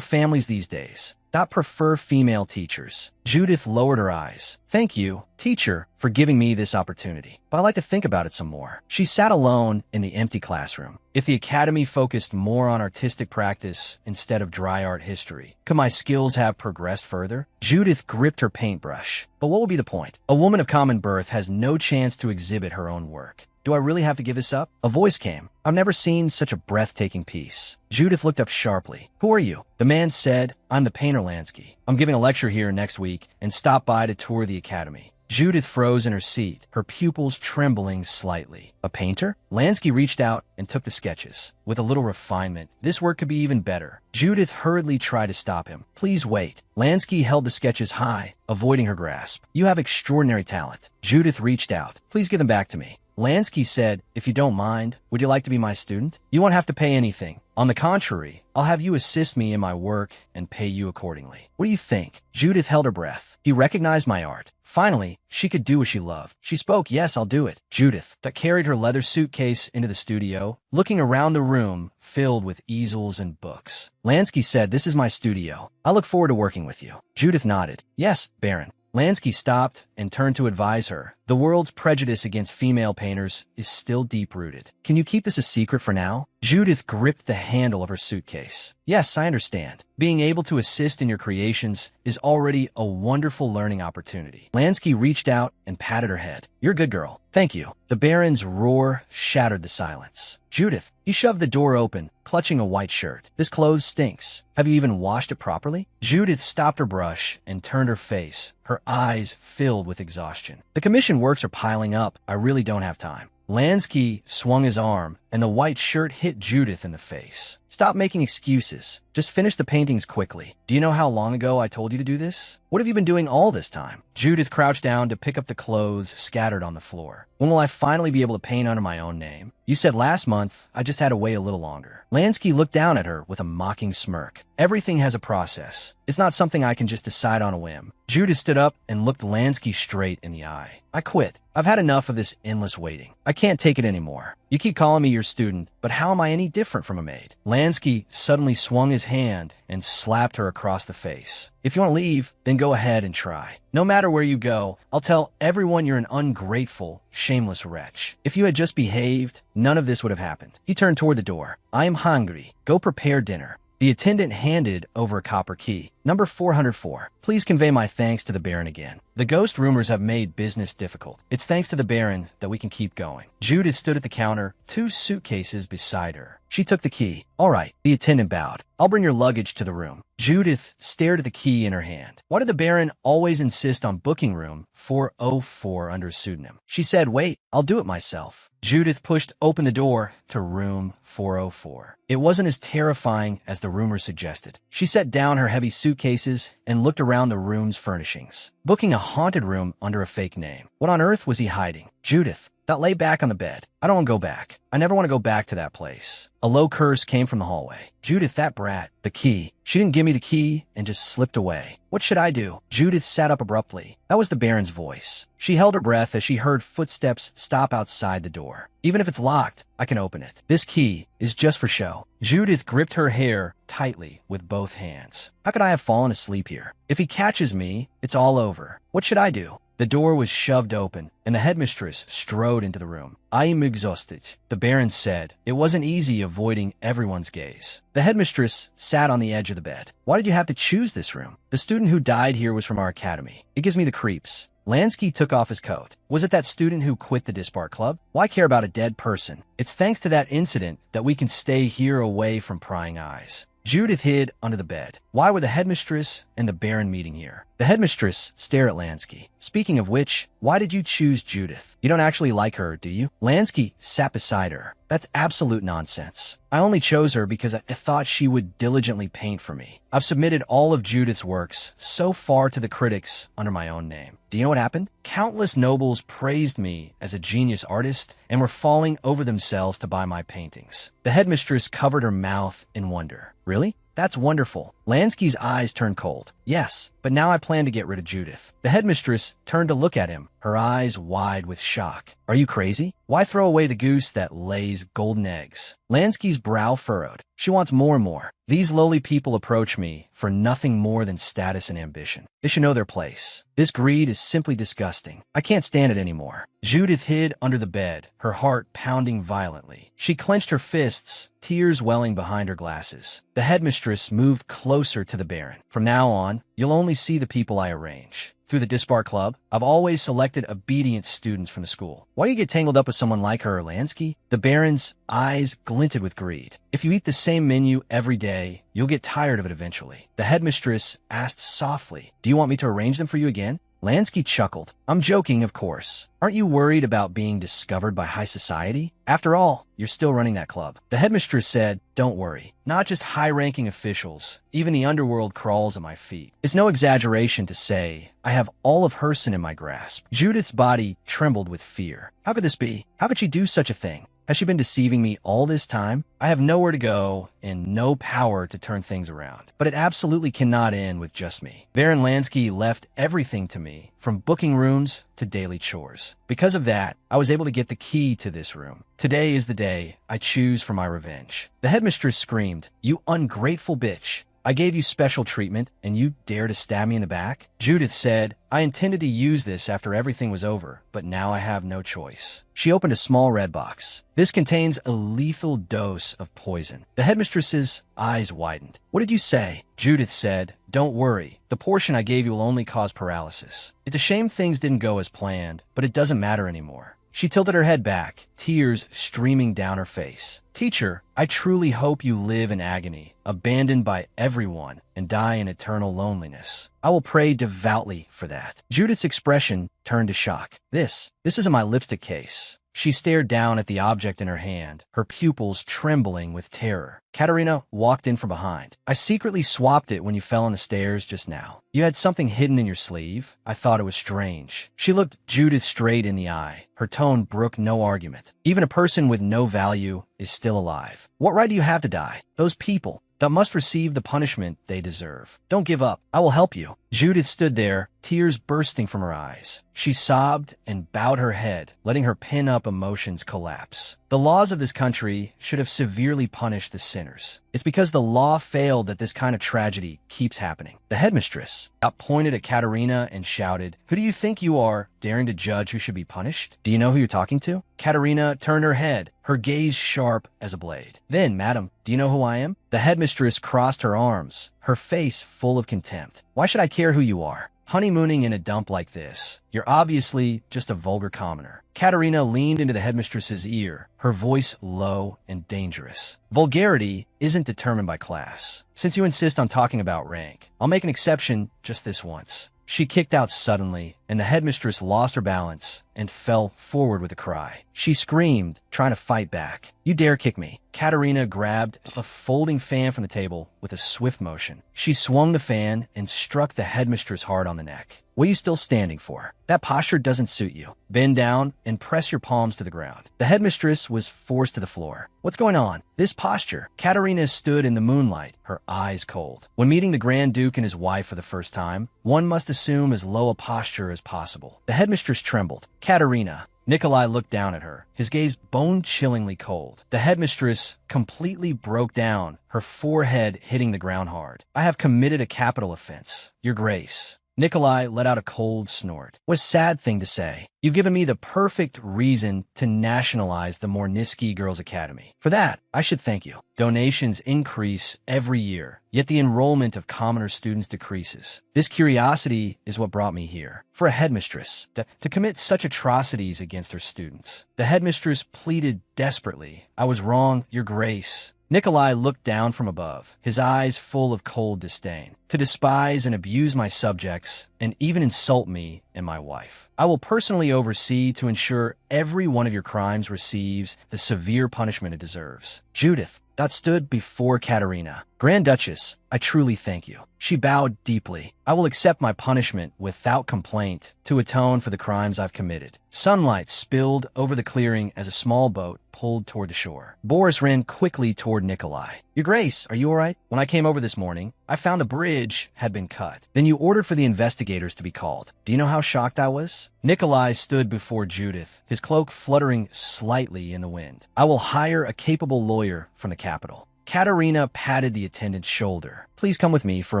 families these days not prefer female teachers." Judith lowered her eyes. "Thank you, teacher, for giving me this opportunity. But I'd like to think about it some more." She sat alone in the empty classroom. If the academy focused more on artistic practice instead of dry art history, could my skills have progressed further? Judith gripped her paintbrush. But what would be the point? A woman of common birth has no chance to exhibit her own work. Do I really have to give this up? A voice came. "I've never seen such a breathtaking piece." Judith looked up sharply. "Who are you?" The man said, "I'm the painter Lansky. I'm giving a lecture here next week and stopped by to tour the academy." Judith froze in her seat, her pupils trembling slightly. "A painter?" Lansky reached out and took the sketches. "With a little refinement, this work could be even better." Judith hurriedly tried to stop him. "Please wait." Lansky held the sketches high, avoiding her grasp. "You have extraordinary talent." Judith reached out. "Please give them back to me." Lansky said, if you don't mind, would you like to be my student? You won't have to pay anything. On the contrary, I'll have you assist me in my work and pay you accordingly. What do you think? Judith held her breath. He recognized my art. Finally, she could do what she loved. She spoke, yes, I'll do it. Judith, that carried her leather suitcase into the studio, looking around the room filled with easels and books. Lansky said, this is my studio. I look forward to working with you. Judith nodded. Yes, Baron. Lansky stopped and turned to advise her. The world's prejudice against female painters is still deep-rooted. Can you keep this a secret for now? Judith gripped the handle of her suitcase. Yes, I understand. Being able to assist in your creations is already a wonderful learning opportunity. Lansky reached out and patted her head. You're a good girl. Thank you. The Baron's roar shattered the silence. Judith, he shoved the door open, clutching a white shirt. This clothes stinks. Have you even washed it properly? Judith stopped her brush and turned her face, her eyes filled with exhaustion. The commission works are piling up. I really don't have time. Lansky swung his arm, and the white shirt hit Judith in the face. Stop making excuses. Just finish the paintings quickly. Do you know how long ago I told you to do this? What have you been doing all this time? Judith crouched down to pick up the clothes scattered on the floor. When will I finally be able to paint under my own name? You said last month. I just had to wait a little longer. Lansky looked down at her with a mocking smirk. Everything has a process. It's not something I can just decide on a whim. Judith stood up and looked Lansky straight in the eye. I quit. I've had enough of this endless waiting. I can't take it anymore. You keep calling me your student, but how am I any different from a maid? Lansky suddenly swung his hand and slapped her across the face. If you want to leave, then go ahead and try. No matter where you go, I'll tell everyone you're an ungrateful, shameless wretch. If you had just behaved, none of this would have happened. He turned toward the door. I am hungry. Go prepare dinner. The attendant handed over a copper key. Number 404. Please convey my thanks to the Baron again. The ghost rumors have made business difficult. It's thanks to the Baron that we can keep going. Judith stood at the counter, 2 suitcases beside her. She took the key. All right, the attendant bowed. I'll bring your luggage to the room. Judith stared at the key in her hand. Why did the Baron always insist on booking room 404 under a pseudonym? She said, wait, I'll do it myself. Judith pushed open the door to room 404. It wasn't as terrifying as the rumors suggested. She set down her heavy suitcases and looked around the room's furnishings. Booking a haunted room under a fake name. What on earth was he hiding? Judith, that lay back on the bed. I don't want to go back. I never want to go back to that place. A low curse came from the hallway. Judith, that brat. The key. She didn't give me the key and just slipped away. What should I do? Judith sat up abruptly. That was the Baron's voice. She held her breath as she heard footsteps stop outside the door. Even if it's locked, I can open it. This key is just for show. Judith gripped her hair tightly with both hands. How could I have fallen asleep here? If he catches me, it's all over. What should I do? The door was shoved open, and the headmistress strode into the room. I am exhausted, the Baron said. It wasn't easy avoiding everyone's gaze. The headmistress sat on the edge of the bed. Why did you have to choose this room? The student who died here was from our academy. It gives me the creeps. Lansky took off his coat. Was it that student who quit the Dispart Club? Why care about a dead person? It's thanks to that incident that we can stay here away from prying eyes. Judith hid under the bed. Why were the headmistress and the Baron meeting here? The headmistress stared at Lansky. Speaking of which, why did you choose Judith? You don't actually like her, do you? Lansky sat beside her. That's absolute nonsense. I only chose her because I thought she would diligently paint for me. I've submitted all of Judith's works so far to the critics under my own name. Do you know what happened? Countless nobles praised me as a genius artist and were falling over themselves to buy my paintings. The headmistress covered her mouth in wonder. Really? That's wonderful. Lansky's eyes turned cold. Yes, but now I plan to get rid of Judith. The headmistress turned to look at him, her eyes wide with shock. Are you crazy? Why throw away the goose that lays golden eggs? Lansky's brow furrowed. She wants more and more. These lowly people approach me for nothing more than status and ambition. They should know their place. This greed is simply disgusting. I can't stand it anymore. Judith hid under the bed, her heart pounding violently. She clenched her fists, tears welling behind her glasses. The headmistress moved closer to the Baron. From now on, you'll only see the people I arrange. Through the Dispart Club, I've always selected obedient students from the school. Why you get tangled up with someone like her, Lansky? The Baron's eyes glinted with greed. If you eat the same menu every day, you'll get tired of it eventually. The headmistress asked softly, do you want me to arrange them for you again? Lansky chuckled. I'm joking, of course. Aren't you worried about being discovered by high society? After all, you're still running that club. The headmistress said, don't worry. Not just high-ranking officials. Even the underworld crawls at my feet. It's no exaggeration to say I have all of Herson in my grasp. Judith's body trembled with fear. How could this be? How could she do such a thing? Has she been deceiving me all this time? I have nowhere to go and no power to turn things around. But it absolutely cannot end with just me. Baron Lansky left everything to me, from booking rooms to daily chores. Because of that, I was able to get the key to this room. Today is the day I choose for my revenge. The headmistress screamed, "You ungrateful bitch. I gave you special treatment, and you dare to stab me in the back?" Judith said, I intended to use this after everything was over, but now I have no choice. She opened a small red box. This contains a lethal dose of poison. The headmistress's eyes widened. What did you say? Judith said, don't worry. The portion I gave you will only cause paralysis. It's a shame things didn't go as planned, but it doesn't matter anymore. She tilted her head back, tears streaming down her face. Teacher, I truly hope you live in agony, abandoned by everyone, and die in eternal loneliness. I will pray devoutly for that. Judith's expression turned to shock. This isn't my lipstick case. She stared down at the object in her hand, her pupils trembling with terror. Katerina walked in from behind. I secretly swapped it when you fell on the stairs just now. You had something hidden in your sleeve. I thought it was strange. She looked Judith straight in the eye. Her tone brooked no argument. Even a person with no value is still alive. What right do you have to die? Those people that must receive the punishment they deserve. Don't give up. I will help you. Judith stood there, tears bursting from her eyes. She sobbed and bowed her head, letting her pin-up emotions collapse. The laws of this country should have severely punished the sinners. It's because the law failed that this kind of tragedy keeps happening. The headmistress pointed at Katerina and shouted, Who do you think you are, daring to judge who should be punished? Do you know who you're talking to? Katerina turned her head, her gaze sharp as a blade. Then, madam, do you know who I am? The headmistress crossed her arms, her face full of contempt. Why should I care who you are? Honeymooning in a dump like this. You're obviously just a vulgar commoner. Katerina leaned into the headmistress's ear, her voice low and dangerous. Vulgarity isn't determined by class. Since you insist on talking about rank, I'll make an exception just this once. She kicked out suddenly, and the headmistress lost her balance and fell forward with a cry. She screamed, trying to fight back. You dare kick me. Katerina grabbed a folding fan from the table with a swift motion. She swung the fan and struck the headmistress hard on the neck. What are you still standing for? That posture doesn't suit you. Bend down and press your palms to the ground. The headmistress was forced to the floor. What's going on? This posture. Katerina stood in the moonlight, her eyes cold. When meeting the Grand Duke and his wife for the first time, one must assume as low a posture as possible. The headmistress trembled. Katerina. Nikolai looked down at her, his gaze bone-chillingly cold. The headmistress completely broke down, her forehead hitting the ground hard. I have committed a capital offense, Your Grace. Nikolai let out a cold snort. What a sad thing to say. You've given me the perfect reason to nationalize the Mornisky Girls Academy. For that, I should thank you. Donations increase every year, yet the enrollment of commoner students decreases. This curiosity is what brought me here. For a headmistress, to commit such atrocities against her students. The headmistress pleaded desperately. I was wrong, Your Grace. Nikolai looked down from above, his eyes full of cold disdain. To despise and abuse my subjects, and even insult me and my wife. I will personally oversee to ensure every one of your crimes receives the severe punishment it deserves. Judith stood before Katerina. Grand Duchess, I truly thank you. She bowed deeply. I will accept my punishment without complaint to atone for the crimes I've committed. Sunlight spilled over the clearing as a small boat pulled toward the shore. Boris ran quickly toward Nikolai. Your Grace, are you all right? When I came over this morning, I found the bridge had been cut. Then you ordered for the investigators to be called. Do you know how shocked I was? Nikolai stood before Judith, his cloak fluttering slightly in the wind. I will hire a capable lawyer from the capital. Katerina patted the attendant's shoulder. Please come with me for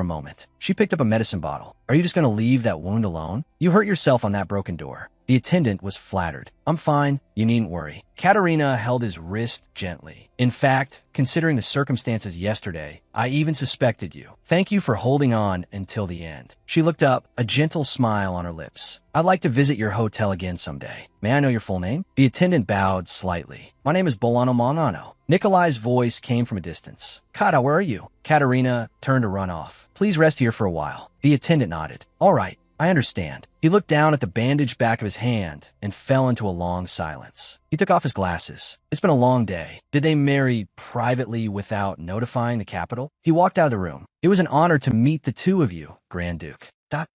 a moment. She picked up a medicine bottle. Are you just going to leave that wound alone? You hurt yourself on that broken door. The attendant was flattered. I'm fine. You needn't worry. Katerina held his wrist gently. In fact, considering the circumstances yesterday, I even suspected you. Thank you for holding on until the end. She looked up, a gentle smile on her lips. I'd like to visit your hotel again someday. May I know your full name? The attendant bowed slightly. My name is Bolano Mangano. Nikolai's voice came from a distance. Kata, where are you? Katerina turned to run off. Please rest here for a while. The attendant nodded. All right, I understand. He looked down at the bandaged back of his hand and fell into a long silence. He took off his glasses. It's been a long day. Did they marry privately without notifying the capital? He walked out of the room. It was an honor to meet the two of you, Grand Duke.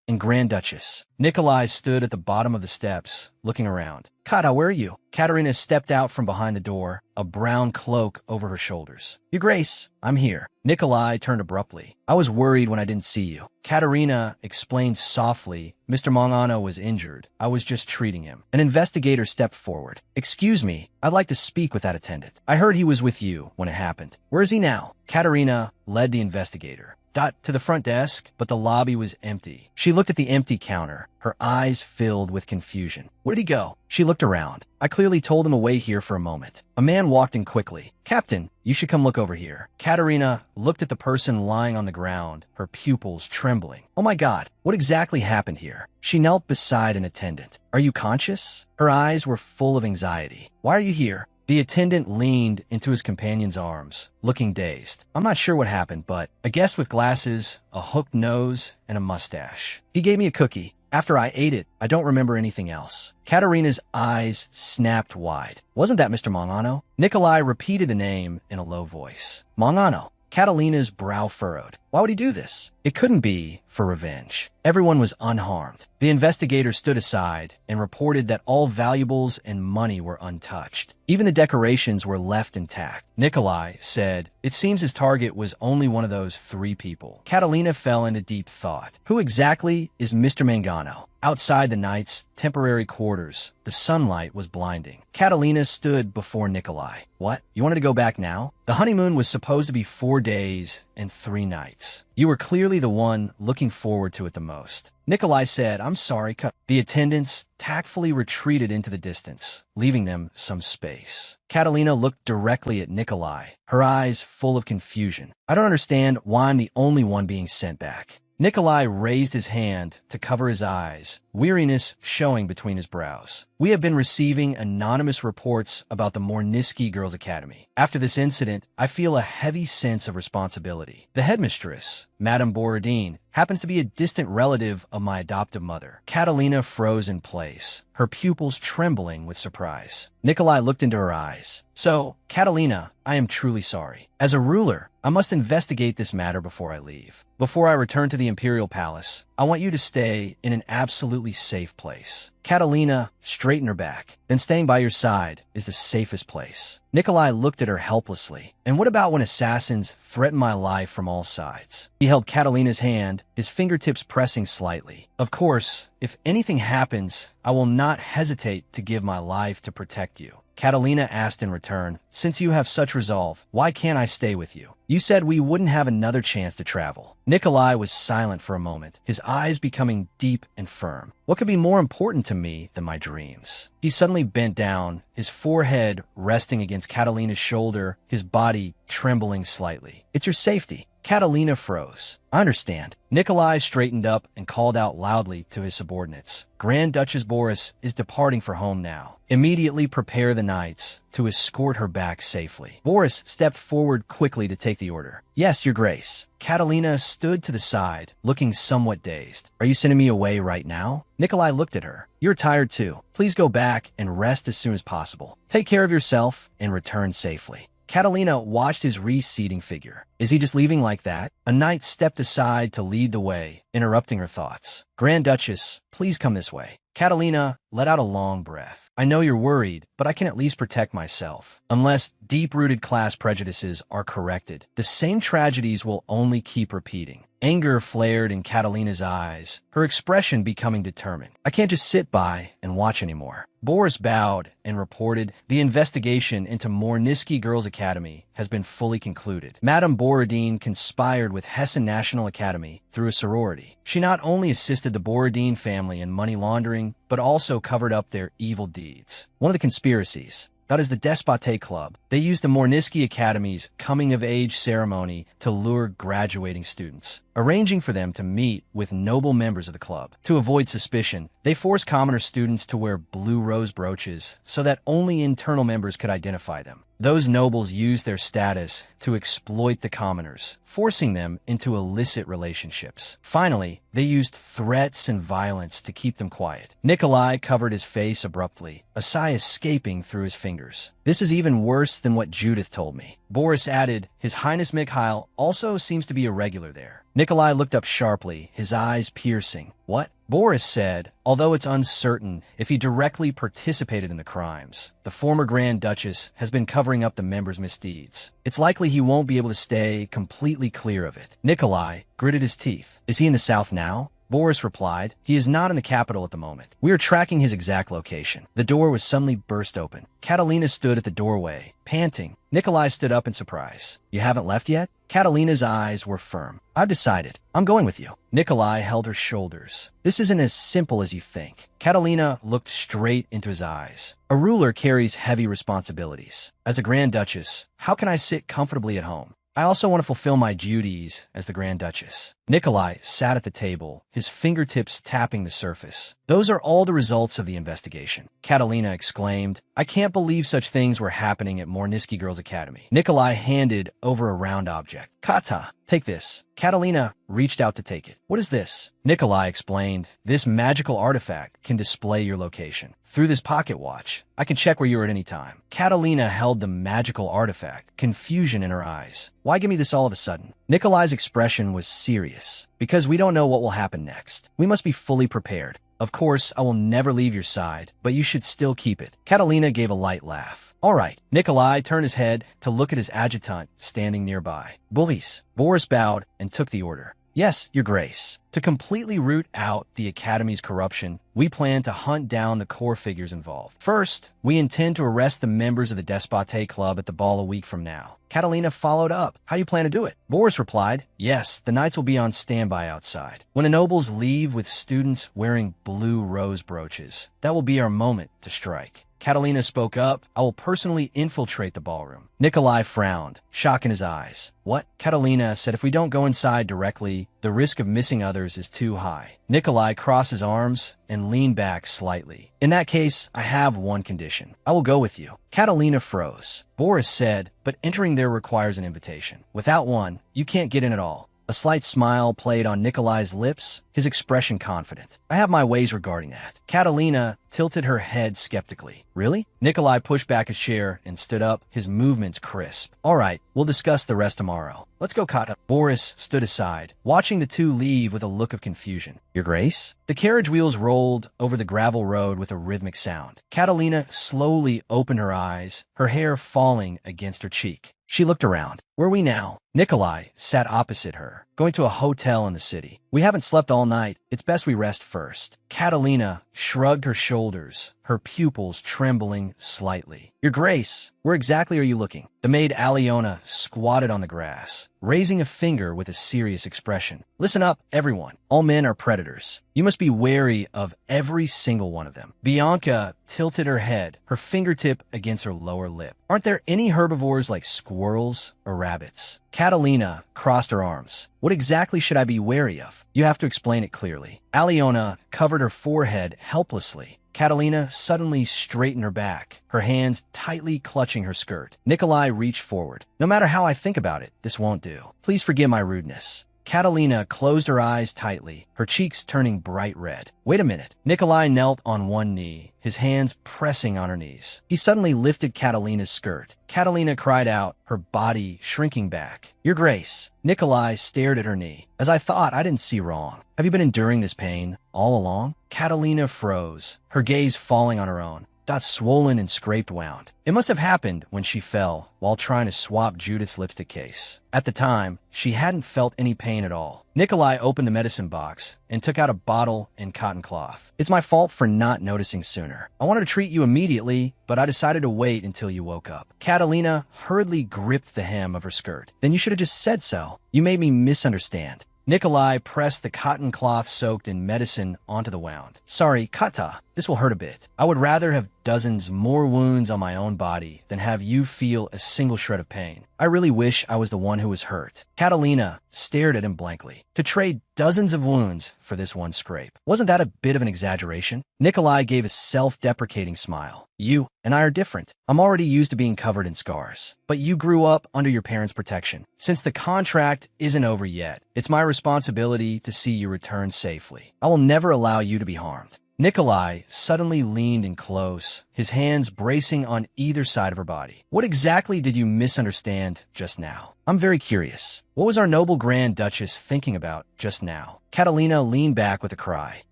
And Grand Duchess. Nikolai stood at the bottom of the steps, looking around. Kata, where are you? Katerina stepped out from behind the door, a brown cloak over her shoulders. Your Grace, I'm here. Nikolai turned abruptly. I was worried when I didn't see you. Katerina explained softly, Mr. Mangano was injured. I was just treating him. An investigator stepped forward. Excuse me, I'd like to speak with that attendant. I heard he was with you when it happened. Where is he now? Katerina led the investigator to the front desk, but the lobby was empty. She looked at the empty counter, her eyes filled with confusion. Where'd he go? She looked around. I clearly told him to wait here for a moment. A man walked in quickly. Captain, you should come look over here. Katerina looked at the person lying on the ground, her pupils trembling. Oh my God, what exactly happened here? She knelt beside an attendant. Are you conscious? Her eyes were full of anxiety. Why are you here? The attendant leaned into his companion's arms, looking dazed. I'm not sure what happened, but a guest with glasses, a hooked nose, and a mustache. He gave me a cookie. After I ate it, I don't remember anything else. Katerina's eyes snapped wide. Wasn't that Mr. Mangano? Nikolai repeated the name in a low voice. Mangano. Catalina's brow furrowed. Why would he do this? It couldn't be for revenge. Everyone was unharmed. The investigator stood aside and reported that all valuables and money were untouched. Even the decorations were left intact. Nikolai said, it seems his target was only one of those three people. Catalina fell into deep thought. Who exactly is Mr. Mangano? Outside the knight's temporary quarters, the sunlight was blinding. Catalina stood before Nikolai. What? You wanted to go back now? The honeymoon was supposed to be 4 days and 3 nights. You were clearly the one looking forward to it the most. Nikolai said, I'm sorry. The attendants tactfully retreated into the distance, leaving them some space. Catalina looked directly at Nikolai, her eyes full of confusion. I don't understand why I'm the only one being sent back. Nikolai raised his hand to cover his eyes, weariness showing between his brows. We have been receiving anonymous reports about the Mornisky Girls' Academy. After this incident, I feel a heavy sense of responsibility. The headmistress, Madame Borodine, happens to be a distant relative of my adoptive mother. Catalina froze in place, her pupils trembling with surprise. Nikolai looked into her eyes. So, Catalina, I am truly sorry. As a ruler, I must investigate this matter before I leave. Before I return to the Imperial Palace, I want you to stay in an absolutely safe place. Catalina straightened her back. Then staying by your side is the safest place. Nikolai looked at her helplessly. And what about when assassins threaten my life from all sides? He held Catalina's hand, his fingertips pressing slightly. Of course, if anything happens, I will not hesitate to give my life to protect you. Catalina asked in return, since you have such resolve, why can't I stay with you? You said we wouldn't have another chance to travel. Nikolai was silent for a moment, his eyes becoming deep and firm. What could be more important to me than my dreams? He suddenly bent down, his forehead resting against Catalina's shoulder, his body trembling slightly. It's your safety. Catalina froze. I understand. Nikolai straightened up and called out loudly to his subordinates. Grand Duchess Boris is departing for home now. Immediately prepare the knights to escort her back safely. Boris stepped forward quickly to take the order. Yes, Your Grace. Catalina stood to the side, looking somewhat dazed. Are you sending me away right now? Nikolai looked at her. You're tired too. Please go back and rest as soon as possible. Take care of yourself and return safely. Catalina watched his receding figure. Is he just leaving like that? A knight stepped aside to lead the way, interrupting her thoughts. Grand Duchess, please come this way. Catalina let out a long breath. I know you're worried, but I can at least protect myself. Unless deep-rooted class prejudices are corrected, the same tragedies will only keep repeating. Anger flared in Catalina's eyes, her expression becoming determined. I can't just sit by and watch anymore. Boris bowed and reported the investigation into Mornisky Girls' Academy has been fully concluded. Madame Borodine conspired with Hessen National Academy through a sorority. She not only assisted the Borodine family in money laundering, but also covered up their evil deeds. One of the conspiracies, that is the Despote Club. They used the Mornisky Academy's coming-of-age ceremony to lure graduating students. arranging for them to meet with noble members of the club. To avoid suspicion, they forced commoner students to wear blue rose brooches so that only internal members could identify them. Those nobles used their status to exploit the commoners, forcing them into illicit relationships. Finally, they used threats and violence to keep them quiet. Nikolai covered his face abruptly, a sigh escaping through his fingers. This is even worse than what Judith told me. Boris added, His Highness Mikhail also seems to be irregular there. Nikolai looked up sharply, his eyes piercing. What? Boris said, although it's uncertain if he directly participated in the crimes. The former Grand Duchess has been covering up the members' misdeeds. It's likely he won't be able to stay completely clear of it. Nikolai gritted his teeth. Is he in the south now? Boris replied, He is not in the capital at the moment. We are tracking his exact location. The door was suddenly burst open. Catalina stood at the doorway, panting. Nikolai stood up in surprise. You haven't left yet? Catalina's eyes were firm. I've decided. I'm going with you. Nikolai held her shoulders. This isn't as simple as you think. Catalina looked straight into his eyes. A ruler carries heavy responsibilities. As a Grand Duchess, how can I sit comfortably at home? I also want to fulfill my duties as the Grand Duchess. Nikolai sat at the table, his fingertips tapping the surface. Those are all the results of the investigation. Catalina exclaimed, I can't believe such things were happening at Mornisky Girls Academy. Nikolai handed over a round object. Kata, take this. Catalina reached out to take it. What is this? Nikolai explained, this magical artifact can display your location. Through this pocket watch, I can check where you are at any time. Catalina held the magical artifact, confusion in her eyes. Why give me this all of a sudden? Nikolai's expression was serious. Because we don't know what will happen next. We must be fully prepared. Of course, I will never leave your side, but you should still keep it. Catalina gave a light laugh. All right. Nikolai turned his head to look at his adjutant standing nearby. Bullies. Boris bowed and took the order. Yes, Your Grace. To completely root out the Academy's corruption, we plan to hunt down the core figures involved. First, we intend to arrest the members of the Despote Club at the ball a week from now. Catalina followed up. How do you plan to do it? Boris replied, Yes, the knights will be on standby outside. When the nobles leave with students wearing blue rose brooches, that will be our moment to strike. Catalina spoke up. I will personally infiltrate the ballroom. Nikolai frowned, shock in his eyes. What? Catalina said if we don't go inside directly, the risk of missing others is too high. Nikolai crossed his arms and leaned back slightly. In that case, I have one condition. I will go with you. Catalina froze. Boris said, but entering there requires an invitation. Without one, you can't get in at all. A slight smile played on Nikolai's lips, his expression confident. I have my ways regarding that. Catalina tilted her head skeptically. Really? Nikolai pushed back his chair and stood up, his movements crisp. All right, we'll discuss the rest tomorrow. Let's go, Kata. Boris stood aside, watching the two leave with a look of confusion. Your Grace? The carriage wheels rolled over the gravel road with a rhythmic sound. Catalina slowly opened her eyes, her hair falling against her cheek. She looked around. Where are we now? Nikolai sat opposite her, going to a hotel in the city. We haven't slept all night. It's best we rest first. Catalina shrugged her shoulders, her pupils trembling slightly. Your Grace, where exactly are you looking? The maid Aliona squatted on the grass, raising a finger with a serious expression. Listen up, everyone. All men are predators. You must be wary of every single one of them. Bianca tilted her head, her fingertip against her lower lip. Aren't there any herbivores like squirrels or rabbits? Catalina crossed her arms. What exactly should I be wary of? You have to explain it clearly. Aliona covered her forehead helplessly. Catalina suddenly straightened her back, her hands tightly clutching her skirt. Nikolai reached forward. No matter how I think about it, this won't do. Please forgive my rudeness. Catalina closed her eyes tightly, her cheeks turning bright red. Wait a minute. Nikolai knelt on one knee, his hands pressing on her knees. He suddenly lifted Catalina's skirt. Catalina cried out, her body shrinking back. Your Grace. Nikolai stared at her knee. As I thought, I didn't see wrong. Have you been enduring this pain all along? Catalina froze, her gaze falling on her own. Dots swollen and scraped wound. It must have happened when she fell while trying to swap Judith's lipstick case. At the time, she hadn't felt any pain at all. Nikolai opened the medicine box and took out a bottle and cotton cloth. It's my fault for not noticing sooner. I wanted to treat you immediately, but I decided to wait until you woke up. Catalina hurriedly gripped the hem of her skirt. Then you should have just said so. You made me misunderstand. Nikolai pressed the cotton cloth soaked in medicine onto the wound. Sorry, Kata. This will hurt a bit. I would rather have dozens more wounds on my own body than have you feel a single shred of pain. I really wish I was the one who was hurt. Catalina stared at him blankly. To trade dozens of wounds for this one scrape. Wasn't that a bit of an exaggeration? Nikolai gave a self-deprecating smile. You and I are different. I'm already used to being covered in scars. But you grew up under your parents' protection. Since the contract isn't over yet, it's my responsibility to see you return safely. I will never allow you to be harmed. Nikolai suddenly leaned in close, his hands bracing on either side of her body. What exactly did you misunderstand just now? I'm very curious. What was our noble Grand Duchess thinking about just now? Catalina leaned back with a cry.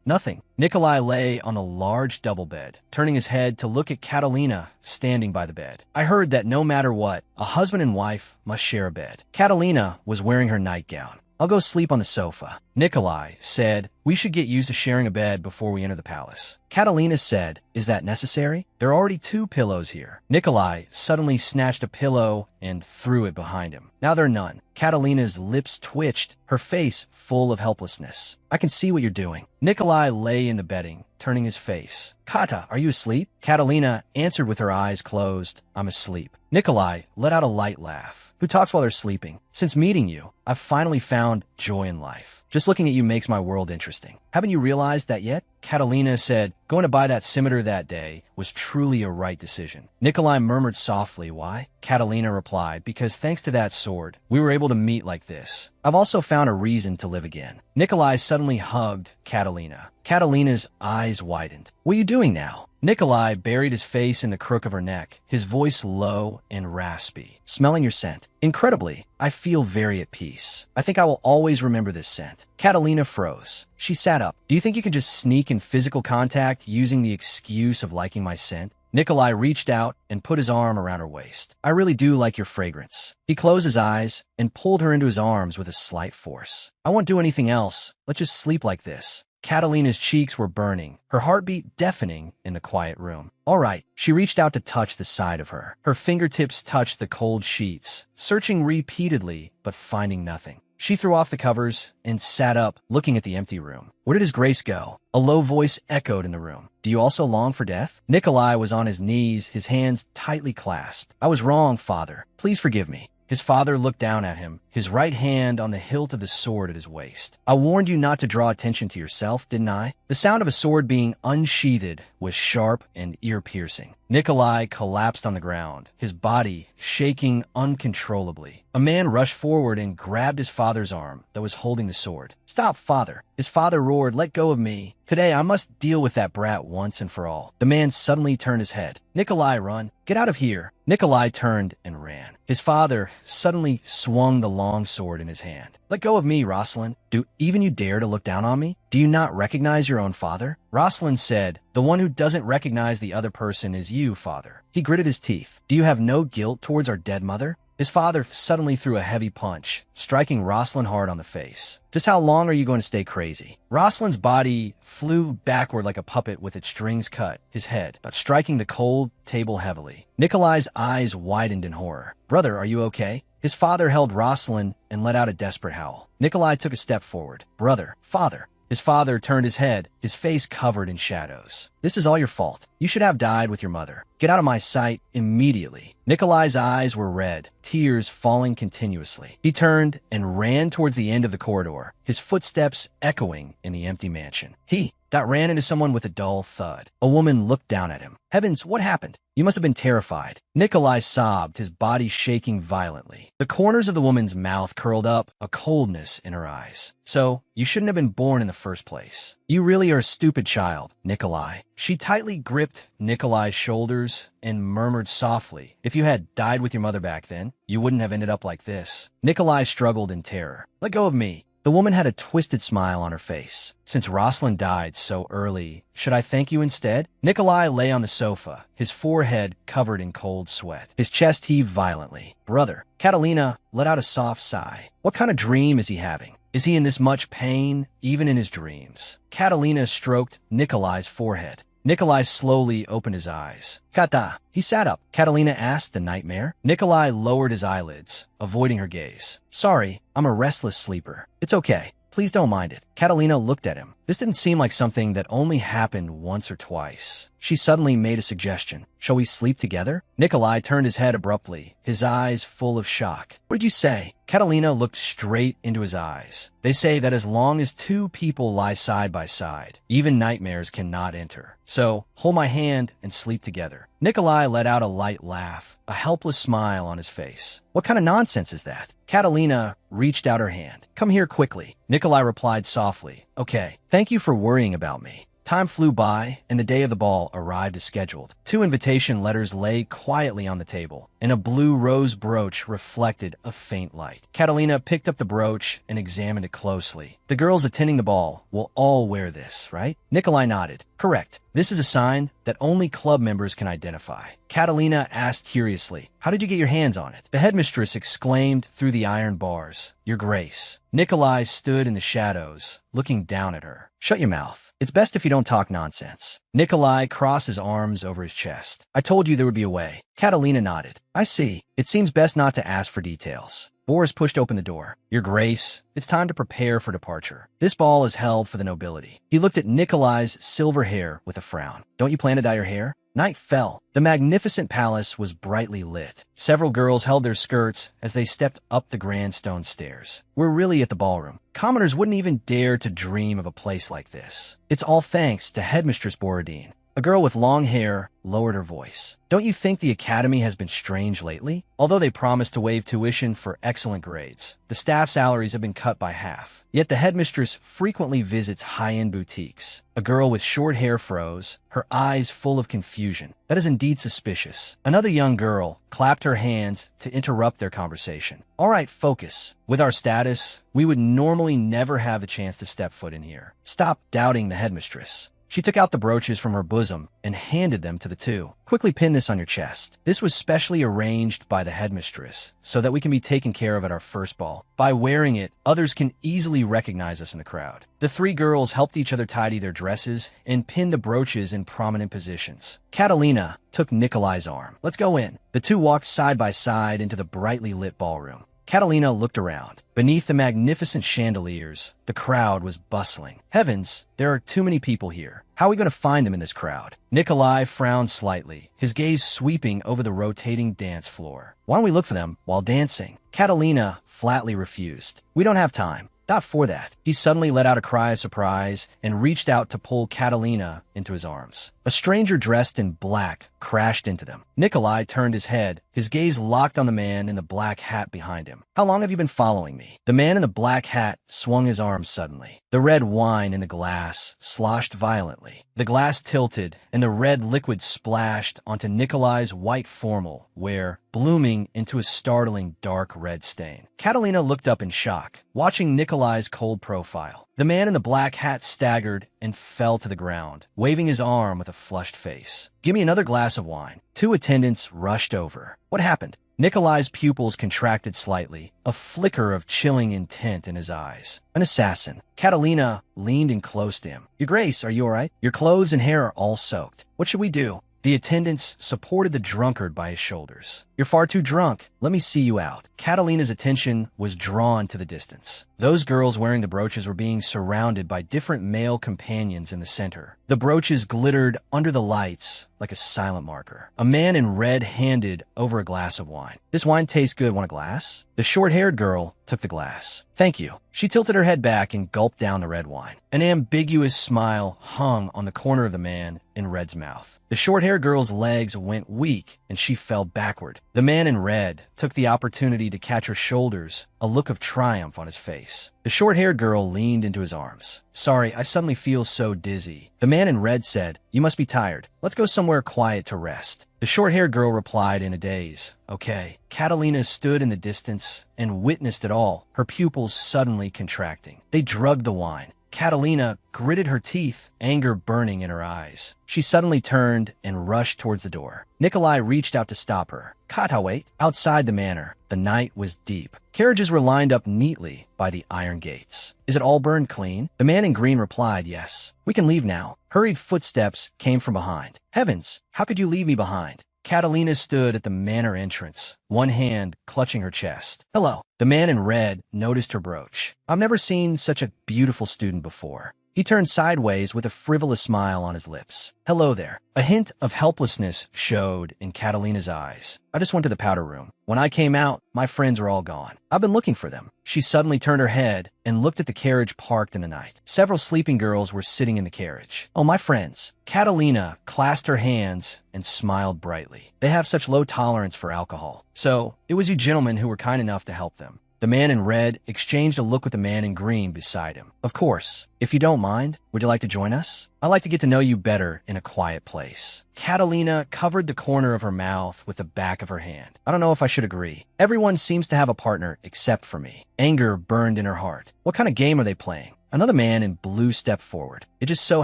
Nothing. Nikolai lay on a large double bed, turning his head to look at Catalina standing by the bed. I heard that no matter what, a husband and wife must share a bed. Catalina was wearing her nightgown. I'll go sleep on the sofa. Nikolai said, we should get used to sharing a bed before we enter the palace. Catalina said, is that necessary? There are already 2 pillows here. Nikolai suddenly snatched a pillow and threw it behind him. Now there are none. Catalina's lips twitched, her face full of helplessness. I can see what you're doing. Nikolai lay in the bedding, turning his face. Kata, are you asleep? Catalina answered with her eyes closed. I'm asleep. Nikolai let out a light laugh. Who talks while they're sleeping? Since meeting you, I've finally found joy in life. Just looking at you makes my world interesting. Haven't you realized that yet? Catalina said, going to buy that scimitar that day was truly a right decision. Nikolai murmured softly, why? Catalina replied, because thanks to that sword, we were able to meet like this. I've also found a reason to live again. Nikolai suddenly hugged Catalina. Catalina's eyes widened. What are you doing now? Nikolai buried his face in the crook of her neck, his voice low and raspy. Smelling your scent. Incredibly, I feel very at peace. I think I will always remember this scent. Catalina froze. She sat up. Do you think you can just sneak in physical contact using the excuse of liking my scent? Nikolai reached out and put his arm around her waist. I really do like your fragrance. He closed his eyes and pulled her into his arms with a slight force. I won't do anything else. Let's just sleep like this. Catalina's cheeks were burning, her heartbeat deafening in the quiet room. All right, she reached out to touch the side of her. Her fingertips touched the cold sheets, searching repeatedly but finding nothing. She threw off the covers and sat up, looking at the empty room. Where did his grace go? A low voice echoed in the room. Do you also long for death? Nikolai was on his knees, his hands tightly clasped. I was wrong, father. Please forgive me. His father looked down at him, his right hand on the hilt of the sword at his waist. I warned you not to draw attention to yourself, didn't I? The sound of a sword being unsheathed was sharp and ear-piercing. Nikolai collapsed on the ground, his body shaking uncontrollably. A man rushed forward and grabbed his father's arm that was holding the sword. Stop, father. His father roared, let go of me. Today I must deal with that brat once and for all. The man suddenly turned his head. Nikolai, run. Get out of here. Nikolai turned and ran. His father suddenly swung the long sword in his hand. Let go of me, Rosalind. Do even you dare to look down on me? Do you not recognize your own father? Rosalind said, the one who doesn't recognize the other person is you, father. He gritted his teeth. Do you have no guilt towards our dead mother? His father suddenly threw a heavy punch, striking Rosalind hard on the face. Just how long are you going to stay crazy? Rosalind's body flew backward like a puppet with its strings cut, his head, striking the cold table heavily. Nikolai's eyes widened in horror. Brother, are you okay? His father held Rosalind and let out a desperate howl. Nikolai took a step forward. Brother, father. His father turned his head, his face covered in shadows. This is all your fault. You should have died with your mother. Get out of my sight immediately. Nikolai's eyes were red, tears falling continuously. He turned and ran towards the end of the corridor, his footsteps echoing in the empty mansion. He ran into someone with a dull thud. A woman looked down at him. Heavens, what happened? You must have been terrified. Nikolai sobbed, his body shaking violently. The corners of the woman's mouth curled up, a coldness in her eyes. So, you shouldn't have been born in the first place. You really are a stupid child, Nikolai. She tightly gripped Nikolai's shoulders and murmured softly, if you had died with your mother back then, you wouldn't have ended up like this. Nikolai struggled in terror. Let go of me. The woman had a twisted smile on her face. Since Rosalind died so early, should I thank you instead? Nikolai lay on the sofa, his forehead covered in cold sweat. His chest heaved violently. Brother, Catalina let out a soft sigh. What kind of dream is he having? Is he in this much pain, even in his dreams? Catalina stroked Nikolai's forehead. Nikolai slowly opened his eyes. Kata. He sat up. Catalina asked the nightmare. Nikolai lowered his eyelids, avoiding her gaze. Sorry, I'm a restless sleeper. It's okay. Please don't mind it. Catalina looked at him. This didn't seem like something that only happened once or twice. She suddenly made a suggestion. Shall we sleep together? Nikolai turned his head abruptly, his eyes full of shock. What did you say? Catalina looked straight into his eyes. They say that as long as two people lie side by side, even nightmares cannot enter. So, hold my hand and sleep together. Nikolai let out a light laugh, a helpless smile on his face. What kind of nonsense is that? Catalina reached out her hand. Come here quickly. Nikolai replied softly. Okay, thank you for worrying about me. Time flew by, and the day of the ball arrived as scheduled. 2 invitation letters lay quietly on the table, and a blue rose brooch reflected a faint light. Catalina picked up the brooch and examined it closely. The girls attending the ball will all wear this, right? Nikolai nodded. Correct. This is a sign that only club members can identify. Catalina asked curiously, how did you get your hands on it? The headmistress exclaimed through the iron bars, Your Grace. Nikolai stood in the shadows, looking down at her. Shut your mouth. It's best if you don't talk nonsense. Nikolai crossed his arms over his chest. I told you there would be a way. Catalina nodded. I see. It seems best not to ask for details. Boris pushed open the door. Your Grace, it's time to prepare for departure. This ball is held for the nobility. He looked at Nikolai's silver hair with a frown. Don't you plan to dye your hair? Night fell. The magnificent palace was brightly lit. Several girls held their skirts as they stepped up the grand stone stairs. We're really at the ballroom. Commoners wouldn't even dare to dream of a place like this. It's all thanks to Headmistress Borodine. A girl with long hair lowered her voice. Don't you think the academy has been strange lately? Although they promised to waive tuition for excellent grades, the staff salaries have been cut by half. Yet the headmistress frequently visits high-end boutiques. A girl with short hair froze, her eyes full of confusion. That is indeed suspicious. Another young girl clapped her hands to interrupt their conversation. All right, focus. With our status, we would normally never have the chance to step foot in here. Stop doubting the headmistress. She took out the brooches from her bosom and handed them to the two. Quickly pin this on your chest. This was specially arranged by the headmistress so that we can be taken care of at our first ball. By wearing it, others can easily recognize us in the crowd. The 3 girls helped each other tidy their dresses and pin the brooches in prominent positions. Catalina took Nikolai's arm. Let's go in. The two walked side by side into the brightly lit ballroom. Catalina looked around. Beneath the magnificent chandeliers, the crowd was bustling. Heavens, there are too many people here. How are we going to find them in this crowd? Nikolai frowned slightly, his gaze sweeping over the rotating dance floor. Why don't we look for them while dancing? Catalina flatly refused. We don't have time. Not for that. He suddenly let out a cry of surprise and reached out to pull Catalina into his arms. A stranger dressed in black crashed into them. Nikolai turned his head, his gaze locked on the man in the black hat behind him. How long have you been following me? The man in the black hat swung his arms suddenly. The red wine in the glass sloshed violently. The glass tilted, and the red liquid splashed onto Nikolai's white formal, where, blooming into a startling dark red stain. Catalina looked up in shock, watching Nikolai's cold profile. The man in the black hat staggered and fell to the ground, waving his arm with a flushed face. Give me another glass of wine. 2 attendants rushed over. What happened? Nikolai's pupils contracted slightly, a flicker of chilling intent in his eyes. An assassin. Catalina leaned in close to him. Your Grace, are you all right? Your clothes and hair are all soaked. What should we do? The attendants supported the drunkard by his shoulders. You're far too drunk. Let me see you out. Catalina's attention was drawn to the distance. Those girls wearing the brooches were being surrounded by different male companions in the center. The brooches glittered under the lights like a silent marker. A man in red handed over a glass of wine. This wine tastes good. Want a glass? The short-haired girl took the glass. Thank you. She tilted her head back and gulped down the red wine. An ambiguous smile hung on the corner of the man in red's mouth. The short-haired girl's legs went weak and she fell backward. The man in red took the opportunity to catch her shoulders, a look of triumph on his face. The short-haired girl leaned into his arms. Sorry, I suddenly feel so dizzy. The man in red said, You must be tired. Let's go somewhere quiet to rest. The short-haired girl replied in a daze, Okay. Catalina stood in the distance and witnessed it all, her pupils suddenly contracting. They drugged the wine. Catalina gritted her teeth, anger burning in her eyes. She suddenly turned and rushed towards the door. Nikolai reached out to stop her. Kata, wait. Outside the manor, the night was deep. Carriages were lined up neatly by the iron gates. Is it all burned clean? The man in green replied, Yes. We can leave now. Hurried footsteps came from behind. Heavens, how could you leave me behind? Catalina stood at the manor entrance, one hand clutching her chest. "Hello." The man in red noticed her brooch. "I've never seen such a beautiful student before." He turned sideways with a frivolous smile on his lips. "Hello there." A hint of helplessness showed in Catalina's eyes. "I just went to the powder room. When I came out, my friends were all gone. I've been looking for them." She suddenly turned her head and looked at the carriage parked in the night. Several sleeping girls were sitting in the carriage. "Oh, my friends." Catalina clasped her hands and smiled brightly. "They have such low tolerance for alcohol. So, it was you gentlemen who were kind enough to help them." The man in red exchanged a look with the man in green beside him. "Of course. If you don't mind, would you like to join us? I'd like to get to know you better in a quiet place." Catalina covered the corner of her mouth with the back of her hand. "I don't know if I should agree. Everyone seems to have a partner except for me." Anger burned in her heart. "What kind of game are they playing?" Another man in blue stepped forward. "It just so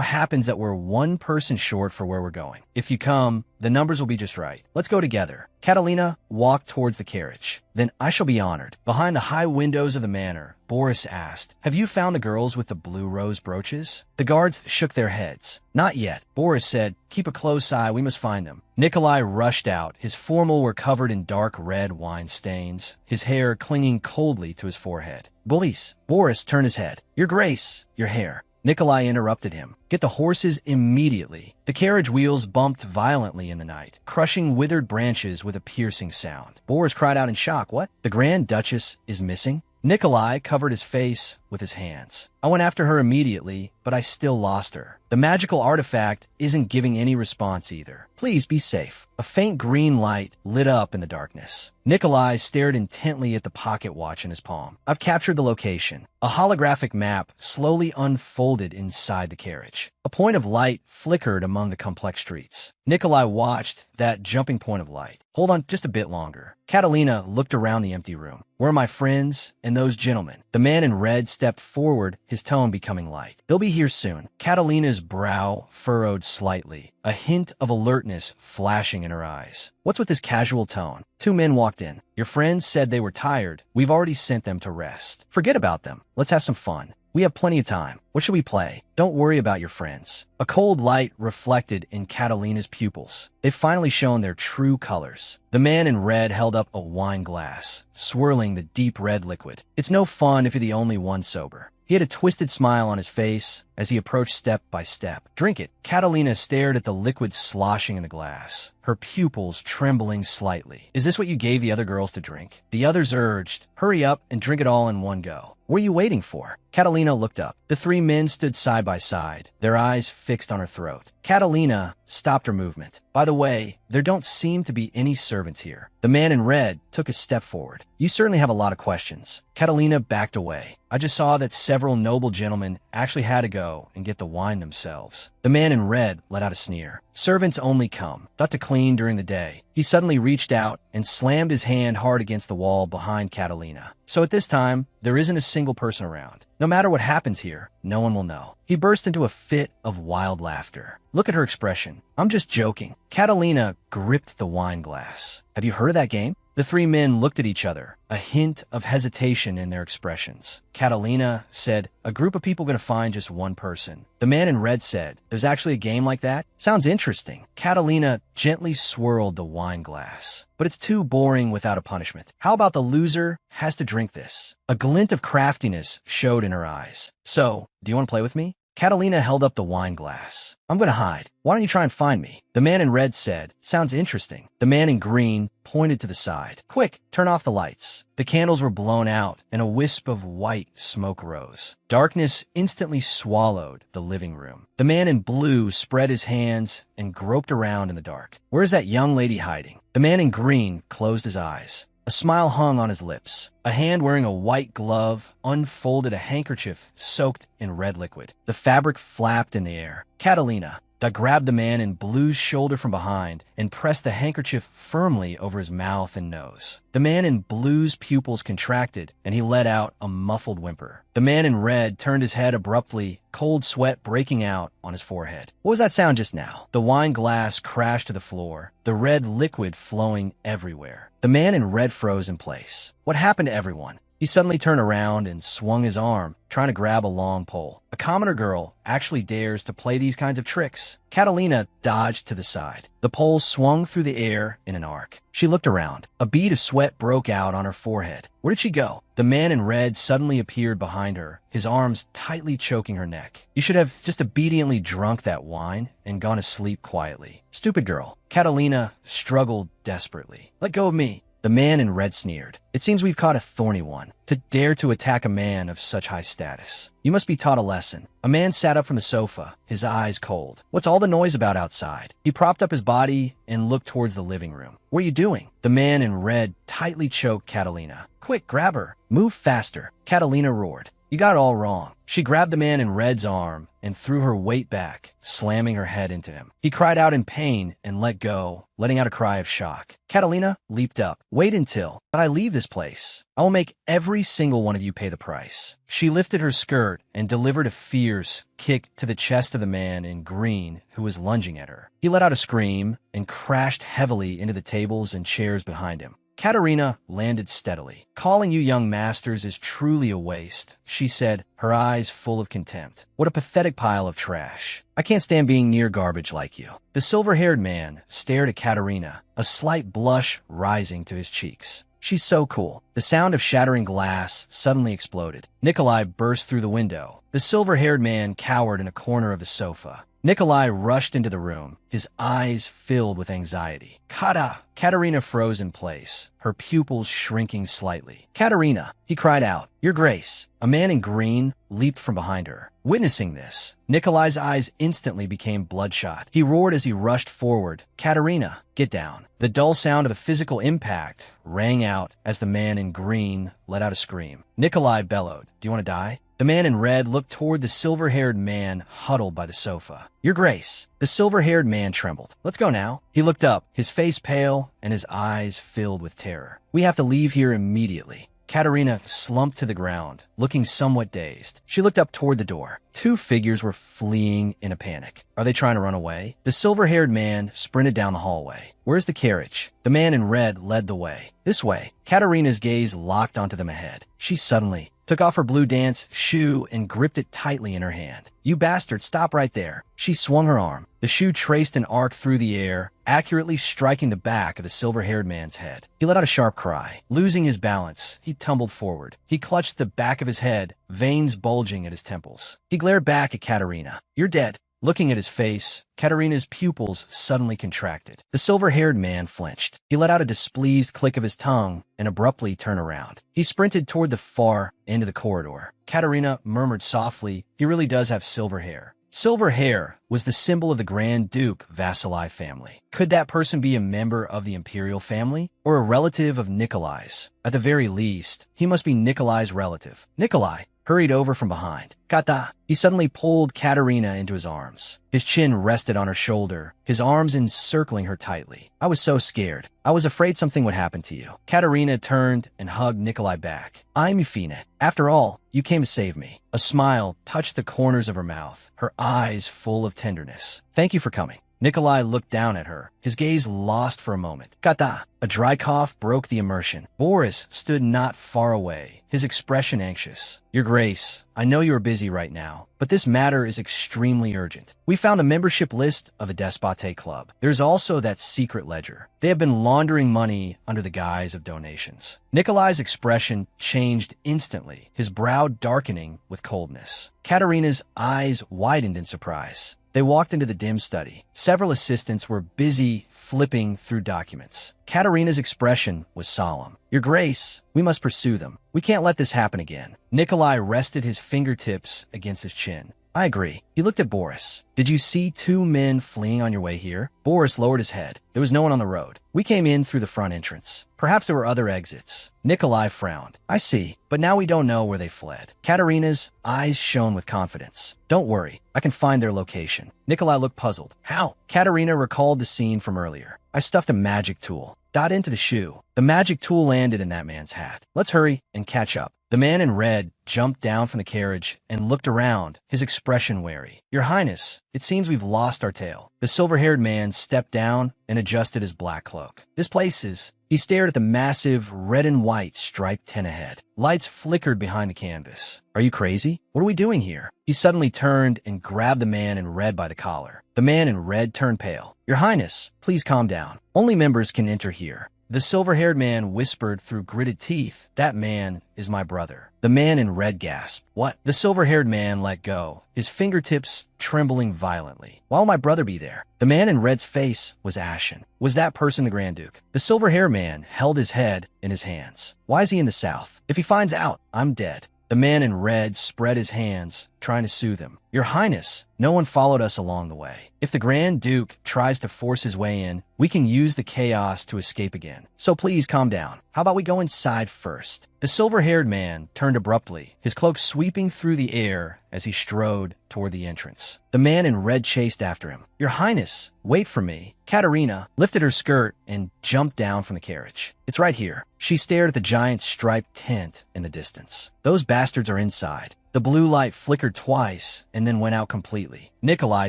happens that we're one person short for where we're going. If you come, the numbers will be just right. Let's go together." Catalina walked towards the carriage. "Then I shall be honored." Behind the high windows of the manor, Boris asked, "Have you found the girls with the blue rose brooches?" The guards shook their heads. "Not yet." Boris said, "Keep a close eye, we must find them." Nikolai rushed out. His formal were covered in dark red wine stains, his hair clinging coldly to his forehead. "Bullies!" Boris turned his head. "Your Grace, your hair." Nikolai interrupted him. "Get the horses immediately." The carriage wheels bumped violently in the night, crushing withered branches with a piercing sound. Boris cried out in shock. "What? The Grand Duchess is missing?" Nikolai covered his face with his hands. "I went after her immediately, but I still lost her. The magical artifact isn't giving any response either. Please be safe." A faint green light lit up in the darkness. Nikolai stared intently at the pocket watch in his palm. "I've captured the location." A holographic map slowly unfolded inside the carriage. A point of light flickered among the complex streets. Nikolai watched that jumping point of light. "Hold on just a bit longer." Catalina looked around the empty room. "Where are my friends and those gentlemen?" The man in red stepped forward, his tone becoming light. "They'll be here soon." Catalina's brow furrowed slightly, a hint of alertness flashing in her eyes. "What's with this casual tone?" Two men walked in. "Your friends said they were tired. We've already sent them to rest." "Forget about them. Let's have some fun. We have plenty of time. What should we play?" "Don't worry about your friends." A cold light reflected in Catalina's pupils. They've finally shown their true colors. The man in red held up a wine glass, swirling the deep red liquid. "It's no fun if you're the only one sober." He had a twisted smile on his face as he approached step by step. "Drink it." Catalina stared at the liquid sloshing in the glass, her pupils trembling slightly. "Is this what you gave the other girls to drink?" The others urged, "Hurry up and drink it all in one go." "What are you waiting for?" Catalina looked up. The three men stood side by side, their eyes fixed on her throat. Catalina stopped her movement. "By the way, there don't seem to be any servants here." The man in red took a step forward. "You certainly have a lot of questions." Catalina backed away. "I just saw that several noble gentlemen actually had to go and get the wine themselves." The man in red let out a sneer. "Servants only come, not to clean during the day." He suddenly reached out and slammed his hand hard against the wall behind Catalina. "So at this time, there isn't a single person around. No matter what happens here, no one will know." He burst into a fit of wild laughter. Look at her expression. "I'm just joking." Catalina gripped the wine glass. "Have you heard of that game?" The three men looked at each other, a hint of hesitation in their expressions. Catalina said, "A group of people going to find just one person." The man in red said, "There's actually a game like that? Sounds interesting." Catalina gently swirled the wine glass. "But it's too boring without a punishment. How about the loser has to drink this?" A glint of craftiness showed in her eyes. "So, do you want to play with me?" Catalina held up the wine glass. "I'm going to hide. Why don't you try and find me?" The man in red said, "Sounds interesting." The man in green pointed to the side. "Quick, turn off the lights." The candles were blown out, and a wisp of white smoke rose. Darkness instantly swallowed the living room. The man in blue spread his hands and groped around in the dark. "Where's that young lady hiding?" The man in green closed his eyes. A smile hung on his lips. A hand wearing a white glove unfolded a handkerchief soaked in red liquid. The fabric flapped in the air. Catalina grabbed the man in blue's shoulder from behind and pressed the handkerchief firmly over his mouth and nose. The man in blue's pupils contracted, and he let out a muffled whimper. The man in red turned his head abruptly, cold sweat breaking out on his forehead. What was that sound just now? The wine glass crashed to the floor, the red liquid flowing everywhere. The man in red froze in place. What happened to everyone? He suddenly turned around and swung his arm, trying to grab a long pole. A commoner girl actually dares to play these kinds of tricks. Catalina dodged to the side. The pole swung through the air in an arc. She looked around. A bead of sweat broke out on her forehead. Where did she go? The man in red suddenly appeared behind her, his arms tightly choking her neck. You should have just obediently drunk that wine and gone to sleep quietly. Stupid girl. Catalina struggled desperately. Let go of me. The man in red sneered. It seems we've caught a thorny one, to dare to attack a man of such high status. You must be taught a lesson. A man sat up from the sofa, his eyes cold. What's all the noise about outside? He propped up his body and looked towards the living room. What are you doing? The man in red tightly choked Catalina. Quick, grab her. Move faster. Catalina roared. You got it all wrong. She grabbed the man in red's arm and threw her weight back, slamming her head into him. He cried out in pain and let go, letting out a cry of shock. Catalina leaped up. Wait until I leave this place. I will make every single one of you pay the price. She lifted her skirt and delivered a fierce kick to the chest of the man in green who was lunging at her. He let out a scream and crashed heavily into the tables and chairs behind him. Katerina landed steadily. Calling you young masters is truly a waste, she said, her eyes full of contempt. What a pathetic pile of trash. I can't stand being near garbage like you. The silver-haired man stared at Katerina, a slight blush rising to his cheeks. She's so cool. The sound of shattering glass suddenly exploded. Nikolai burst through the window. The silver-haired man cowered in a corner of the sofa. Nikolai rushed into the room, his eyes filled with anxiety. Kata! Katerina froze in place, her pupils shrinking slightly. Katerina, he cried out. Your Grace. A man in green leaped from behind her. Witnessing this, Nikolai's eyes instantly became bloodshot. He roared as he rushed forward. Katerina, get down. The dull sound of a physical impact rang out as the man in green let out a scream. Nikolai bellowed. Do you want to die? The man in red looked toward the silver-haired man huddled by the sofa. Your Grace. The silver-haired man trembled. Let's go now. He looked up, his face pale and his eyes filled with terror. We have to leave here immediately. Katerina slumped to the ground, looking somewhat dazed. She looked up toward the door. Two figures were fleeing in a panic. Are they trying to run away? The silver-haired man sprinted down the hallway. Where's the carriage? The man in red led the way. This way. Katerina's gaze locked onto them ahead. She suddenly took off her blue dance shoe and gripped it tightly in her hand. You bastard, stop right there. She swung her arm. The shoe traced an arc through the air, accurately striking the back of the silver-haired man's head. He let out a sharp cry. Losing his balance, he tumbled forward. He clutched the back of his head, veins bulging at his temples. He glared back at Katerina. You're dead. Looking at his face, Katerina's pupils suddenly contracted. The silver-haired man flinched. He let out a displeased click of his tongue and abruptly turned around. He sprinted toward the far end of the corridor. Katerina murmured softly, he really does have silver hair. Silver hair was the symbol of the Grand Duke Vasili family. Could that person be a member of the imperial family or a relative of Nikolai's? At the very least, he must be Nikolai's relative. Nikolai hurried over from behind. Kata! He suddenly pulled Katerina into his arms. His chin rested on her shoulder, his arms encircling her tightly. I was so scared. I was afraid something would happen to you. Katerina turned and hugged Nikolai back. I'm Yufina. After all, you came to save me. A smile touched the corners of her mouth, her eyes full of tenderness. Thank you for coming. Nikolai looked down at her, his gaze lost for a moment. Kata! A dry cough broke the immersion. Boris stood not far away, his expression anxious. Your Grace, I know you are busy right now, but this matter is extremely urgent. We found a membership list of a Despote club. There's also that secret ledger. They have been laundering money under the guise of donations. Nikolai's expression changed instantly, his brow darkening with coldness. Katerina's eyes widened in surprise. They walked into the dim study. Several assistants were busy flipping through documents. Katerina's expression was solemn. Your Grace, we must pursue them. We can't let this happen again. Nikolai rested his fingertips against his chin. I agree. He looked at Boris. Did you see two men fleeing on your way here? Boris lowered his head. There was no one on the road. We came in through the front entrance. Perhaps there were other exits. Nikolai frowned. I see, but now we don't know where they fled. Katerina's eyes shone with confidence. Don't worry, I can find their location. Nikolai looked puzzled. How? Katerina recalled the scene from earlier. I stuffed a magic tool. Dot into the shoe. The The magic tool landed in that man's hat. Let's hurry and catch up. The man in red jumped down from the carriage and looked around, his expression wary. Your Highness, it seems we've lost our tail. The silver-haired man stepped down and adjusted his black cloak. This place is... He stared at the massive red and white striped tent ahead. Lights flickered behind the canvas. Are you crazy? What are we doing here? He suddenly turned and grabbed the man in red by the collar. The man in red turned pale. Your Highness, please calm down. Only members can enter here. The silver-haired man whispered through gritted teeth, that man is my brother. The man in red gasped. What? The silver-haired man let go, his fingertips trembling violently. Why will my brother be there? The man in red's face was ashen. Was that person the Grand Duke? The silver-haired man held his head in his hands. Why is he in the south? If he finds out, I'm dead. The man in red spread his hands, trying to soothe him. Your Highness, no one followed us along the way. If the Grand Duke tries to force his way in, we can use the chaos to escape again. So please calm down. How about we go inside first? The silver-haired man turned abruptly, his cloak sweeping through the air as he strode toward the entrance. The man in red chased after him. Your Highness, wait for me. Katerina lifted her skirt and jumped down from the carriage. It's right here. She stared at the giant striped tent in the distance. Those bastards are inside. The blue light flickered twice and then went out completely. Nikolai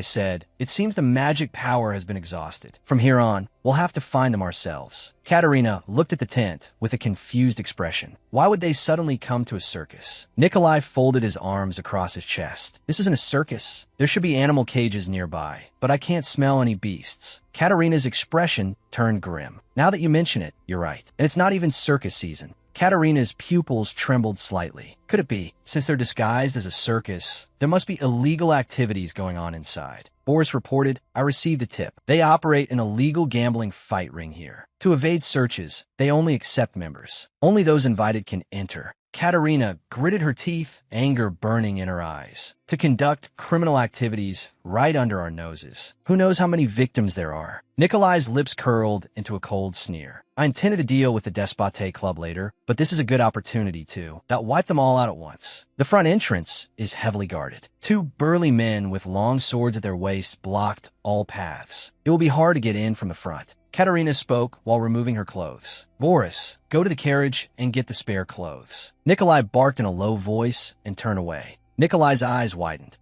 said, it seems the magic power has been exhausted. From here on, we'll have to find them ourselves. Katerina looked at the tent with a confused expression. Why would they suddenly come to a circus? Nikolai folded his arms across his chest. This isn't a circus. There should be animal cages nearby, but I can't smell any beasts. Katerina's expression turned grim. Now that you mention it, you're right. And it's not even circus season. Katerina's pupils trembled slightly. Could it be, since they're disguised as a circus, there must be illegal activities going on inside? Boris reported, I received a tip. They operate an illegal gambling fight ring here. To evade searches, they only accept members. Only those invited can enter. Katerina gritted her teeth, anger burning in her eyes. To conduct criminal activities right under our noses. Who knows how many victims there are? Nikolai's lips curled into a cold sneer. I intended to deal with the Despote Club later, but this is a good opportunity to wipe them all out at once. The front entrance is heavily guarded. Two burly men with long swords at their waists blocked all paths. It will be hard to get in from the front. Katerina spoke while removing her clothes. Boris, go to the carriage and get the spare clothes. Nikolai barked in a low voice and turned away. Nikolai's eyes widened.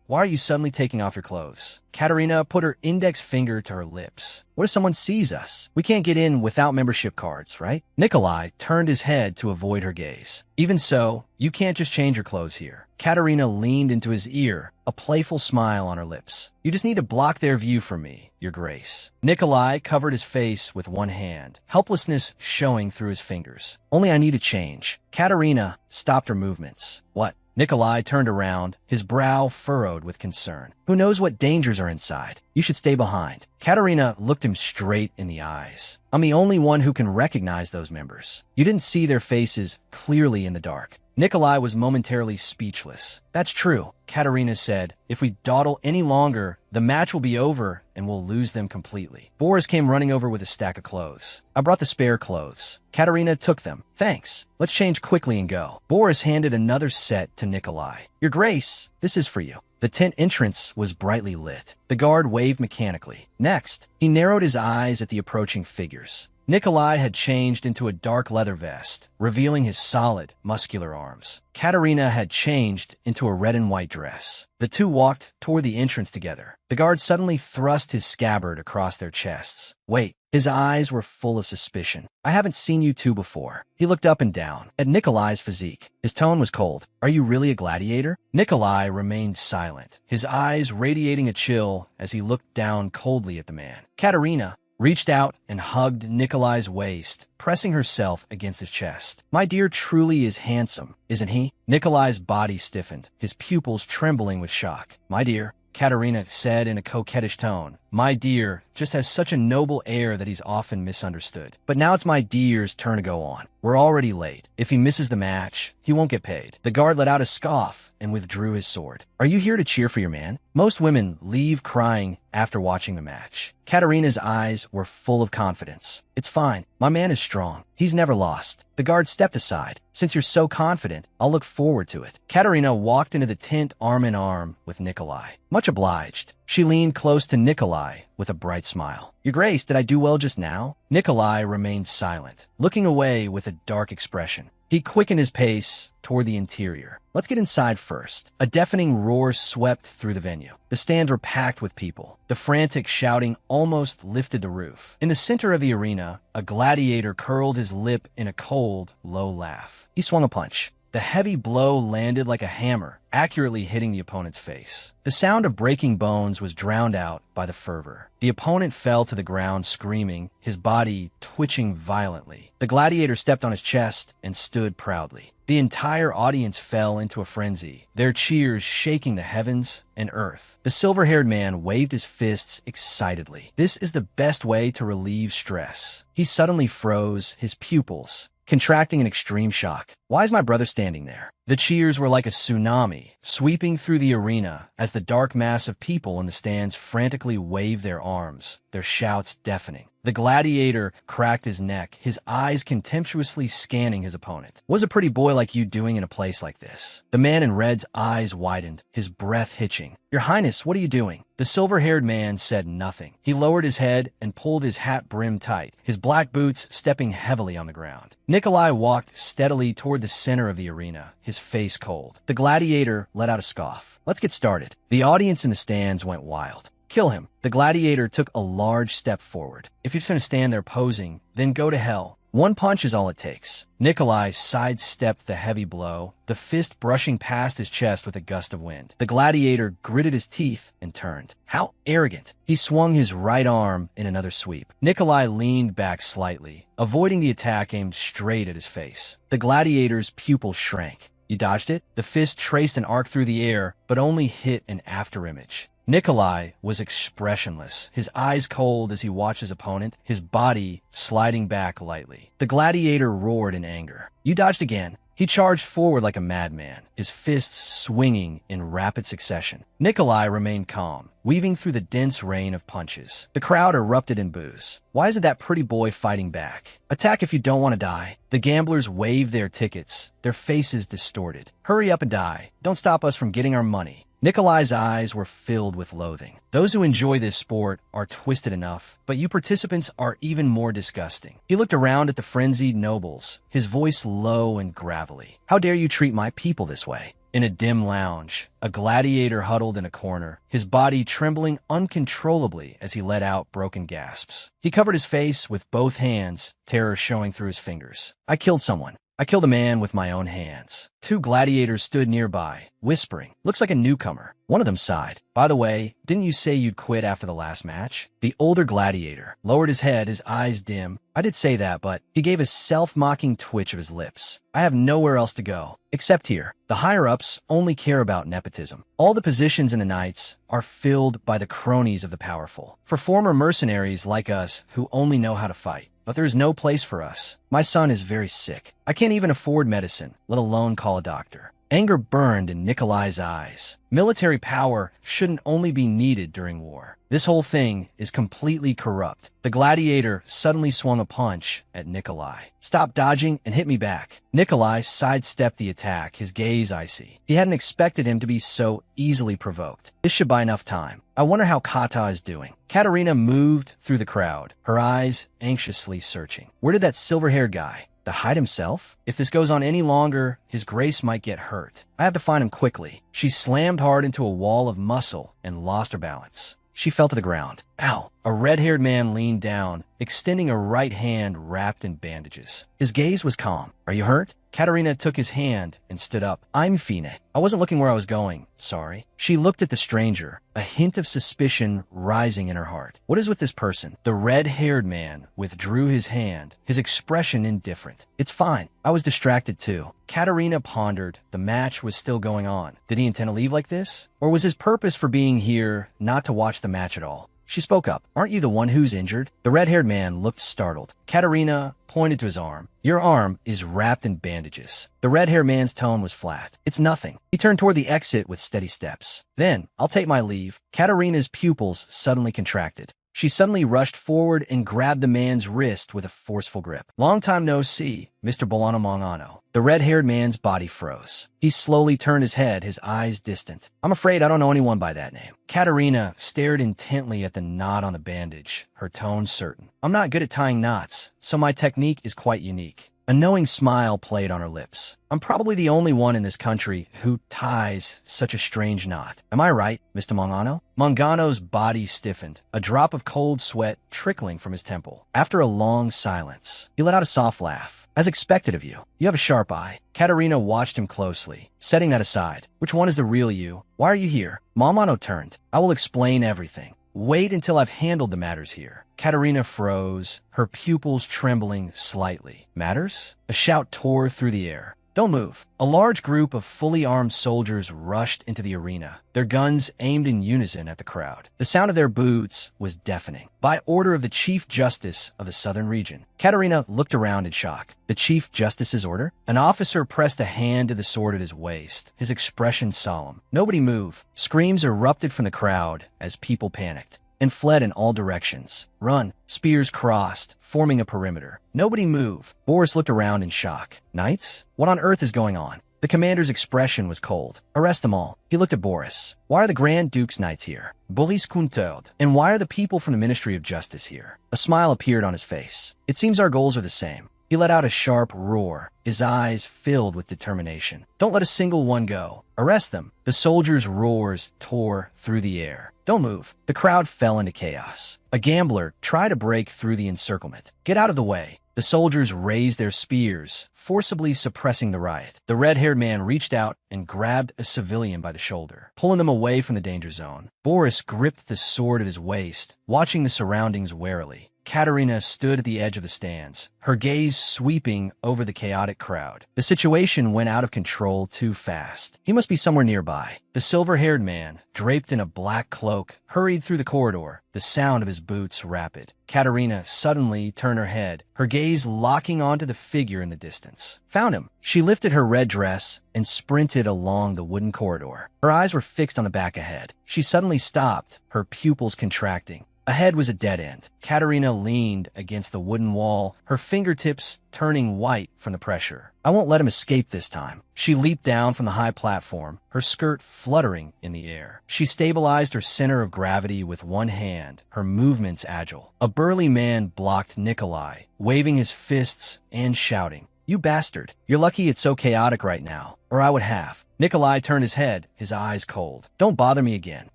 Why are you suddenly taking off your clothes? Katerina put her index finger to her lips. What if someone sees us? We can't get in without membership cards, right? Nikolai turned his head to avoid her gaze. Even so, you can't just change your clothes here. Katerina leaned into his ear, a playful smile on her lips. You just need to block their view from me, Your Grace. Nikolai covered his face with one hand, helplessness showing through his fingers. Only I need to change. Katerina stopped her movements. What? Nikolai turned around, his brow furrowed with concern. Who knows what dangers are inside? You should stay behind. Katerina looked him straight in the eyes. I'm the only one who can recognize those members. You didn't see their faces clearly in the dark. Nikolai was momentarily speechless. That's true, Katerina said. If we dawdle any longer, the match will be over and we'll lose them completely. Boris came running over with a stack of clothes. I brought the spare clothes. Katerina took them. Thanks. Let's change quickly and go. Boris handed another set to Nikolai. Your Grace, this is for you. The tent entrance was brightly lit. The guard waved mechanically. Next, he narrowed his eyes at the approaching figures. Nikolai had changed into a dark leather vest, revealing his solid, muscular arms. Katerina had changed into a red and white dress. The two walked toward the entrance together. The guard suddenly thrust his scabbard across their chests. Wait. His eyes were full of suspicion. I haven't seen you two before. He looked up and down at Nikolai's physique. His tone was cold. Are you really a gladiator? Nikolai remained silent, his eyes radiating a chill as he looked down coldly at the man. Katerina reached out and hugged Nikolai's waist, pressing herself against his chest. My dear truly is handsome, isn't he? Nikolai's body stiffened, his pupils trembling with shock. My dear, Katerina said in a coquettish tone. My dear just has such a noble air that he's often misunderstood. But now it's my dear's turn to go on. We're already late. If he misses the match, he won't get paid. The guard let out a scoff and withdrew his sword. Are you here to cheer for your man? Most women leave crying after watching the match. Katerina's eyes were full of confidence. It's fine. My man is strong. He's never lost. The guard stepped aside. Since you're so confident, I'll look forward to it. Katerina walked into the tent arm in arm with Nikolai. Much obliged. She leaned close to Nikolai with a bright smile. Your Grace, did I do well just now? Nikolai remained silent, looking away with a dark expression. He quickened his pace toward the interior. Let's get inside first. A deafening roar swept through the venue. The stands were packed with people. The frantic shouting almost lifted the roof. In the center of the arena, a gladiator curled his lip in a cold, low laugh. He swung a punch. The heavy blow landed like a hammer, accurately hitting the opponent's face. The sound of breaking bones was drowned out by the fervor. The opponent fell to the ground screaming, his body twitching violently. The gladiator stepped on his chest and stood proudly. The entire audience fell into a frenzy, their cheers shaking the heavens and earth. The silver-haired man waved his fists excitedly. This is the best way to relieve stress. He suddenly froze, his pupils contracting in extreme shock. Why is my brother standing there? The cheers were like a tsunami, sweeping through the arena as the dark mass of people in the stands frantically waved their arms, their shouts deafening. The gladiator cracked his neck, his eyes contemptuously scanning his opponent. What's a pretty boy like you doing in a place like this? The man in red's eyes widened, his breath hitching. Your Highness, what are you doing? The silver-haired man said nothing. He lowered his head and pulled his hat brim tight, his black boots stepping heavily on the ground. Nikolai walked steadily toward the center of the arena, his face cold. The gladiator let out a scoff. Let's get started. The audience in the stands went wild. Kill him. The gladiator took a large step forward. If you're going to stand there posing, then go to hell. One punch is all it takes. Nikolai sidestepped the heavy blow, the fist brushing past his chest with a gust of wind. The gladiator gritted his teeth and turned. How arrogant. He swung his right arm in another sweep. Nikolai leaned back slightly, avoiding the attack aimed straight at his face. The gladiator's pupil shrank. You dodged it? The fist traced an arc through the air, but only hit an afterimage. Nikolai was expressionless, his eyes cold as he watched his opponent, his body sliding back lightly. The gladiator roared in anger. You dodged again. He charged forward like a madman, his fists swinging in rapid succession. Nikolai remained calm, weaving through the dense rain of punches. The crowd erupted in boos. Why isn't that pretty boy fighting back? Attack if you don't want to die. The gamblers waved their tickets, their faces distorted. Hurry up and die. Don't stop us from getting our money. Nikolai's eyes were filled with loathing. Those who enjoy this sport are twisted enough, but you participants are even more disgusting. He looked around at the frenzied nobles, his voice low and gravelly. How dare you treat my people this way? In a dim lounge, a gladiator huddled in a corner, his body trembling uncontrollably as he let out broken gasps. He covered his face with both hands, terror showing through his fingers. I killed someone. I killed a man with my own hands. Two gladiators stood nearby, whispering. Looks like a newcomer. One of them sighed. By the way, didn't you say you'd quit after the last match? The older gladiator lowered his head, his eyes dim. I did say that, but he gave a self-mocking twitch of his lips. I have nowhere else to go, except here. The higher-ups only care about nepotism. All the positions in the Knights are filled by the cronies of the powerful. For former mercenaries like us who only know how to fight. But there is no place for us. My son is very sick. I can't even afford medicine, let alone call a doctor. Anger burned in Nikolai's eyes. Military power shouldn't only be needed during war. This whole thing is completely corrupt. The gladiator suddenly swung a punch at Nikolai. Stop dodging and hit me back. Nikolai sidestepped the attack, his gaze icy. He hadn't expected him to be so easily provoked. This should buy enough time. I wonder how Kata is doing. Katerina moved through the crowd, her eyes anxiously searching. Where did that silver-haired guy? To hide himself? If this goes on any longer, his grace might get hurt. I have to find him quickly. She slammed hard into a wall of muscle and lost her balance. She fell to the ground. Ow! A red-haired man leaned down, extending a right hand wrapped in bandages. His gaze was calm. Are you hurt? Katerina took his hand and stood up. I'm Fine. I wasn't looking where I was going. Sorry. She looked at the stranger, a hint of suspicion rising in her heart. What is with this person? The red-haired man withdrew his hand, his expression indifferent. It's fine. I was distracted too. Katerina pondered. The match was still going on. Did he intend to leave like this? Or was his purpose for being here not to watch the match at all? She spoke up. Aren't you the one who's injured? The red-haired man looked startled. Katerina pointed to his arm. Your arm is wrapped in bandages. The red-haired man's tone was flat. It's nothing. He turned toward the exit with steady steps. Then, I'll take my leave. Katerina's pupils suddenly contracted. She suddenly rushed forward and grabbed the man's wrist with a forceful grip. "Long time no see, Mr. Bolano Mangano." The red-haired man's body froze. He slowly turned his head, his eyes distant. "I'm afraid I don't know anyone by that name." Katerina stared intently at the knot on the bandage, her tone certain. "I'm not good at tying knots, so my technique is quite unique." A knowing smile played on her lips. "I'm probably the only one in this country who ties such a strange knot. Am I right, Mr. Mangano?" Mangano's body stiffened, a drop of cold sweat trickling from his temple. After a long silence, he let out a soft laugh. "As expected of you. You have a sharp eye." Katerina watched him closely. "Setting that aside, which one is the real you? Why are you here?" Mangano turned. "I will explain everything. Wait until I've handled the matters here." Katerina froze, her pupils trembling slightly. "Matters?" A shout tore through the air. "Don't move." A large group of fully armed soldiers rushed into the arena, their guns aimed in unison at the crowd. The sound of their boots was deafening. "By order of the Chief Justice of the Southern Region." Katerina looked around in shock. The Chief Justice's order? An officer pressed a hand to the sword at his waist, his expression solemn. Nobody moved. Screams erupted from the crowd as people panicked and fled in all directions. "Run!" Spears crossed, forming a perimeter. Nobody moved. Boris looked around in shock. "Knights? What on earth is going on?" The commander's expression was cold. "Arrest them all." He looked at Boris. "Why are the Grand Duke's knights here? Boris Kunteld. And why are the people from the Ministry of Justice here?" A smile appeared on his face. "It seems our goals are the same." He let out a sharp roar, his eyes filled with determination. "Don't let a single one go. Arrest them." The soldiers' roars tore through the air. "Don't move." The crowd fell into chaos. A gambler tried to break through the encirclement. "Get out of the way." The soldiers raised their spears, forcibly suppressing the riot. The red-haired man reached out and grabbed a civilian by the shoulder, pulling them away from the danger zone. Boris gripped the sword at his waist, watching the surroundings warily. Katerina stood at the edge of the stands, her gaze sweeping over the chaotic crowd. The situation went out of control too fast. He must be somewhere nearby. The silver-haired man, draped in a black cloak, hurried through the corridor, the sound of his boots rapid. Katerina suddenly turned her head, her gaze locking onto the figure in the distance. "Found him." She lifted her red dress and sprinted along the wooden corridor. Her eyes were fixed on the back ahead. She suddenly stopped, her pupils contracting. Ahead was a dead end. Katerina leaned against the wooden wall, her fingertips turning white from the pressure. "I won't let him escape this time." She leaped down from the high platform, her skirt fluttering in the air. She stabilized her center of gravity with one hand, her movements agile. A burly man blocked Nikolai, waving his fists and shouting, "You bastard. You're lucky it's so chaotic right now, or I would have." Nikolai turned his head, his eyes cold. "Don't bother me again.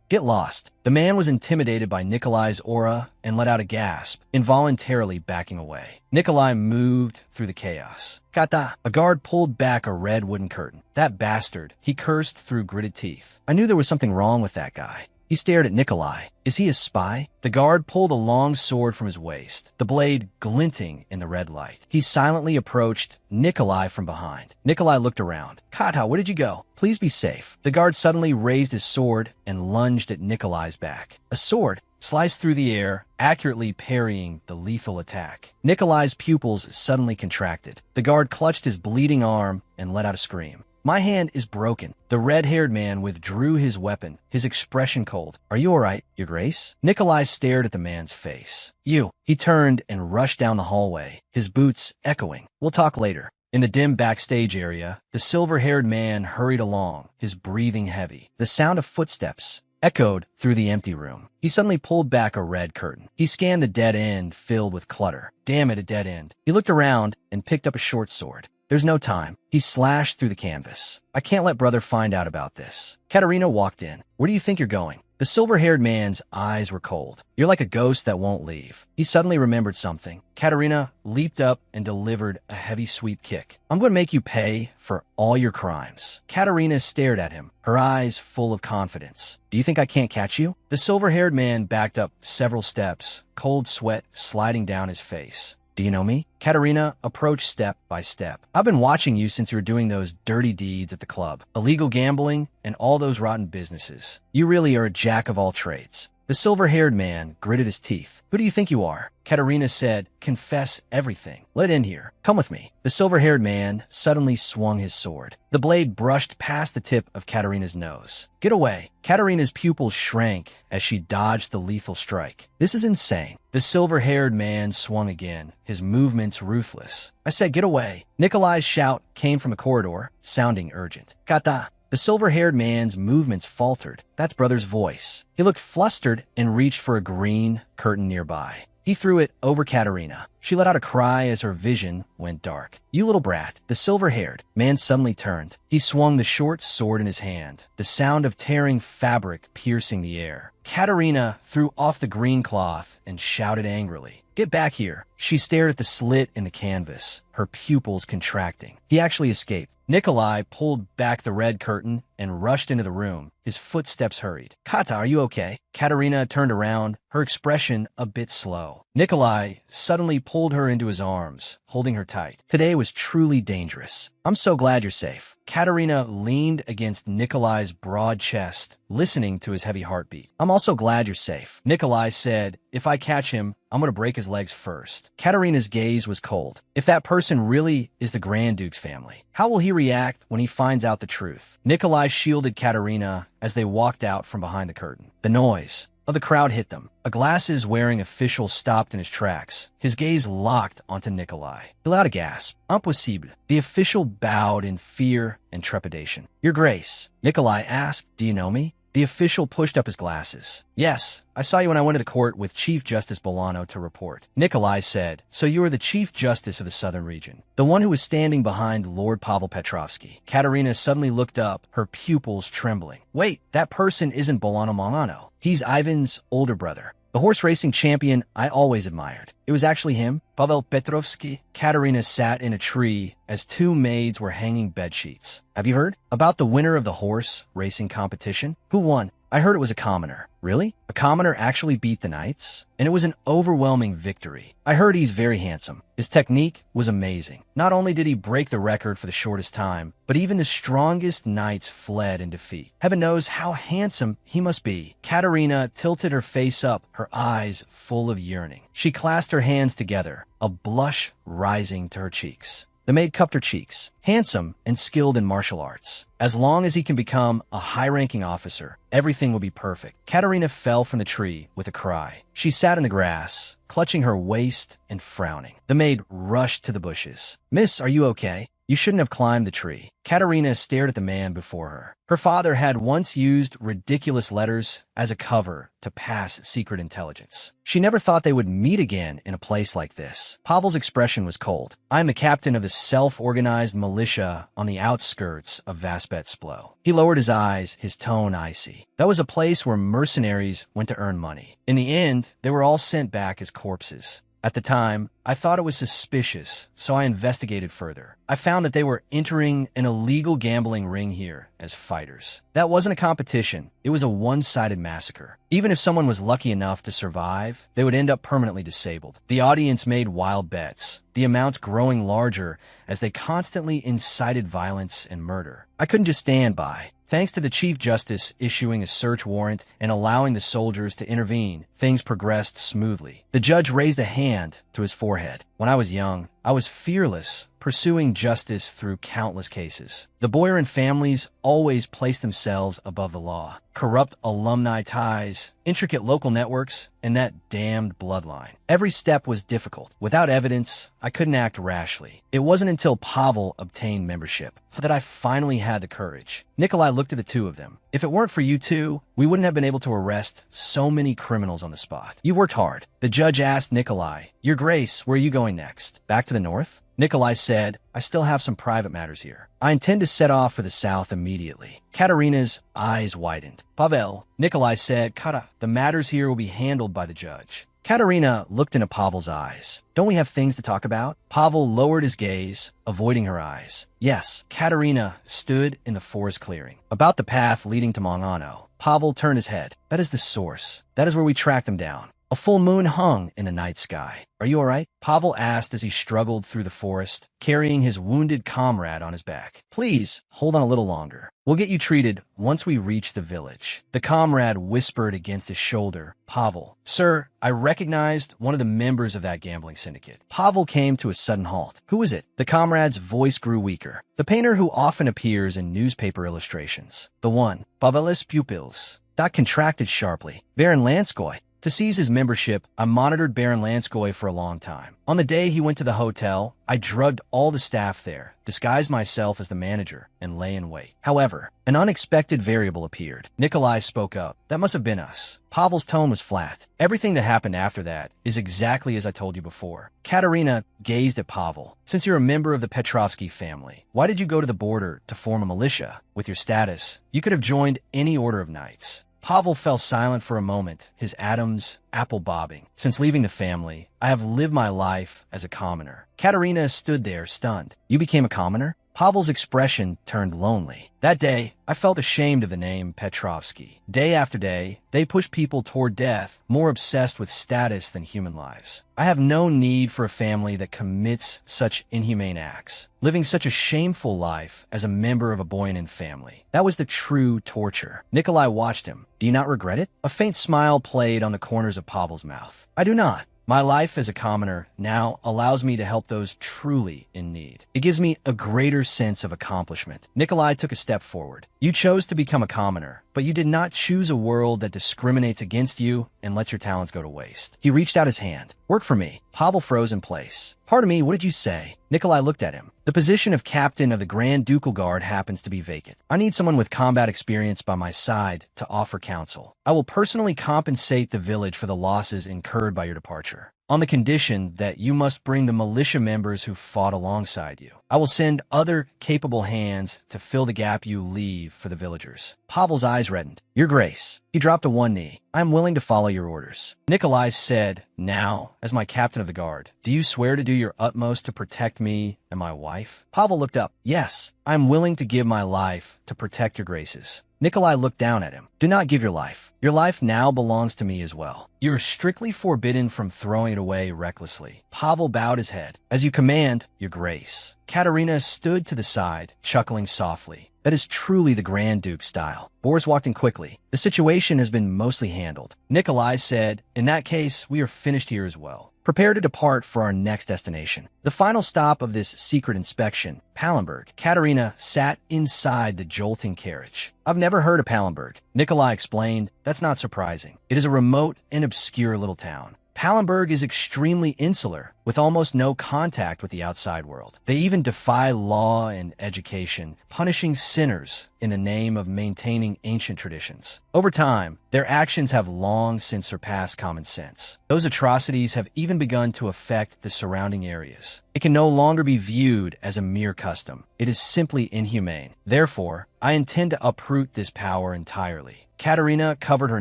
Get lost." The man was intimidated by Nikolai's aura and let out a gasp, involuntarily backing away. Nikolai moved through the chaos. "Kata!" A guard pulled back a red wooden curtain. "That bastard," he cursed through gritted teeth. I knew there was something wrong with that guy. He stared at Nikolai. "Is he a spy?" The guard pulled a long sword from his waist, the blade glinting in the red light. He silently approached Nikolai from behind. Nikolai looked around. "Kata, where did you go? Please be safe." The guard suddenly raised his sword and lunged at Nikolai's back. A sword sliced through the air, accurately parrying the lethal attack. Nikolai's pupils suddenly contracted. The guard clutched his bleeding arm and let out a scream. "My hand is broken." The red-haired man withdrew his weapon, his expression cold. "Are you all right, Your Grace?" Nikolai stared at the man's face. "You." He turned and rushed down the hallway, his boots echoing. "We'll talk later." In the dim backstage area, the silver-haired man hurried along, his breathing heavy. The sound of footsteps echoed through the empty room. He suddenly pulled back a red curtain. He scanned the dead end filled with clutter. Damn it, a dead end. He looked around and picked up a short sword. There's no time. He slashed through the canvas. "I can't let brother find out about this." Katerina walked in. "Where do you think you're going?" The silver-haired man's eyes were cold. "You're like a ghost that won't leave." He suddenly remembered something. Katerina leaped up and delivered a heavy sweep kick. "I'm going to make you pay for all your crimes." Katerina stared at him, her eyes full of confidence. "Do you think I can't catch you?" The silver-haired man backed up several steps, cold sweat sliding down his face. "Do you know me?" Katerina approached step by step. "I've been watching you since you were doing those dirty deeds at the club. Illegal gambling and all those rotten businesses. You really are a jack of all trades." The silver-haired man gritted his teeth. Who do you think you are? Katerina said, confess everything. Let in here. Come with me. The silver-haired man suddenly swung his sword. The blade brushed past the tip of Katerina's nose. Get away. Katerina's pupils shrank as she dodged the lethal strike. This is insane. The silver-haired man swung again, his movements ruthless. I said, get away. Nikolai's shout came from a corridor, sounding urgent. Kata. The silver-haired man's movements faltered. That's brother's voice. He looked flustered and reached for a green curtain nearby. He threw it over Katerina. She let out a cry as her vision went dark. You little brat. The silver-haired man suddenly turned. He swung the short sword in his hand, the sound of tearing fabric piercing the air. Katerina threw off the green cloth and shouted angrily. Get back here. She stared at the slit in the canvas, her pupils contracting. He actually escaped. Nikolai pulled back the red curtain and rushed into the room. His footsteps hurried. Kata, are you okay? Katerina turned around, her expression a bit slow. Nikolai suddenly pulled her into his arms, holding her tight. Today was truly dangerous. I'm so glad you're safe. Katerina leaned against Nikolai's broad chest, listening to his heavy heartbeat. I'm also glad you're safe. Nikolai said, if I catch him, I'm going to break his legs first. Katerina's gaze was cold. If that person really is the Grand Duke's family, how will he react when he finds out the truth? Nikolai shielded Katerina as they walked out from behind the curtain. The noise of the crowd hit them. A glasses-wearing official stopped in his tracks, his gaze locked onto Nikolai. He let out a gasp. Impossible. The official bowed in fear and trepidation. Your Grace, Nikolai asked, do you know me? The official pushed up his glasses. Yes, I saw you when I went to the court with Chief Justice Bolano to report. Nikolai said, so you are the Chief Justice of the Southern Region, the one who was standing behind Lord Pavel Petrovsky. Katerina suddenly looked up, her pupils trembling. Wait, that person isn't Bolano Mangano. He's Ivan's older brother. The horse racing champion I always admired. It was actually him, Pavel Petrovsky. Katerina sat in a tree as two maids were hanging bedsheets. Have you heard about the winner of the horse racing competition? Who won? I heard it was a commoner. Really? A commoner actually beat the knights? And it was an overwhelming victory. I heard he's very handsome. His technique was amazing. Not only did he break the record for the shortest time, but even the strongest knights fled in defeat. Heaven knows how handsome he must be. Katerina tilted her face up, her eyes full of yearning. She clasped her hands together, a blush rising to her cheeks. The maid cupped her cheeks. Handsome and skilled in martial arts. As long as he can become a high-ranking officer, everything will be perfect. Katerina fell from the tree with a cry. She sat in the grass, clutching her waist and frowning. The maid rushed to the bushes. Miss, are you okay? You shouldn't have climbed the tree. Katerina stared at the man before her. Her father had once used ridiculous letters as a cover to pass secret intelligence. She never thought they would meet again in a place like this. Pavel's expression was cold. I am the captain of the self-organized militia on the outskirts of Vaspetsplo. He lowered his eyes, his tone icy. That was a place where mercenaries went to earn money. In the end, they were all sent back as corpses. At the time, I thought it was suspicious, so I investigated further. I found that they were entering an illegal gambling ring here as fighters. That wasn't a competition. It was a one-sided massacre. Even if someone was lucky enough to survive, they would end up permanently disabled. The audience made wild bets, the amounts growing larger as they constantly incited violence and murder. I couldn't just stand by. Thanks to the Chief Justice issuing a search warrant and allowing the soldiers to intervene, things progressed smoothly. The judge raised a hand to his forehead. When I was young, I was fearless, pursuing justice through countless cases. The Boyarin families always placed themselves above the law. Corrupt alumni ties, intricate local networks, and that damned bloodline. Every step was difficult. Without evidence, I couldn't act rashly. It wasn't until Pavel obtained membership that I finally had the courage. Nikolai looked at the two of them. If it weren't for you two, we wouldn't have been able to arrest so many criminals on the spot. You worked hard. The judge asked Nikolai, Your Grace, where are you going next? Back to the north? Nikolai said, I still have some private matters here. I intend to set off for the south immediately. Katerina's eyes widened. Pavel, Nikolai said, Kata, the matters here will be handled by the judge. Katerina looked into Pavel's eyes. Don't we have things to talk about? Pavel lowered his gaze, avoiding her eyes. Yes, Katerina stood in the forest clearing. About the path leading to Mangano. Pavel turned his head. That is the source. That is where we track them down. A full moon hung in the night sky. Are you all right? Pavel asked as he struggled through the forest, carrying his wounded comrade on his back. Please, hold on a little longer. We'll get you treated once we reach the village. The comrade whispered against his shoulder. Pavel, sir, I recognized one of the members of that gambling syndicate. Pavel came to a sudden halt. Who is it? The comrade's voice grew weaker. The painter who often appears in newspaper illustrations. The one. Pavelis pupils. Dot contracted sharply. Baron Lanskoy. To seize his membership, I monitored Baron Lanskoy for a long time. On the day he went to the hotel, I drugged all the staff there, disguised myself as the manager, and lay in wait. However, an unexpected variable appeared. Nikolai spoke up. That must have been us. Pavel's tone was flat. Everything that happened after that is exactly as I told you before. Katerina gazed at Pavel. Since you're a member of the Petrovsky family, why did you go to the border to form a militia? With your status, you could have joined any order of knights. Pavel fell silent for a moment, his atoms apple-bobbing. Since leaving the family, I have lived my life as a commoner. Katerina stood there, stunned. You became a commoner? Pavel's expression turned lonely. That day, I felt ashamed of the name Petrovsky. Day after day, they push people toward death, more obsessed with status than human lives. I have no need for a family that commits such inhumane acts, living such a shameful life as a member of a Boyanin family. That was the true torture. Nikolai watched him. Do you not regret it? A faint smile played on the corners of Pavel's mouth. I do not. My life as a commoner now allows me to help those truly in need. It gives me a greater sense of accomplishment. Nikolai took a step forward. You chose to become a commoner, but you did not choose a world that discriminates against you and lets your talents go to waste. He reached out his hand. Work for me. Pavel froze in place. Pardon me, what did you say? Nikolai looked at him. The position of captain of the Grand Ducal Guard happens to be vacant. I need someone with combat experience by my side to offer counsel. I will personally compensate the village for the losses incurred by your departure, on the condition that you must bring the militia members who fought alongside you. I will send other capable hands to fill the gap you leave for the villagers. Pavel's eyes reddened. Your Grace. He dropped to one knee. I am willing to follow your orders. Nikolai said, now, as my captain of the guard, do you swear to do your utmost to protect me and my wife? Pavel looked up. Yes, I am willing to give my life to protect your graces. Nikolai looked down at him. Do not give your life. Your life now belongs to me as well. You are strictly forbidden from throwing it away recklessly. Pavel bowed his head. As you command, your grace. Katerina stood to the side, chuckling softly. That is truly the Grand Duke style. Boris walked in quickly. The situation has been mostly handled. Nikolai said, in that case, we are finished here as well. Prepare to depart for our next destination. The final stop of this secret inspection, Pallenberg. Katerina sat inside the jolting carriage. I've never heard of Pallenberg. Nikolai explained, that's not surprising. It is a remote and obscure little town. Pallenberg is extremely insular, with almost no contact with the outside world. They even defy law and education, punishing sinners in the name of maintaining ancient traditions. Over time, their actions have long since surpassed common sense. Those atrocities have even begun to affect the surrounding areas. It can no longer be viewed as a mere custom. It is simply inhumane. Therefore, I intend to uproot this power entirely. Katerina covered her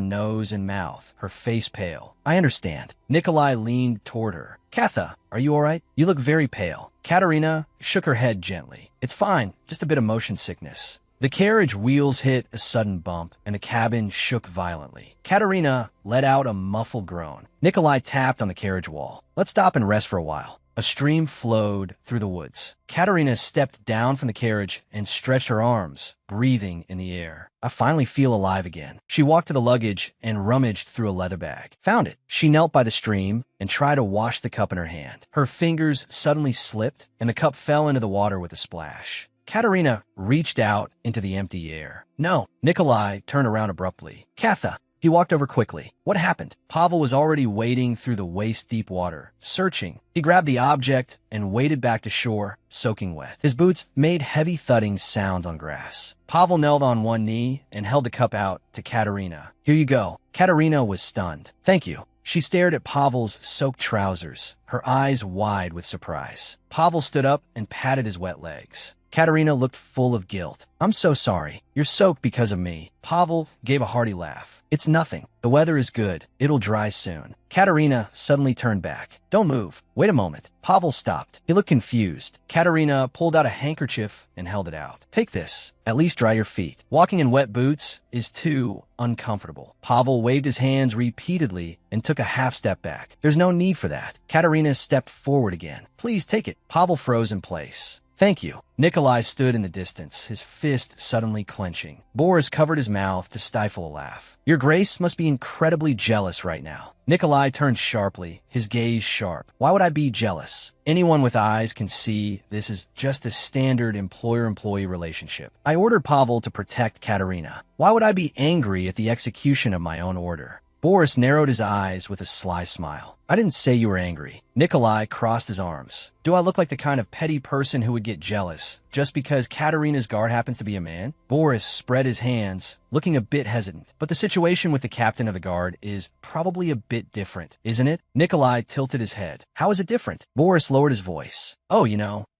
nose and mouth, her face pale. I understand. Nikolai leaned toward her. Katha, are you all right? You look very pale. Katerina shook her head gently. It's fine, just a bit of motion sickness. The carriage wheels hit a sudden bump, and the cabin shook violently. Katerina let out a muffled groan. Nikolai tapped on the carriage wall. Let's stop and rest for a while. A stream flowed through the woods. Katerina stepped down from the carriage and stretched her arms, breathing in the air. I finally feel alive again. She walked to the luggage and rummaged through a leather bag. Found it. She knelt by the stream and tried to wash the cup in her hand. Her fingers suddenly slipped, and the cup fell into the water with a splash. Katerina reached out into the empty air. No. Nikolai turned around abruptly. Katha. He walked over quickly. What happened? Pavel was already wading through the waist-deep water, searching. He grabbed the object and waded back to shore, soaking wet. His boots made heavy thudding sounds on grass. Pavel knelt on one knee and held the cup out to Katerina. Here you go. Katerina was stunned. Thank you. She stared at Pavel's soaked trousers, her eyes wide with surprise. Pavel stood up and patted his wet legs. Katerina looked full of guilt. I'm so sorry. You're soaked because of me. Pavel gave a hearty laugh. It's nothing. The weather is good. It'll dry soon. Katerina suddenly turned back. Don't move. Wait a moment. Pavel stopped. He looked confused. Katerina pulled out a handkerchief and held it out. Take this. At least dry your feet. Walking in wet boots is too uncomfortable. Pavel waved his hands repeatedly and took a half step back. There's no need for that. Katerina stepped forward again. Please take it. Pavel froze in place. Thank you. Nikolai stood in the distance, his fist suddenly clenching. Boris covered his mouth to stifle a laugh. Your Grace must be incredibly jealous right now. Nikolai turned sharply, his gaze sharp. Why would I be jealous? Anyone with eyes can see this is just a standard employer-employee relationship. I ordered Pavel to protect Katerina. Why would I be angry at the execution of my own order? Boris narrowed his eyes with a sly smile. I didn't say you were angry. Nikolai crossed his arms. Do I look like the kind of petty person who would get jealous just because Katerina's guard happens to be a man? Boris spread his hands, looking a bit hesitant. But the situation with the captain of the guard is probably a bit different, isn't it? Nikolai tilted his head. How is it different? Boris lowered his voice. Oh,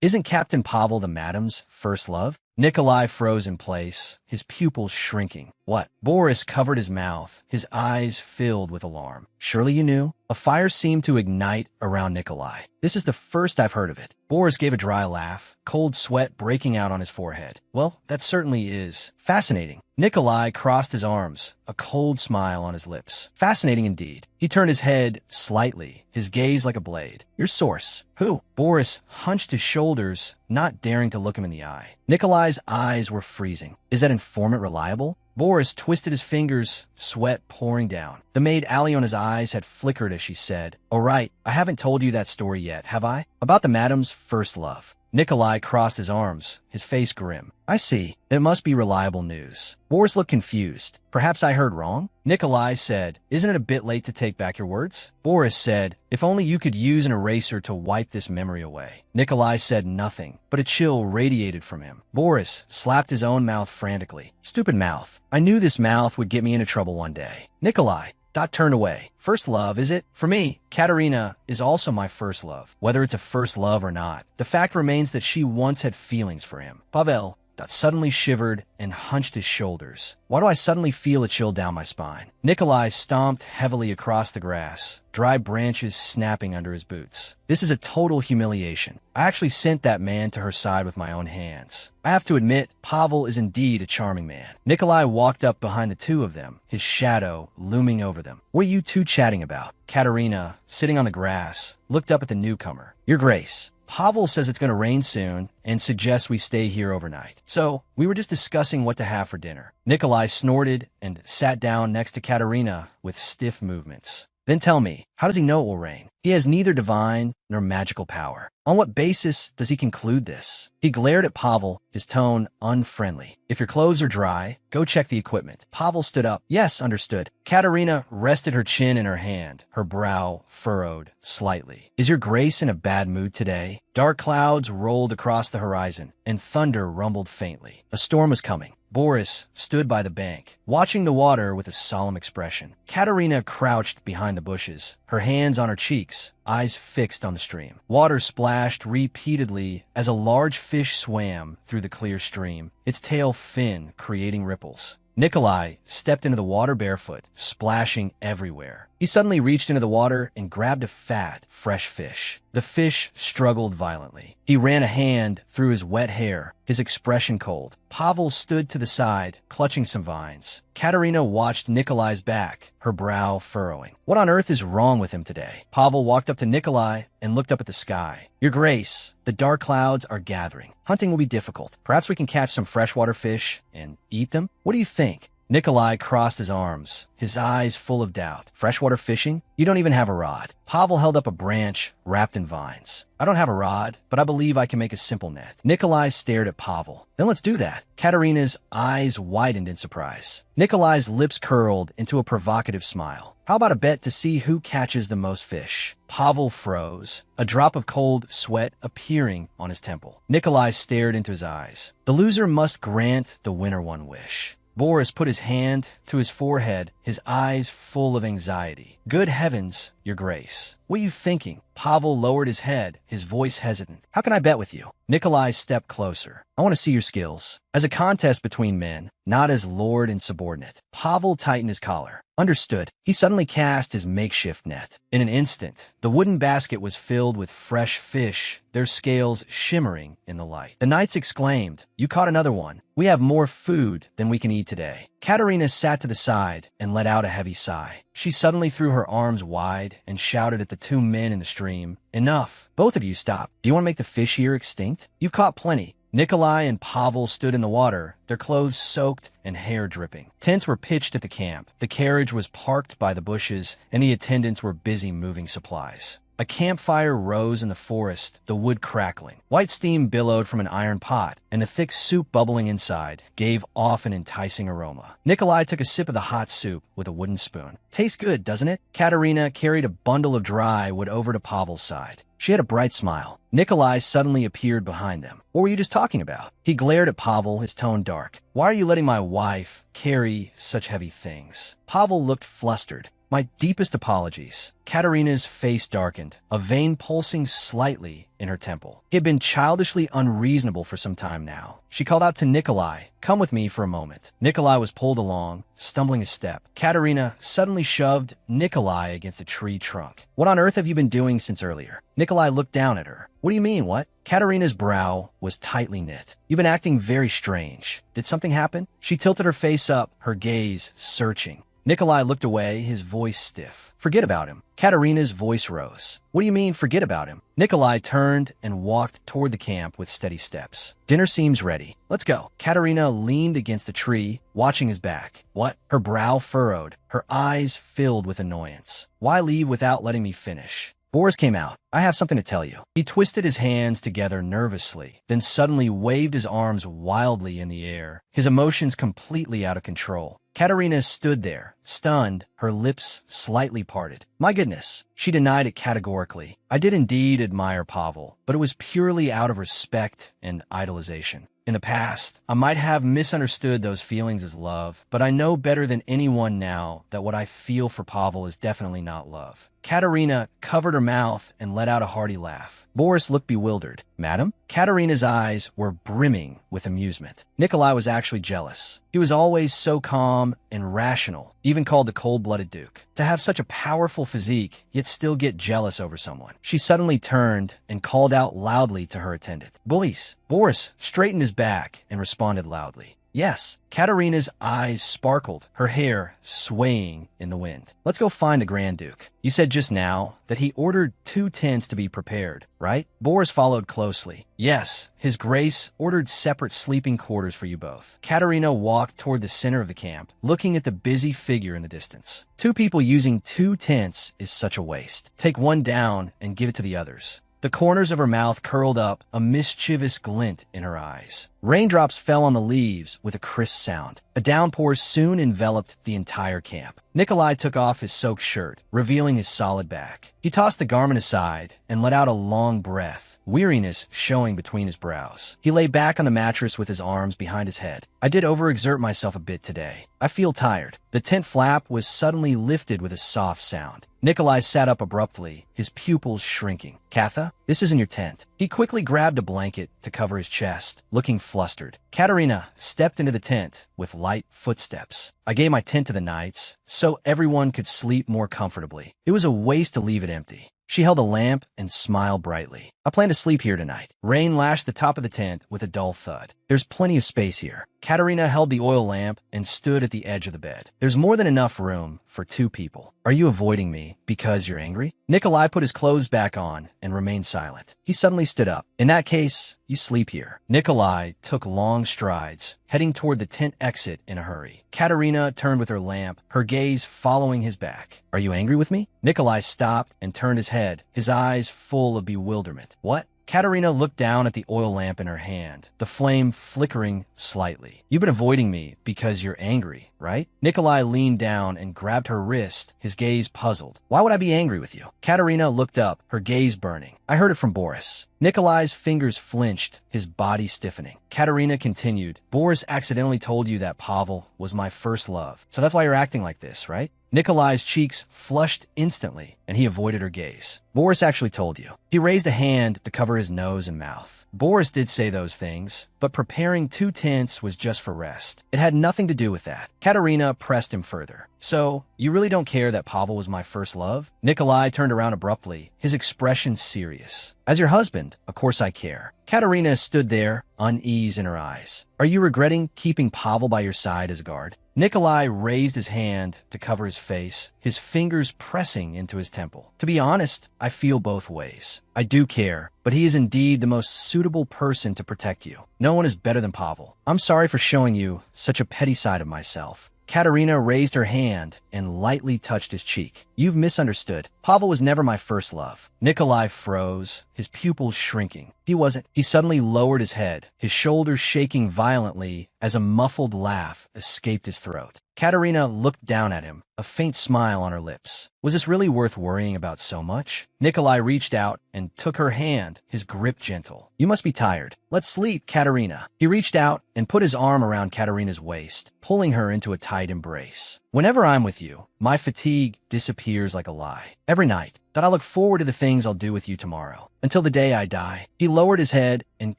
isn't Captain Pavel the madam's first love? Nikolai froze in place, his pupils shrinking. What? Boris covered his mouth, his eyes filled with alarm. Surely you knew? A fire seemed to ignite around Nikolai. This is the first I've heard of it. Boris gave a dry laugh, cold sweat breaking out on his forehead. Well, that certainly is fascinating. Nikolai crossed his arms, a cold smile on his lips. Fascinating indeed. He turned his head slightly, his gaze like a blade. Your source? Who? Boris hunched his shoulders, not daring to look him in the eye. Nikolai's eyes were freezing. Is that informant reliable? Boris twisted his fingers, sweat pouring down. The maid Aliona's eyes had flickered as she said, "All right, I haven't told you that story yet, have I? About the madam's first love." Nikolai crossed his arms, his face grim. I see. It must be reliable news. Boris looked confused. Perhaps I heard wrong? Nikolai said, Isn't it a bit late to take back your words? Boris said, If only you could use an eraser to wipe this memory away. Nikolai said nothing, but a chill radiated from him. Boris slapped his own mouth frantically. Stupid mouth. I knew this mouth would get me into trouble one day. Nikolai. Dot turned away. First love, is it? For me, Katerina is also my first love. Whether it's a first love or not, the fact remains that she once had feelings for him. Pavel. Dot suddenly shivered and hunched his shoulders. Why do I suddenly feel a chill down my spine? Nikolai stomped heavily across the grass, dry branches snapping under his boots. This is a total humiliation. I actually sent that man to her side with my own hands. I have to admit, Pavel is indeed a charming man. Nikolai walked up behind the two of them, his shadow looming over them. What are you two chatting about? Katerina, sitting on the grass, looked up at the newcomer. Your Grace. Pavel says it's going to rain soon and suggests we stay here overnight. So, we were just discussing what to have for dinner. Nikolai snorted and sat down next to Katerina with stiff movements. Then tell me, how does he know it will rain? He has neither divine nor magical power. On what basis does he conclude this? He glared at Pavel, his tone unfriendly. If your clothes are dry, go check the equipment. Pavel stood up. Yes, understood. Katerina rested her chin in her hand, her brow furrowed slightly. Is your Grace in a bad mood today? Dark clouds rolled across the horizon, and thunder rumbled faintly. A storm was coming. Boris stood by the bank, watching the water with a solemn expression. Katerina crouched behind the bushes, her hands on her cheeks, eyes fixed on the stream. Water splashed repeatedly as a large fish swam through the clear stream, its tail thin, creating ripples. Nikolai stepped into the water barefoot, splashing everywhere. He suddenly reached into the water and grabbed a fat, fresh fish. The fish struggled violently. He ran a hand through his wet hair, his expression cold. Pavel stood to the side, clutching some vines. Katerina watched Nikolai's back, her brow furrowing. What on earth is wrong with him today? Pavel walked up to Nikolai and looked up at the sky. Your Grace, the dark clouds are gathering. Hunting will be difficult. Perhaps we can catch some freshwater fish and eat them? What do you think? Nikolai crossed his arms, his eyes full of doubt. Freshwater fishing? You don't even have a rod. Pavel held up a branch wrapped in vines. I don't have a rod, but I believe I can make a simple net. Nikolai stared at Pavel. Then let's do that. Katerina's eyes widened in surprise. Nikolai's lips curled into a provocative smile. How about a bet to see who catches the most fish? Pavel froze, a drop of cold sweat appearing on his temple. Nikolai stared into his eyes. The loser must grant the winner one wish. Boris put his hand to his forehead, his eyes full of anxiety. Good heavens, Your Grace. What are you thinking? Pavel lowered his head, his voice hesitant. How can I bet with you? Nikolai stepped closer. I want to see your skills. As a contest between men, not as lord and subordinate. Pavel tightened his collar. Understood. He suddenly cast his makeshift net. In an instant, the wooden basket was filled with fresh fish, their scales shimmering in the light. The knights exclaimed, "You caught another one. We have more food than we can eat today." Katerina sat to the side and let out a heavy sigh. She suddenly threw her arms wide and shouted at the two men in the stream, "Enough! Both of you stop. Do you want to make the fish here extinct? You've caught plenty." Nikolai and Pavel stood in the water, their clothes soaked and hair dripping. Tents were pitched at the camp. The carriage was parked by the bushes, and the attendants were busy moving supplies. A campfire rose in the forest, the wood crackling. White steam billowed from an iron pot, and the thick soup bubbling inside gave off an enticing aroma. Nikolai took a sip of the hot soup with a wooden spoon. "Tastes good, doesn't it?" Katerina carried a bundle of dry wood over to Pavel's side. She had a bright smile. Nikolai suddenly appeared behind them. "What were you just talking about?" He glared at Pavel, his tone dark. "Why are you letting my wife carry such heavy things?" Pavel looked flustered. "My deepest apologies." Katerina's face darkened, a vein pulsing slightly in her temple. He had been childishly unreasonable for some time now. She called out to Nikolai, "Come with me for a moment." Nikolai was pulled along, stumbling a step. Katerina suddenly shoved Nikolai against a tree trunk. "What on earth have you been doing since earlier?" Nikolai looked down at her. "What do you mean, what?" Katerina's brow was tightly knit. "You've been acting very strange. Did something happen?" She tilted her face up, her gaze searching. Nikolai looked away, his voice stiff. "Forget about him." Katerina's voice rose. "What do you mean, forget about him?" Nikolai turned and walked toward the camp with steady steps. "Dinner seems ready. Let's go." Katerina leaned against the tree, watching his back. "What?" Her brow furrowed, her eyes filled with annoyance. "Why leave without letting me finish?" Boris came out. "I have something to tell you." He twisted his hands together nervously, then suddenly waved his arms wildly in the air, his emotions completely out of control. Katerina stood there, stunned, her lips slightly parted. "My goodness," she denied it categorically. "I did indeed admire Pavel, but it was purely out of respect and idolization. In the past, I might have misunderstood those feelings as love, but I know better than anyone now that what I feel for Pavel is definitely not love." Katerina covered her mouth and let out a hearty laugh. Boris looked bewildered. "Madam?" Katerina's eyes were brimming with amusement. Nikolai was actually jealous. He was always so calm and rational, even called the cold-blooded Duke. To have such a powerful physique, yet still get jealous over someone. She suddenly turned and called out loudly to her attendant. "Boys!" Boris straightened his back and responded loudly. "Yes." Katerina's eyes sparkled, her hair swaying in the wind. "Let's go find the Grand Duke. You said just now that he ordered 2 tents to be prepared, right?" Boris followed closely. "Yes, His Grace ordered separate sleeping quarters for you both." Katerina walked toward the center of the camp, looking at the busy figure in the distance. 2 people using 2 tents is such a waste. Take one down and give it to the others. The corners of her mouth curled up, a mischievous glint in her eyes. Raindrops fell on the leaves with a crisp sound. A downpour soon enveloped the entire camp. Nikolai took off his soaked shirt, revealing his solid back. He tossed the garment aside and let out a long breath, weariness showing between his brows. He lay back on the mattress with his arms behind his head. "I did overexert myself a bit today. I feel tired." The tent flap was suddenly lifted with a soft sound. Nikolai sat up abruptly, his pupils shrinking. "Katha, this isn't your tent." He quickly grabbed a blanket to cover his chest, looking flustered. Katerina stepped into the tent with light footsteps. "I gave my tent to the knights so everyone could sleep more comfortably. It was a waste to leave it empty." She held a lamp and smiled brightly. "I plan to sleep here tonight." Rain lashed the top of the tent with a dull thud. "There's plenty of space here." Katerina held the oil lamp and stood at the edge of the bed. "There's more than enough room for 2 people. Are you avoiding me because you're angry?" Nikolai put his clothes back on and remained silent. He suddenly stood up. "In that case, you sleep here." Nikolai took long strides, heading toward the tent exit in a hurry. Katerina turned with her lamp, her gaze following his back. "Are you angry with me?" Nikolai stopped and turned his head, his eyes full of bewilderment. "What?" Katerina looked down at the oil lamp in her hand, the flame flickering slightly. "You've been avoiding me because you're angry, right?" Nikolai leaned down and grabbed her wrist, his gaze puzzled. "Why would I be angry with you?" Katerina looked up, her gaze burning. "I heard it from Boris." Nikolai's fingers flinched, his body stiffening. Katerina continued, "Boris accidentally told you that Pavel was my first love, so that's why you're acting like this, right?" Nikolai's cheeks flushed instantly, and he avoided her gaze. Boris actually told you. He raised a hand to cover his nose and mouth. Boris did say those things, but preparing 2 tents was just for rest. It had nothing to do with that. Katerina pressed him further. So, you really don't care that Pavel was my first love? Nikolai turned around abruptly, his expression serious. As your husband, of course I care. Katerina stood there, unease in her eyes. Are you regretting keeping Pavel by your side as a guard? Nikolai raised his hand to cover his face, his fingers pressing into his temple. To be honest, I feel both ways. I do care, but he is indeed the most suitable person to protect you. No one is better than Pavel. I'm sorry for showing you such a petty side of myself. Katerina raised her hand and lightly touched his cheek. You've misunderstood. Pavel was never my first love. Nikolai froze, his pupils shrinking. He wasn't. He suddenly lowered his head, his shoulders shaking violently as a muffled laugh escaped his throat. Katerina looked down at him, a faint smile on her lips. Was this really worth worrying about so much? Nikolai reached out and took her hand, his grip gentle. You must be tired. Let's sleep, Katerina. He reached out and put his arm around Katerina's waist, pulling her into a tight embrace. Whenever I'm with you, my fatigue disappears like a lie. Every night, that I look forward to the things I'll do with you tomorrow. Until the day I die. He lowered his head and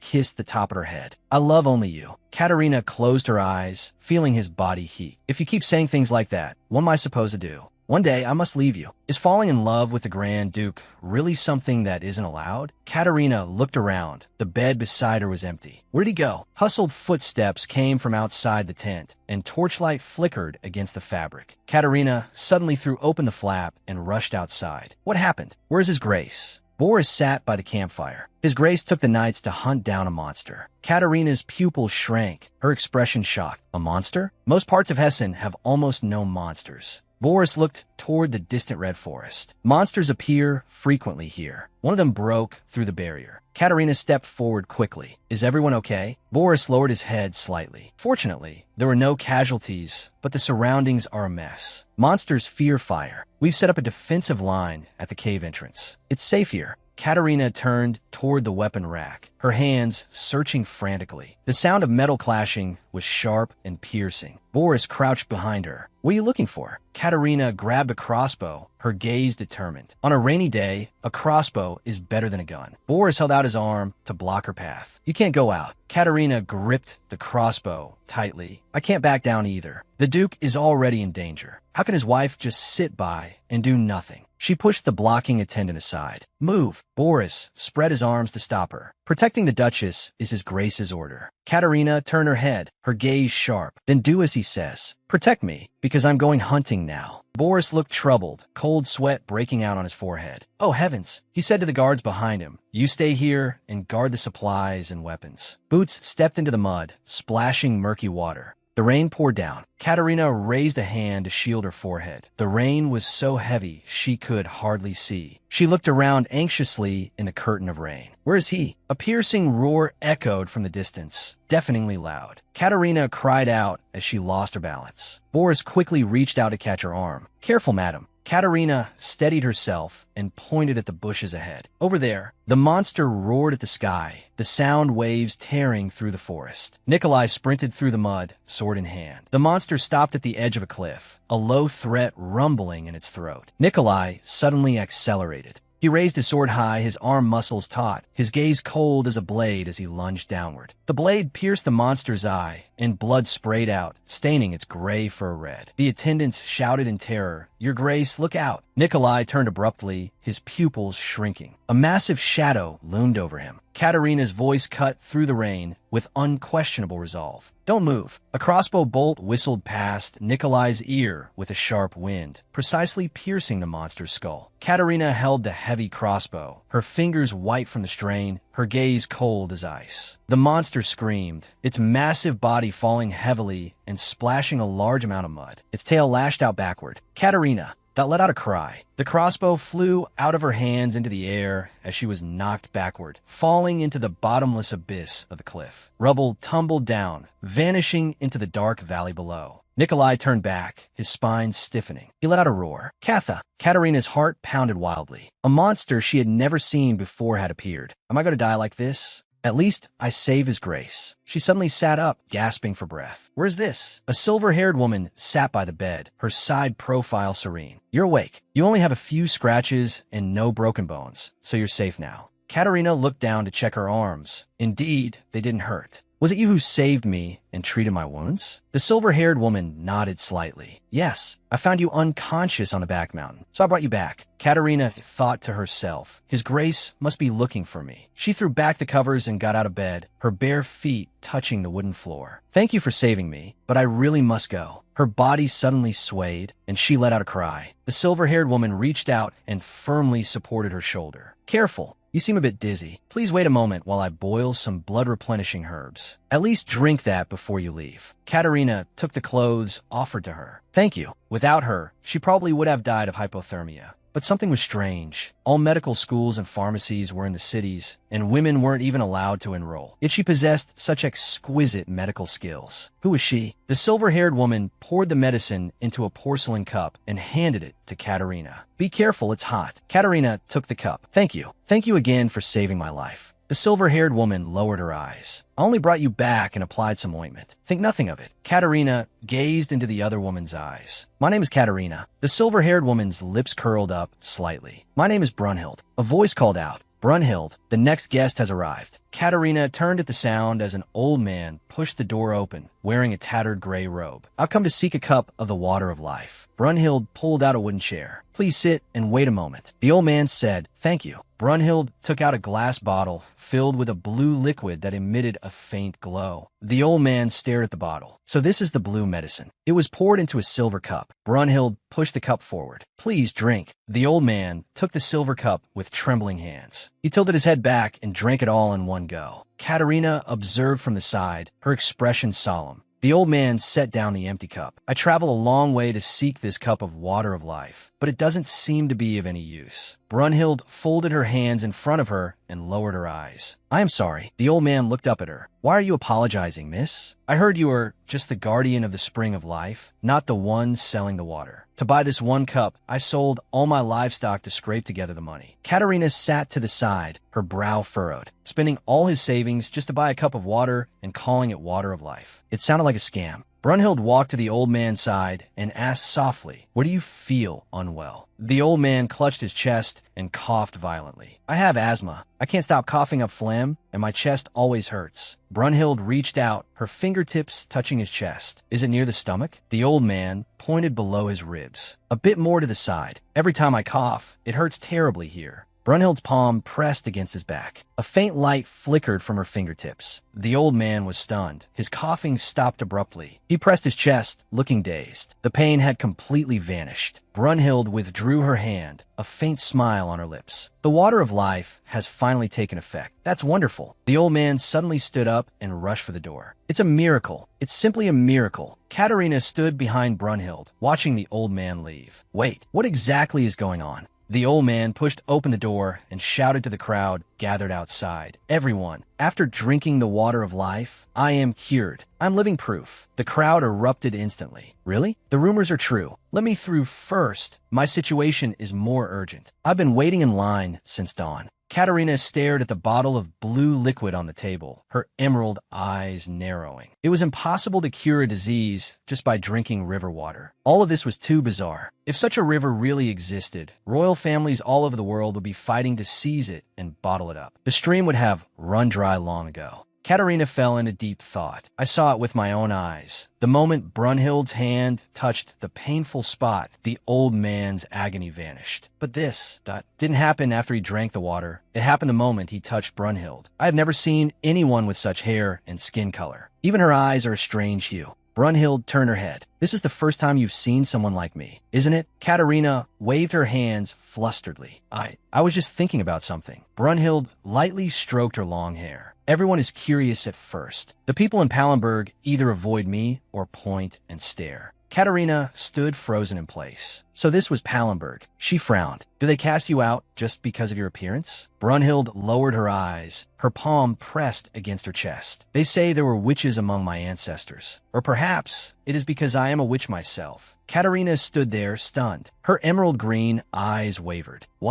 kissed the top of her head. I love only you. Katerina closed her eyes, feeling his body heat. If you keep saying things like that, what am I supposed to do? One day, I must leave you. Is falling in love with the Grand Duke really something that isn't allowed? Katerina looked around. The bed beside her was empty. Where'd he go? Hustled footsteps came from outside the tent, and torchlight flickered against the fabric. Katerina suddenly threw open the flap and rushed outside. What happened? Where's his grace? Boris sat by the campfire. His grace took the nights to hunt down a monster. Katerina's pupils shrank, her expression shocked. A monster? Most parts of Hessen have almost no monsters. Boris looked toward the distant red forest. Monsters appear frequently here. One of them broke through the barrier. Katerina stepped forward quickly. Is everyone okay? Boris lowered his head slightly. Fortunately, there were no casualties, but the surroundings are a mess. Monsters fear fire. We've set up a defensive line at the cave entrance. It's safe here. Katerina turned toward the weapon rack, her hands searching frantically. The sound of metal clashing was sharp and piercing. Boris crouched behind her. What are you looking for? Katerina grabbed a crossbow, her gaze determined. On a rainy day, a crossbow is better than a gun. Boris held out his arm to block her path. You can't go out. Katerina gripped the crossbow tightly. I can't back down either. The Duke is already in danger. How can his wife just sit by and do nothing? She pushed the blocking attendant aside. Move. Boris spread his arms to stop her. Protecting the Duchess is his grace's order. Katerina turned her head, her gaze sharp. Then do as he says. Protect me, because I'm going hunting now. Boris looked troubled, cold sweat breaking out on his forehead. Oh heavens, he said to the guards behind him. You stay here and guard the supplies and weapons. Boots stepped into the mud, splashing murky water. The rain poured down. Katerina raised a hand to shield her forehead. The rain was so heavy she could hardly see. She looked around anxiously in the curtain of rain. Where is he? A piercing roar echoed from the distance, deafeningly loud. Katerina cried out as she lost her balance. Boris quickly reached out to catch her arm. Careful, madam. Katerina steadied herself and pointed at the bushes ahead. Over there, the monster roared at the sky, the sound waves tearing through the forest. Nikolai sprinted through the mud, sword in hand. The monster stopped at the edge of a cliff, a low threat rumbling in its throat. Nikolai suddenly accelerated. He raised his sword high, his arm muscles taut, his gaze cold as a blade as he lunged downward. The blade pierced the monster's eye, and blood sprayed out, staining its gray fur red. The attendants shouted in terror, Your Grace, look out! Nikolai turned abruptly, his pupils shrinking. A massive shadow loomed over him. Katerina's voice cut through the rain with unquestionable resolve. Don't move. A crossbow bolt whistled past Nikolai's ear with a sharp wind, precisely piercing the monster's skull. Katerina held the heavy crossbow, her fingers white from the strain, her gaze cold as ice. The monster screamed, its massive body falling heavily and splashing a large amount of mud. Its tail lashed out backward. Katerina let out a cry. The crossbow flew out of her hands into the air as she was knocked backward, falling into the bottomless abyss of the cliff. Rubble tumbled down, vanishing into the dark valley below. Nikolai turned back, his spine stiffening. He let out a roar. Katha! Katerina's heart pounded wildly. A monster she had never seen before had appeared. Am I going to die like this? At least I save his grace. She suddenly sat up, gasping for breath. Where's this? A silver-haired woman sat by the bed, her side profile serene. You're awake. You only have a few scratches and no broken bones, so you're safe now. Katerina looked down to check her arms. Indeed, they didn't hurt. Was it you who saved me and treated my wounds? The silver-haired woman nodded slightly. Yes, I found you unconscious on the back mountain, so I brought you back. Katerina thought to herself, his grace must be looking for me. She threw back the covers and got out of bed, her bare feet touching the wooden floor. Thank you for saving me, but I really must go. Her body suddenly swayed, and she let out a cry. The silver-haired woman reached out and firmly supported her shoulder. Careful. You seem a bit dizzy. Please wait a moment while I boil some blood-replenishing herbs. At least drink that before you leave. Katerina took the clothes offered to her. Thank you. Without her, she probably would have died of hypothermia. But something was strange. All medical schools and pharmacies were in the cities, and women weren't even allowed to enroll. Yet she possessed such exquisite medical skills. Who was she? The silver-haired woman poured the medicine into a porcelain cup and handed it to Katerina. Be careful, it's hot. Katerina took the cup. Thank you. Thank you again for saving my life. The silver-haired woman lowered her eyes. I only brought you back and applied some ointment. Think nothing of it. Katerina gazed into the other woman's eyes. My name is Katerina. The silver-haired woman's lips curled up slightly. My name is Brunhild. A voice called out. Brunhild, the next guest has arrived. Katerina turned at the sound as an old man pushed the door open, wearing a tattered gray robe. I've come to seek a cup of the water of life. Brunhild pulled out a wooden chair. Please sit and wait a moment. The old man said, thank you. Brunhild took out a glass bottle filled with a blue liquid that emitted a faint glow. The old man stared at the bottle. So this is the blue medicine. It was poured into a silver cup. Brunhild pushed the cup forward. Please drink. The old man took the silver cup with trembling hands. He tilted his head back and drank it all in one go. Katerina observed from the side, her expression solemn. The old man set down the empty cup. I travel a long way to seek this cup of water of life, but it doesn't seem to be of any use. Brunhild folded her hands in front of her and lowered her eyes. I am sorry. The old man looked up at her. Why are you apologizing, miss? I heard you are just the guardian of the spring of life, not the one selling the water. To buy this one cup, I sold all my livestock to scrape together the money. Katerina sat to the side, her brow furrowed, spending all his savings just to buy a cup of water and calling it water of life. It sounded like a scam. Brunhild walked to the old man's side and asked softly, "What do you feel unwell?" The old man clutched his chest and coughed violently. "I have asthma. I can't stop coughing up phlegm, and my chest always hurts." Brunhild reached out, her fingertips touching his chest. "Is it near the stomach?" The old man pointed below his ribs. "A bit more to the side. Every time I cough, it hurts terribly here." Brunhild's palm pressed against his back. A faint light flickered from her fingertips. The old man was stunned. His coughing stopped abruptly. He pressed his chest, looking dazed. The pain had completely vanished. Brunhild withdrew her hand, a faint smile on her lips. "The water of life has finally taken effect. That's wonderful." The old man suddenly stood up and rushed for the door. "It's a miracle. It's simply a miracle." Katerina stood behind Brunhild, watching the old man leave. "Wait, what exactly is going on?" The old man pushed open the door and shouted to the crowd gathered outside. "Everyone, after drinking the water of life, I am cured. I'm living proof." The crowd erupted instantly. "Really? The rumors are true. Let me through first. My situation is more urgent. I've been waiting in line since dawn." Katerina stared at the bottle of blue liquid on the table, her emerald eyes narrowing. It was impossible to cure a disease just by drinking river water. All of this was too bizarre. If such a river really existed, royal families all over the world would be fighting to seize it and bottle it up. The stream would have run dry long ago. Katerina fell into deep thought. I saw it with my own eyes. The moment Brunhild's hand touched the painful spot, the old man's agony vanished. But this didn't happen after he drank the water. It happened the moment he touched Brunhild. I have never seen anyone with such hair and skin color. Even her eyes are a strange hue. Brunhild turned her head. "This is the first time you've seen someone like me, isn't it?" Katerina waved her hands flusteredly. I was just thinking about something." Brunhild lightly stroked her long hair. "Everyone is curious at first. The people in Pallenberg either avoid me or point and stare." Katerina stood frozen in place. "So this was Pallenberg." She frowned. "Do they cast you out just because of your appearance?" Brunhild lowered her eyes, her palm pressed against her chest. "They say there were witches among my ancestors. Or perhaps it is because I am a witch myself." Katerina stood there, stunned. Her emerald green eyes wavered. "What?